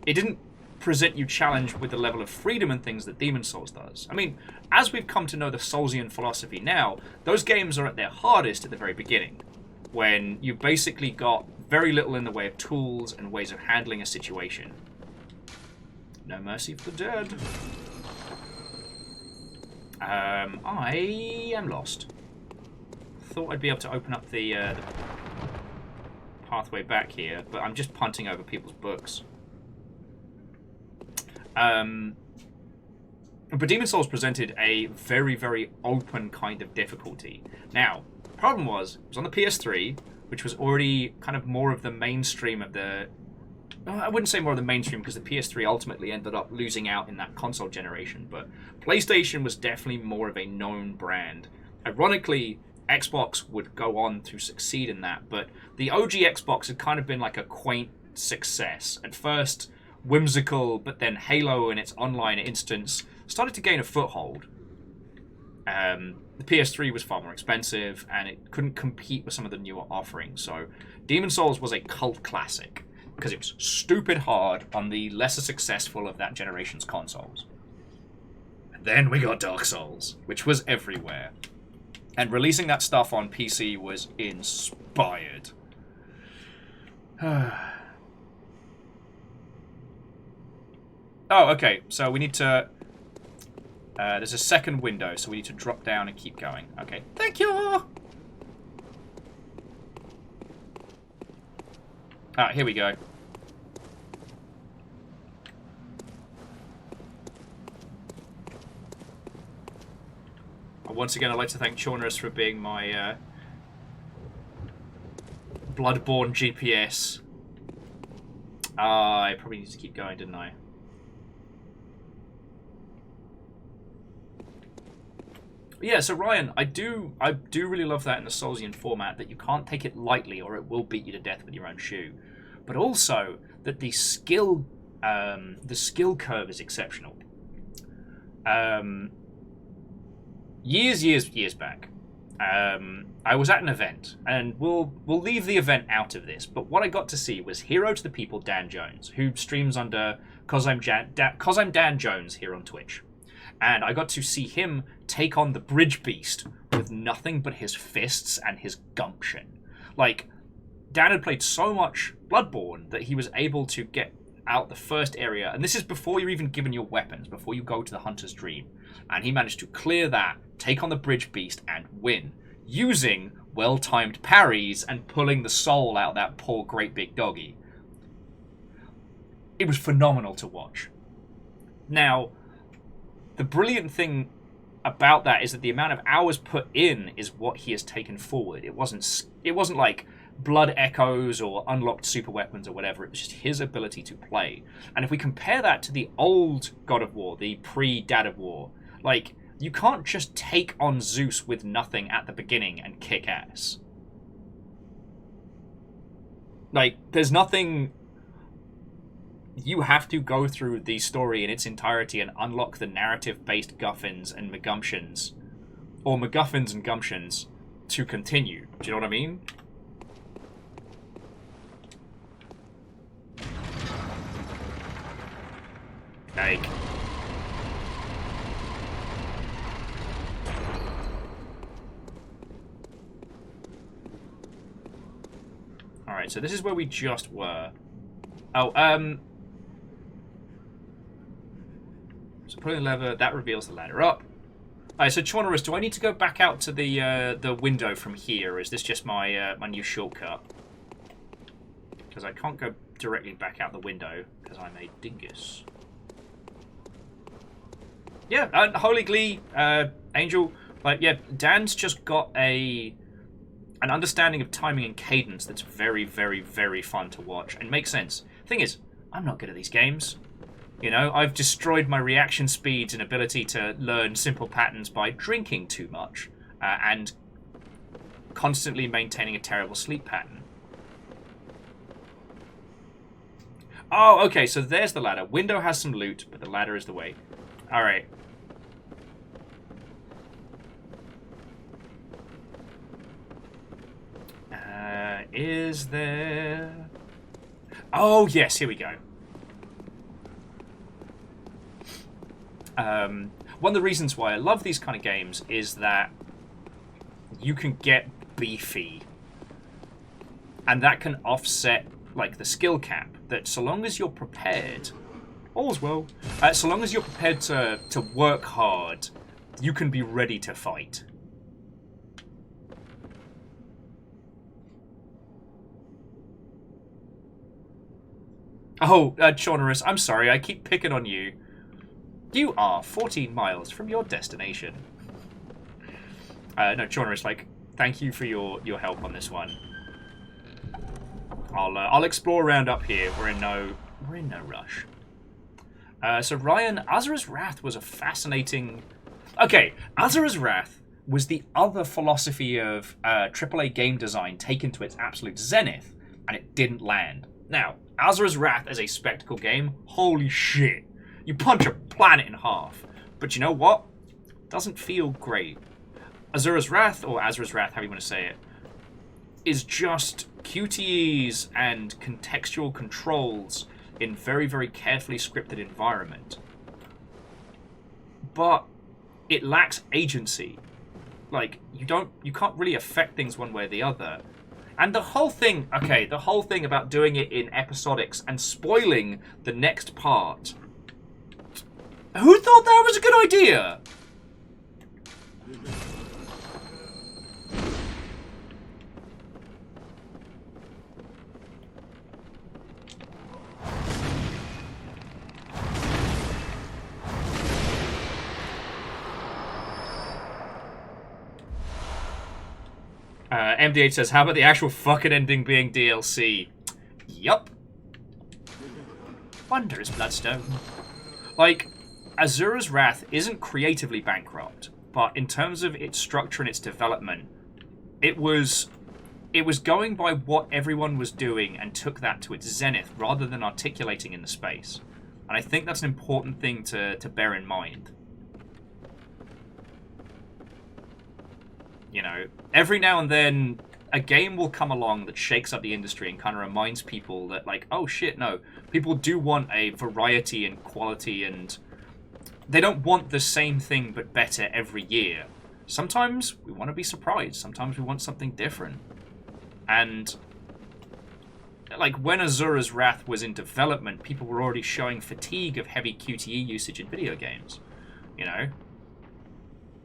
It didn't present you challenged with the level of freedom and things that Demon Souls does. I mean, as we've come to know the Soulsian philosophy now, those games are at their hardest at the very beginning, when you basically got very little in the way of tools and ways of handling a situation. No mercy for the dead. I am lost. Thought I'd be able to open up the pathway back here, but I'm just punting over people's books. But Demon Souls presented a very, very open kind of difficulty. Now, the problem was, it was on the PS3, which was already kind of more of the mainstream of the... I wouldn't say more of the mainstream, because the PS3 ultimately ended up losing out in that console generation, but PlayStation was definitely more of a known brand. Ironically, Xbox would go on to succeed in that, but the OG Xbox had kind of been like a quaint success. At first, whimsical, but then Halo and its online instance started to gain a foothold. The PS3 was far more expensive, and it couldn't compete with some of the newer offerings, so Demon Souls was a cult classic, because it was stupid hard on the lesser successful of that generation's consoles. And then we got Dark Souls, which was everywhere. And releasing that stuff on PC was inspired. Oh, okay, so we need to... there's a second window, so we need to drop down and keep going. Okay, thank you! Ah, here we go. Once again, I'd like to thank Chaunerus for being my Bloodborne GPS. I probably need to keep going, didn't I? Yeah, so Ryan, I do really love that in the Soulsian format, that you can't take it lightly or it will beat you to death with your own shoe. But also that the skill curve is exceptional. Years back, I was at an event, and we'll leave the event out of this, but what I got to see was Hero to the People Dan Jones, who streams under Cause I'm Dan Jones here on Twitch. And I got to see him take on the Bridge Beast with nothing but his fists and his gumption. Like, Dan had played so much Bloodborne that he was able to get out the first area, and this is before you're even given your weapons, before you go to the Hunter's Dream, and he managed to clear that, take on the Bridge Beast, and win, using well-timed parries and pulling the soul out of that poor great big doggy. It was phenomenal to watch. Now, the brilliant thing about that is that the amount of hours put in is what he has taken forward. It wasn't like blood echoes or unlocked super weapons or whatever. It was just his ability to play. And if we compare that to the old God of War, the pre-Dad of War, like, you can't just take on Zeus with nothing at the beginning and kick ass. Like, there's nothing... You have to go through the story in its entirety and unlock the narrative-based guffins and MacGumptions, or MacGuffins and gumptions, to continue. Do you know what I mean? Like... Alright, so this is where we just were. Oh, so pulling the lever, that reveals the ladder up. Alright, so Chaunerus, do I need to go back out to the window from here, or is this just my my new shortcut? Because I can't go directly back out the window, because I'm a dingus. Yeah, Holy Glee, Angel, like, yeah, Dan's just got an understanding of timing and cadence that's very, very, very fun to watch, and makes sense. Thing is, I'm not good at these games. You know, I've destroyed my reaction speeds and ability to learn simple patterns by drinking too much, and constantly maintaining a terrible sleep pattern. Oh, okay, so there's the ladder. Window has some loot, but the ladder is the way. Alright. Is there... Oh, yes, here we go. One of the reasons why I love these kind of games is that you can get beefy. And that can offset, like, the skill cap. That so long as you're prepared, all's well. So long as you're prepared to work hard, you can be ready to fight. Oh, Chaunerus, I'm sorry, I keep picking on you. You are 14 miles from your destination. No, Chaunerus, like, thank you for your help on this one. I'll explore around up here. We're in no rush. So Ryan, Azura's Wrath was a fascinating... Okay, Azura's Wrath was the other philosophy of AAA game design taken to its absolute zenith, and it didn't land. Now, Azura's Wrath as a spectacle game, holy shit. You punch a planet in half. But you know what? Doesn't feel great. Azura's Wrath, or Azura's Wrath, however you want to say it, is just QTEs and contextual controls in very, very carefully scripted environment. But it lacks agency. Like, you can't really affect things one way or the other. And the whole thing, okay, the whole thing about doing it in episodics and spoiling the next part. Who thought that was a good idea? MD8 says, how about the actual fucking ending being DLC? Yup. Wondrous Bloodstone. Like, Azura's Wrath isn't creatively bankrupt, but in terms of its structure and its development, it was going by what everyone was doing and took that to its zenith rather than articulating in the space. And I think that's an important thing to bear in mind. You know, every now and then a game will come along that shakes up the industry and kind of reminds people that, like, oh shit, no, people do want a variety and quality, and they don't want the same thing but better every year. Sometimes we want to be surprised. Sometimes we want something different. And like when Azura's Wrath was in development, people were already showing fatigue of heavy QTE usage in video games. You know?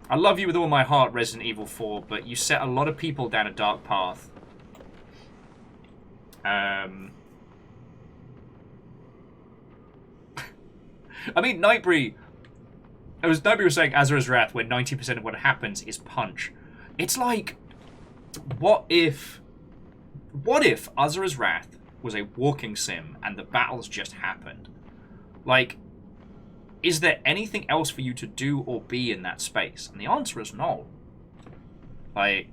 I love you with all my heart, Resident Evil 4, but you set a lot of people down a dark path. I mean, Nightbreed was saying Azura's Wrath, where 90% of what happens is punch. It's like, what if Azura's Wrath was a walking sim and the battles just happened? Like, is there anything else for you to do or be in that space? And the answer is no. Like,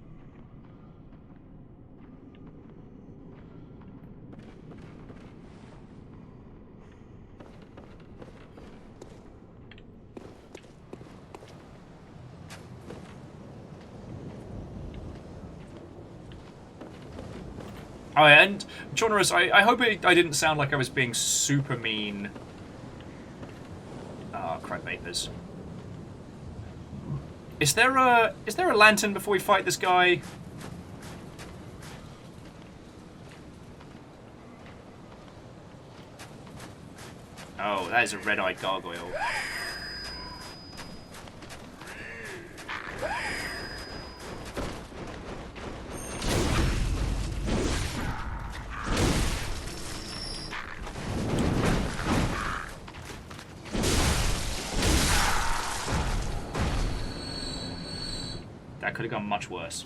oh, and Jonorus, I hope I didn't sound like I was being super mean. Ah, oh, crap vapors. Is there a lantern before we fight this guy? Oh, that is a red-eyed gargoyle. That could have gone much worse.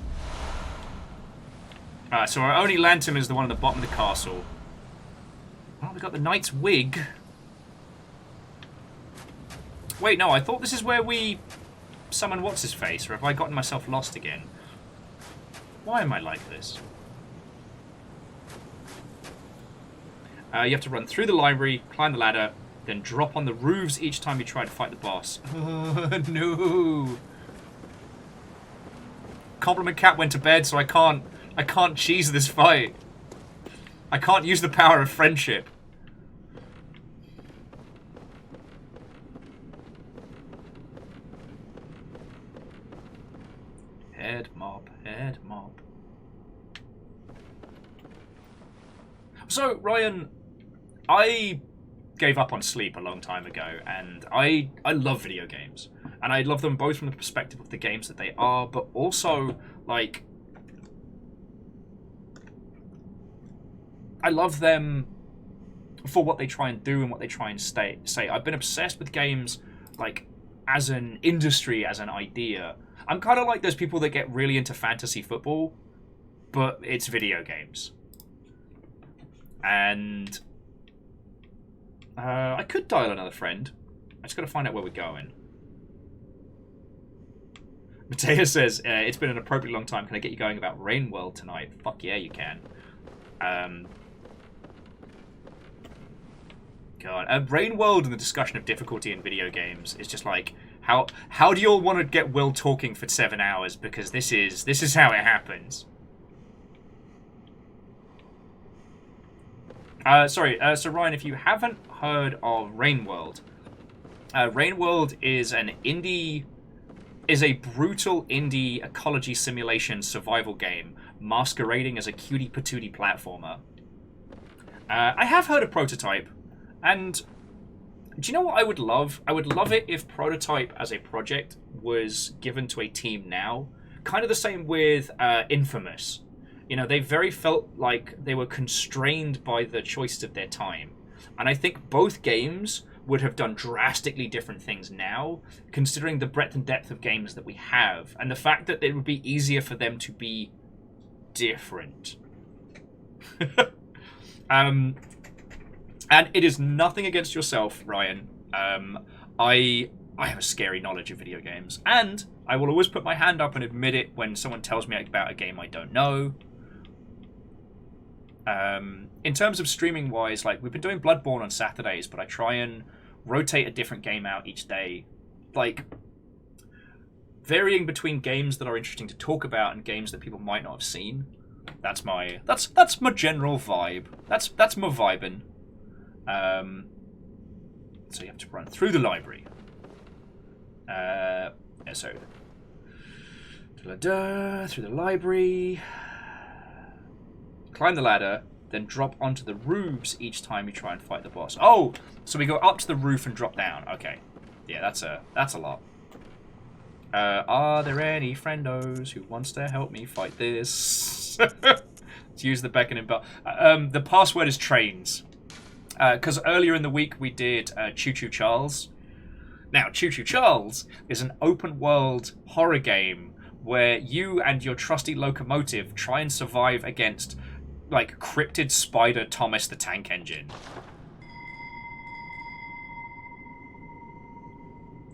So our only lantern is the one at the bottom of the castle. Oh, we got the knight's wig. Wait, no, I thought this is where we summon what's-his-face, or have I gotten myself lost again? Why am I like this? You have to run through the library, climb the ladder, then drop on the roofs each time you try to fight the boss. Oh, no. Compliment Cat went to bed, so I can't cheese this fight. I can't use the power of friendship. Head mop, head mop. So, Ryan, I gave up on sleep a long time ago, and I love video games. And I love them both from the perspective of the games that they are, but also, like, I love them for what they try and do and what they try and say. I've been obsessed with games, like, as an industry, as an idea. I'm kind of like those people that get really into fantasy football, but it's video games. And I could dial another friend. I just got to find out where we're going. Mateo says, it's been an appropriately long time. Can I get you going about Rain World tonight? Fuck yeah, you can. God, Rain World and the discussion of difficulty in video games is just like, how do you all want to get Will talking for 7 hours? Because this is how it happens. Sorry, so Ryan, if you haven't heard of Rain World is a brutal indie ecology simulation survival game masquerading as a cutie patootie platformer. I have heard of Prototype, and do you know what I would love? I would love it if Prototype as a project was given to a team now. Kind of the same with Infamous. You know, they very felt like they were constrained by the choices of their time. And I think both games would have done drastically different things now, considering the breadth and depth of games that we have, and the fact that it would be easier for them to be different. And it is nothing against yourself, Ryan. I have a scary knowledge of video games, and I will always put my hand up and admit it when someone tells me about a game I don't know. In terms of streaming-wise, like, we've been doing Bloodborne on Saturdays, but I try and rotate a different game out each day. Like, varying between games that are interesting to talk about and games that people might not have seen. That's my general vibe. That's my vibin'. So you have to run through the library. So through the library, climb the ladder, then drop onto the roofs each time you try and fight the boss. Oh, so we go up to the roof and drop down. Okay, yeah, that's a lot. Are there any friendos who wants to help me fight this? Let's use the beckoning bell. The password is trains. Because earlier in the week we did Choo Choo Charles. Now, Choo Choo Charles is an open-world horror game where you and your trusty locomotive try and survive against, like, cryptid spider Thomas the Tank Engine.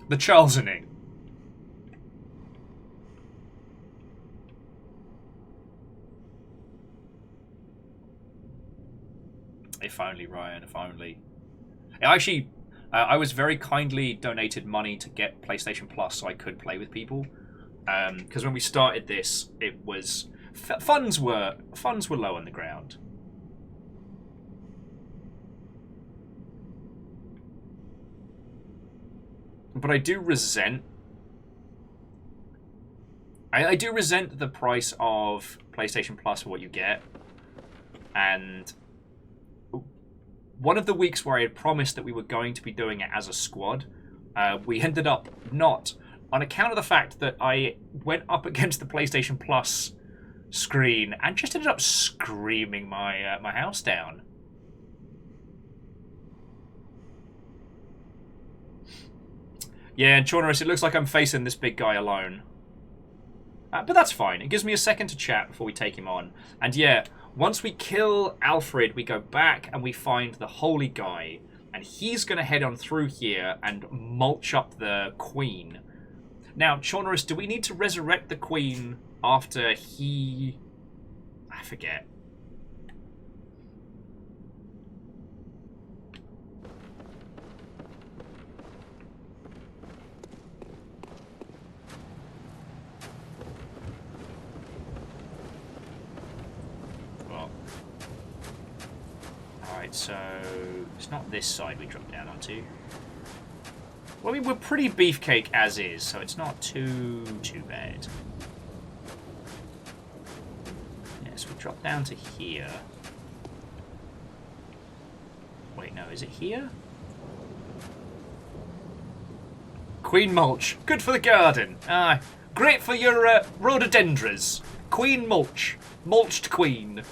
The Charlesoning. If only, Ryan, if only. Actually, I was very kindly donated money to get PlayStation Plus so I could play with people. Because when we started this, it was... funds were low on the ground. But I do resent... I do resent the price of PlayStation Plus for what you get. And... one of the weeks where I had promised that we were going to be doing it as a squad, we ended up not, on account of the fact that I went up against the PlayStation Plus screen and just ended up screaming my my house down. Yeah, and Chaunerus, it looks like I'm facing this big guy alone. But that's fine. It gives me a second to chat before we take him on. And yeah... once we kill Alfred, we go back and we find the Holy Guy. And he's going to head on through here and mulch up the Queen. Now, Chaunerus, do we need to resurrect the Queen after he... I forget. So it's not this side we drop down onto. Well, I mean, we're pretty beefcake as is, so it's not too bad. Yes, we drop down to here. Wait, no, is it here? Queen mulch, good for the garden. Great for your rhododendras. Queen mulch, mulched queen.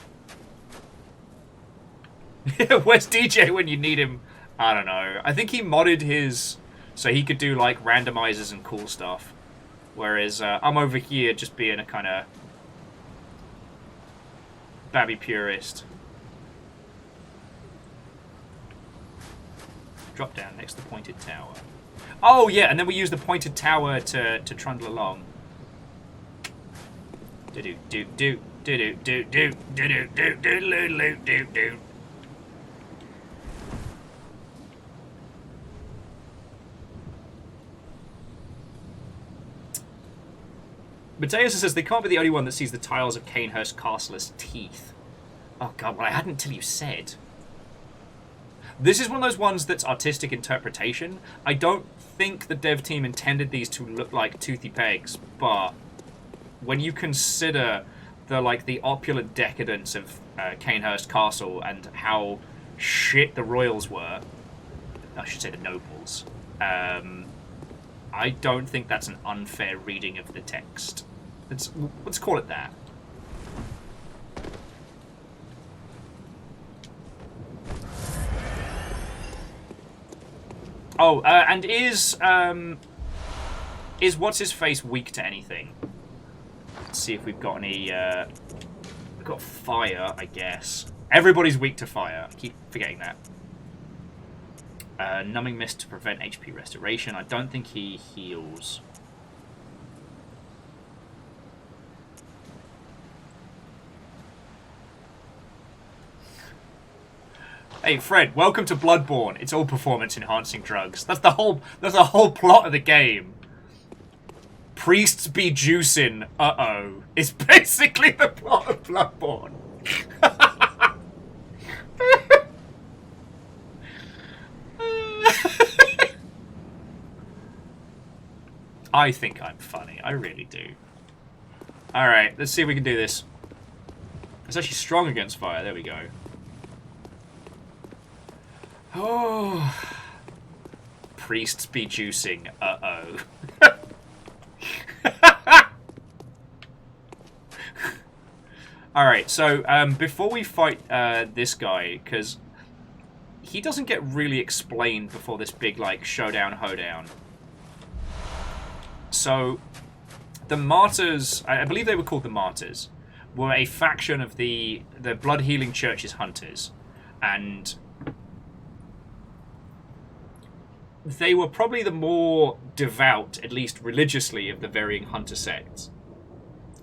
Where's DJ when you need him? I don't know. I think he modded his so he could do like randomizers and cool stuff. Whereas I'm over here just being a kind of babby purist. Drop down next to the pointed tower. Oh yeah, and then we use the pointed tower to trundle along. Do do do do do do do do do do do do do. Mateus says they can't be the only one that sees the tiles of Canehurst Castle as teeth. Oh god, well I hadn't till you said. This is one of those ones that's artistic interpretation. I don't think the dev team intended these to look like toothy pegs, but when you consider the opulent decadence of Canehurst Castle and how shit the royals were, I should say the nobles, I don't think that's an unfair reading of the text. Let's call it that. Oh, and is what's his face weak to anything? Let's see if we've got any. We've got fire, I guess. Everybody's weak to fire. I keep forgetting that. Numbing mist to prevent HP restoration. I don't think he heals. Hey Fred, welcome to Bloodborne. It's all performance-enhancing drugs. That's the whole plot of the game. Priests be juicing. Uh-oh. It's basically the plot of Bloodborne. I think I'm funny. I really do. Alright, let's see if we can do this. It's actually strong against fire. There we go. Oh. Priests be juicing. Uh-oh. Alright, so before we fight this guy, because he doesn't get really explained before this big, like, showdown, hoedown. So, the Martyrs, I believe they were called the Martyrs, were a faction of the Blood Healing Church's hunters. And they were probably the more devout, at least religiously, of the varying hunter sects.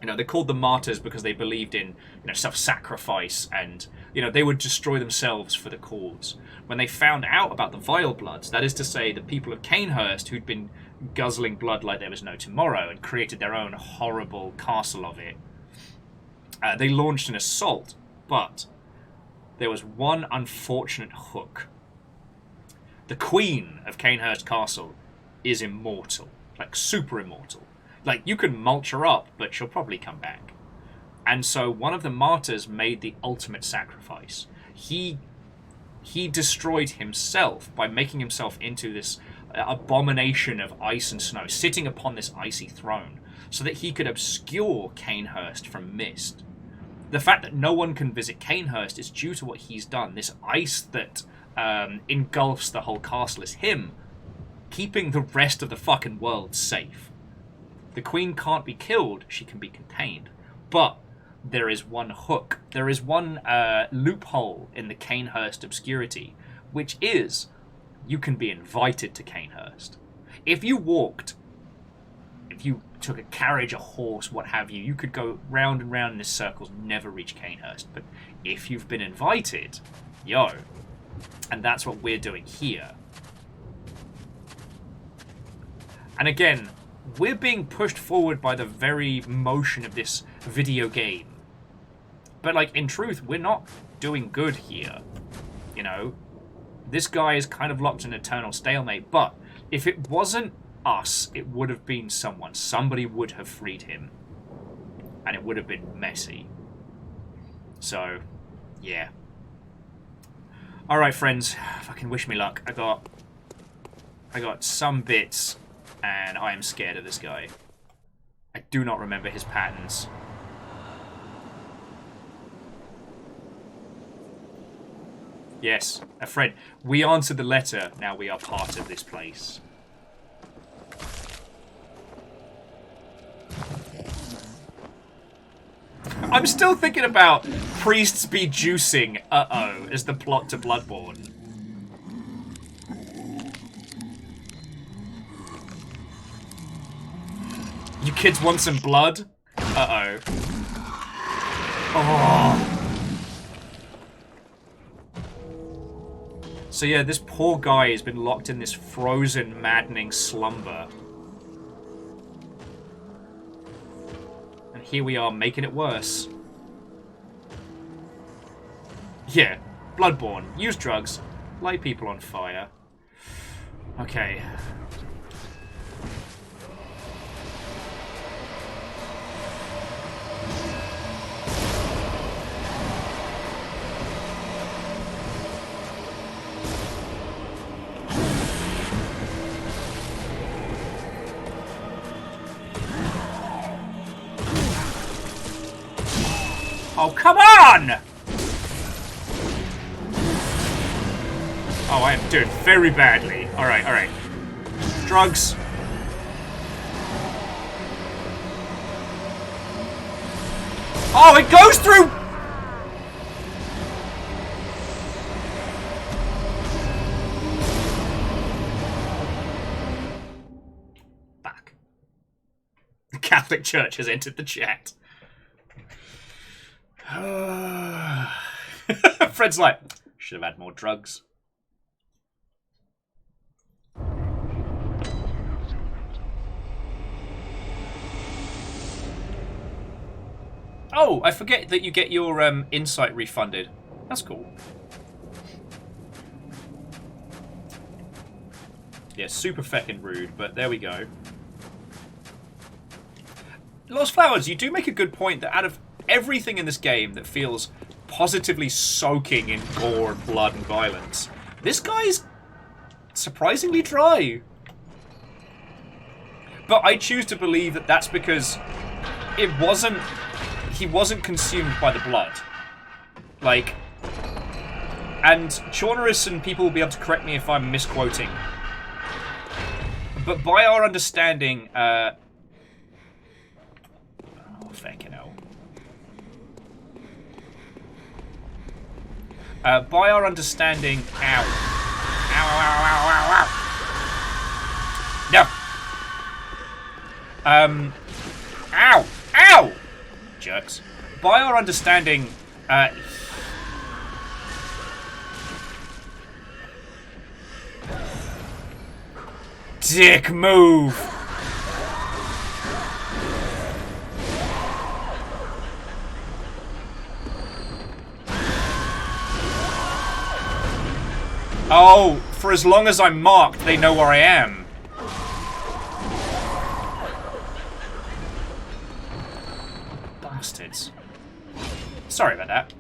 You know, they're called the Martyrs because they believed in, you know, self-sacrifice and, you know, they would destroy themselves for the cause. When they found out about the Vile Bloods, that is to say, the people of Canehurst who'd been guzzling blood like there was no tomorrow and created their own horrible castle of it, they launched an assault, but there was one unfortunate hook. The Queen of Canehurst Castle is immortal, like super immortal. Like, you can mulch her up, but she'll probably come back. And so one of the Martyrs made the ultimate sacrifice. He destroyed himself by making himself into this abomination of ice and snow, sitting upon this icy throne, so that he could obscure Canehurst from mist. The fact that no one can visit Canehurst is due to what he's done. This ice that engulfs the whole castle is him keeping the rest of the fucking world safe. The Queen can't be killed, she can be contained. But there is one hook. There is one loophole in the Canehurst obscurity, which is you can be invited to Canehurst. If you took a carriage, a horse, what have you, you could go round and round in this circles, never reach Canehurst. But if you've been invited, yo, and that's what we're doing here. And again, we're being pushed forward by the very motion of this video game. But, like, in truth, we're not doing good here. You know? This guy is kind of locked in eternal stalemate, but if it wasn't us, it would have been someone. Somebody would have freed him. And it would have been messy. So, yeah. Alright, friends. Fucking wish me luck. I got some bits, and I am scared of this guy. I do not remember his patterns. Yes, a friend. We answered the letter, now we are part of this place. I'm still thinking about priests be juicing, uh-oh, as the plot to Bloodborne. You kids want some blood? Uh-oh. Oh. So yeah, this poor guy has been locked in this frozen, maddening slumber. And here we are, making it worse. Yeah, Bloodborne. Use drugs. Light people on fire. Okay. Oh, come on! Oh, I am doing very badly. Alright, alright. Drugs. Oh, it goes through! Back. The Catholic Church has entered the chat. Fred's like, should have had more drugs. Oh, I forget that you get your insight refunded. That's cool. Yeah, super feckin' rude, but there we go. Lost Flowers, you do make a good point that out of everything in this game that feels positively soaking in gore and blood and violence, This guy's surprisingly dry. But I choose to believe that that's because he wasn't consumed by the blood. Like, and Chaunerus and people will be able to correct me if I'm misquoting. But by our understanding, oh, fucking hell. By our understanding, ow. Ow, ow, ow, ow, ow, ow. No. Ow! Ow! Jerks. By our understanding, dick move! Oh, for as long as I'm marked, they know where I am. Bastards. Sorry about that.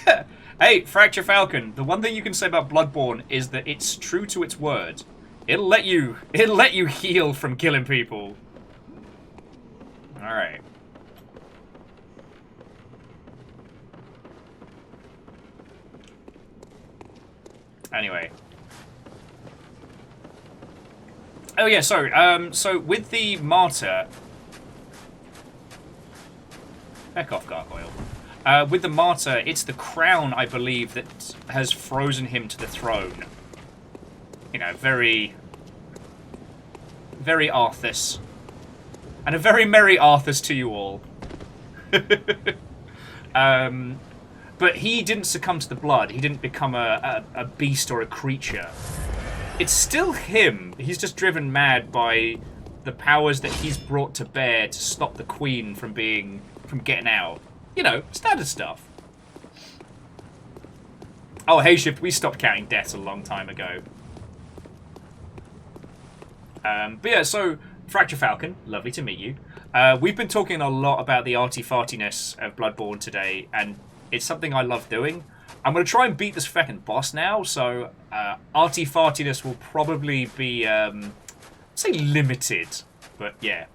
Yeah. Hey, Fracture Falcon, the one thing you can say about Bloodborne is that it's true to its word. It'll let you heal from killing people. Alright. Anyway. Oh yeah, sorry. So with the martyr, heck off, Gargoyle. With the martyr, it's the crown, I believe, that has frozen him to the throne. You know, very, very Arthas, and a very merry Arthas to you all. But he didn't succumb to the blood. He didn't become a beast or a creature. It's still him. He's just driven mad by the powers that he's brought to bear to stop the Queen from getting out. You know, standard stuff. Oh, hey, Shift, we stopped counting deaths a long time ago. But yeah, so, Fracture Falcon, lovely to meet you. We've been talking a lot about the arty-fartiness of Bloodborne today, and it's something I love doing. I'm going to try and beat this fucking boss now, so arty-fartiness will probably be, say limited, but yeah.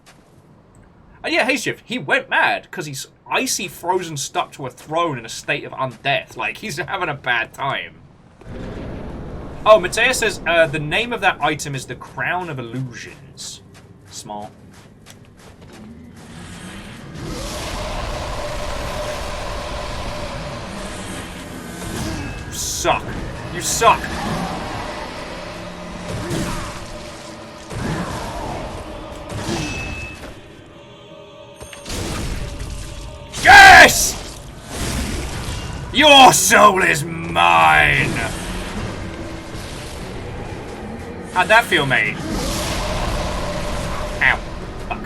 And yeah, hey Shift, he went mad, because he's icy frozen stuck to a throne in a state of undeath. Like, he's having a bad time. Oh, Matea says, the name of that item is the Crown of Illusions. Smart. You suck. You suck. Yes! Your soul is mine! How'd that feel, mate? Ow. Fuck.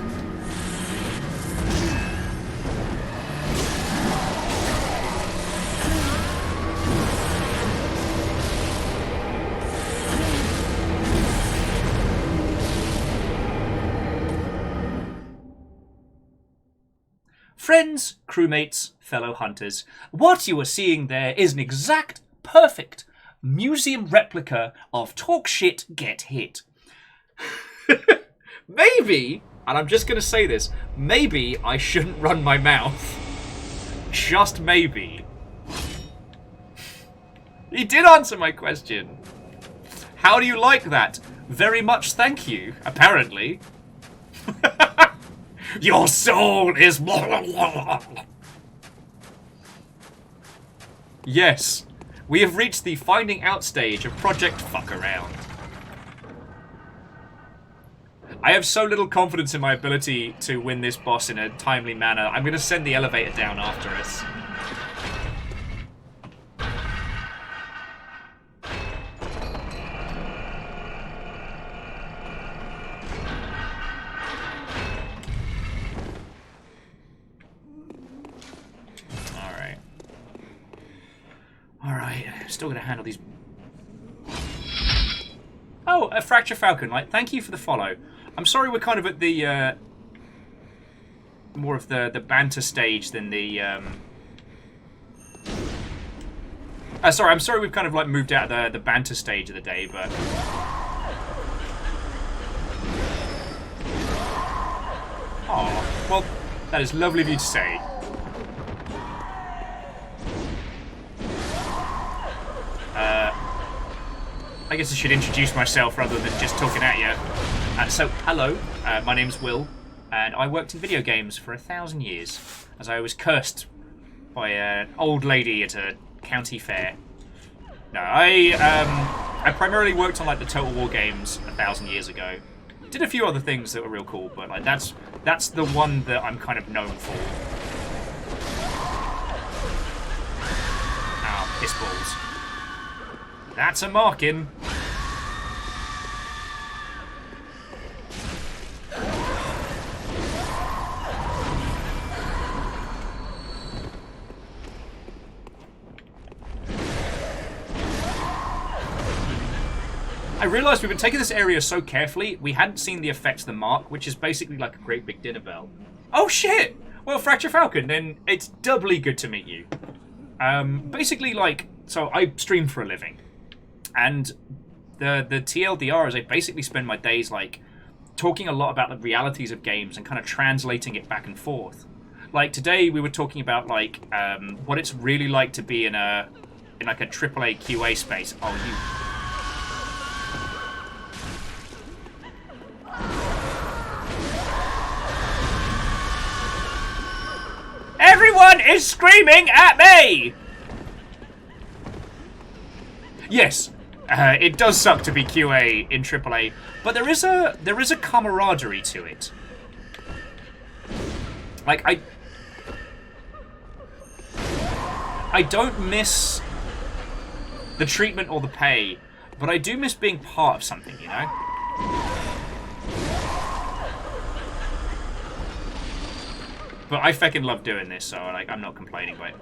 Friends, crewmates, fellow hunters, what you are seeing there is an exact, perfect museum replica of Talk Shit, Get Hit. Maybe, and I'm just going to say this, maybe I shouldn't run my mouth. Just maybe. He did answer my question. How do you like that? Very much thank you, apparently. Your soul is... Yes, we have reached the finding out stage of Project Fuck Around. I have so little confidence in my ability to win this boss in a timely manner, I'm going to send the elevator down after us. Alright, still going to handle these... Oh, a Fracture Falcon, like, thank you for the follow. I'm sorry we're kind of at the more of the banter stage than the sorry, I'm sorry we've kind of like moved out of the banter stage of the day, but oh, well, that is lovely of you to say. I guess I should introduce myself rather than just talking at you. So, hello, my name's Will, and I worked in video games for 1,000 years, as I was cursed by an old lady at a county fair. No, I primarily worked on like the Total War games 1,000 years ago. Did a few other things that were real cool, but like that's the one that I'm kind of known for. Ow, piss balls. That's a marking. I realised we've been taking this area so carefully, we hadn't seen the effects of the mark, which is basically like a great big dinner bell. Oh shit! Well, Fracture Falcon, then it's doubly good to meet you. Basically, like, so I stream for a living. And the TLDR is I basically spend my days, like, talking a lot about the realities of games and kind of translating it back and forth. Like, today we were talking about, like, what it's really like to be in like a AAA QA space. Oh, you... Everyone is screaming at me! Yes, it does suck to be QA in AAA, but there is a camaraderie to it. Like, I don't miss the treatment or the pay, but I do miss being part of something, you know? But I fucking love doing this, so like I'm not complaining, mate.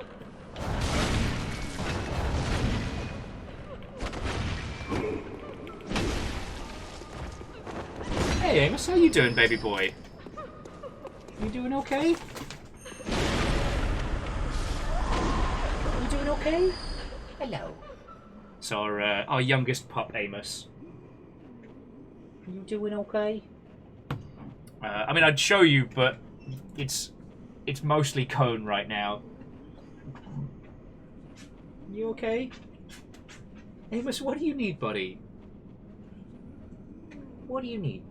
Hey Amos, how you doing, baby boy? You doing okay? You doing okay? Hello. So our youngest pup, Amos. Are you doing okay? I mean, I'd show you, but it's mostly cone right now. You okay? Amos, what do you need, buddy? What do you need?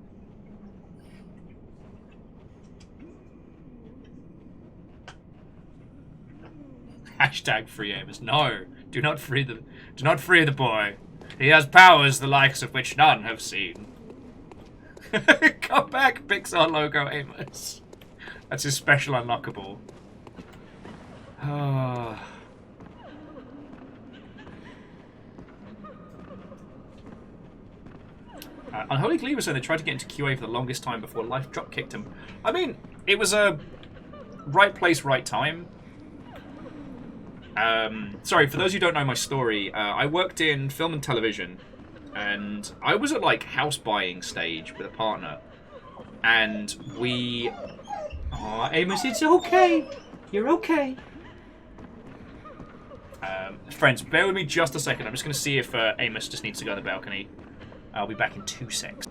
Hashtag free Amos. No, do not free the boy. He has powers the likes of which none have seen. Come back, Pixar logo Amos. That's his special unlockable. Unholy Glee was saying they tried to get into QA for the longest time before life drop kicked him. I mean, it was a right place, right time. Sorry, for those who don't know my story, I worked in film and television, and I was at like house buying stage with a partner, and we... Aw, Amos, it's okay. You're okay. Friends, bear with me just a second. I'm just going to see if Amos just needs to go on the balcony. I'll be back in 2 secs.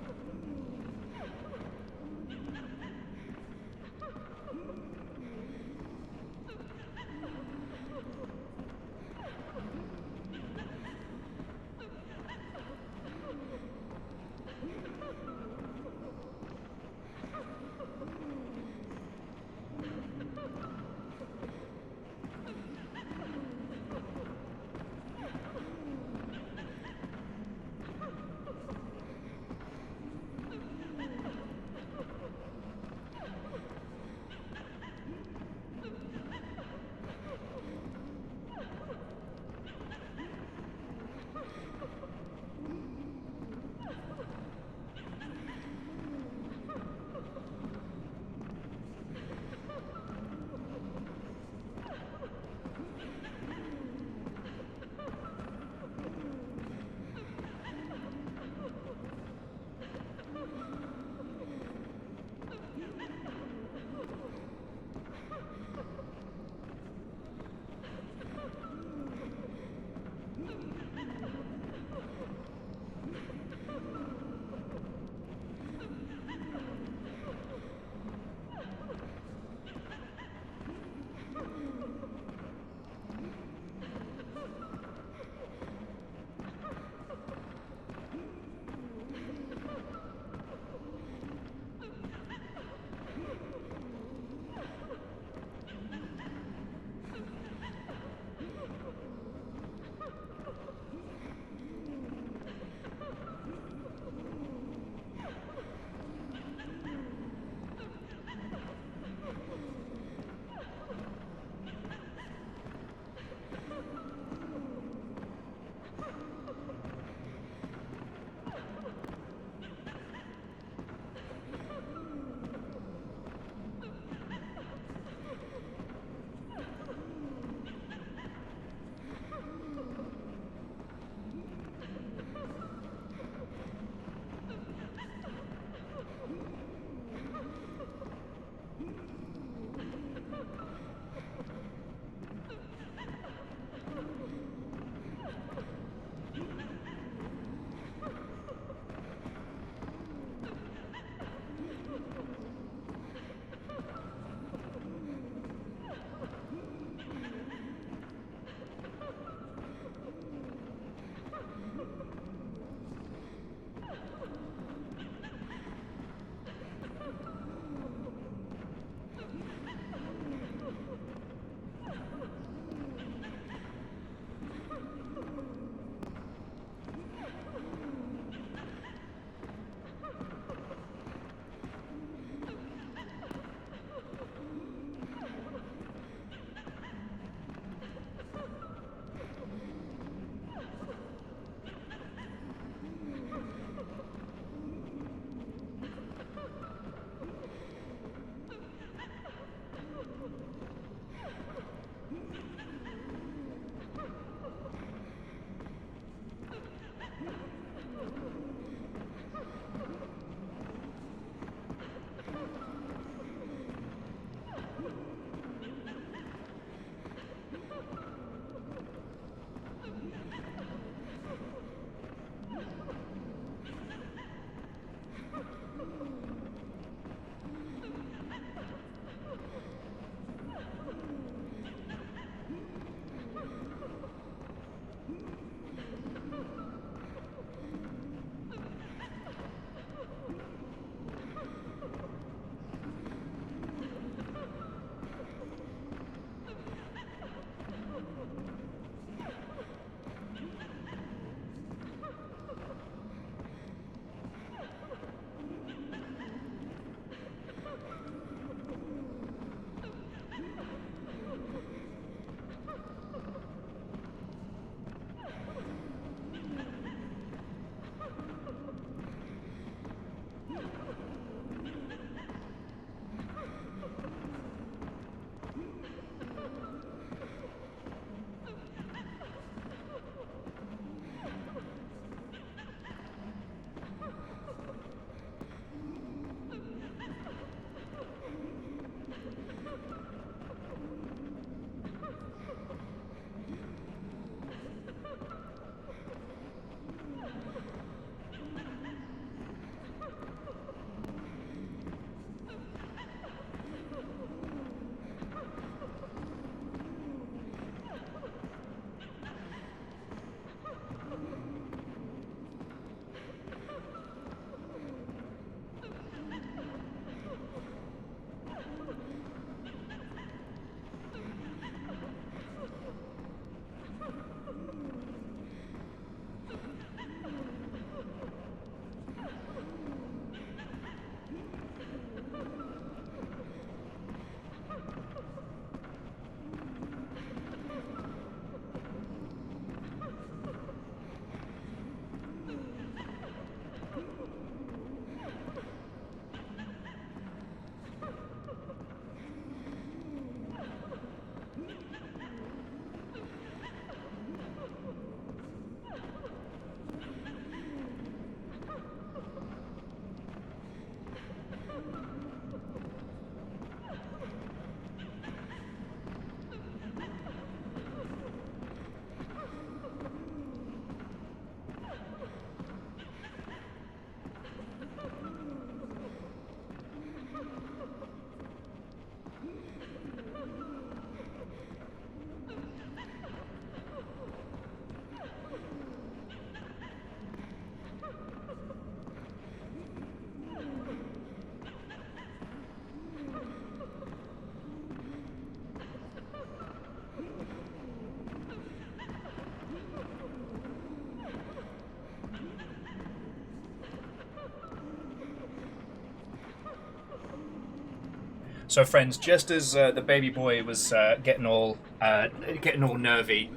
So, friends, just as the baby boy was getting all nervy,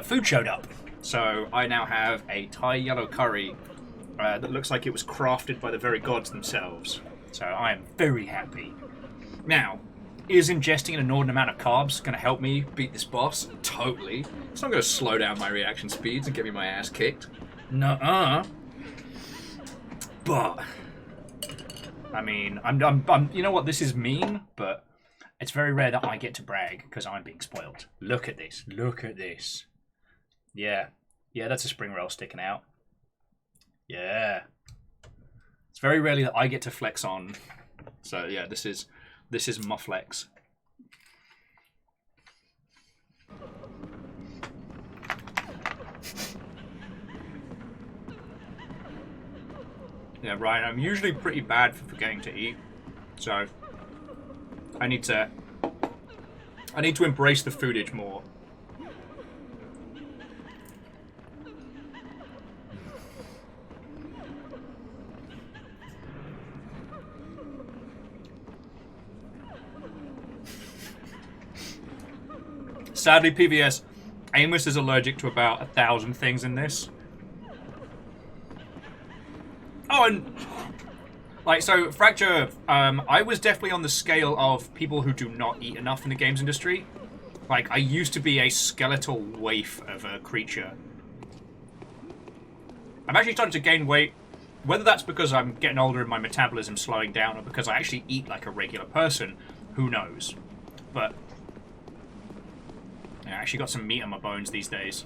food showed up. So I now have a Thai yellow curry that looks like it was crafted by the very gods themselves. So I am very happy. Now, is ingesting an inordinate amount of carbs going to help me beat this boss? Totally. It's not going to slow down my reaction speeds and get me my ass kicked. Nuh-uh. But I mean, I'm. You know what? This is mean, but it's very rare that I get to brag because I'm being spoiled. Look at this. Look at this. Yeah, that's a spring roll sticking out. Yeah, it's very rarely that I get to flex on. So yeah, this is my flex. Yeah, Ryan, I'm usually pretty bad for forgetting to eat, so I need to embrace the foodage more. Sadly, PVS, Amos is allergic to about 1,000 things in this. Oh, and like, so Fracture, I was definitely on the scale of people who do not eat enough in the games industry. Like, I used to be a skeletal waif of a creature. I'm actually starting to gain weight, whether that's because I'm getting older and my metabolism's slowing down, or because I actually eat like a regular person, who knows. But yeah, I actually got some meat on my bones these days.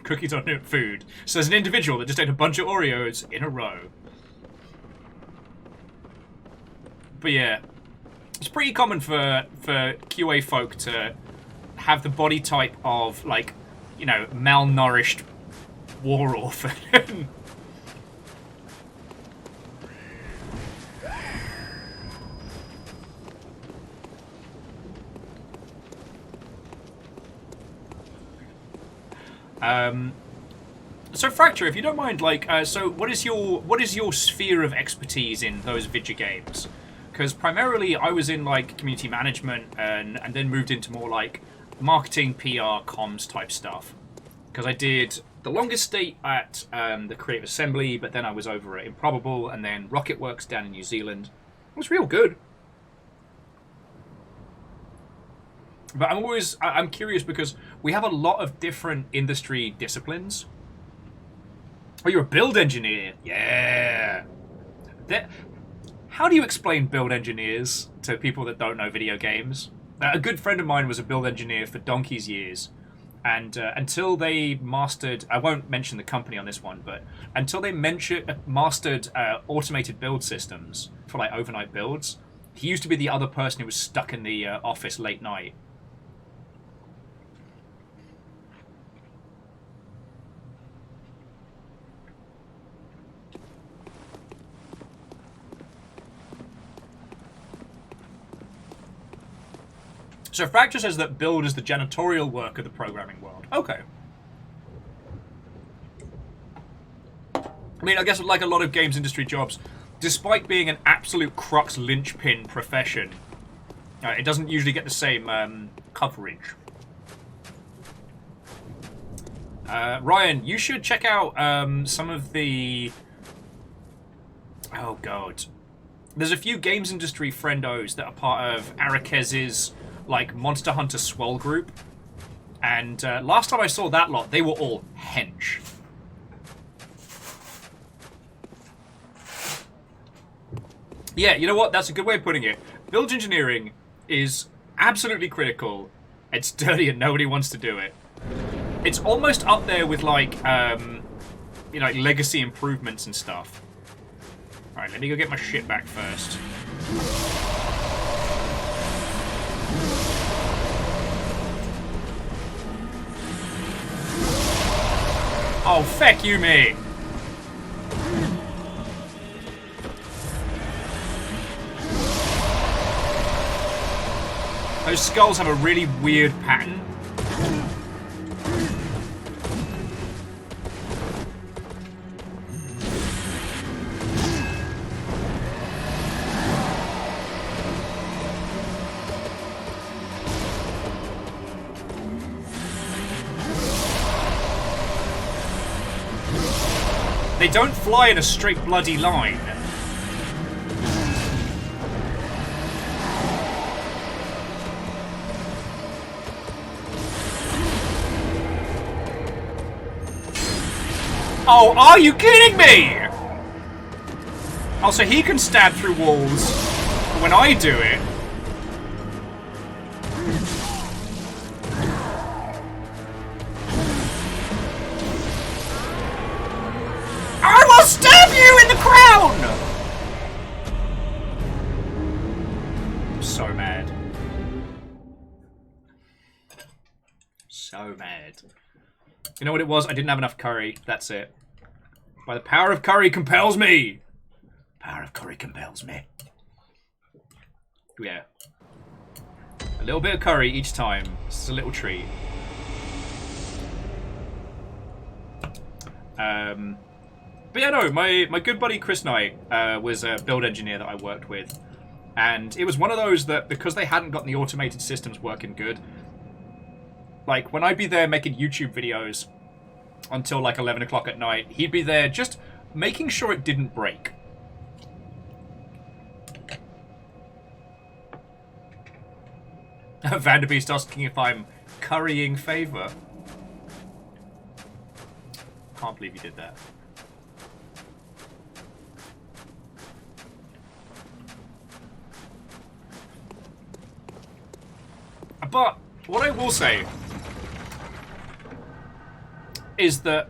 Cookies aren't food. So there's an individual that just ate a bunch of Oreos in a row. But yeah, it's pretty common for QA folk to have the body type of, like, you know, malnourished war orphan. So Fracture, if you don't mind, like, so what is your sphere of expertise in those video games? Because primarily I was in like community management and then moved into more like marketing, PR, comms type stuff. Because I did the longest stay at the Creative Assembly, but then I was over at Improbable and then Rocketworks down in New Zealand. It was real good. But I'm curious because we have a lot of different industry disciplines. Oh, you're a build engineer. Yeah. How do you explain build engineers to people that don't know video games? A good friend of mine was a build engineer for donkey's years. And until they mastered, I won't mention the company on this one, but until they mastered automated build systems for like overnight builds, he used to be the other person who was stuck in the office late night. So Fracture says that build is the janitorial work of the programming world. Okay. I mean, I guess like a lot of games industry jobs, despite being an absolute crux linchpin profession, it doesn't usually get the same coverage. Ryan, you should check out some of the... Oh, God. There's a few games industry friendos that are part of Arakez's like Monster Hunter Swell group, and last time I saw that lot, they were all hench. Yeah, you know what? That's a good way of putting it. Build engineering is absolutely critical. It's dirty and nobody wants to do it. It's almost up there with like, you know, like legacy improvements and stuff. All right, let me go get my shit back first. Oh, feck you, me! Those skulls have a really weird pattern. They don't fly in a straight bloody line. Oh, are you kidding me? Oh, so he can stab through walls, but when I do it... I will stab you in the crown! I'm so mad. So mad. You know what it was? I didn't have enough curry. That's it. By the power of curry compels me! Power of curry compels me. Yeah. A little bit of curry each time. This is a little treat. But yeah, no, my good buddy Chris Knight was a build engineer that I worked with. And it was one of those that, because they hadn't gotten the automated systems working good, like, when I'd be there making YouTube videos until, like, 11 o'clock at night, he'd be there just making sure it didn't break. Vanderbeest asking if I'm currying favor. Can't believe you did that. But what I will say is that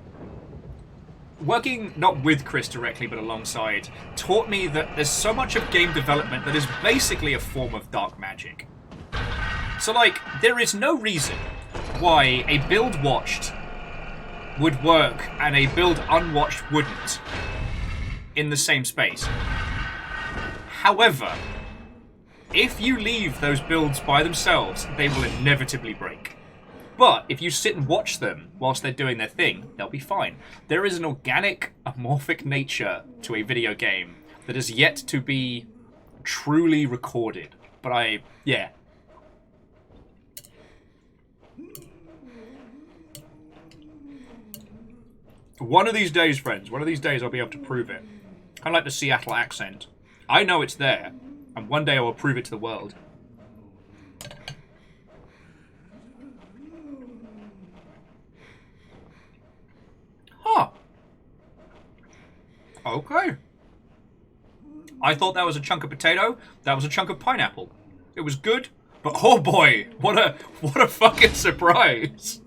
working not with Chris directly but alongside taught me that there's so much of game development that is basically a form of dark magic. So, like, there is no reason why a build watched would work and a build unwatched wouldn't in the same space. However, if you leave those builds by themselves, they will inevitably break. But if you sit and watch them whilst they're doing their thing, they'll be fine. There is an organic, amorphic nature to a video game that is yet to be truly recorded. But yeah. One of these days, friends, one of these days I'll be able to prove it. Kind of like the Seattle accent. I know it's there, and one day I will prove it to the world. Huh. Okay. I thought that was a chunk of potato. That was a chunk of pineapple. It was good, but oh boy, what a fucking surprise.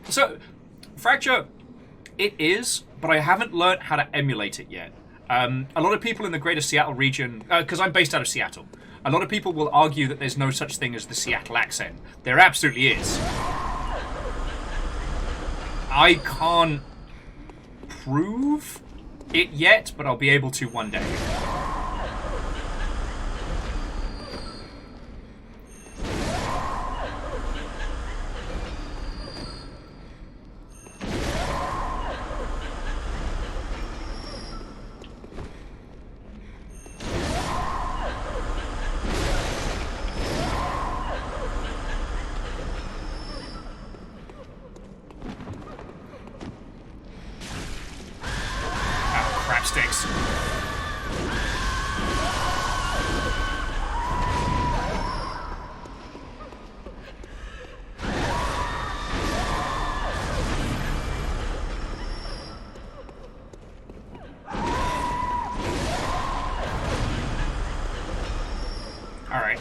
So, Fracture, it is, but I haven't learnt how to emulate it yet. A lot of people in the greater Seattle region, because I'm based out of Seattle, a lot of people will argue that there's no such thing as the Seattle accent. There absolutely is. I can't prove it yet, but I'll be able to one day. Sticks. Alright.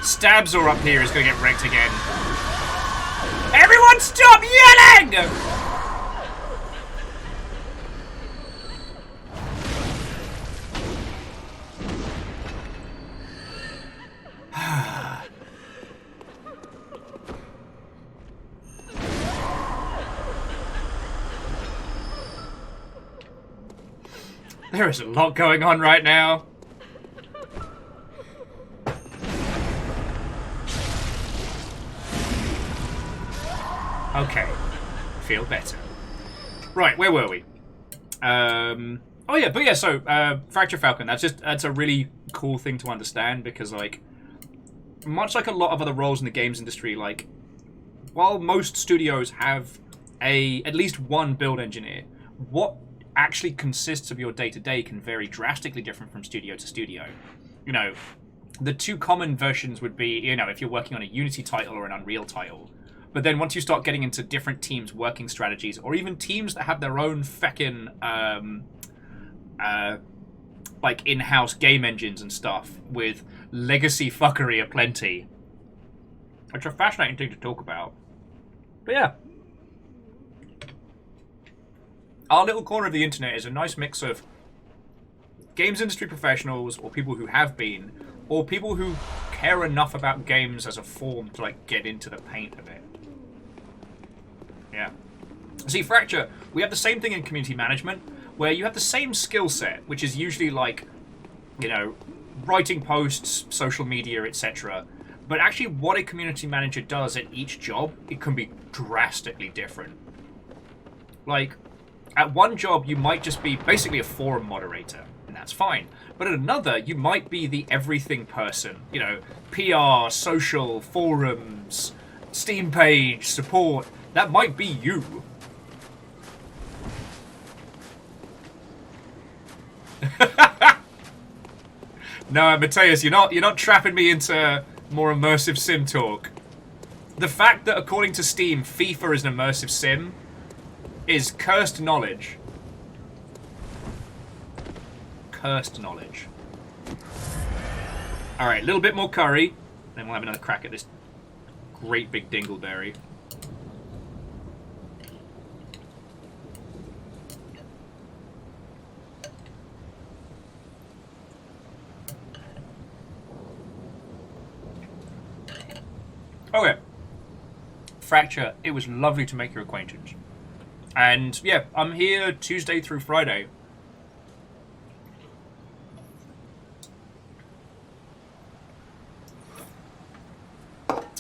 Stabzor up here is going to get wrecked again. Everyone stop yelling! There is a lot going on right now. Okay. Feel better. Right, where were we? Oh yeah, but yeah, so Fracture Falcon, that's a really cool thing to understand because, like, much like a lot of other roles in the games industry, like, while most studios have at least one build engineer, what actually consists of your day-to-day can vary drastically different from studio to studio. You know, the two common versions would be, you know, if you're working on a Unity title or an Unreal title. But then once you start getting into different teams' working strategies, or even teams that have their own feckin' like in-house game engines and stuff with legacy fuckery aplenty, which are a fascinating thing to talk about. But yeah, our little corner of the internet is a nice mix of games industry professionals, or people who have been, or people who care enough about games as a form to like get into the paint of it. Yeah. See, Fracture, we have the same thing in community management, where you have the same skill set, which is usually like, you know, writing posts, social media, etc. But actually what a community manager does at each job, it can be drastically different. Like, at one job, you might just be basically a forum moderator, and that's fine. But at another, you might be the everything person. You know, PR, social, forums, Steam page, support. That might be you. No, Mateus, you're not trapping me into more immersive sim talk. The fact that, according to Steam, FIFA is an immersive sim is cursed knowledge. Cursed knowledge. Alright, a little bit more curry, then we'll have another crack at this great big dingleberry. Okay. Fracture, it was lovely to make your acquaintance. And yeah, I'm here Tuesday through Friday.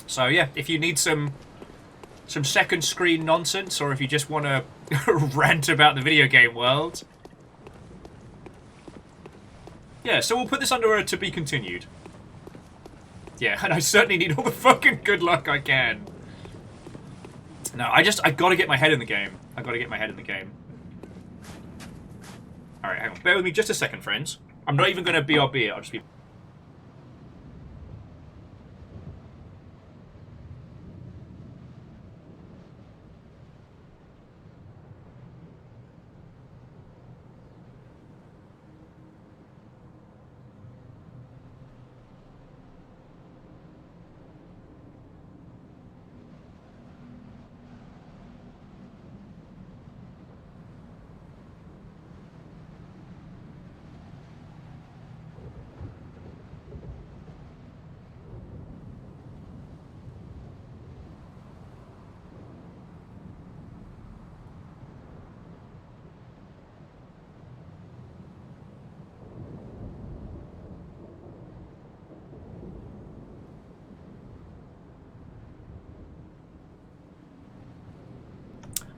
So yeah, if you need some second screen nonsense, or if you just want to rant about the video game world, yeah, so we'll put this under a to be continued. Yeah, and I certainly need all the fucking good luck I can. No, I gotta get my head in the game. I gotta get my head in the game. Alright, hang on. Bear with me just a second, friends. I'm not even gonna BRB it, I'll just be...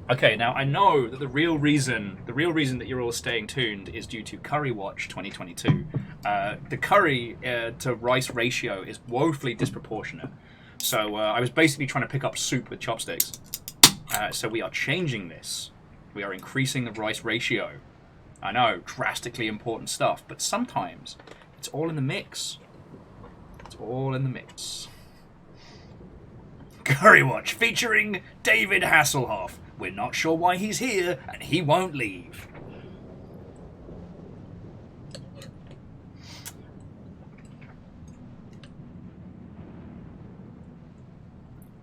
Okay, now I know that the real reason that you're all staying tuned is due to Curry Watch 2022. The curry to rice ratio is woefully disproportionate. So I was basically trying to pick up soup with chopsticks. So we are changing this. We are increasing the rice ratio. I know, drastically important stuff, but sometimes it's all in the mix. It's all in the mix. Curry Watch featuring David Hasselhoff. We're not sure why he's here, and he won't leave.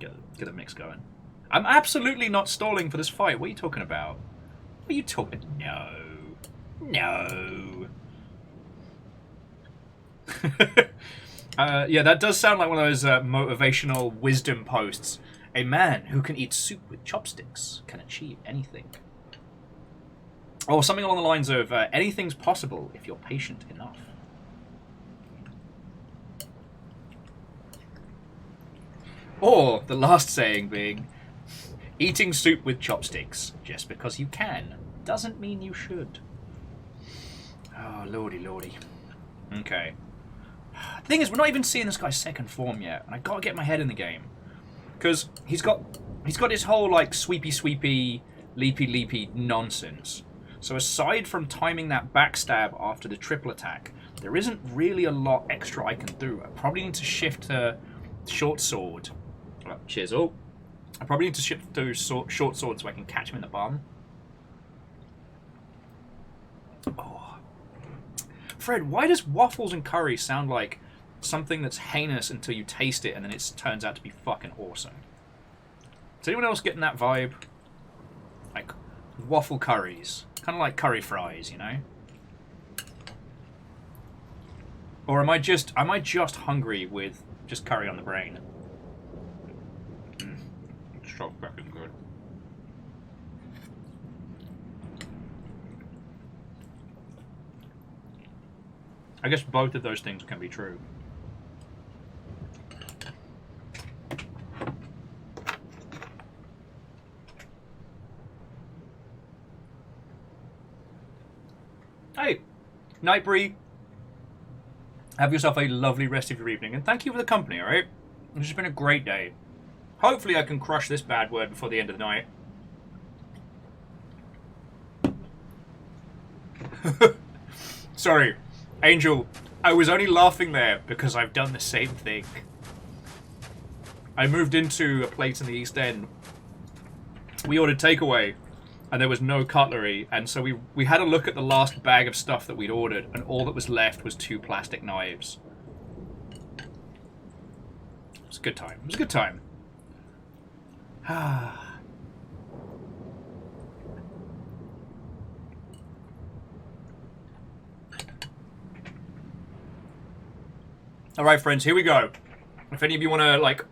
Get the mix going. I'm absolutely not stalling for this fight. What are you talking about? What are you talking? No. No. Yeah, that does sound like one of those motivational wisdom posts. A man who can eat soup with chopsticks can achieve anything. Or something along the lines of, anything's possible if you're patient enough. Or the last saying being, eating soup with chopsticks just because you can doesn't mean you should. Oh, lordy, lordy. Okay. The thing is, we're not even seeing this guy's second form yet, and I gotta get my head in the game. Because he's got this whole, like, sweepy, leapy nonsense. So aside from timing that backstab after the triple attack, there isn't really a lot extra I can do. I probably need to shift to short sword. Cheers, all. I probably need to shift to short sword so I can catch him in the bum. Oh. Fred, why does waffles and curry sound like something that's heinous until you taste it and then it turns out to be fucking awesome? Is anyone else getting that vibe? Like, waffle curries. Kind of like curry fries, you know? Or am I just hungry with just curry on the brain? It's so fucking good. I guess both of those things can be true. Hey, Nightbree. Have yourself a lovely rest of your evening, and thank you for the company, alright? This has been a great day. Hopefully I can crush this bad word before the end of the night. Sorry, Angel. I was only laughing there because I've done the same thing. I moved into a place in the East End. We ordered takeaway, and there was no cutlery, and so we had a look at the last bag of stuff that we'd ordered, and all that was left was 2 plastic knives. It was a good time. It was a good time. Alright, friends, here we go. If any of you want to, like,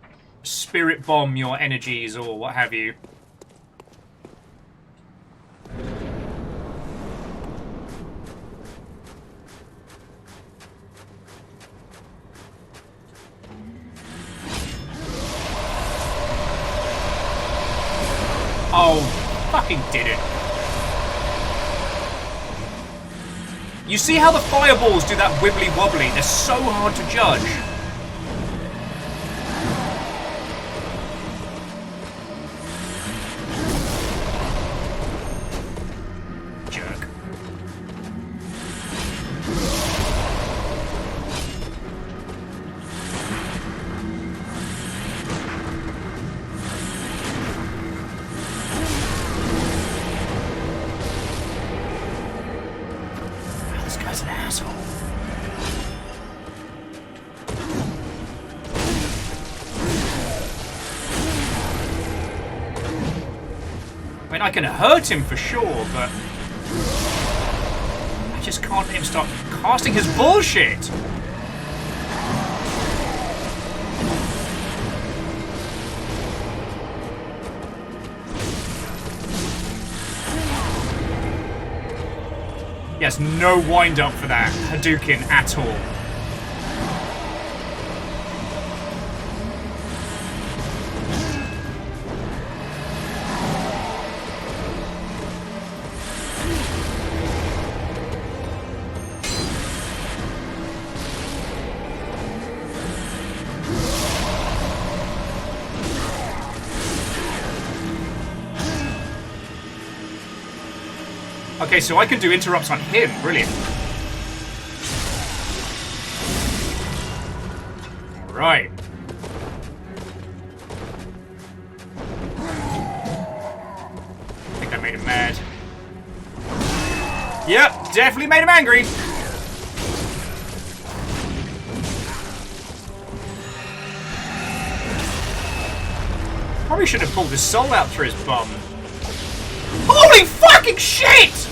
spirit bomb your energies or what have you. Oh, fucking did it. You see how the fireballs do that wibbly wobbly? They're so hard to judge. Jerk. This guy's an asshole. I mean, I can hurt him for sure, but I just can't let him stop casting his bullshit. Yes, no wind up for that Hadouken at all. Okay, so I can do interrupts on him. Brilliant. Alright. I think I made him mad. Yep, definitely made him angry. Probably should have pulled his soul out through his bum. Holy fucking shit!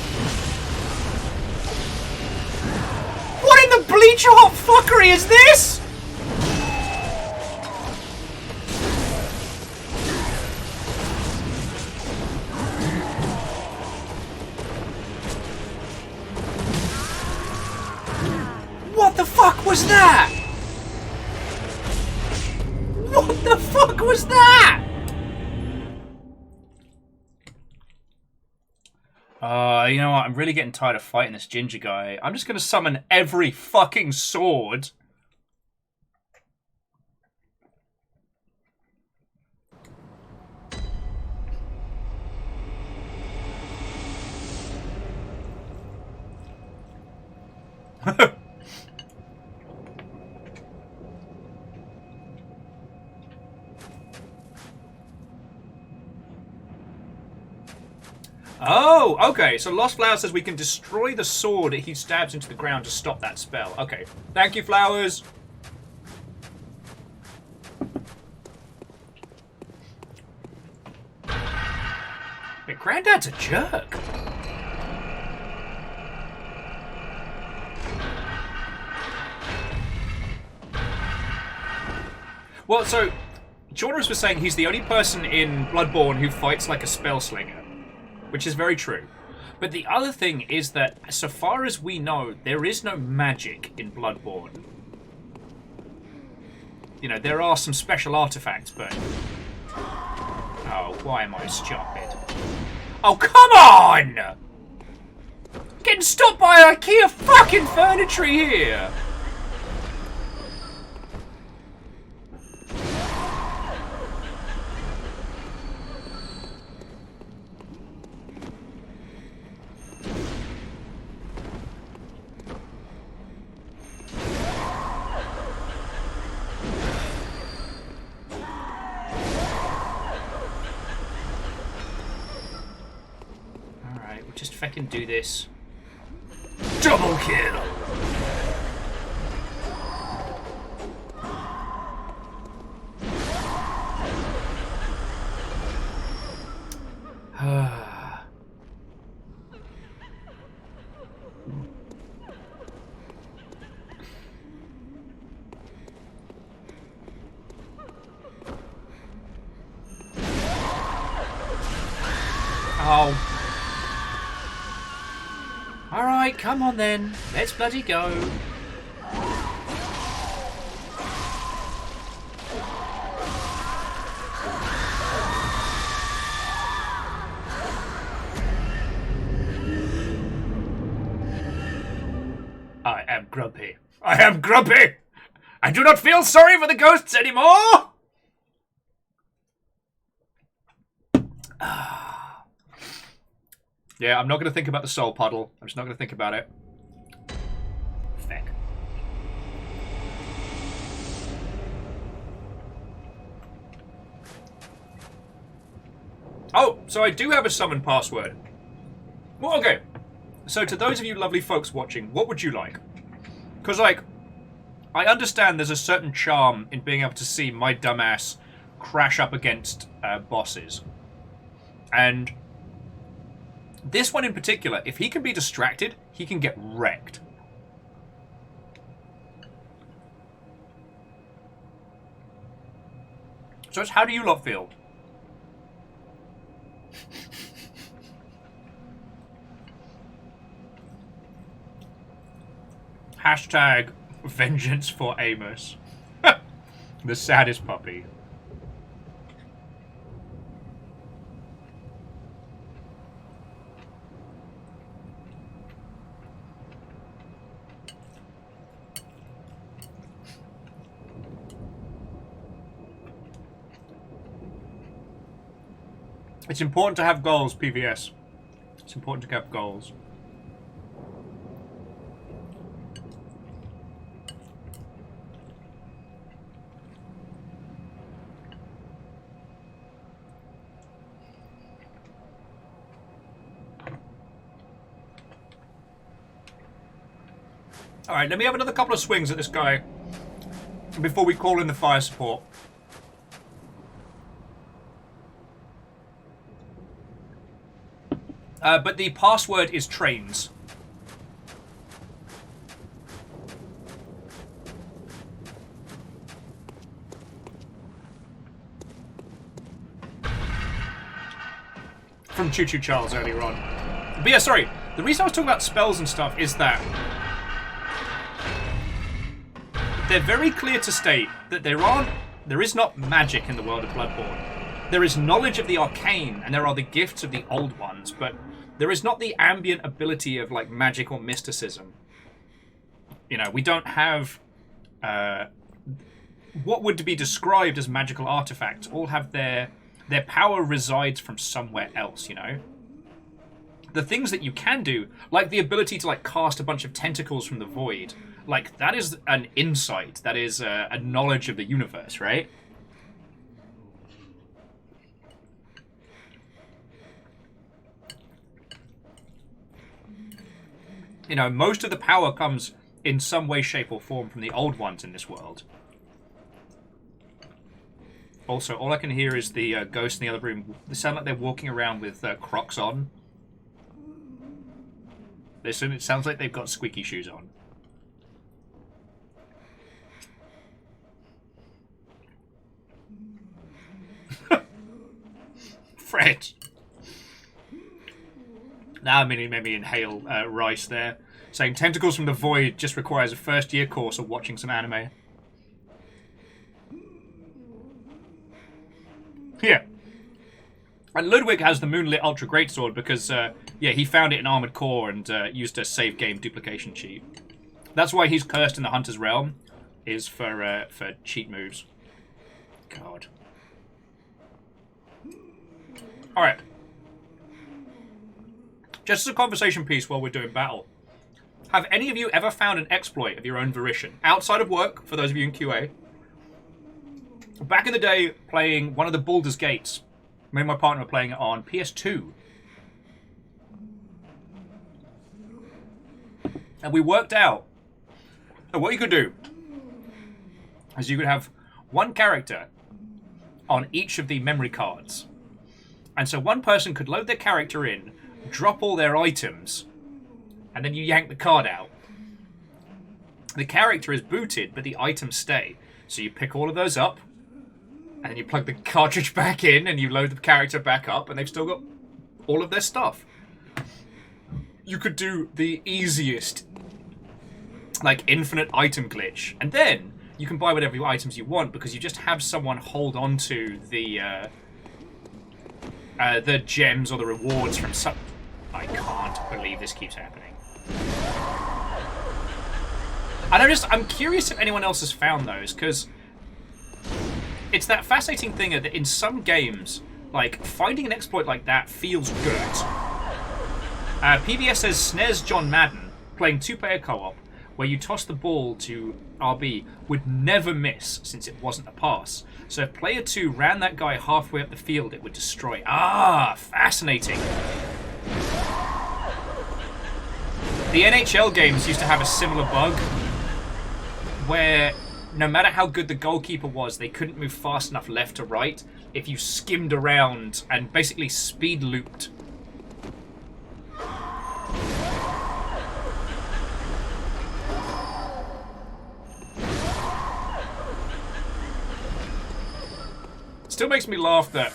What in the bleacher hot fuckery is this? What the fuck was that? What the fuck was that? You know what? I'm really getting tired of fighting this ginger guy. I'm just gonna summon every fucking sword. Oh, okay. So Lost Flower says we can destroy the sword that he stabs into the ground to stop that spell. Okay. Thank you, Flowers. Wait, Granddad's a jerk. Well, so Jordan was saying he's the only person in Bloodborne who fights like a spellslinger, which is very true. But the other thing is that, so far as we know, there is no magic in Bloodborne. You know, there are some special artifacts, but... Oh, why am I stupid? Oh, come on! Getting stopped by IKEA fucking furniture here! Just fucking do this. Double kill! Oh. Alright, come on then. Let's bloody go. I am grumpy. I am grumpy! I do not feel sorry for the ghosts anymore! Yeah, I'm not going to think about the soul puddle. I'm just not going to think about it. Feck. Oh, so I do have a summon password. Well, okay. So to those of you lovely folks watching, what would you like? Because, like, I understand there's a certain charm in being able to see my dumbass crash up against bosses. And... this one in particular, if he can be distracted, he can get wrecked. So it's how do you lot feel? Hashtag vengeance for Amos. The saddest puppy. It's important to have goals, PVS. It's important to have goals. Alright, let me have another couple of swings at this guy before we call in the fire support. But the password is trains. From Choo Choo Charles earlier on. But yeah, sorry. The reason I was talking about spells and stuff is that they're very clear to state that there is not magic in the world of Bloodborne. There is knowledge of the arcane, and there are the gifts of the old ones, but there is not the ambient ability of like magic or mysticism. You know, we don't have what would be described as magical artifacts. All have their power resides from somewhere else. You know, the things that you can do, like the ability to like cast a bunch of tentacles from the void, like that is an insight, that is a knowledge of the universe, right? You know, most of the power comes in some way, shape, or form from the old ones in this world. Also, all I can hear is the ghost in the other room. They sound like they're walking around with Crocs on. It sounds like they've got squeaky shoes on. Fred! Now, made me inhale rice there. Saying Tentacles from the Void just requires a first-year course of watching some anime. Yeah. And Ludwig has the Moonlit Ultra Greatsword because, yeah, he found it in Armored Core and used a save game duplication cheat. That's why he's cursed in the Hunter's Realm, is for cheat moves. God. Alright. Just as a conversation piece while we're doing battle. Have any of you ever found an exploit of your own volition? Outside of work, for those of you in QA. Back in the day, playing one of the Baldur's Gates. Me and my partner were playing it on PS2. And we worked out that what you could do is you could have one character on each of the memory cards. And so one person could load their character in, drop all their items, and then you yank the card out. The character is booted, but the items stay. So you pick all of those up, and then you plug the cartridge back in, and you load the character back up, and they've still got all of their stuff. You could do the easiest, like, infinite item glitch. And then you can buy whatever items you want, because you just have someone hold on to the gems or the rewards from some... I can't believe this keeps happening. And I'm curious if anyone else has found those, because it's that fascinating thing that in some games, like, finding an exploit like that feels good. PBS says, snares John Madden, playing two-player co-op, where you toss the ball to RB, would never miss, since it wasn't a pass. So if player 2 ran that guy halfway up the field, it would destroy. Ah, fascinating. The NHL games used to have a similar bug, where no matter how good the goalkeeper was, they couldn't move fast enough left to right if you skimmed around and basically speed looped. Still makes me laugh that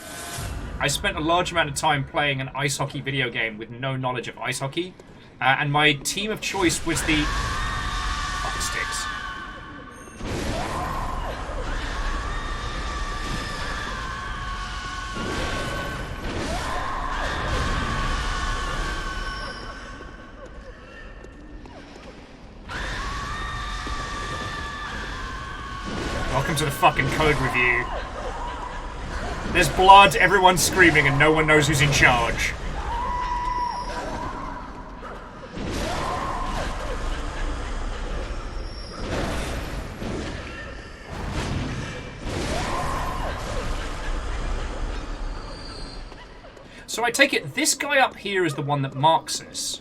I spent a large amount of time playing an ice hockey video game with no knowledge of ice hockey, and my team of choice was the... Fuck sticks. Welcome to the fucking code review. There's blood, everyone's screaming, and no one knows who's in charge. So I take it this guy up here is the one that marks us.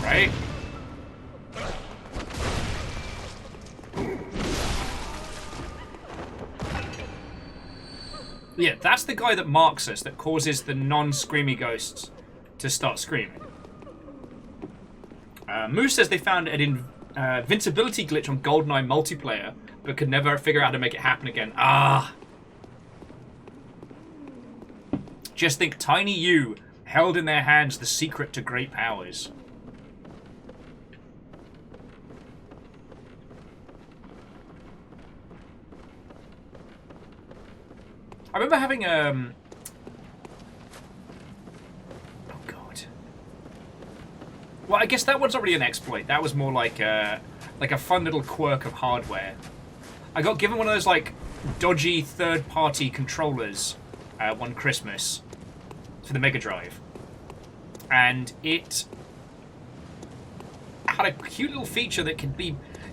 Right? Yeah, that's the guy that marks us, that causes the non-screamy ghosts to start screaming. Moose says they found an invincibility glitch on GoldenEye multiplayer, but could never figure out how to make it happen again. Ah! Just think Tiny U held in their hands the secret to great powers. I remember having oh god. Well, I guess that one's already an exploit. That was more like a fun little quirk of hardware. I got given one of those like dodgy third-party controllers one Christmas for the Mega Drive. And it had a cute little feature that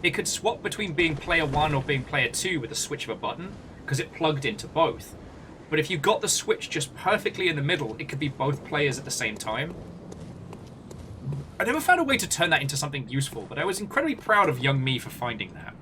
it could swap between being player 1 or being player 2 with the switch of a button, because it plugged into both. But if you got the switch just perfectly in the middle, it could be both players at the same time. I never found a way to turn that into something useful, but I was incredibly proud of young me for finding that.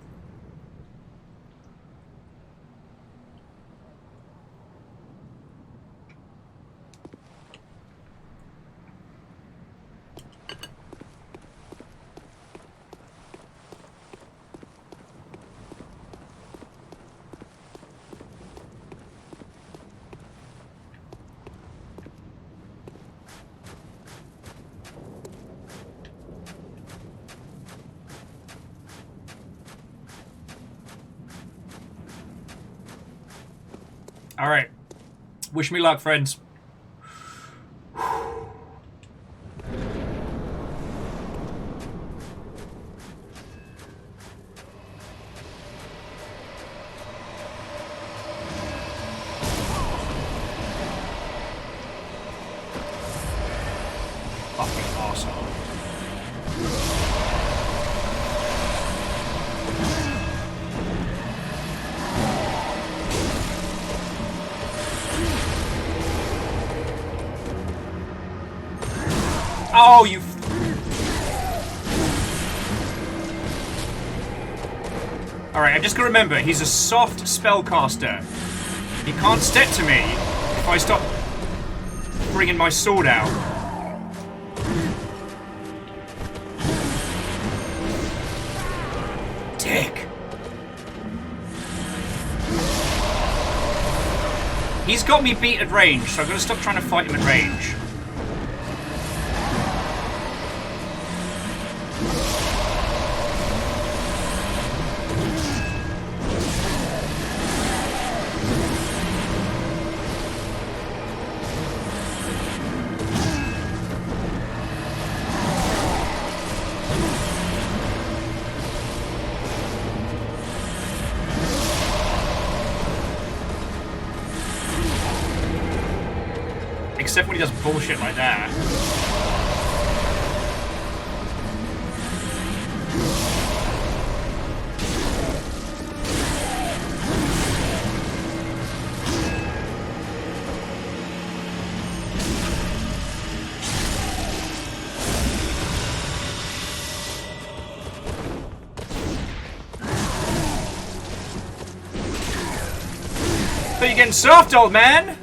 Alright. Wish me luck, friends. Fucking awesome. Oh, you... Alright, I'm just gonna remember, he's a soft spellcaster. He can't step to me if I stop bringing my sword out. Dick. He's got me beat at range, so I'm gonna stop trying to fight him at range. Except when he does bullshit like that. So you're getting soft, old man?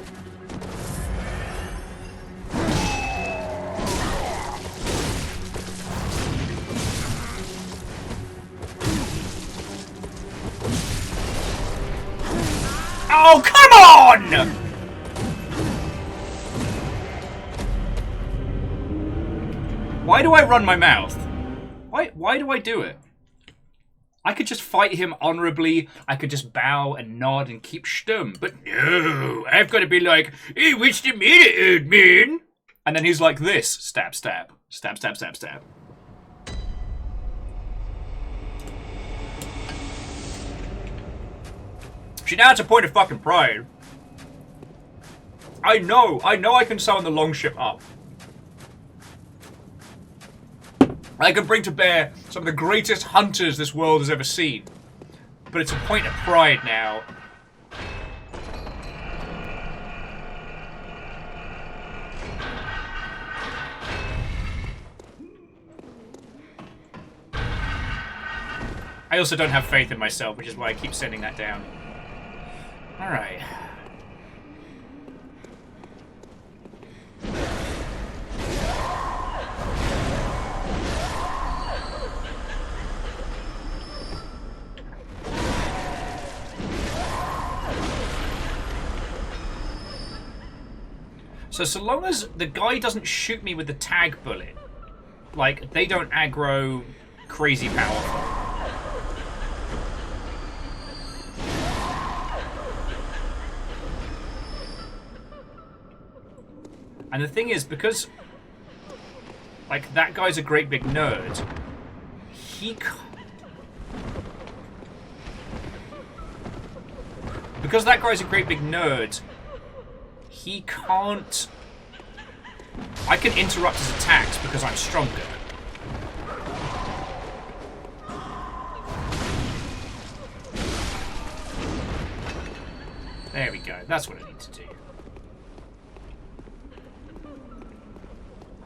Oh, come on! Why do I run my mouth? Why do I do it? I could just fight him honorably. I could just bow and nod and keep stum. But no, I've got to be like, hey, what's the matter, old man? And then he's like this. Stab, stab. Stab, stab, stab, stab. See, now it's a point of fucking pride. I know I can summon the longship up. I can bring to bear some of the greatest hunters this world has ever seen. But it's a point of pride now. I also don't have faith in myself, which is why I keep sending that down. Alright. So long as the guy doesn't shoot me with the tag bullet, like, they don't aggro crazy powerful. And the thing is, because, like, that guy's a great big nerd, because that guy's a great big nerd, he can't I can interrupt his attacks because I'm stronger. There we go. That's what I need to do.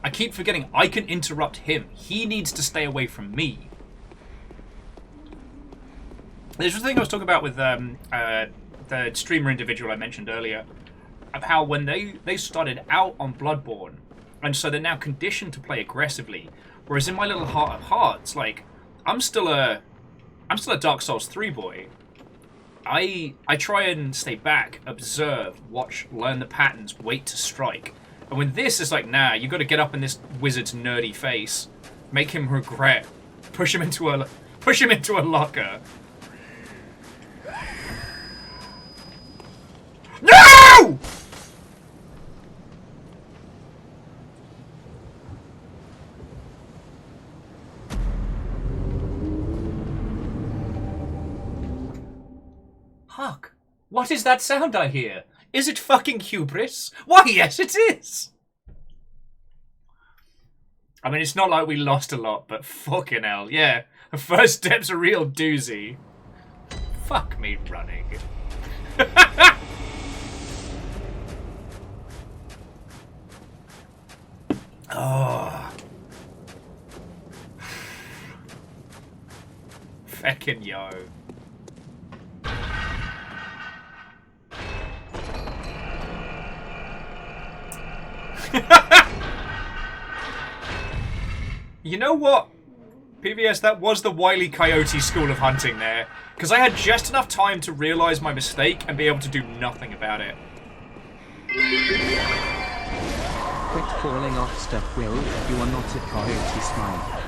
I keep forgetting I can interrupt him. He needs to stay away from me. There's the thing I was talking about with the streamer individual I mentioned earlier, of how when they started out on Bloodborne, and so they're now conditioned to play aggressively, whereas in my little heart of hearts, like, I'm still a Dark Souls 3 boy. I try and stay back, observe, watch, learn the patterns, wait to strike. And when this is like, nah, you got to get up in this wizard's nerdy face, make him regret, push him into a locker. No! Hark! What is that sound I hear? Is it fucking hubris? Why, yes, it is! I mean, it's not like we lost a lot, but fucking hell, yeah. The first step's a real doozy. Fuck me running. Oh. Feckin' yo. You know what? PBS, that was the Wile E. Coyote school of hunting there. Because I had just enough time to realise my mistake and be able to do nothing about it. Quit falling off stuff, Will. You are not a coyote smile.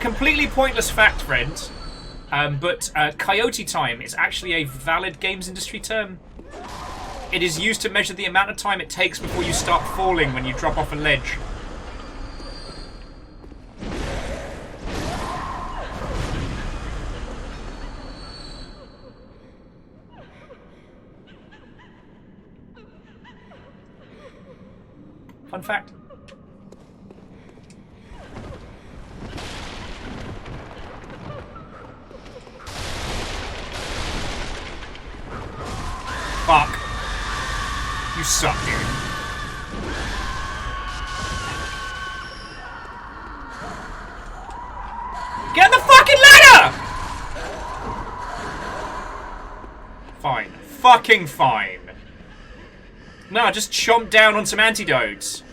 Completely pointless fact, friends. But Coyote Time is actually a valid games industry term. It is used to measure the amount of time it takes before you start falling when you drop off a ledge. Fun fact. Fuck. You suck, dude. Get on the fucking ladder! Fine. Fucking fine. No, just chomp down on some antidotes.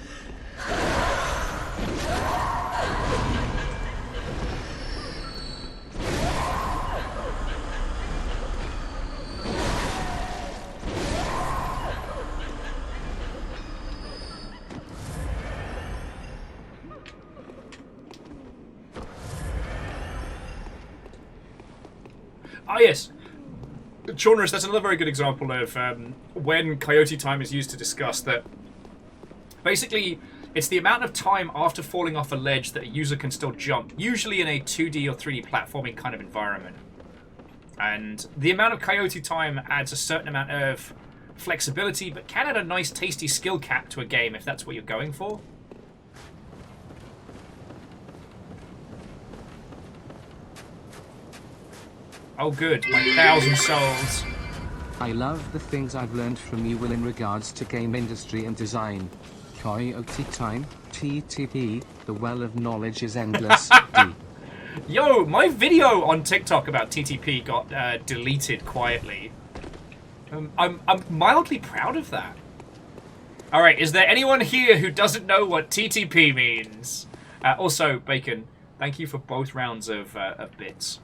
Ah, yes. Chornerus, that's another very good example of when Coyote Time is used to discuss that. Basically, it's the amount of time after falling off a ledge that a user can still jump, usually in a 2D or 3D platforming kind of environment. And the amount of Coyote Time adds a certain amount of flexibility, but can add a nice tasty skill cap to a game if that's what you're going for. Oh good, my 1,000 souls. I love the things I've learned from you, Will, in regards to game industry and design. Coyote Time, TTP, the well of knowledge is endless. D. Yo, my video on TikTok about TTP got deleted quietly. I'm mildly proud of that. Alright, is there anyone here who doesn't know what TTP means? Also, Bacon, thank you for both rounds of bits.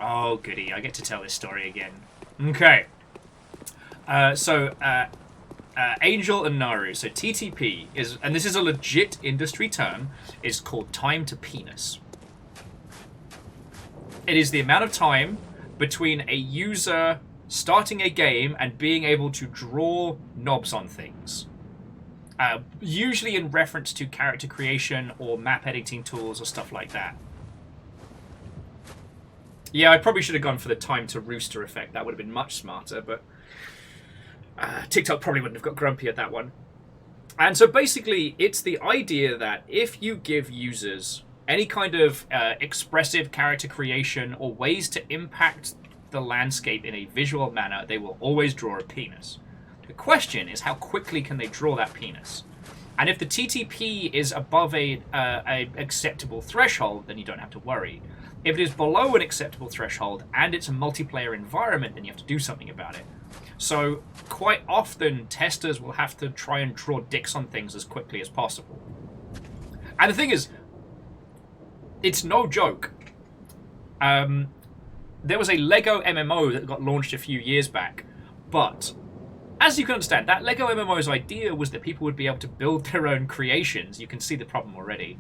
Oh, goody. I get to tell this story again. Okay. Angel and Naru. So TTP is, and this is a legit industry term, is called time to penis. It is the amount of time between a user starting a game and being able to draw knobs on things. Usually in reference to character creation or map editing tools or stuff like that. Yeah, I probably should have gone for the time to rooster effect. That would have been much smarter, but TikTok probably wouldn't have got grumpy at that one. And so basically, it's the idea that if you give users any kind of expressive character creation or ways to impact the landscape in a visual manner, they will always draw a penis. The question is, how quickly can they draw that penis? And if the TTP is above a acceptable threshold, then you don't have to worry. If it is below an acceptable threshold and it's a multiplayer environment, then you have to do something about it. So quite often, testers will have to try and draw dicks on things as quickly as possible. And the thing is, it's no joke. There was a Lego MMO that got launched a few years back, but as you can understand, that Lego MMO's idea was that people would be able to build their own creations. You can see the problem already.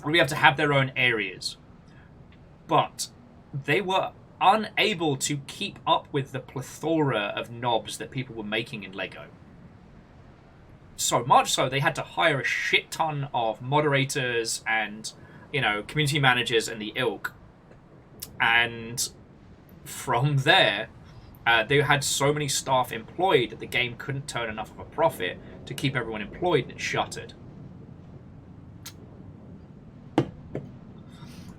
Would be able to have their own areas. But they were unable to keep up with the plethora of knobs that people were making in Lego. So much so, they had to hire a shit ton of moderators and, you know, community managers and the ilk. And from there, they had so many staff employed that the game couldn't turn enough of a profit to keep everyone employed, and it shuttered.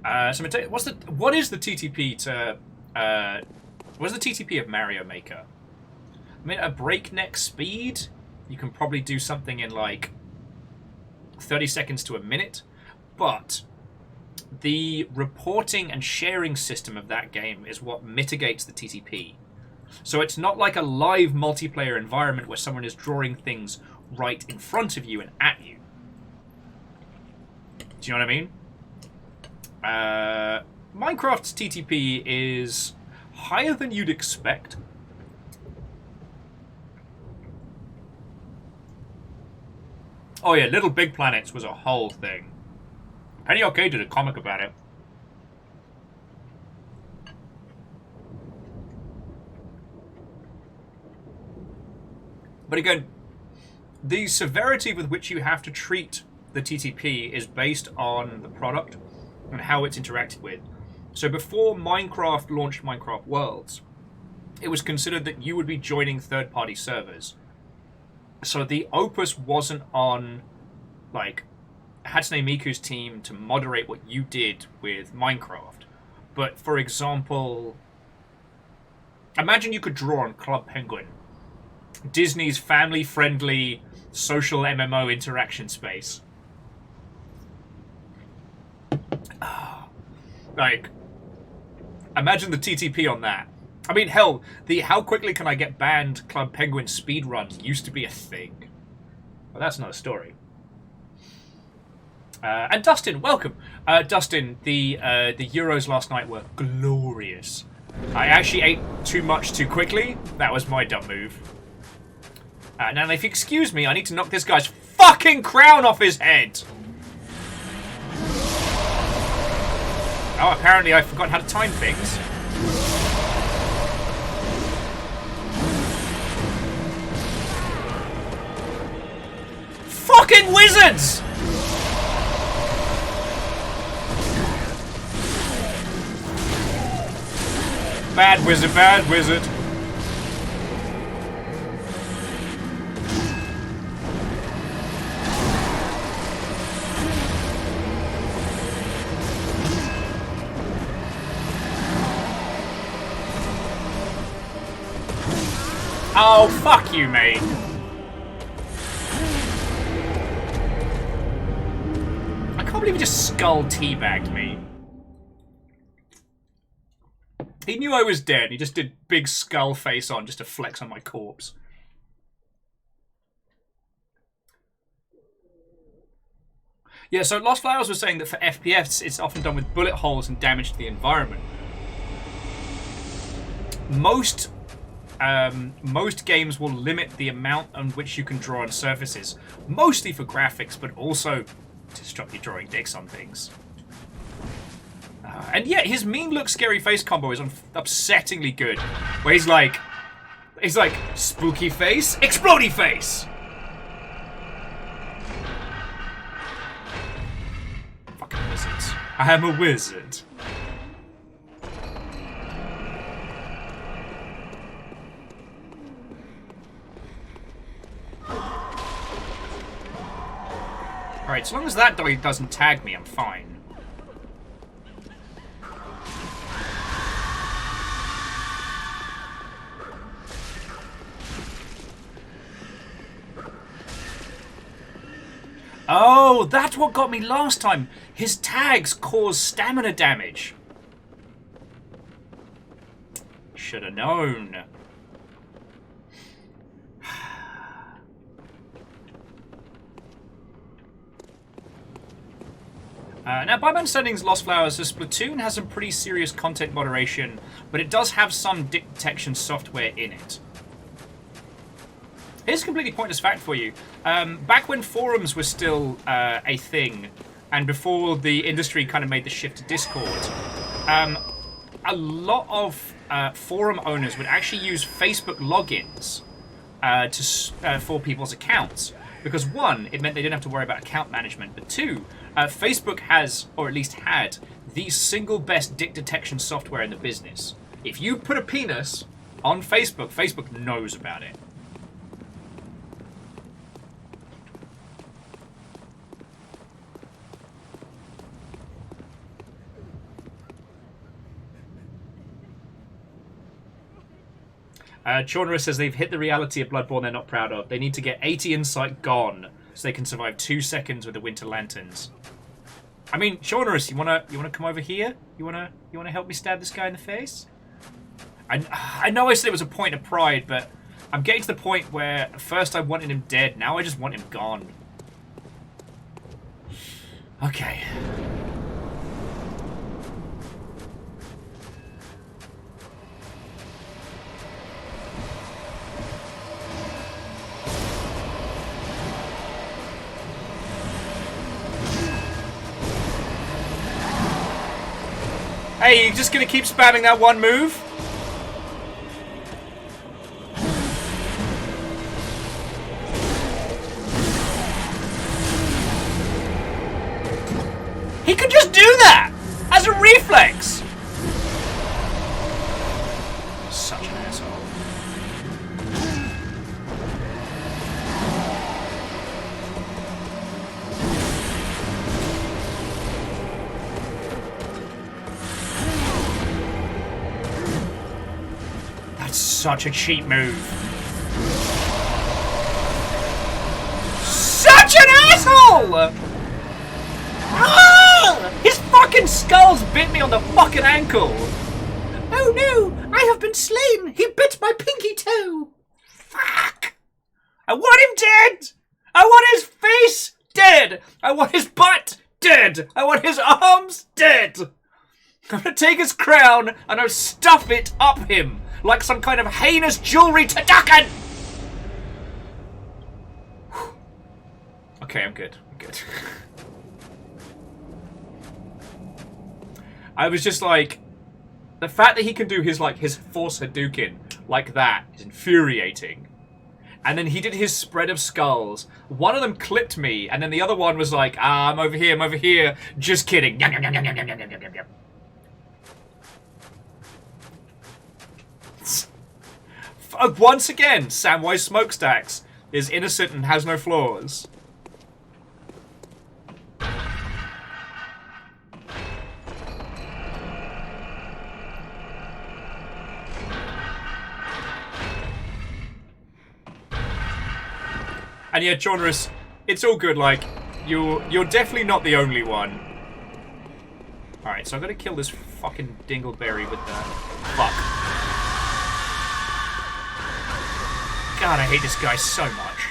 So what is the TTP to what is the TTP of Mario Maker? I mean, at breakneck speed, you can probably do something in like 30 seconds to a minute, but the reporting and sharing system of that game is what mitigates the TTP. So it's not like a live multiplayer environment where someone is drawing things right in front of you and at you. Do you know what I mean? Minecraft's TTP is higher than you'd expect. Oh yeah, Little Big Planets was a whole thing. Penny Arcade did a comic about it. But again, the severity with which you have to treat the TTP is based on the product and how it's interacted with. So before Minecraft launched Minecraft Worlds, it was considered that you would be joining third-party servers. So the opus wasn't on, like, Hatsune Miku's team to moderate what you did with Minecraft. But, for example, imagine you could draw on Club Penguin, Disney's family-friendly social MMO interaction space. Like, imagine the TTP on that. I mean, hell, the how quickly can I get banned Club Penguin speedrun used to be a thing. Well, that's another story. And Dustin, welcome. Dustin, the Euros last night were glorious. I actually ate too much too quickly. That was my dumb move. Now, if you excuse me, I need to knock this guy's fucking crown off his head. Oh, apparently I forgot how to time things. Fucking wizards! Bad wizard, bad wizard. Oh, fuck you, mate. I can't believe he just skull teabagged me. He knew I was dead. He just did big skull face on just to flex on my corpse. Yeah, so Lost Flowers was saying that for FPS, it's often done with bullet holes and damage to the environment. Most games will limit the amount on which you can draw on surfaces, mostly for graphics, but also to stop you drawing dicks on things. And yeah, his mean look scary face combo is upsettingly good, where he's like spooky face, explodey face. Fucking wizards. I am a wizard. Alright, so long as that guy doesn't tag me, I'm fine. Oh, that's what got me last time. His tags cause stamina damage. Should have known. Now, by my understanding, Lost Flowers, the Splatoon has some pretty serious content moderation, but it does have some detection software in it. Here's a completely pointless fact for you. Back when forums were still a thing, and before the industry kind of made the shift to Discord, a lot of forum owners would actually use Facebook logins for people's accounts. Because one, it meant they didn't have to worry about account management, but two, Facebook has, or at least had, the single best dick detection software in the business. If you put a penis on Facebook, Facebook knows about it. Chornerus says they've hit the reality of Bloodborne they're not proud of. They need to get 80 insight gone so they can survive 2 seconds with the Winter Lanterns. I mean, Chornerus, you wanna come over here? You wanna help me stab this guy in the face? I know I said it was a point of pride, but I'm getting to the point where first I wanted him dead, now I just want him gone. Okay. Hey, you just gonna keep spamming that one move? He could just do that! As a reflex! Such an asshole. Such a cheap move. Such an asshole! Ah! His fucking skull's bit me on the fucking ankle. Oh no, I have been slain. He bit my pinky toe. Fuck. I want him dead. I want his face dead. I want his butt dead. I want his arms dead. I'm gonna take his crown and I'll stuff it up him. Like some kind of heinous jewelry turducken! Okay, I'm good. I'm good. I was just like... The fact that he can do his Force Hadouken like that is infuriating. And then he did his spread of skulls. One of them clipped me, and then the other one was like, I'm over here. Just kidding. Yum, yum, yum, yum, yum, yum, yum, yum, yum. Once again, Samwise Smokestacks is innocent and has no flaws. And yeah, Chornerus, it's all good, like, you're definitely not the only one. Alright, so I've got to kill this fucking dingleberry with the... Fuck. God, I hate this guy so much.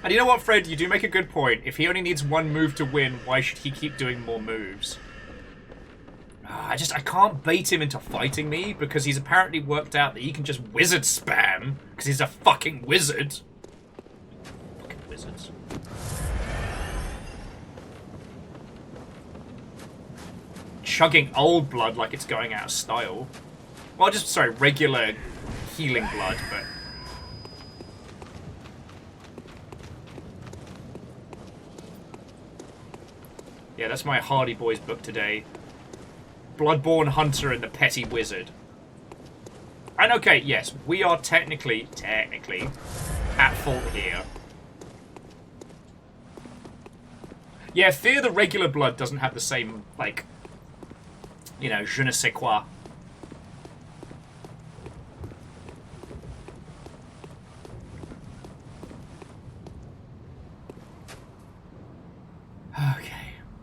And you know what, Fred? You do make a good point. If he only needs one move to win, why should he keep doing more moves? I can't bait him into fighting me because he's apparently worked out that he can just wizard spam because he's a fucking wizard. Fucking wizards. chugging old blood like it's going out of style. Well, just, sorry, regular healing blood, but... Yeah, that's my Hardy Boys book today. Bloodborne Hunter and the Petty Wizard. And okay, yes, we are technically, at fault here. Yeah, Fear the regular blood doesn't have the same, like, you know, je ne sais quoi.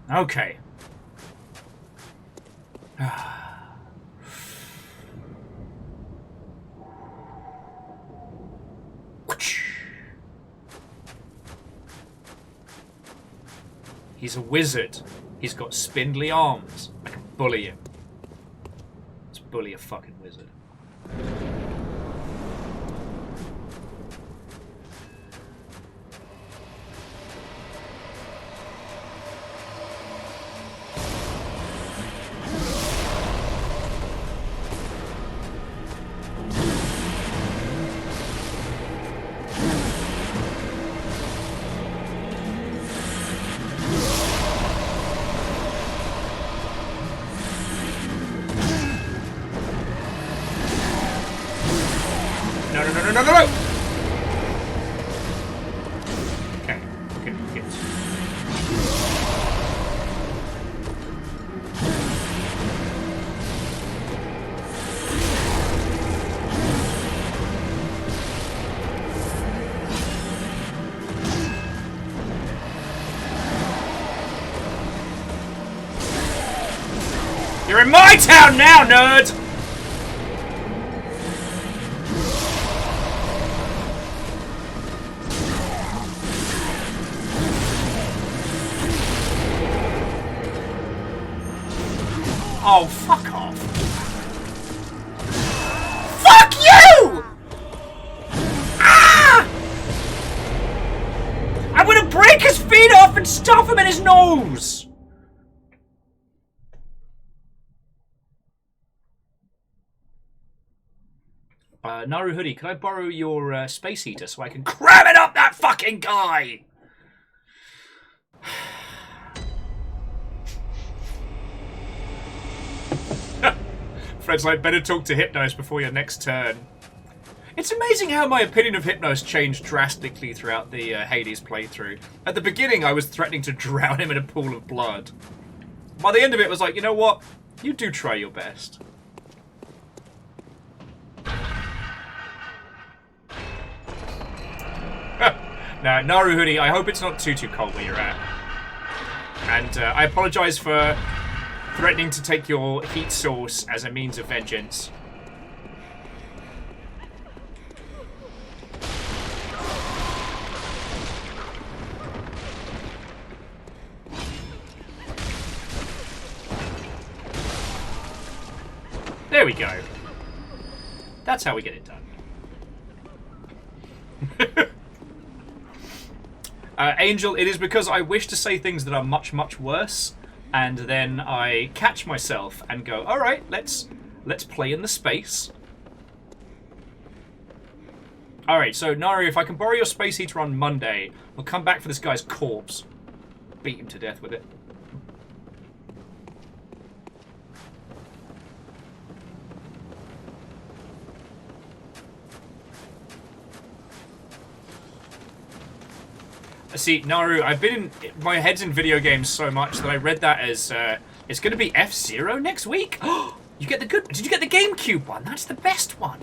Okay. He's a wizard. He's got spindly arms. I can bully him. Let's bully a fucking wizard. No! Okay, good. You're in my town now, nerd! Oh, fuck off. Fuck you! Ah! I'm gonna break his feet off and stuff him in his nose! Naru Hoodie, can I borrow your space heater so I can cram it up that fucking guy? Fred's like, better talk to Hypnos before your next turn. It's amazing how my opinion of Hypnos changed drastically throughout the Hades playthrough. At the beginning, I was threatening to drown him in a pool of blood. By the end of it, it was like, you know what? You do try your best. Now, Naru Hoodie, I hope it's not too cold where you're at. And I apologise for threatening to take your heat source as a means of vengeance. There we go. That's how we get it done. Angel, it is because I wish to say things that are much, much worse, and then I catch myself and go, all right, let's play in the space. All right, so Nari, if I can borrow your space heater on Monday, we'll come back for this guy's corpse. Beat him to death with it. See, Naru, I've been in... My head's in video games so much that I read that as, it's going to be F-Zero next week? You get the good... Did you get the GameCube one? That's the best one.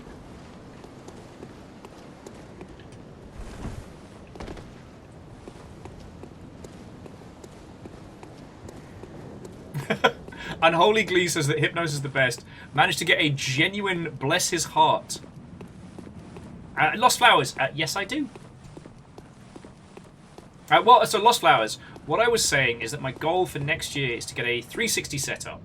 Unholy Glee says that Hypnos is the best. Managed to get a genuine bless his heart. Lost Flowers. Yes, I do. Well, so Lost Flowers, what I was saying is that my goal for next year is to get a 360 setup,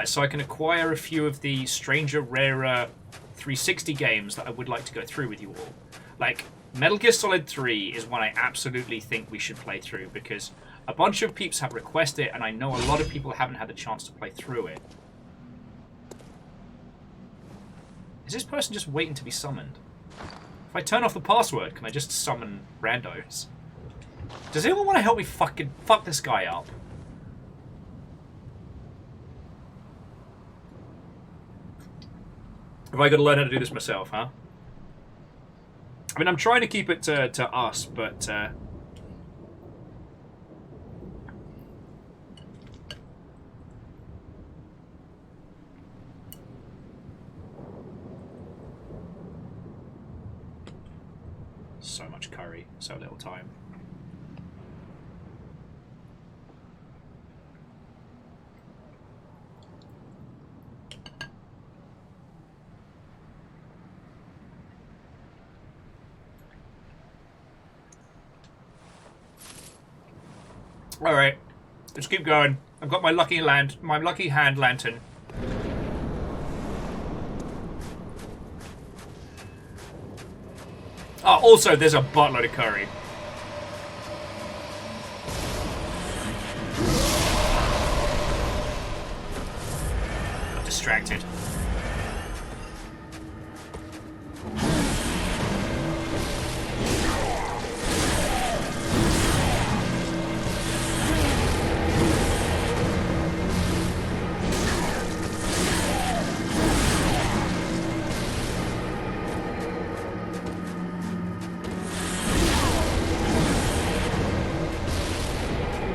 so I can acquire a few of the stranger, rarer 360 games that I would like to go through with you all. Like, Metal Gear Solid 3 is one I absolutely think we should play through, because A bunch of peeps have requested it, and I know a lot of people haven't had the chance to play through it. Is this person just waiting to be summoned? If I turn off the password, can I just summon randos? Does anyone want to help me fuck this guy up? Have I got to learn how to do this myself, huh? I mean, I'm trying to keep it to us, but... so much curry, so little time. Alright, let's keep going. I've got my lucky hand lantern. Oh, also, there's a buttload of curry. Got distracted.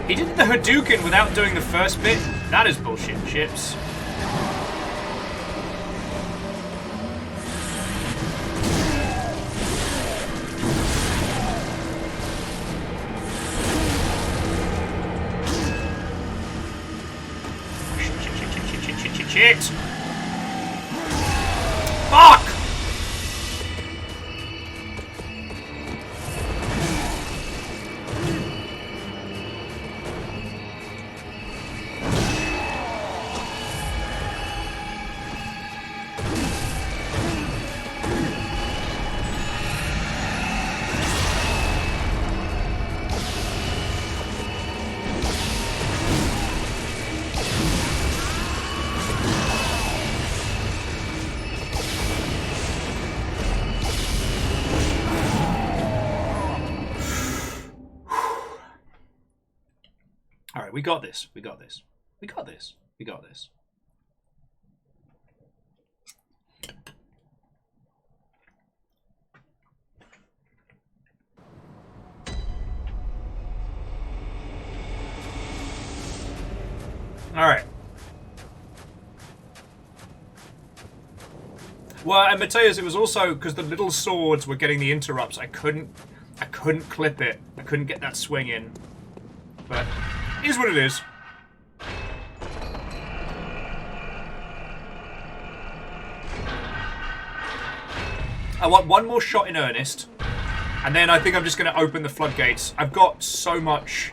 He did the Hadouken without doing the first bit? That is bullshit, chips. Shit! Fuck! Alright, we got this. We got this. We got this. We got this. Alright. Well, and Mateus, it was also because the little swords were getting the interrupts. I couldn't clip it. I couldn't get that swing in. But it is what it is. I want one more shot in earnest, and then I think I'm just going to open the floodgates. I've got so much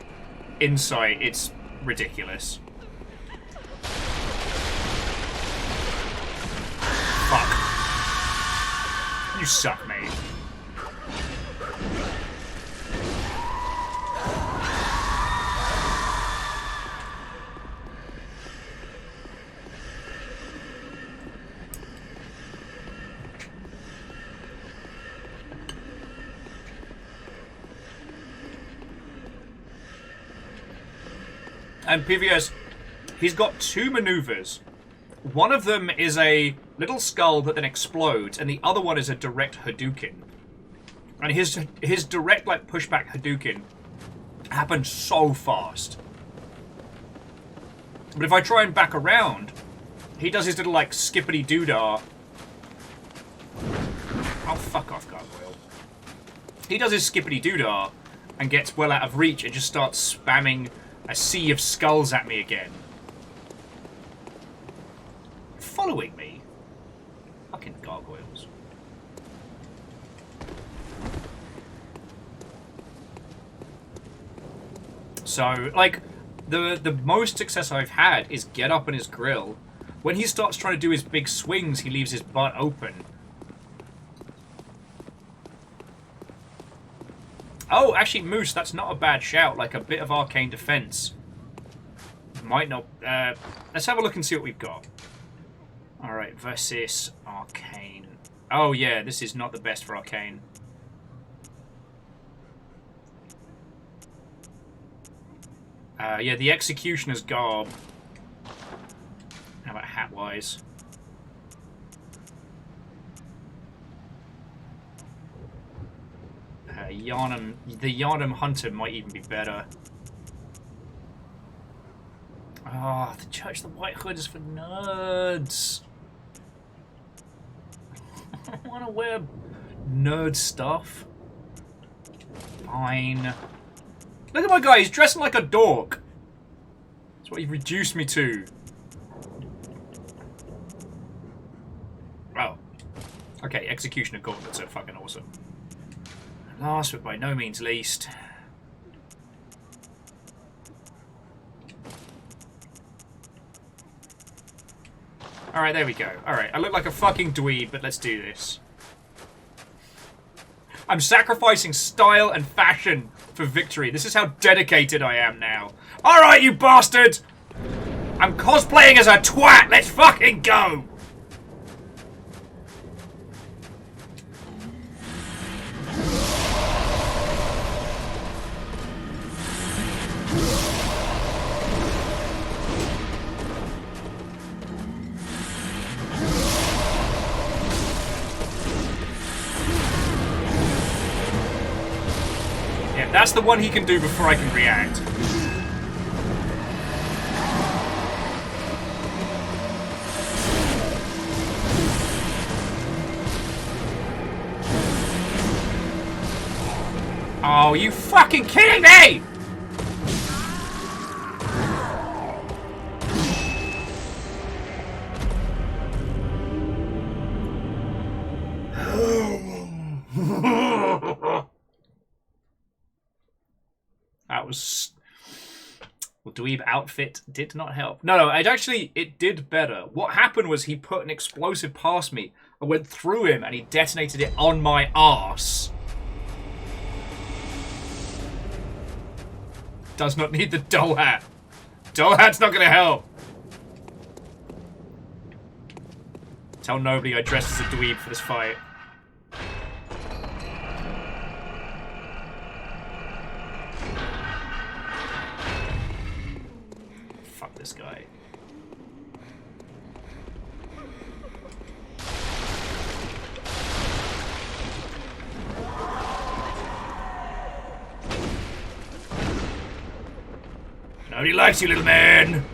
insight, it's ridiculous. Fuck. You suck, mate. And PVS, he's got two maneuvers. One of them is a little skull that then explodes, and the other one is a direct Hadouken. And his direct, like, pushback Hadouken happened so fast. But if I try and back around, he does his little, like, skippity-doodah. Oh, fuck off, Gargoyle. He does his skippity-doodah and gets well out of reach and just starts spamming a sea of skulls at me again. Following me? Fucking gargoyles. So, like, the most success I've had is get up on his grill. When he starts trying to do his big swings, he leaves his butt open. Oh, actually, Moose, that's not a bad shout. Like, a bit of arcane defense. Might not... let's have a look and see what we've got. Alright, versus arcane. Oh, yeah, this is not the best for arcane. Yeah, the Executioner's Garb. How about hat-wise? The Yarnum Hunter might even be better. Ah, the Church of the White Hood is for nerds. I don't want to wear nerd stuff. Fine. Look at my guy, he's dressing like a dork. That's what he reduced me to. Oh. Okay, Executioner Gauntlets are fucking awesome. Last, but by no means least. Alright, there we go. Alright, I look like a fucking dweeb, but let's do this. I'm sacrificing style and fashion for victory. This is how dedicated I am now. Alright, you bastard! I'm cosplaying as a twat! Let's fucking go! That's the one he can do before I can react. Oh, you fucking kidding me? That was... Well, dweeb outfit did not help. No, it did better. What happened was he put an explosive past me. I went through him and he detonated it on my arse. Does not need the doll hat. Doll hat's not gonna help. Tell nobody I dressed as a dweeb for this fight. Fuck this guy. Nobody likes you, little man!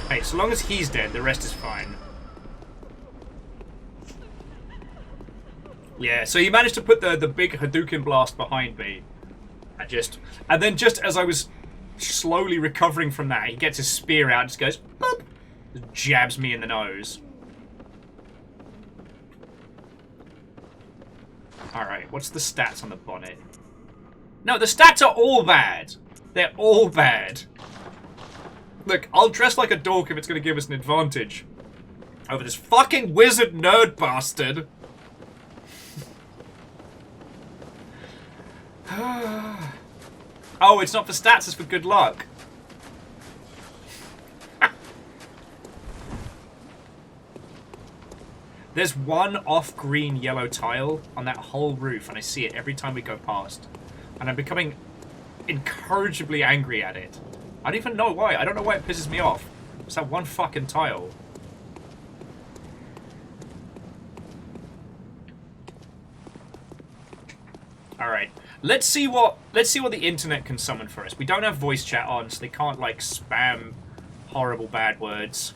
Hey, so long as he's dead, the rest is fine. Yeah, so he managed to put the big Hadouken blast behind me. And then just as I was slowly recovering from that, he gets his spear out and just goes, boop, just jabs me in the nose. Alright, what's the stats on the bonnet? No, the stats are all bad. They're all bad. Look, I'll dress like a dork if it's going to give us an advantage over this fucking wizard nerd bastard. Oh, it's not for stats, it's for good luck. There's one off-green yellow tile on that whole roof, and I see it every time we go past. And I'm becoming incorrigibly angry at it. I don't even know why. I don't know why it pisses me off. It's that one fucking tile. Alright. Let's see what the internet can summon for us. We don't have voice chat on, so they can't like spam horrible bad words.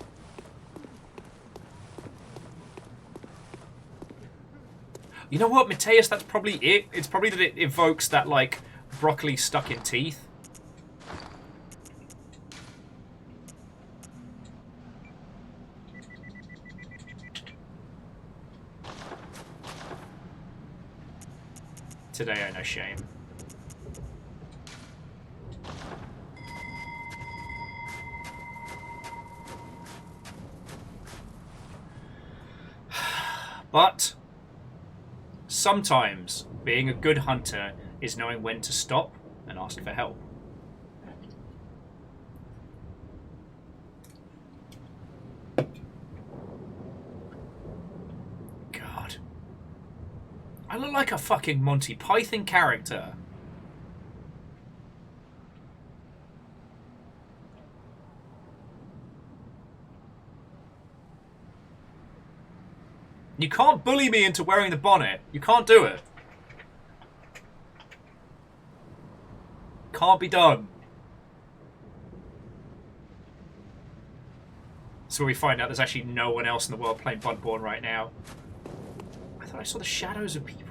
You know what, Mateus, that's probably it. It's probably that it evokes that like broccoli stuck in teeth. Today I know shame. But sometimes being a good hunter is knowing when to stop and ask for help. God. I look like a fucking Monty Python character. You can't bully me into wearing the bonnet. You can't do it. Can't be done. So we find out there's actually no one else in the world playing Bloodborne right now. I thought I saw the shadows of people.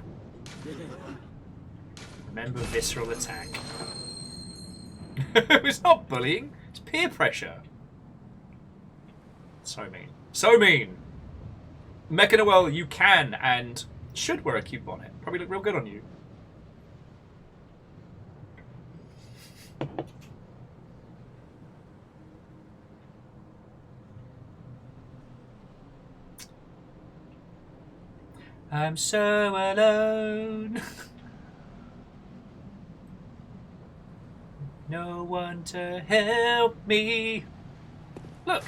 Remember visceral attack. It's not bullying. It's peer pressure. So mean. So mean. Mecha Noel, you can and should wear a cute bonnet. Probably look real good on you. I'm so alone. No one to help me. Look.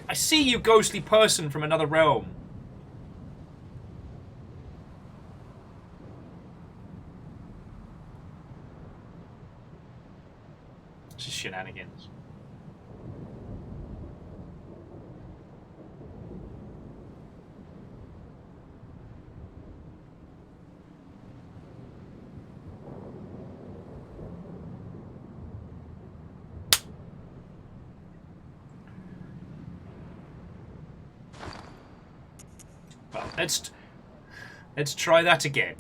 I see you, ghostly person from another realm. It's just shenanigans. Well, let's try that again.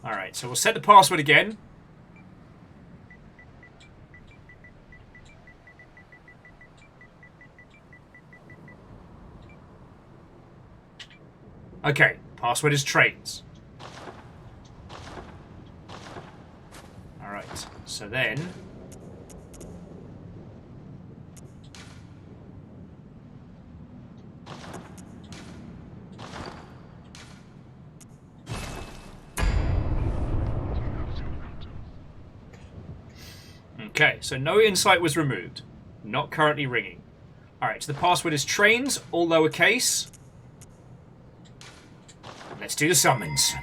Alright, so we'll set the password again. Okay, password is trains. Alright, so then... Okay, so no insight was removed. Not currently ringing. Alright, so the password is trains, all lowercase. Let's do the summons.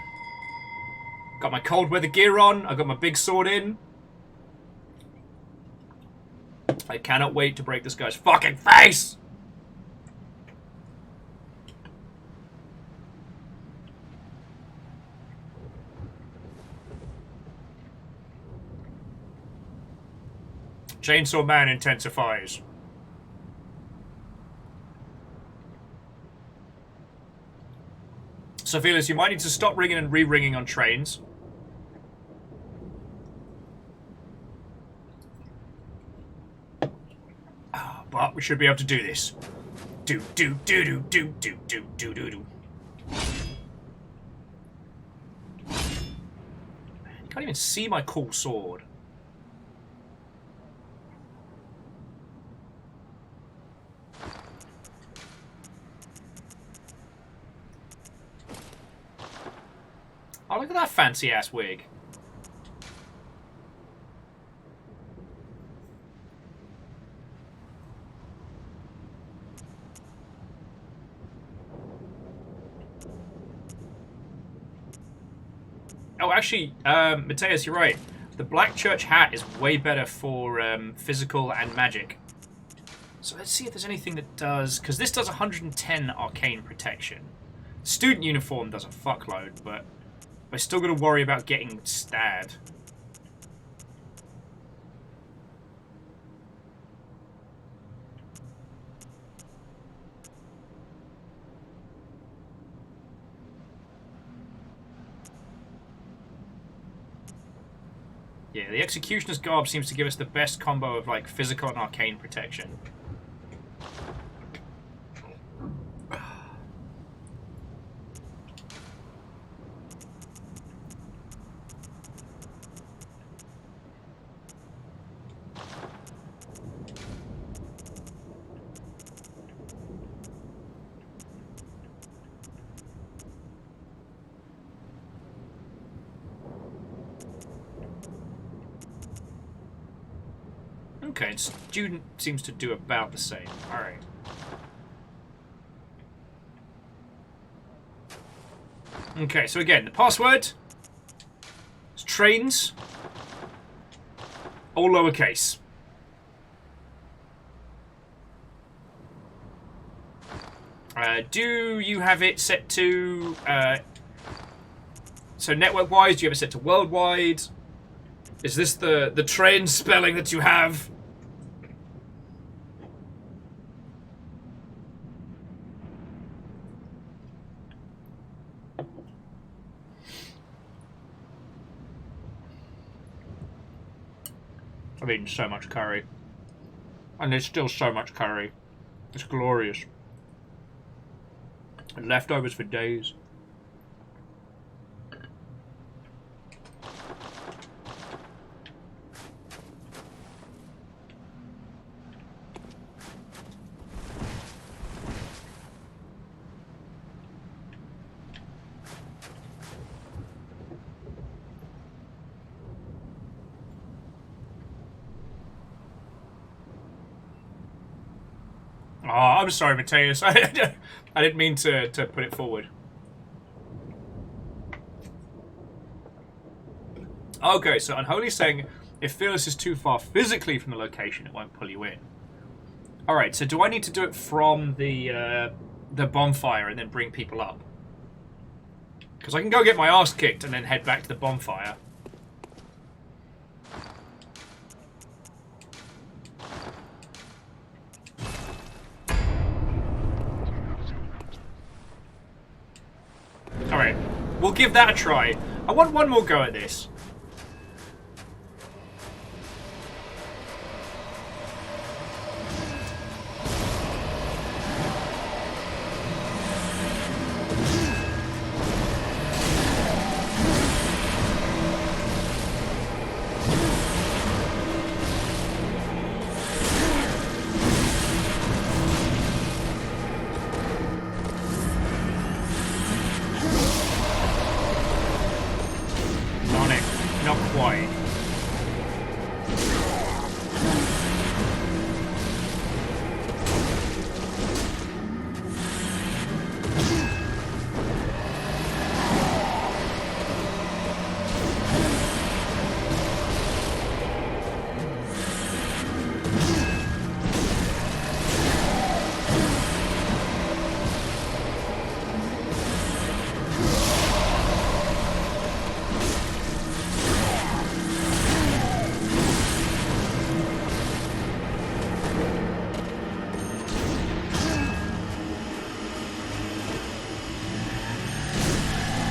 Got my cold weather gear on. I got my big sword in. I cannot wait to break this guy's fucking face! Chainsaw Man intensifies. So, Felix, you might need to stop ringing and re-ringing on trains. But we should be able to do this. Do. Man, you can't even see my cool sword. Oh, look at that fancy-ass wig. Oh, actually, Mateus, you're right. The Black Church hat is way better for physical and magic. So let's see if there's anything that does... Because this does 110 arcane protection. Student uniform does a fuckload, but... I still got to worry about getting stabbed. Yeah, the Executioner's Garb seems to give us the best combo of like physical and arcane protection. Okay, and student seems to do about the same. Alright. Okay, so again, the password is trains, all lowercase. Do you have it set to, so network-wise, do you have it set to worldwide? Is this the train spelling that you have? I've eaten so much curry. And there's still so much curry. It's glorious. And leftovers for days. Oh, I'm sorry, Mateus. I didn't mean to put it forward. Okay, so Unholy's saying if Fearless is too far physically from the location, it won't pull you in. Alright, so do I need to do it from the bonfire and then bring people up? Because I can go get my ass kicked and then head back to the bonfire. Alright, we'll give that a try. I want one more go at this.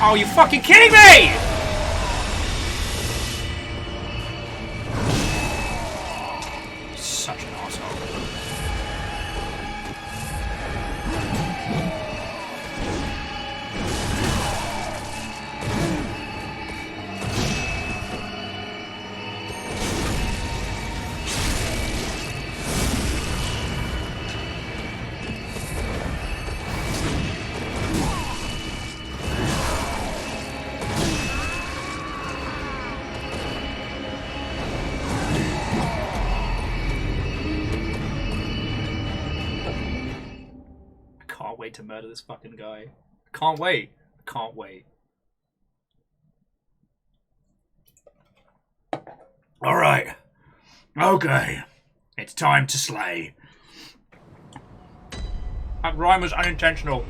Oh, you fucking kidding me?! Such an asshole. To murder this fucking guy. Can't wait. Can't wait. Alright. Okay. It's time to slay. That rhyme was unintentional.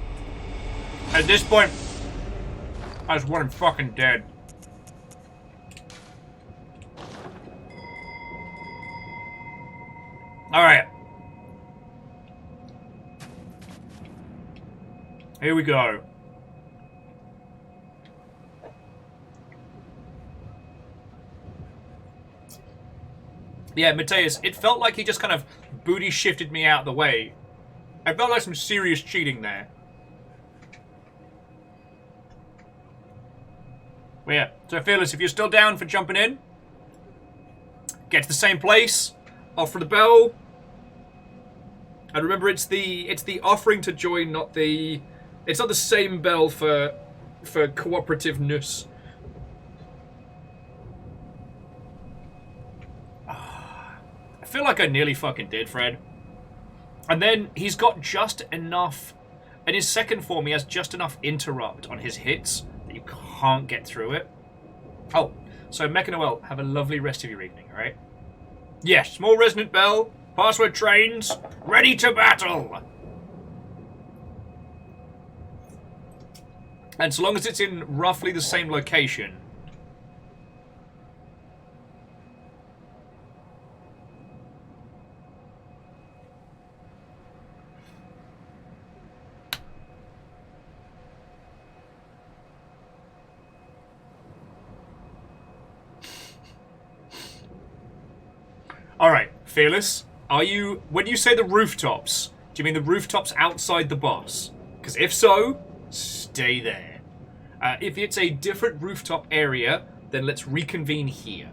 At this point, I just want him fucking dead. Alright. Here we go. Yeah, Mateus, it felt like he just kind of booty shifted me out of the way. I felt like some serious cheating there. Well, yeah, so Fearless, if you're still down for jumping in, get to the same place, offer the bell. And remember, it's the offering to join, not the... It's not the same bell for cooperativeness. I feel like I nearly fucking did, Fred. And then he's got just enough... In his second form, he has just enough interrupt on his hits that you can't get through it. Oh, so Mechanoel, have a lovely rest of your evening, alright? Yes, small resonant bell, password trains, ready to battle! And so long as it's in roughly the same location... Alright, Fearless, are you... When you say the rooftops, do you mean the rooftops outside the boss? Because if so, stay there. If it's a different rooftop area, then let's reconvene here.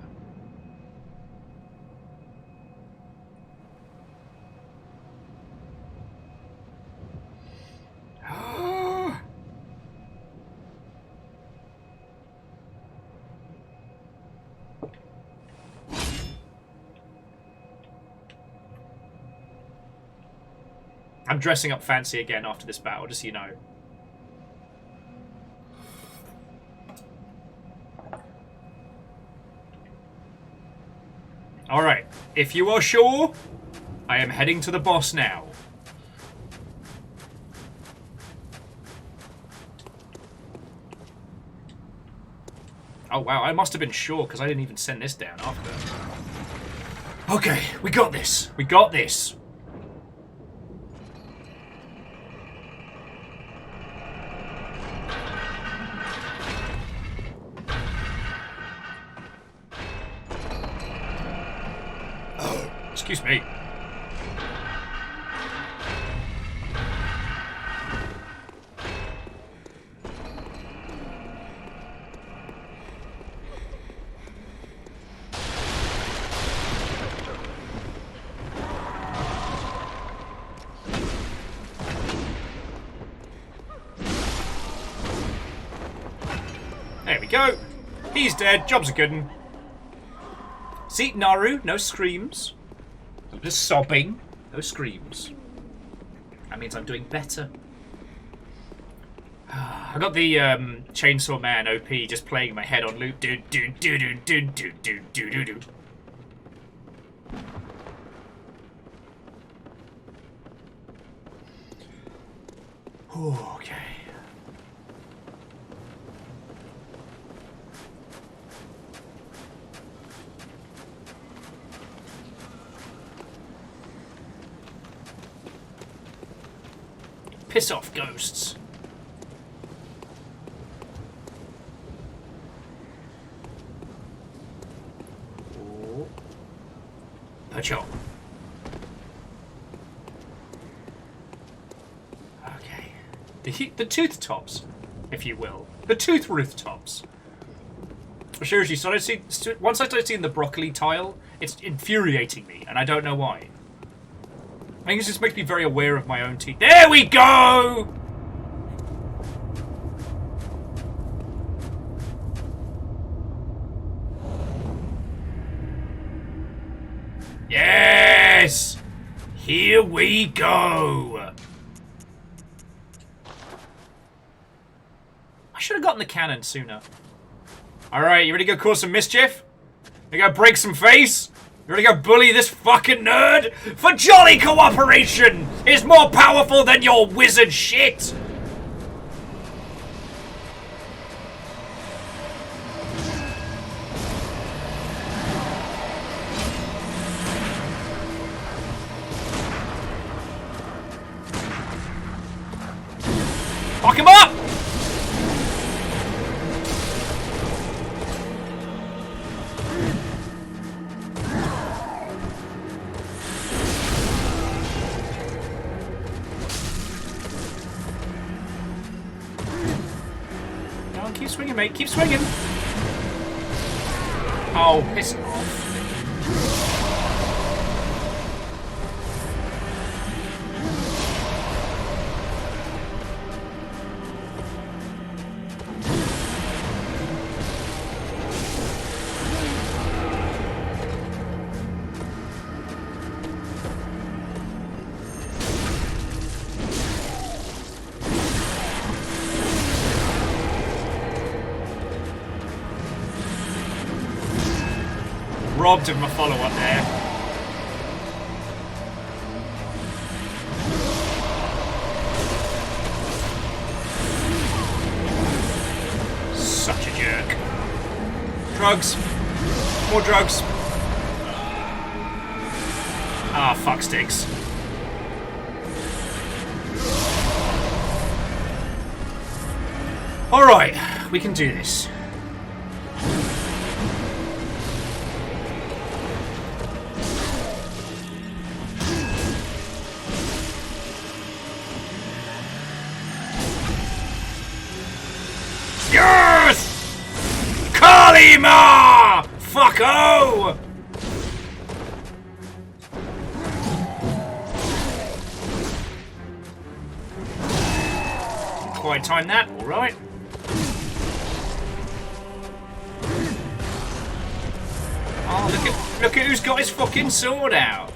I'm dressing up fancy again after this battle, just so you know. Alright, if you are sure, I am heading to the boss now. Oh wow, I must have been sure because I didn't even send this down after. Okay, we got this. We got this. Excuse me. There we go. He's dead. Job's a good one. See, Naru, no screams. Just sobbing. No screams. That means I'm doing better. I got the Chainsaw Man OP just playing in my head on loop. Do do do do do do do do do do. Okay. Piss off, ghosts. Oh. Pacho. Okay. The tooth tops, if you will. The tooth roof tops. Seriously, once I started seeing the broccoli tile, it's infuriating me, and I don't know why. I think it just makes me very aware of my own teeth. There we go! Yes! Here we go! I should have gotten the cannon sooner. Alright, you ready to go cause some mischief? You gonna break some face? You ready to go bully this fucking nerd? For jolly cooperation is more powerful than your wizard shit! Fuck him up! Keep swinging, mate. Keep swinging. Oh, piss off. robbed of my follow-up there. Such a jerk. Drugs. More drugs. Ah, fuck sticks. Alright, we can do this. Yes! Kalima! Fucko! Quite time that, alright. Oh, look at who's got his fucking sword out.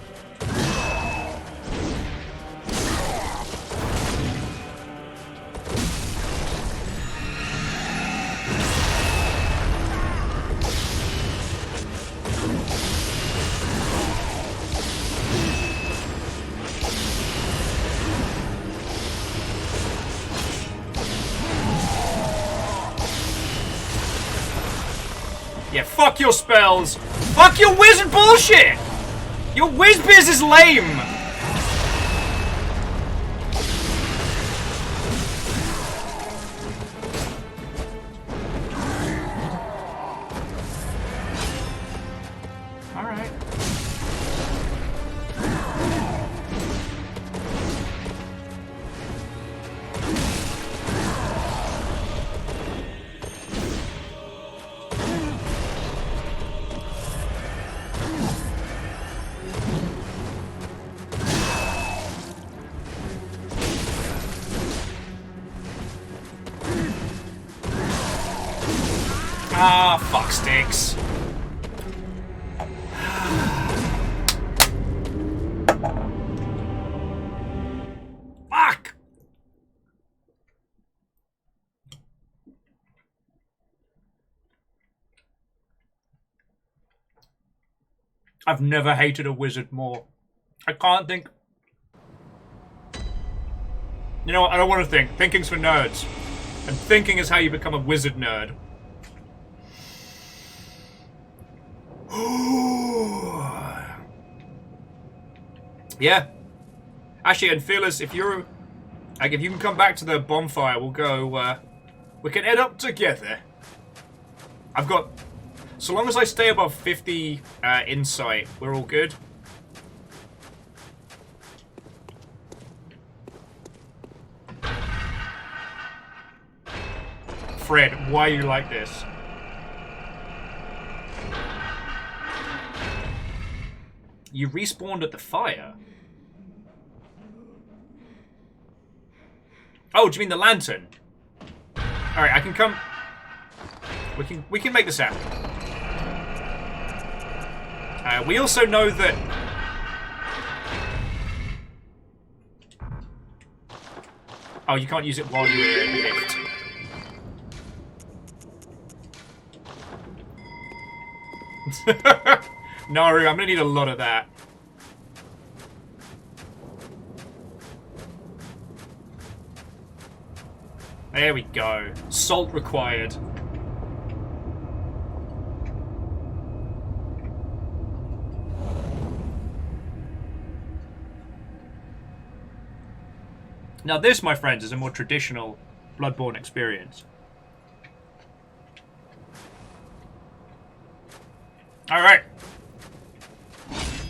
Yeah, fuck your spells. Fuck your wizard bullshit! Your whiz-biz is lame! Alright. Ah, fuck sticks. Fuck! I've never hated a wizard more. I can't think. You know what? I don't want to think. Thinking's for nerds. And thinking is how you become a wizard nerd. Yeah. Actually, and Fearless, if you're... Like, if you can come back to the bonfire, we'll go, we can head up together. I've got... So long as I stay above 50 insight, we're all good. Fred, why are you like this? You respawned at the fire? Oh, do you mean the lantern? Alright, I can come... We can make this happen. We also know that... Oh, you can't use it while you're in lift. Naru, I'm gonna need a lot of that. There we go. Salt required. Now this, my friends, is a more traditional Bloodborne experience. Alright.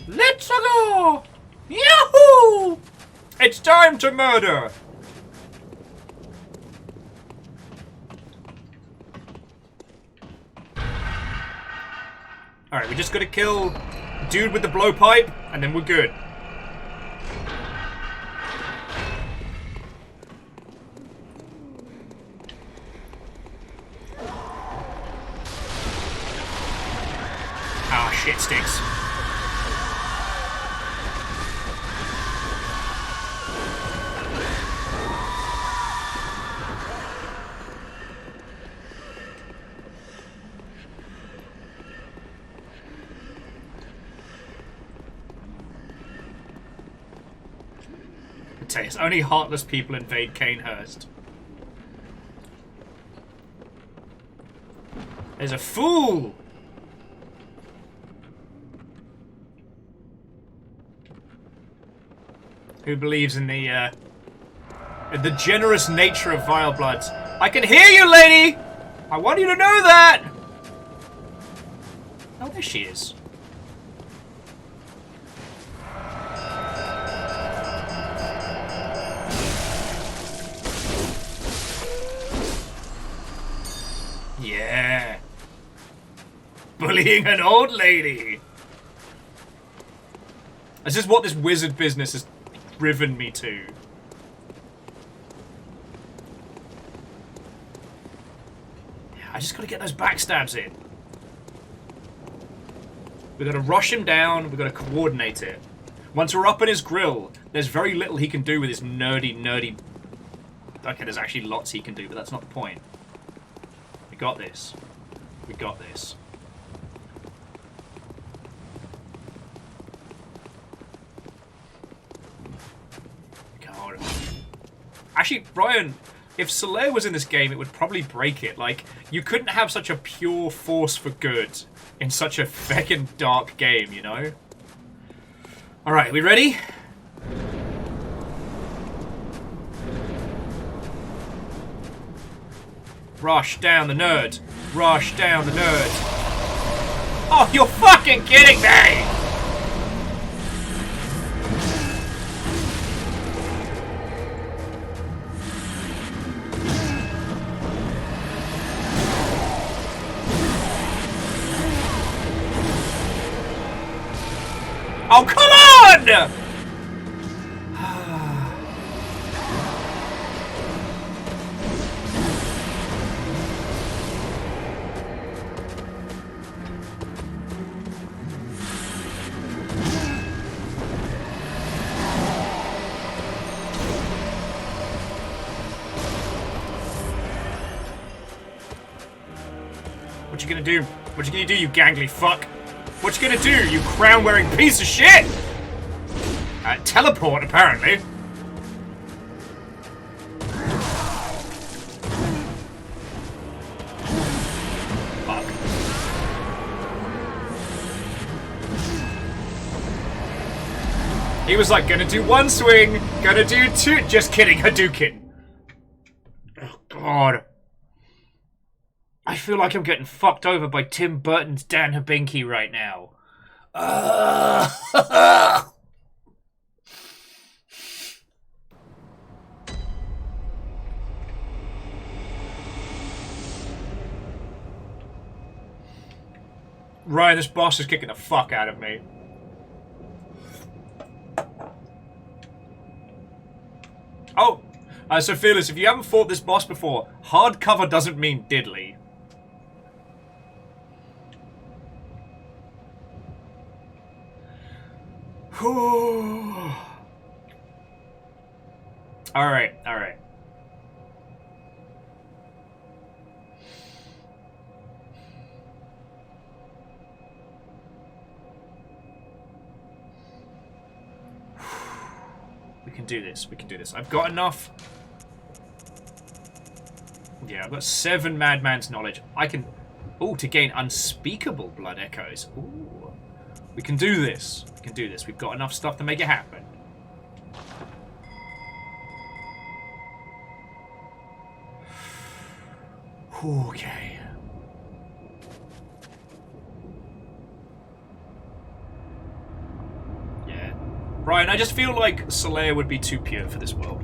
Let's go! Yahoo! It's time to murder! Alright, we just gotta kill dude with the blowpipe, and then we're good. Ah, shit sticks. Mateus, only heartless people invade Canehurst. There's a fool! Who believes in the generous nature of vile bloods. I can hear you, lady! I want you to know that! Oh, there she is. Yeah. Bullying an old lady. This is what this wizard business has driven me to. I just gotta get those backstabs in. We gotta rush him down, we gotta coordinate it. Once we're up in his grill, there's very little he can do with his nerdy... Okay, there's actually lots he can do, but that's not the point. We got this. We got this. God. Actually, Ryan, if Soler was in this game, it would probably break it. Like, you couldn't have such a pure force for good in such a feckin' dark game, you know? Alright, we ready? Rush down the nerd. Rush down the nerd. Oh, you're fucking kidding me! Oh, come on! What you gonna do? What you gonna do, you gangly fuck? What you gonna do, you crown-wearing piece of shit? Teleport, apparently. Fuck. He was like, gonna do one swing, gonna do two. Just kidding, Hadouken. Oh, God. I feel like I'm getting fucked over by Tim Burton's Dan Habinky right now. Ryan, this boss is kicking the fuck out of me. Oh! So Fearless, if you haven't fought this boss before, hardcover doesn't mean diddly. Alright, alright. We can do this, we can do this. I've got enough. Yeah, I've got 7 Madman's knowledge. I can... Ooh, to gain unspeakable blood echoes. Ooh. We can do this. We can do this. We've got enough stuff to make it happen. Okay. Yeah. Ryan, I just feel like Soler would be too pure for this world.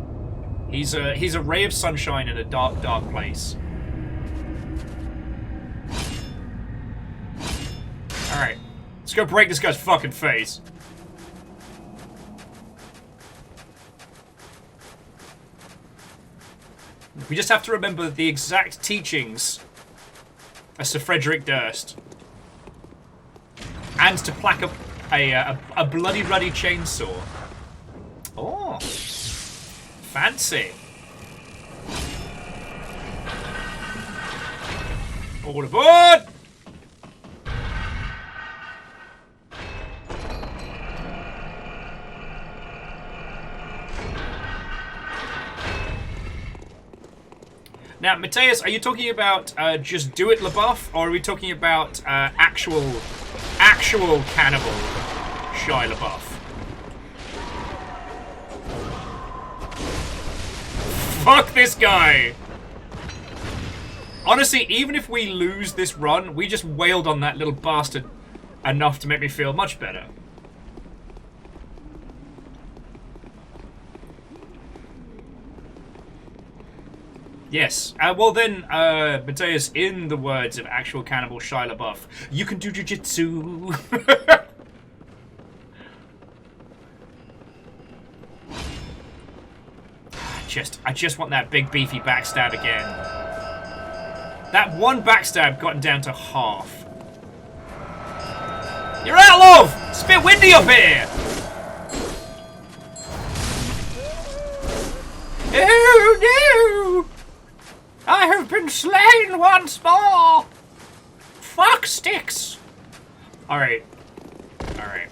He's a ray of sunshine in a dark, dark place. Alright. Let's go break this guy's fucking face. We just have to remember the exact teachings of Sir Frederick Durst. And to plaque a bloody ruddy chainsaw. Oh. Fancy. All aboard! Now, Mateus, are you talking about just do it LaBeouf, or are we talking about actual cannibal Shia LaBeouf? Fuck this guy! Honestly, even if we lose this run, we just wailed on that little bastard enough to make me feel much better. Yes. Well then, Mateus, in the words of actual cannibal Shia LaBeouf, you can do jujitsu. I just want that big beefy backstab again. That one backstab got him down to half. You're out, love! It's a bit windy up here! Oh no! I have been slain once more! Fuck sticks! Alright. Alright.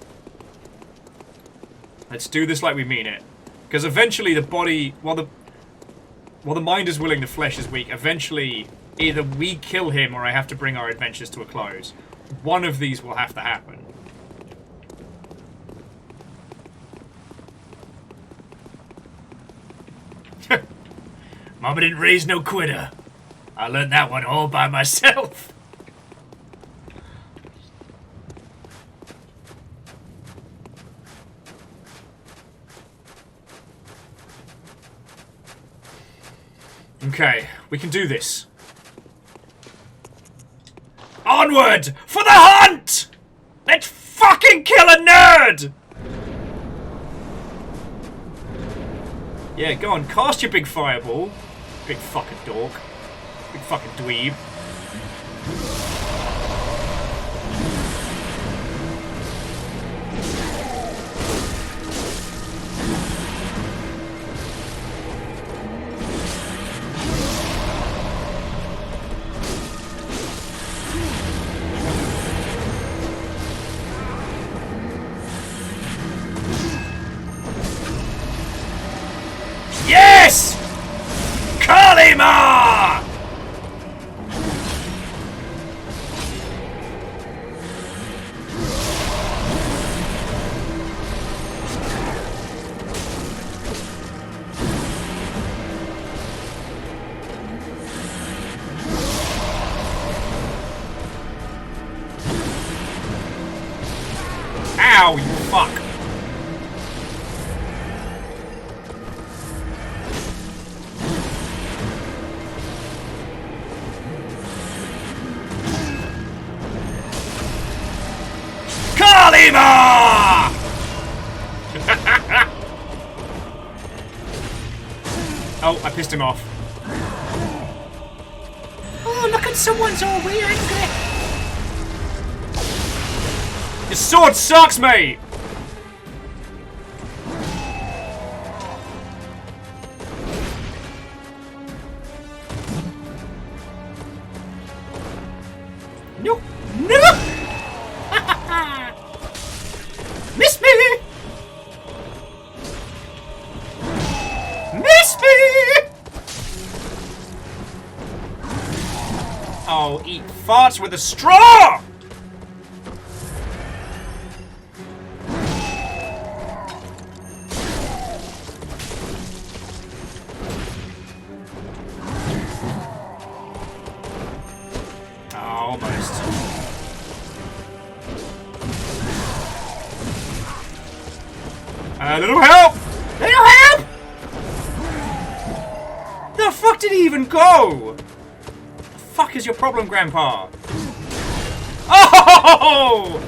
Let's do this like we mean it. Because eventually the body, while the mind is willing, the flesh is weak. Eventually, either we kill him or I have to bring our adventures to a close. One of these will have to happen. Mama didn't raise no quitter. I learned that one all by myself. Okay, we can do this. Onward! For the hunt! Let's fucking kill a nerd! Yeah, go on, cast your big fireball. Big fucking dork. Big fucking dweeb. Yes! Kalima! Ow, you fuck. Kalima! Oh, I pissed him off. Oh, look at someone's all way angry. Your sword sucks, mate! No! No! Miss me! Miss me! Oh, eat farts with a straw! Almost. A little help! Little help! The fuck did he even go? The fuck is your problem, Grandpa? Oh!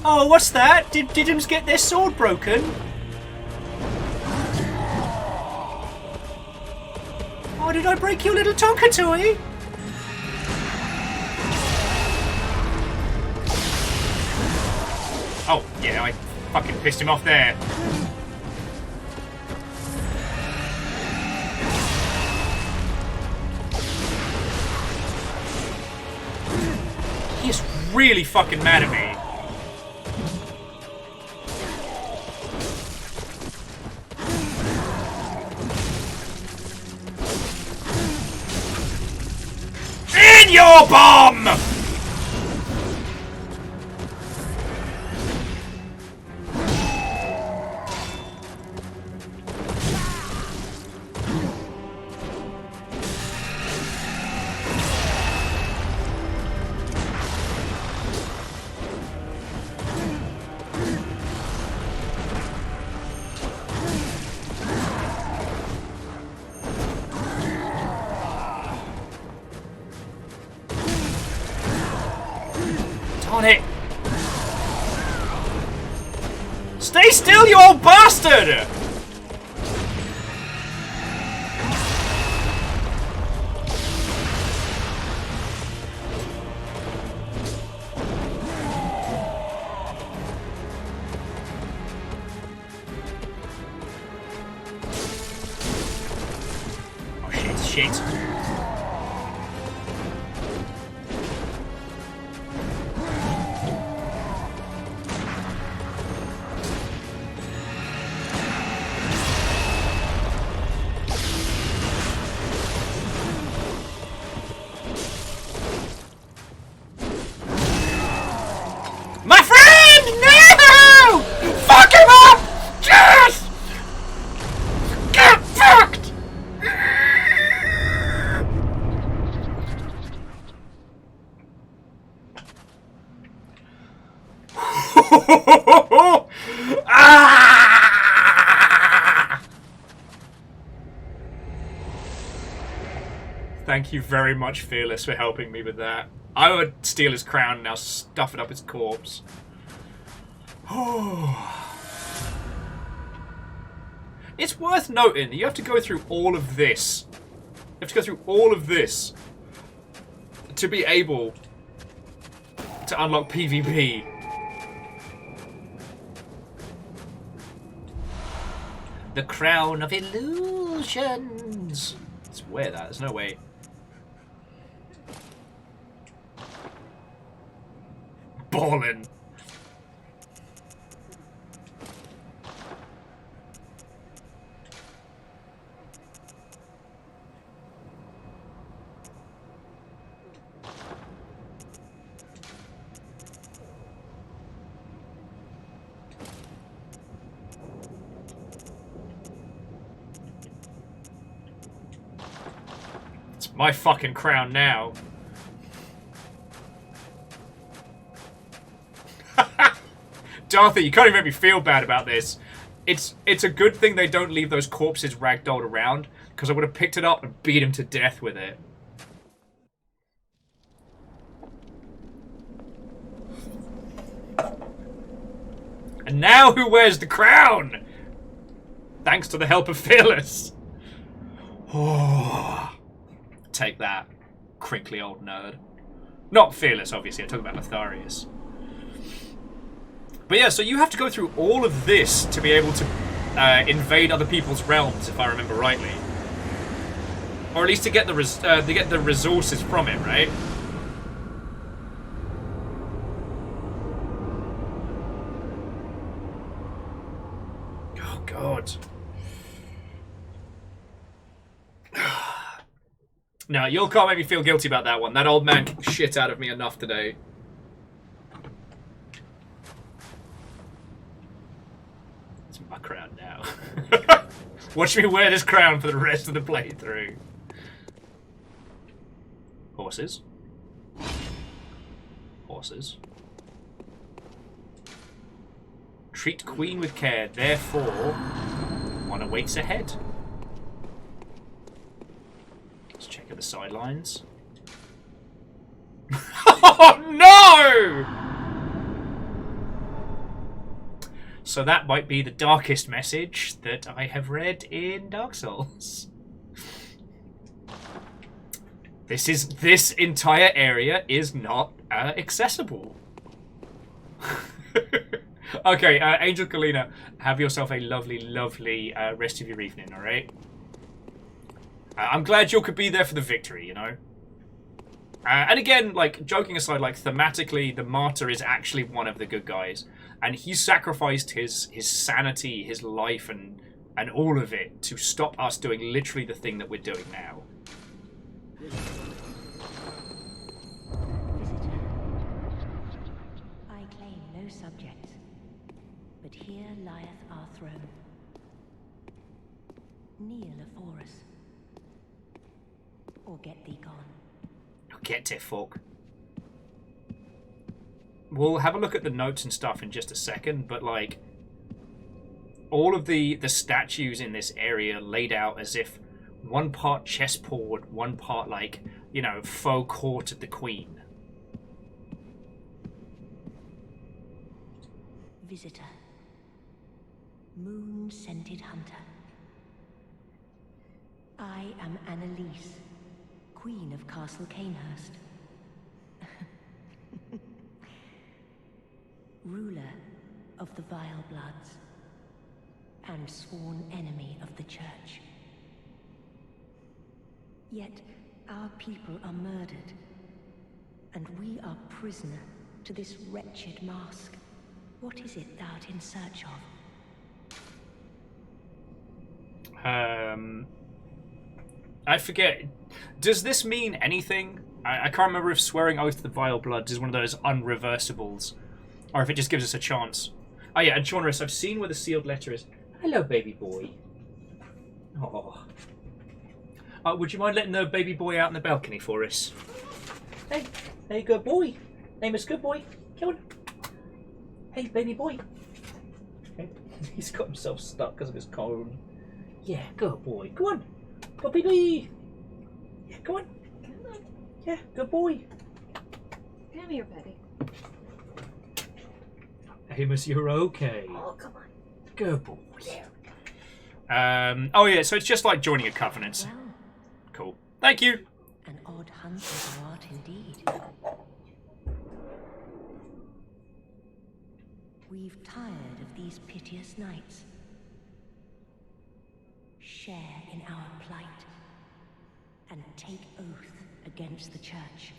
Oh, what's that? Did him get their sword broken? Oh, did I break your little Tonka toy? Oh, yeah, I fucking pissed him off there. He is really fucking mad at me. In your bomb! On it! Stay still, you old bastard! Oh shit. My friend! No! Fuck him up! Yes! Get fucked! Ah! Thank you very much, Fearless, for helping me with that. I would steal his crown and now stuff it up his corpse. It's worth noting that you have to go through all of this. You have to go through all of this to be able to unlock PvP. The Crown of Illusions. It's where that? There's no way. Ballin'. It's my fucking crown now. Darthy, you can't even make me feel bad about this. It's a good thing they don't leave those corpses ragdolled around, because I would have picked it up and beat him to death with it. And now who wears the crown? Thanks to the help of Fearless. Oh, take that, crinkly old nerd. Not Fearless, obviously. I'm talking about Lotharius. But yeah, so you have to go through all of this to be able to invade other people's realms, if I remember rightly, or at least to get the resources from it, right? Oh God. No, you can't make me feel guilty about that one. That old man kicked shit out of me enough today. My crown now. Watch me wear this crown for the rest of the playthrough. Horses. Horses. Treat queen with care, therefore one awaits ahead. Let's check out the sidelines. Oh no! So that might be the darkest message that I have read in Dark Souls. This entire area is not accessible. Okay, Angel Kalina, have yourself a lovely, lovely rest of your evening, alright? I'm glad you could be there for the victory, you know? And again, like, joking aside, like, thematically, the martyr is actually one of the good guys. And he sacrificed his sanity, his life, and all of it to stop us doing literally the thing that we're doing now. I claim no subjects, but here lieth our throne. Kneel afore us, or get thee gone. Get it, folk. We'll have a look at the notes and stuff in just a second, but like all of the statues in this area laid out as if one part chessboard, one part like, you know, faux court of the queen. Visitor, moon-scented hunter. I am Annalise, Queen of Castle Canehurst. Ruler of the Vile Bloods, and sworn enemy of the Church. Yet our people are murdered, and we are prisoner to this wretched mask. What is it thou art in search of? I forget. Does this mean anything? I can't remember if swearing oath to the Vile Bloods is one of those unreversibles, or if it just gives us a chance. Oh yeah, and Chaunerus, I've seen where the sealed letter is. Hello, baby boy. Oh. Would you mind letting the baby boy out on the balcony for us? Hey, good boy. Amos, good boy. Come on. Hey, baby boy. Okay. He's got himself stuck because of his cone. Yeah, good boy. Go on. Go, baby. Yeah, go on. Yeah, good boy. Come here, Betty. Amos, you're okay. Oh, come on. Good boy. Oh yeah, so it's just like joining a covenant. Well, Cool. Thank you. an odd hunter thou art indeed. We've tired of these piteous nights. Share in our plight, and take oath against the Church.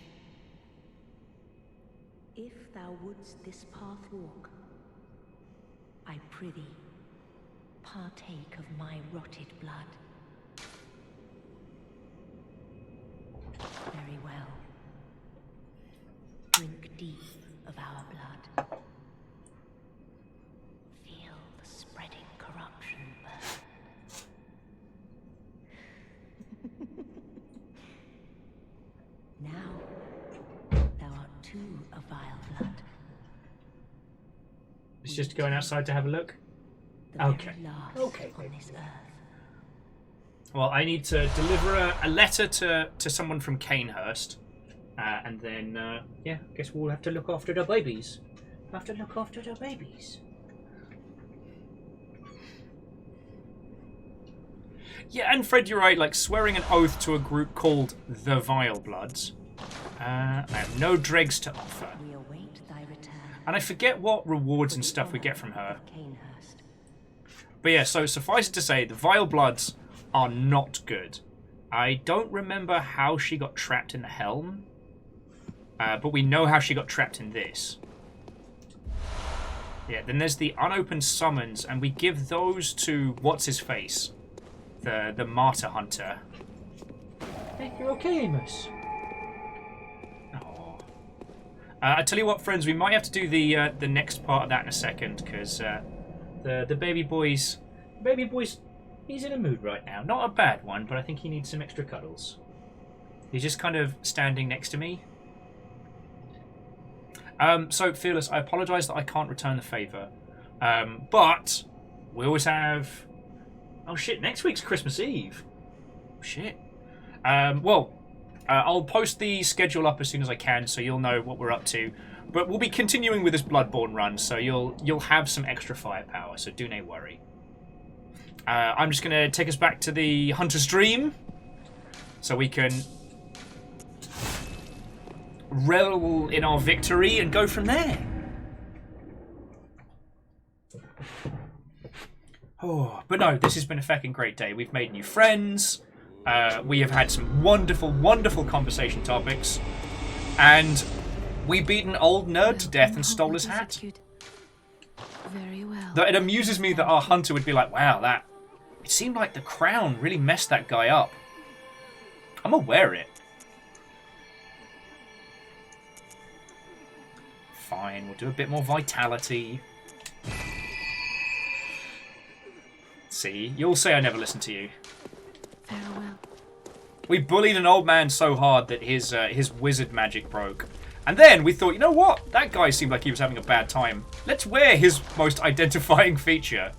If thou wouldst this path walk, I prithee, partake of my rotted blood. Very well. Drink deep of our blood. Feel the spreading corruption burn. Now, thou art too a vile blood. It's just going outside to have a look. The Okay. very last Okay, on baby. this earth. Well, I need to deliver a letter to someone from Canehurst. And then, yeah, I guess we'll have to look after the babies. Have to look after the babies. Yeah, and Fred, you're right, like, swearing an oath to a group called the Vile Bloods. I have no dregs to offer. We await thy return. And I forget what rewards and stuff we get from her. Canehurst. But yeah, so suffice it to say, the Vile Bloods are not good. I don't remember how she got trapped in the helm. But we know how she got trapped in this. Yeah, then there's the unopened summons, and we give those to what's-his-face? The Martyr Hunter. Hey, you're okay, Amos? Oh. I tell you what, friends, we might have to do the next part of that in a second, because the baby boy's... He's in a mood right now. Not a bad one, but I think he needs some extra cuddles. He's just kind of standing next to me. So, Fearless, I apologise that I can't return the favour. But we always have... Oh, shit, next week's Christmas Eve. Shit. I'll post the schedule up as soon as I can, so you'll know what we're up to. But we'll be continuing with this Bloodborne run, so you'll have some extra firepower, so do not worry. I'm just going to take us back to the Hunter's Dream, so we can revel in our victory and go from there. Oh, but no, this has been a fucking great day. We've made new friends. We have had some wonderful, wonderful conversation topics. And we beat an old nerd to death and stole his hat. Very well. Though it amuses me that our hunter would be like, wow, that... It seemed like the crown really messed that guy up. I'm gonna wear it. Fine, we'll do a bit more vitality. See, you'll say I never listened to you. Farewell. We bullied an old man so hard that his wizard magic broke. And then we thought, you know what? That guy seemed like he was having a bad time. Let's wear his most identifying feature.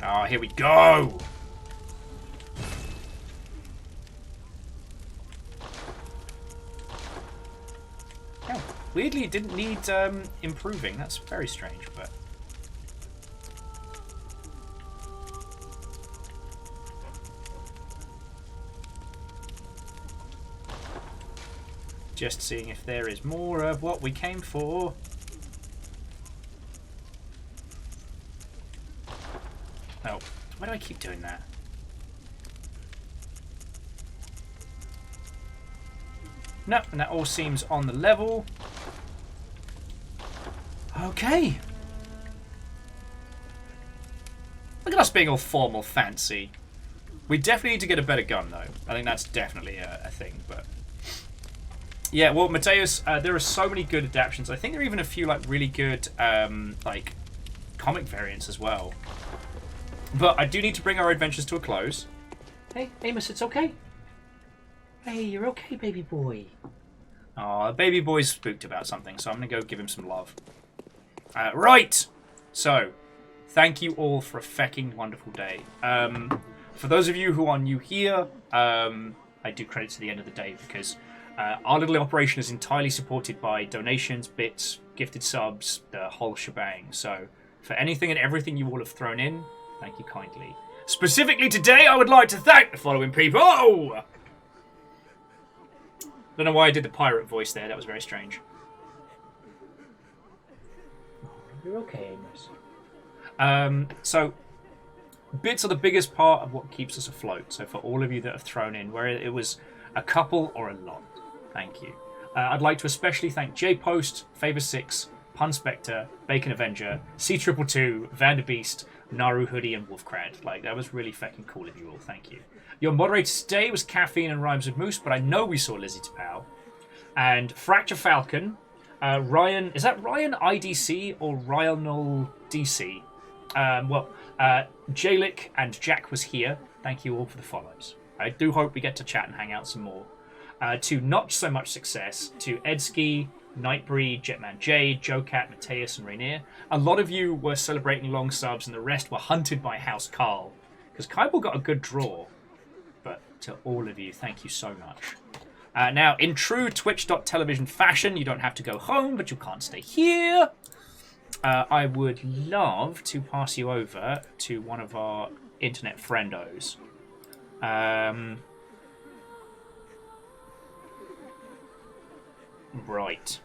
Ah, here we go. Oh, weirdly, it didn't need improving. That's very strange, but... Just seeing if there is more of what we came for. Oh, why do I keep doing that? No, and that all seems on the level. Okay. Look at us being all formal, fancy. We definitely need to get a better gun, though. I think that's definitely a thing, but... Yeah, well, Mateus, there are so many good adaptations. I think there are even a few like really good like comic variants as well. But I do need to bring our adventures to a close. Hey, Amos, it's okay. Hey, you're okay, baby boy. Aw, baby boy's spooked about something, so I'm going to go give him some love. Right! So, thank you all for a fecking wonderful day. For those of you who are new here, I do credit to the end of the day because our little operation is entirely supported by donations, bits, gifted subs, the whole shebang. So, for anything and everything you all have thrown in, thank you kindly. Specifically today, I would like to thank the following people. Oh! Don't know why I did the pirate voice there. That was very strange. You're okay, Amos. So, bits are the biggest part of what keeps us afloat. So for all of you that have thrown in, where it was a couple or a lot, thank you. I'd like to especially thank J-Post, Favor6, Pun Spectre, Bacon Avenger, C222, Vanderbeast, Naru Hoodie, and Wolfcrad. Like, that was really fucking cool of you all. Thank you. Your moderator today was Caffeine and Rhymes with Moose, but I know we saw Lizzie Tapau. And Fracture Falcon, Ryan, is that Ryan IDC or Ryanal DC? Jalik and Jack was here. Thank you all for the follows. I do hope we get to chat and hang out some more. To Not So Much Success, to Edski, Nightbreed, Jetman J, Joecat, Mateus, and Rainier. A lot of you were celebrating long subs, and the rest were hunted by House Carl. Because Kybal got a good draw. But to all of you, thank you so much. Now, in true Twitch.television fashion, you don't have to go home, but you can't stay here. I would love to pass you over to one of our internet friendos. Right.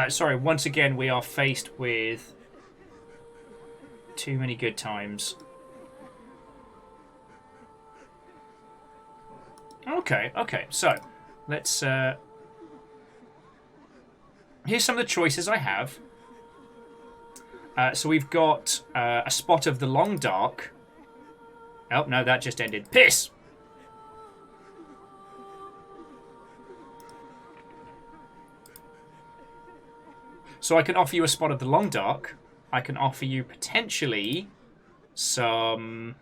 Sorry, once again, we are faced with too many good times. Okay, so let's... Here's some of the choices I have. So we've got a spot of the Long Dark. Oh, no, that just ended. Piss! So I can offer you a spot of the Long Dark. I can offer you potentially some...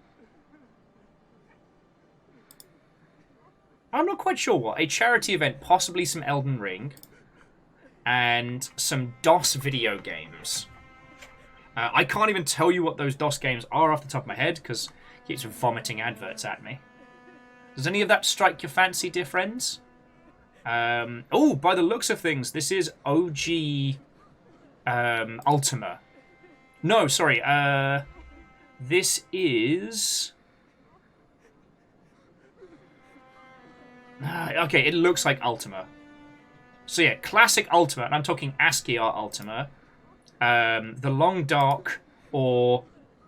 I'm not quite sure what. A charity event, possibly some Elden Ring. And some DOS video games. I can't even tell you what those DOS games are off the top of my head because it keeps vomiting adverts at me. Does any of that strike your fancy, dear friends? Oh, by the looks of things, this is OG Ultima. No, sorry. This is... Okay, it looks like Ultima. So yeah, classic Ultima, and I'm talking ASCII art Ultima, the Long Dark, or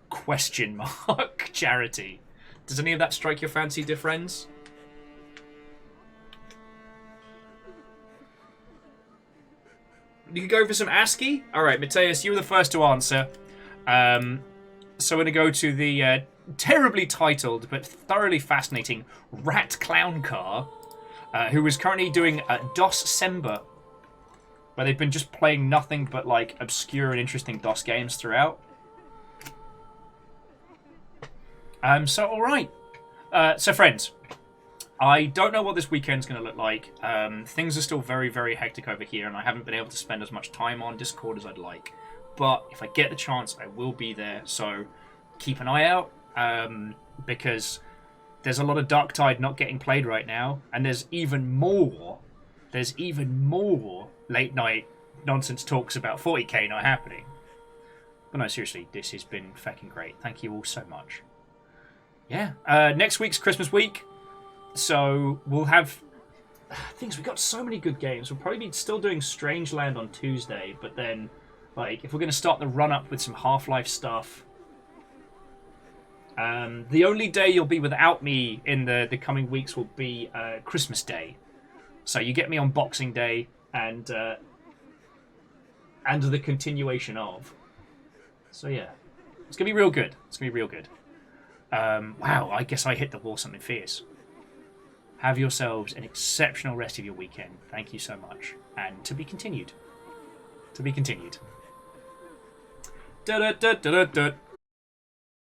question mark charity. Does any of that strike your fancy, dear friends? You could go for some ASCII? Alright, Mateus, you were the first to answer. So we're going to go to the terribly titled but thoroughly fascinating Rat Clown Car, who is currently doing DOS Sember, where they've been just playing nothing but like obscure and interesting DOS games throughout. So alright. So friends, I don't know what this weekend's going to look like. Things are still very, very hectic over here, and I haven't been able to spend as much time on Discord as I'd like. But if I get the chance, I will be there. So keep an eye out, because there's a lot of Darktide not getting played right now, and there's even more late night nonsense talks about 40k not happening. But no, seriously, this has been fucking great. Thank you all so much. Yeah, next week's Christmas week. So we'll have things. We got so many good games. We'll probably be still doing Strangeland on Tuesday, but then, like, if we're going to start the run up with some Half-Life stuff, the only day you'll be without me in the coming weeks will be Christmas Day. So you get me on Boxing Day and the continuation of. So yeah, it's gonna be real good. It's gonna be real good. Wow, I guess I hit the wall something fierce. Have yourselves an exceptional rest of your weekend. Thank you so much. And to be continued. To be continued. Da da da da da da.